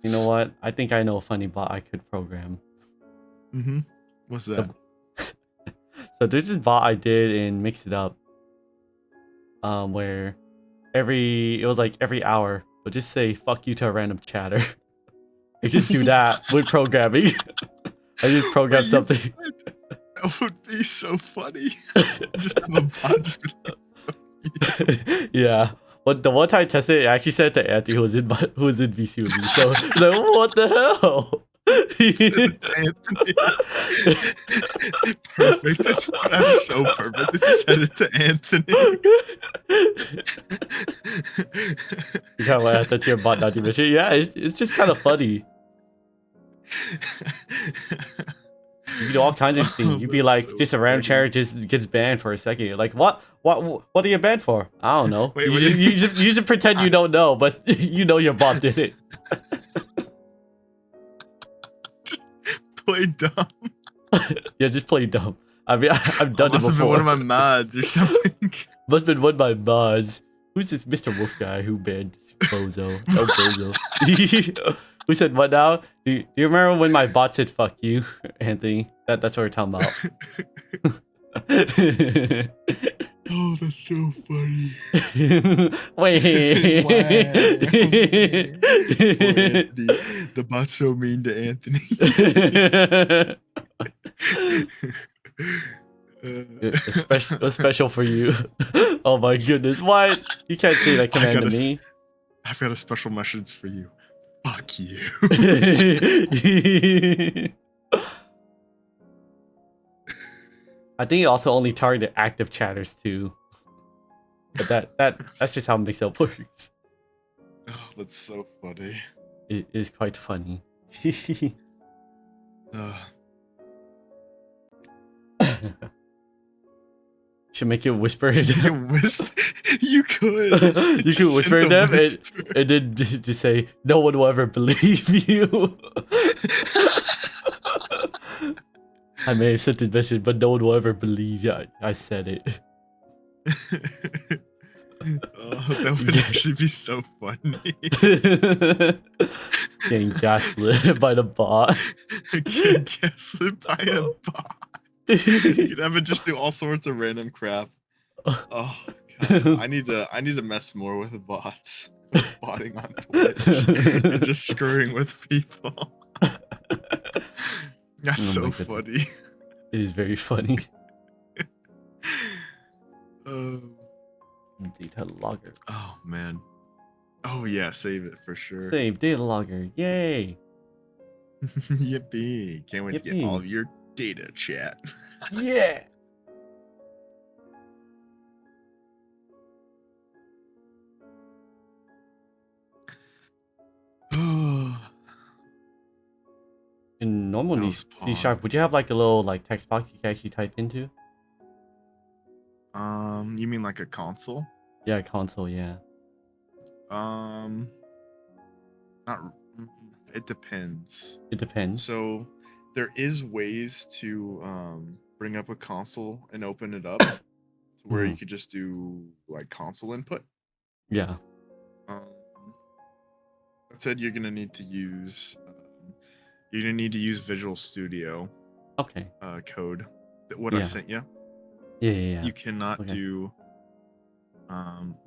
You know what? I think I know a funny bot I could program. What's that? So there's this bot I did and Mix It Up. Where it was like every hour, but just say fuck you to a random chatter. I just do that with programming. I just program something. That would be so funny. Just have a bot just be like, yeah. But the one time I tested it, I actually said it to Anthony who was in VC with me. So I was like, what the hell? Anthony. Perfect. That's so perfect. It said it to Anthony. You kind of laugh at your bot not to mention. Yeah, it's just kind of funny. You do all kinds of things. You'd be That's like, so just a random funny. chair just gets banned for a second. You're like, what are you banned for? I don't know. Wait, you just pretend you don't know, but you know your bot did it. Play dumb. Yeah, just play dumb. I mean, I've done it Must have been before. one of my mods or something. Must have been one of my mods. Who's this Mr. Wolf guy who banned Bozo? Oh, Bozo. Who said what now? Do you remember when my bot said "fuck you," Anthony? That's what we're talking about. Oh, that's so funny. Wait. Wow. Poor Anthony. The bot's so mean to Anthony. A special for you. Oh my goodness. What? You can't say that command to me. I've got a special message for you. Fuck you. I think it also only targeted active chatters too. But that's just how Mixup works. Oh, that's so funny. It is quite funny. Should make you whisper it. You could. You could whisper send them a and then just say, "No one will ever believe you." I may have sent this message, but no one will ever believe you. I said it. Oh, that would actually be so funny. Getting gaslit by the bot. Getting gaslit by a bot. You could have it just do all sorts of random crap. Oh god, I need to mess more with the bots, with botting on Twitch, and just screwing with people. That's so funny. It is very funny. Data logger. Oh man. Oh yeah, save it for sure. Save data logger. Yay! Yippee! Can't wait to get all of your data, chat. Yeah. In normally C# would you have like a little like text box you can actually type into? You mean like a console? Yeah, console, yeah. Not. It depends. It depends. So, there is ways to bring up a console and open it up to where you could just do like console input. Yeah. That said, you're gonna need to use Visual Studio. Okay. Code. What I sent you. Yeah. You cannot do.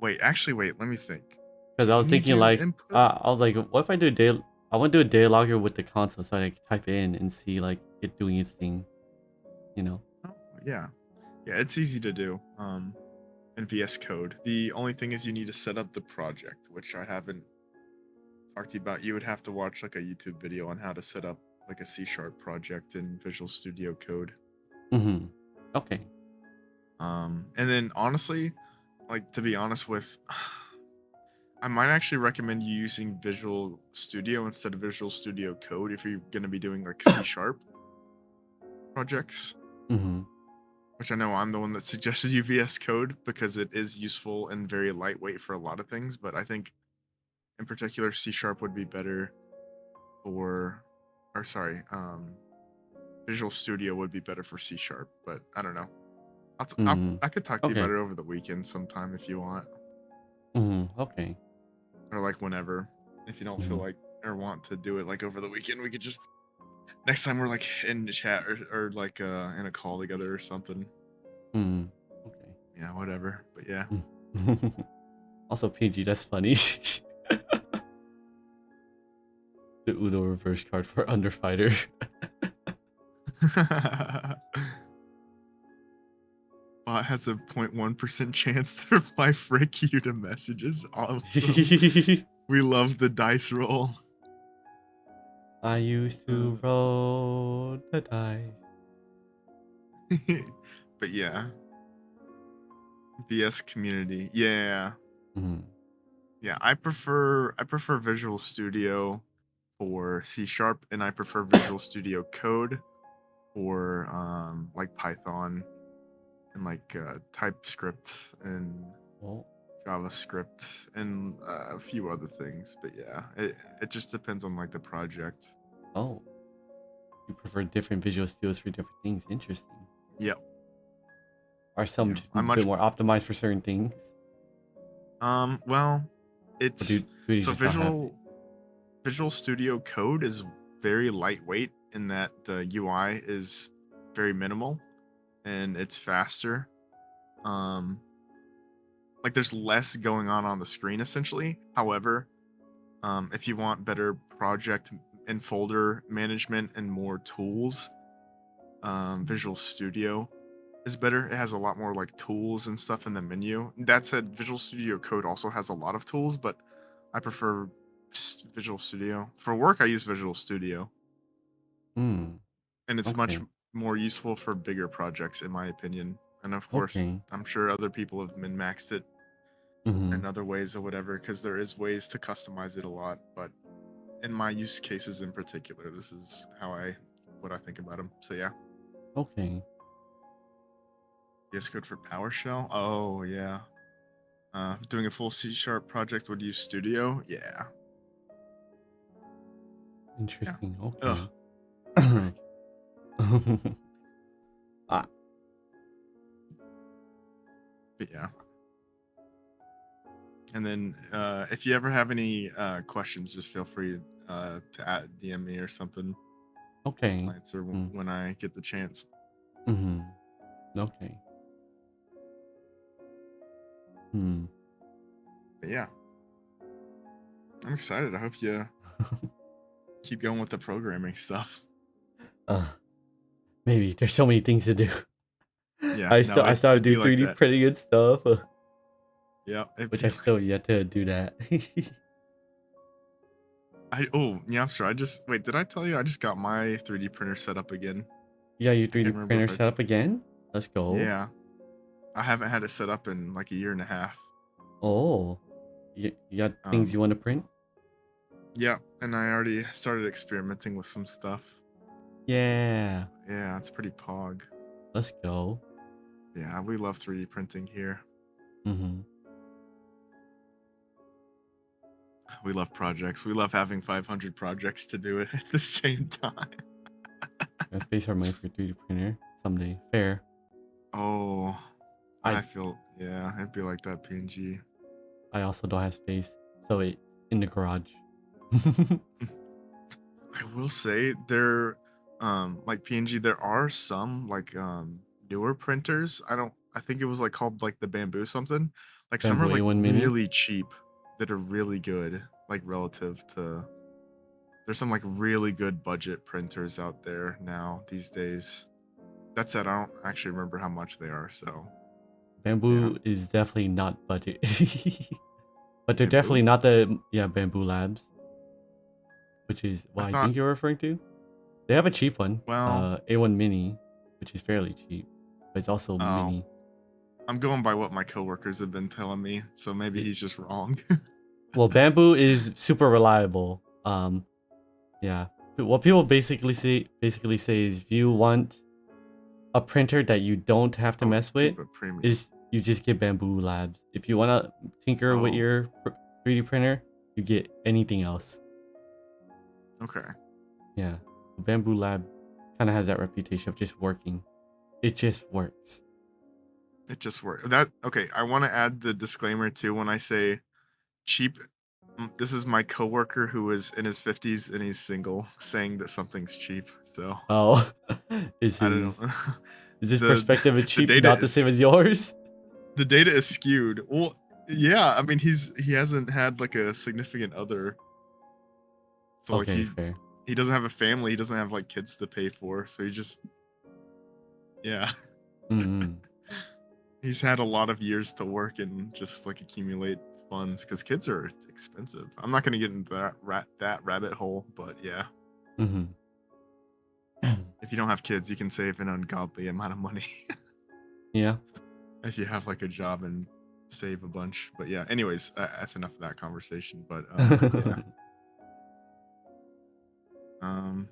Wait. Let me think. Because I was thinking like, I was like, what if I do I want to do a data logger with the console so I can type it in and see like it doing its thing, you know? Oh, yeah, it's easy to do. In VS Code. The only thing is you need to set up the project, which I haven't talked to you about. You would have to watch like a YouTube video on how to set up like a C# project in Visual Studio Code. Mm-hmm. Okay. And then honestly, like to be honest with, I might actually recommend you using Visual Studio instead of Visual Studio Code if you're going to be doing like C# projects. Mm-hmm. Which I know I'm the one that suggested you VS Code because it is useful and very lightweight for a lot of things. But I think in particular C# would be better Visual Studio would be better for C#. But I don't know. I could talk to you about it over the weekend sometime if you want. Okay. Or like whenever. If you don't feel like or want to do it like over the weekend, we could just next time we're like in the chat or like in a call together or something. Okay. Yeah, whatever. But yeah. Also PG, that's funny. The Uno reverse card for Underfighter. Bot has a 0.1% chance to reply frick you to messages. Awesome. We love the dice roll. I used to roll the dice. But yeah. VS community. Yeah. Yeah, I prefer Visual Studio for C# and I prefer Visual Studio Code or like Python and like TypeScript and Oh, JavaScript and a few other things. But yeah, it just depends on like the project. oh. You prefer different Visual Studios for different things. Interesting. Yep. Are some Yeah, just I'm a much bit more optimized for certain things? well, Or it's do you so just not have it? Visual Studio Code is very lightweight in that the UI is very minimal and it's faster. Um, like there's less going on the screen essentially. However, if you want better project and folder management and more tools, Visual Studio is better. It has a lot more like tools and stuff in the menu. That said, Visual Studio Code also has a lot of tools, but I prefer Visual Studio. For work, I use Visual Studio, Hmm. and it's much Okay. more useful for bigger projects, in my opinion. And of course, Okay. I'm sure other people have min-maxed it Mm-hmm. in other ways or whatever, because there is ways to customize it a lot. But in my use cases in particular, this is what I think about them. So yeah, Okay. VS Code for PowerShell. Oh yeah. Doing a full C# project would use Studio. Yeah. Interesting. Ugh. Okay. Ah, But yeah. And then if you ever have any questions, just feel free to DM me or something. okay. I'll answer Mm. when I get the chance. Mm-hmm. Okay. Hmm. But yeah. I'm excited. I hope you keep going with the programming stuff. Maybe there's so many things to do. Yeah. I no, I started it'd be doing like 3D that. printing and stuff, Yeah. which I still yet to do that. Yeah, I'm sure. Wait, did I tell you I just got my 3D printer set up again? Yeah, your I can't 3D remember printer if I set up again? Let's go. Yeah. I haven't had it set up in like a year and a half. Oh, you got things you want to print? Yeah, and I already started experimenting with some stuff. Yeah, Yeah, it's pretty pog. let's go. Yeah, we love 3D printing here. Mm-hmm. We love projects. We love having 500 projects to do it at the same time. Let's base our money for 3D printer someday. Fair. Oh, I I feel, yeah, it'd be like that PNG. I also don't have space, so it in the garage. I will say there, like PNG, there are some like newer printers. I think it was like called like the Bamboo something. Like some are Bamboo like A1 Mini. really cheap that are really good, like relative to. There's some like really good budget printers out there now these days. That said, I don't actually remember how much they are. So Bamboo is definitely not budget, but they're Bamboo? definitely not the Bamboo Labs, which is what I I thought, think you're referring to. They have a cheap one, well, A1 Mini, which is fairly cheap, but it's also oh, mini. I'm going by what my coworkers have been telling me, so maybe he's just wrong. Well, Bamboo is super reliable. Yeah. What people basically say is if you want a printer that you don't have to Oh, mess it's with, cheap but premium. is you just get Bamboo Labs. If you want to tinker with Oh. your 3D printer, you get anything else. Okay. Yeah. The Bamboo Lab kind of has that reputation of just working. It just works. It just worked. Okay, I want to add the disclaimer too when I say cheap. This is my coworker who is in his 50s and he's single saying that something's cheap. So Oh, is I don't his know. is this The- perspective of the cheap data not the is- same as yours? The data is skewed. Well, yeah, I mean he hasn't had like a significant other. So Okay, like fair. he doesn't have a family, he doesn't have like kids to pay for, so he just yeah. Mm-hmm. He's had a lot of years to work and just like accumulate funds because kids are expensive. I'm not gonna get into that rabbit hole, but yeah, Mm-hmm. if you don't have kids, you can save an ungodly amount of money Yeah. if you have like a job and save a bunch. But yeah, anyways, that's enough of that conversation. But yeah,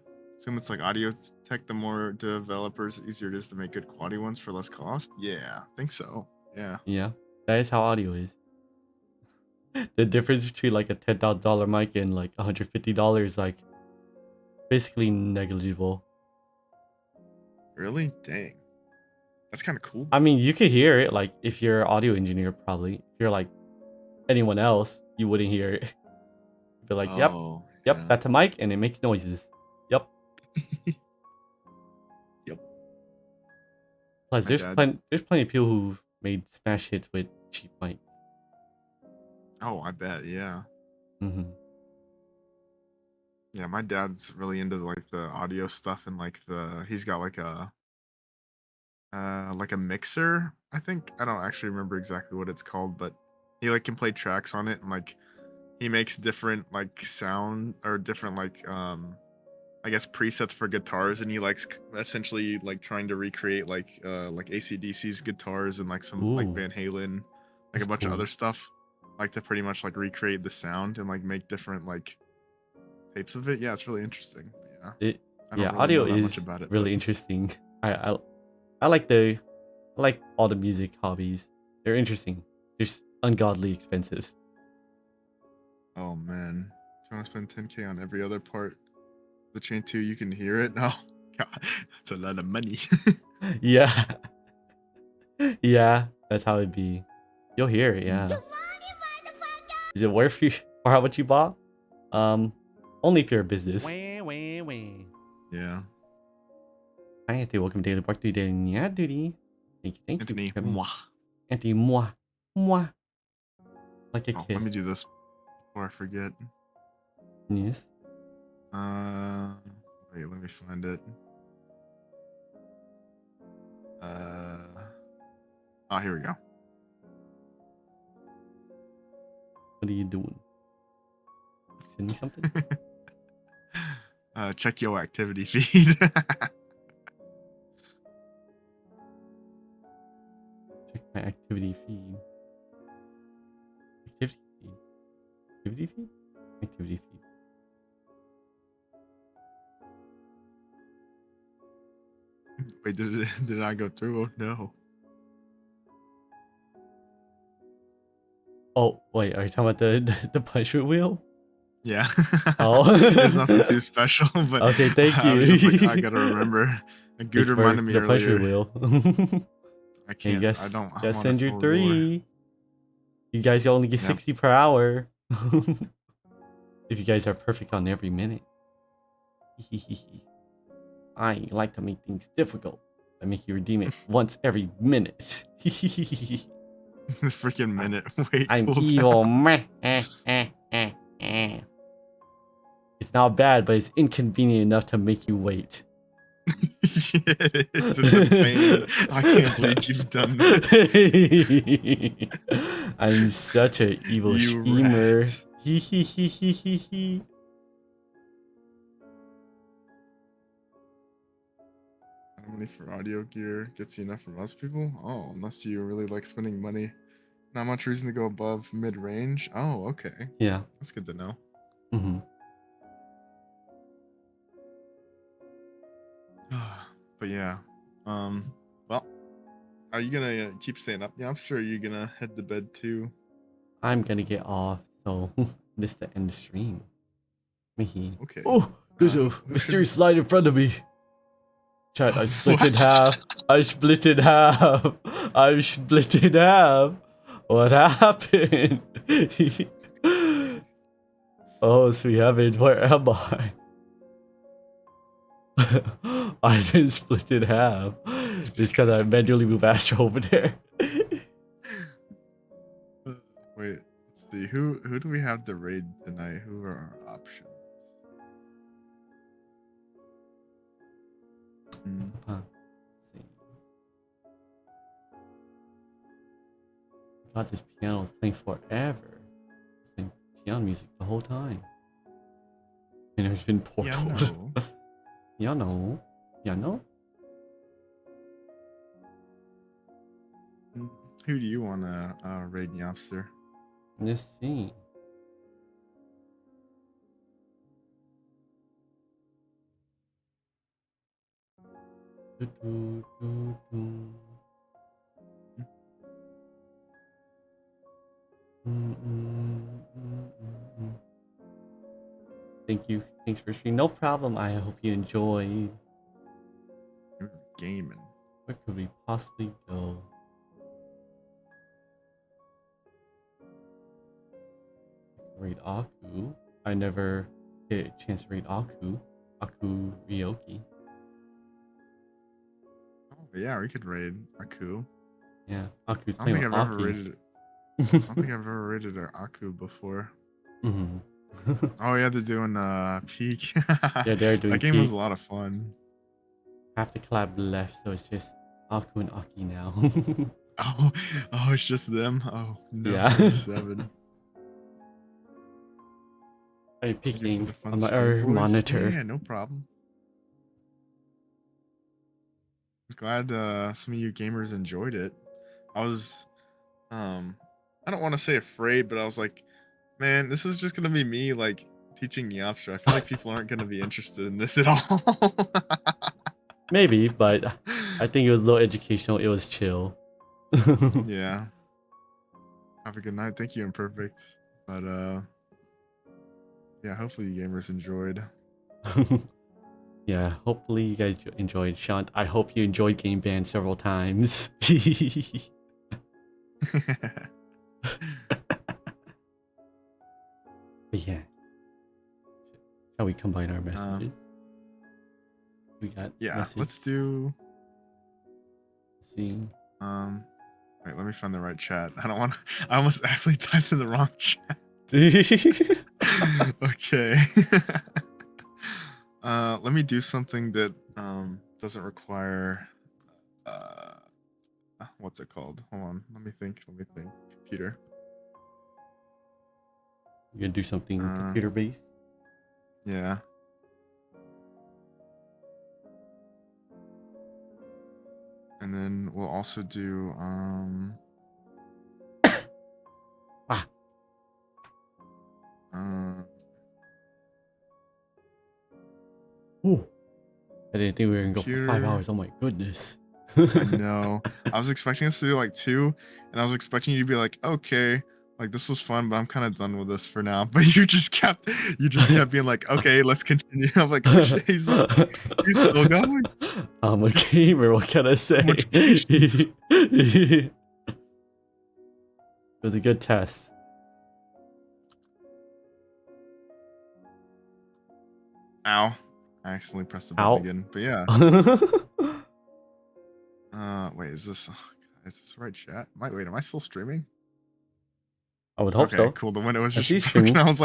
assume it's like audio tech. The more developers, the easier it is to make good quality ones for less cost. Yeah, I think so. Yeah. Yeah, that is how audio is. The difference between like a $10,000 mic and like $150, like basically negligible. Really? Dang. That's kind of cool. I mean, you could hear it, like if you're an audio engineer, probably. If you're like anyone else, you wouldn't hear it. You'd be like, yep, Oh, yep, yeah. that's a mic and it makes noises. Yep. Yep. Plus, My there's dad- plenty of people who've made smash hits with cheap mics. Oh, I bet. Yeah. Mm-hmm. Yeah, my dad's really into like the audio stuff and like he's got like a mixer, I think. I don't actually remember exactly what it's called, but he like can play tracks on it and like he makes different like sound or different like I guess presets for guitars, and he likes essentially like trying to recreate like AC/DC's guitars and like some like Ooh, Van Halen, like that's a bunch of cool. other stuff, like to pretty much like recreate the sound and like make different like tapes of it. Yeah, it's really interesting. But yeah, It, I yeah, don't really audio know that much is about it. really interesting. I like I like all the music hobbies. They're interesting. They're just ungodly expensive. Oh man, if you want to spend 10K on every other part of the chain too, you can hear it. No, God, that's a lot of money. Yeah. Yeah, that's how it be. You'll hear it, yeah. Is it worth you for how much you bought? Only if you're a business. Yeah, Hi, Anthony. Welcome to Daily Bark to Daily Duty. Thank you Anthony. for coming. Mwah. Anthony, moi. Moi. Like a Oh, kiss. let me do this before I forget. Yes. Wait, let me find it. Oh, here we go. What are you doing? Send me something? Check your activity feed. Check my activity feed. Activity feed? Activity feed? Activity feed. Wait, did I go through? Oh no. Oh, wait. Are you talking about the punishment wheel? Yeah. Oh. There's nothing too special, but Okay, thank I was you. just like, I gotta remember. A good reminded me the punishment earlier. wheel. I You can't. guys, I don't. I'm guys on send a your full lure. 3. You guys only get Yep. 60 per hour. If you guys are perfect on every minute. I like to make things difficult. I make you redeem it once every minute. The freaking minute. Wait. I'm hold evil. down. Meh, It's not bad, but it's inconvenient enough to make you wait. It is. It's a pain. I can't believe you've done this. I'm such an evil You schemer. rat. How money for audio gear gets you enough from most people? Oh, unless you really like spending money. Not much reason to go above mid-range. Oh, okay. Yeah. That's good to know. Mm-hmm. But yeah. Well, are you gonna keep staying up, Yaps, or are you gonna head to bed too? I'm gonna get off, so this is the end of the stream. Mihi. Okay. Oh, there's a who should- mysterious light in front of me. Chat, I split in half. I split in half. I split in half. What happened? Oh, sweet heavens, where am I? I've been split in half. It's because I manually moved Astro over there. Wait, let's see. Who do we have to raid tonight? Who are our options? Huh. See. God, this piano is playing forever. It's been piano music the whole time. And there's been portals. Yeah, no. Piano. Piano? Who do you want to raid, Yapster? Let's see. I Thank you. Thanks for streaming. No problem. I hope you enjoyed. You're gaming. Where could we possibly go? Read Aku. I never get a chance to read Aku. Aku Ryoki. Oh yeah, we could raid Aku. Yeah, Aku's I don't playing think I've with ever Aki. raided it. I don't think I've ever raided an Aku before. Mhm. Oh yeah, they're doing Peak. Yeah, they're doing That game was Peak. a lot of fun. Half the collab left, so it's just Aku and Aki now. Oh, it's just them. Oh no, Yeah. 7. I'm peeking The fun on my stream, boys. monitor. Yeah, no problem. I'm glad some of you gamers enjoyed it. I was, I don't want to say afraid, but I was like, man, this is just gonna be me like teaching Yapstra. I feel like people aren't gonna be interested in this at all. Maybe, but I think it was a little educational. It was chill. Yeah. Have a good night. Thank you, Imperfect. But yeah, hopefully you gamers enjoyed. Yeah, hopefully you guys enjoyed. Shant, I hope you enjoyed Game Band several times. But yeah. Shall we combine our messages? We got Yeah, message. let's do. See. Wait, let me find the right chat. I don't want. I almost actually typed in the wrong chat. Okay. Let me do something that doesn't require what's it called? Hold on. Let me think. Computer. You gonna do something computer based? Yeah. And then we'll also do Ooh. I didn't think we were gonna go for 5 Computer. hours. Oh my goodness. I know. I was expecting us to do like 2, and I was expecting you to be like, okay, like this was fun, but I'm kind of done with this for now. But you just kept being like, okay, let's continue. I was like, oh shit, he's still going. I'm a gamer. What can I say? Much patience. It was a good test. Ow. I accidentally pressed the Ow. button again. But yeah. Wait, is this the right chat? Wait, am I still streaming? I would hope Okay, so. cool. The window was I just see broken. streaming. I was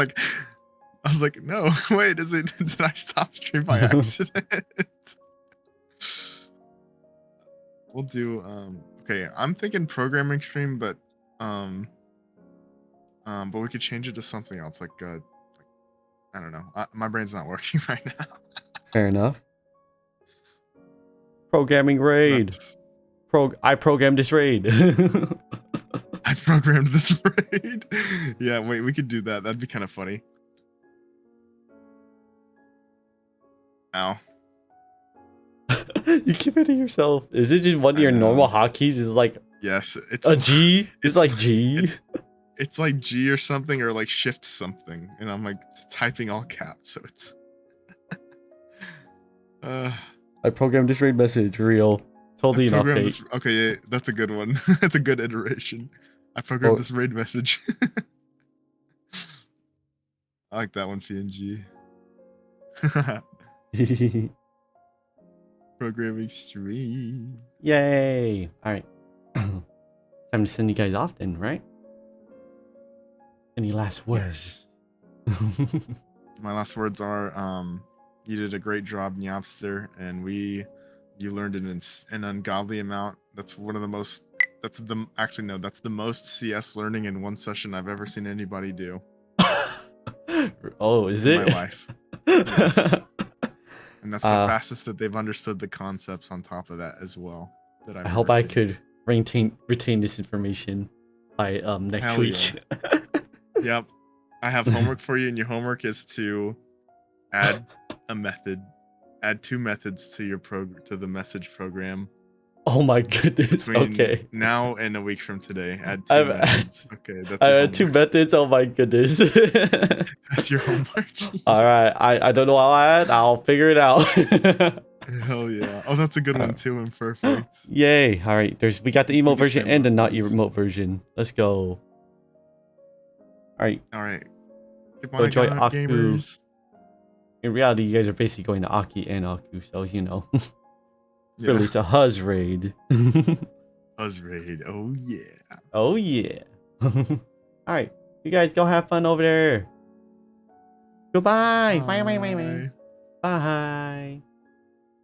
like, no, wait, did I stop stream by accident? We'll do okay, I'm thinking programming stream, but we could change it to something else, like I don't know. My brain's not working right now. Fair enough. Programming raid. I programmed this raid. I programmed this raid. Yeah, wait, we could do that. That'd be kind of funny. Ow. You keep hitting yourself. Is it just one of your normal hotkeys? Is like Yes, it's a G? It's like G. It's like G or something, or like shift something, and I'm like typing all caps, so it's. I programmed this raid message. Real. Totally an programmed update. this, okay, yeah, that's a good one. That's a good iteration. I programmed this raid message. I like that one, PNG. Programming stream. Yay! All right. Time to send you guys off then, right? Any last words? My last words are, you did a great job, Nyapster, and you learned an ungodly amount. That's one of the most. That's the most CS learning in one session I've ever seen anybody do. Oh, is in it? my life? Yes. And that's the fastest that they've understood the concepts on top of that as well. That I hope I could retain this information by next Hell week. yeah. Yep. I have homework for you, and your homework is to add a method add 2 methods to your to the message program. Oh my goodness. Between Okay. now and a week from today. Add 2 I've methods. Okay, that's I your had 2 homework. methods. Oh my goodness. That's your homework. All right. I don't know how I add. I'll figure it out. Hell yeah. Oh, that's a good one too. And perfect. Yay. All right. We got the emote Pretty version same and the not methods. emote version. Let's go. All right. All right. Keep Go on enjoy going, Aku. gamers. In reality, you guys are basically going to Aki and Aku, so you know. Yeah. Really, it's a Huz raid. Buzz raid. Oh yeah. Oh yeah. All right. You guys go have fun over there. Goodbye. Bye. Bye. Bye. Bye. Bye.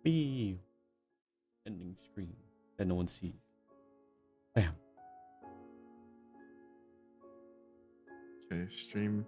Be ending screen that no one sees. Bam. Okay, stream.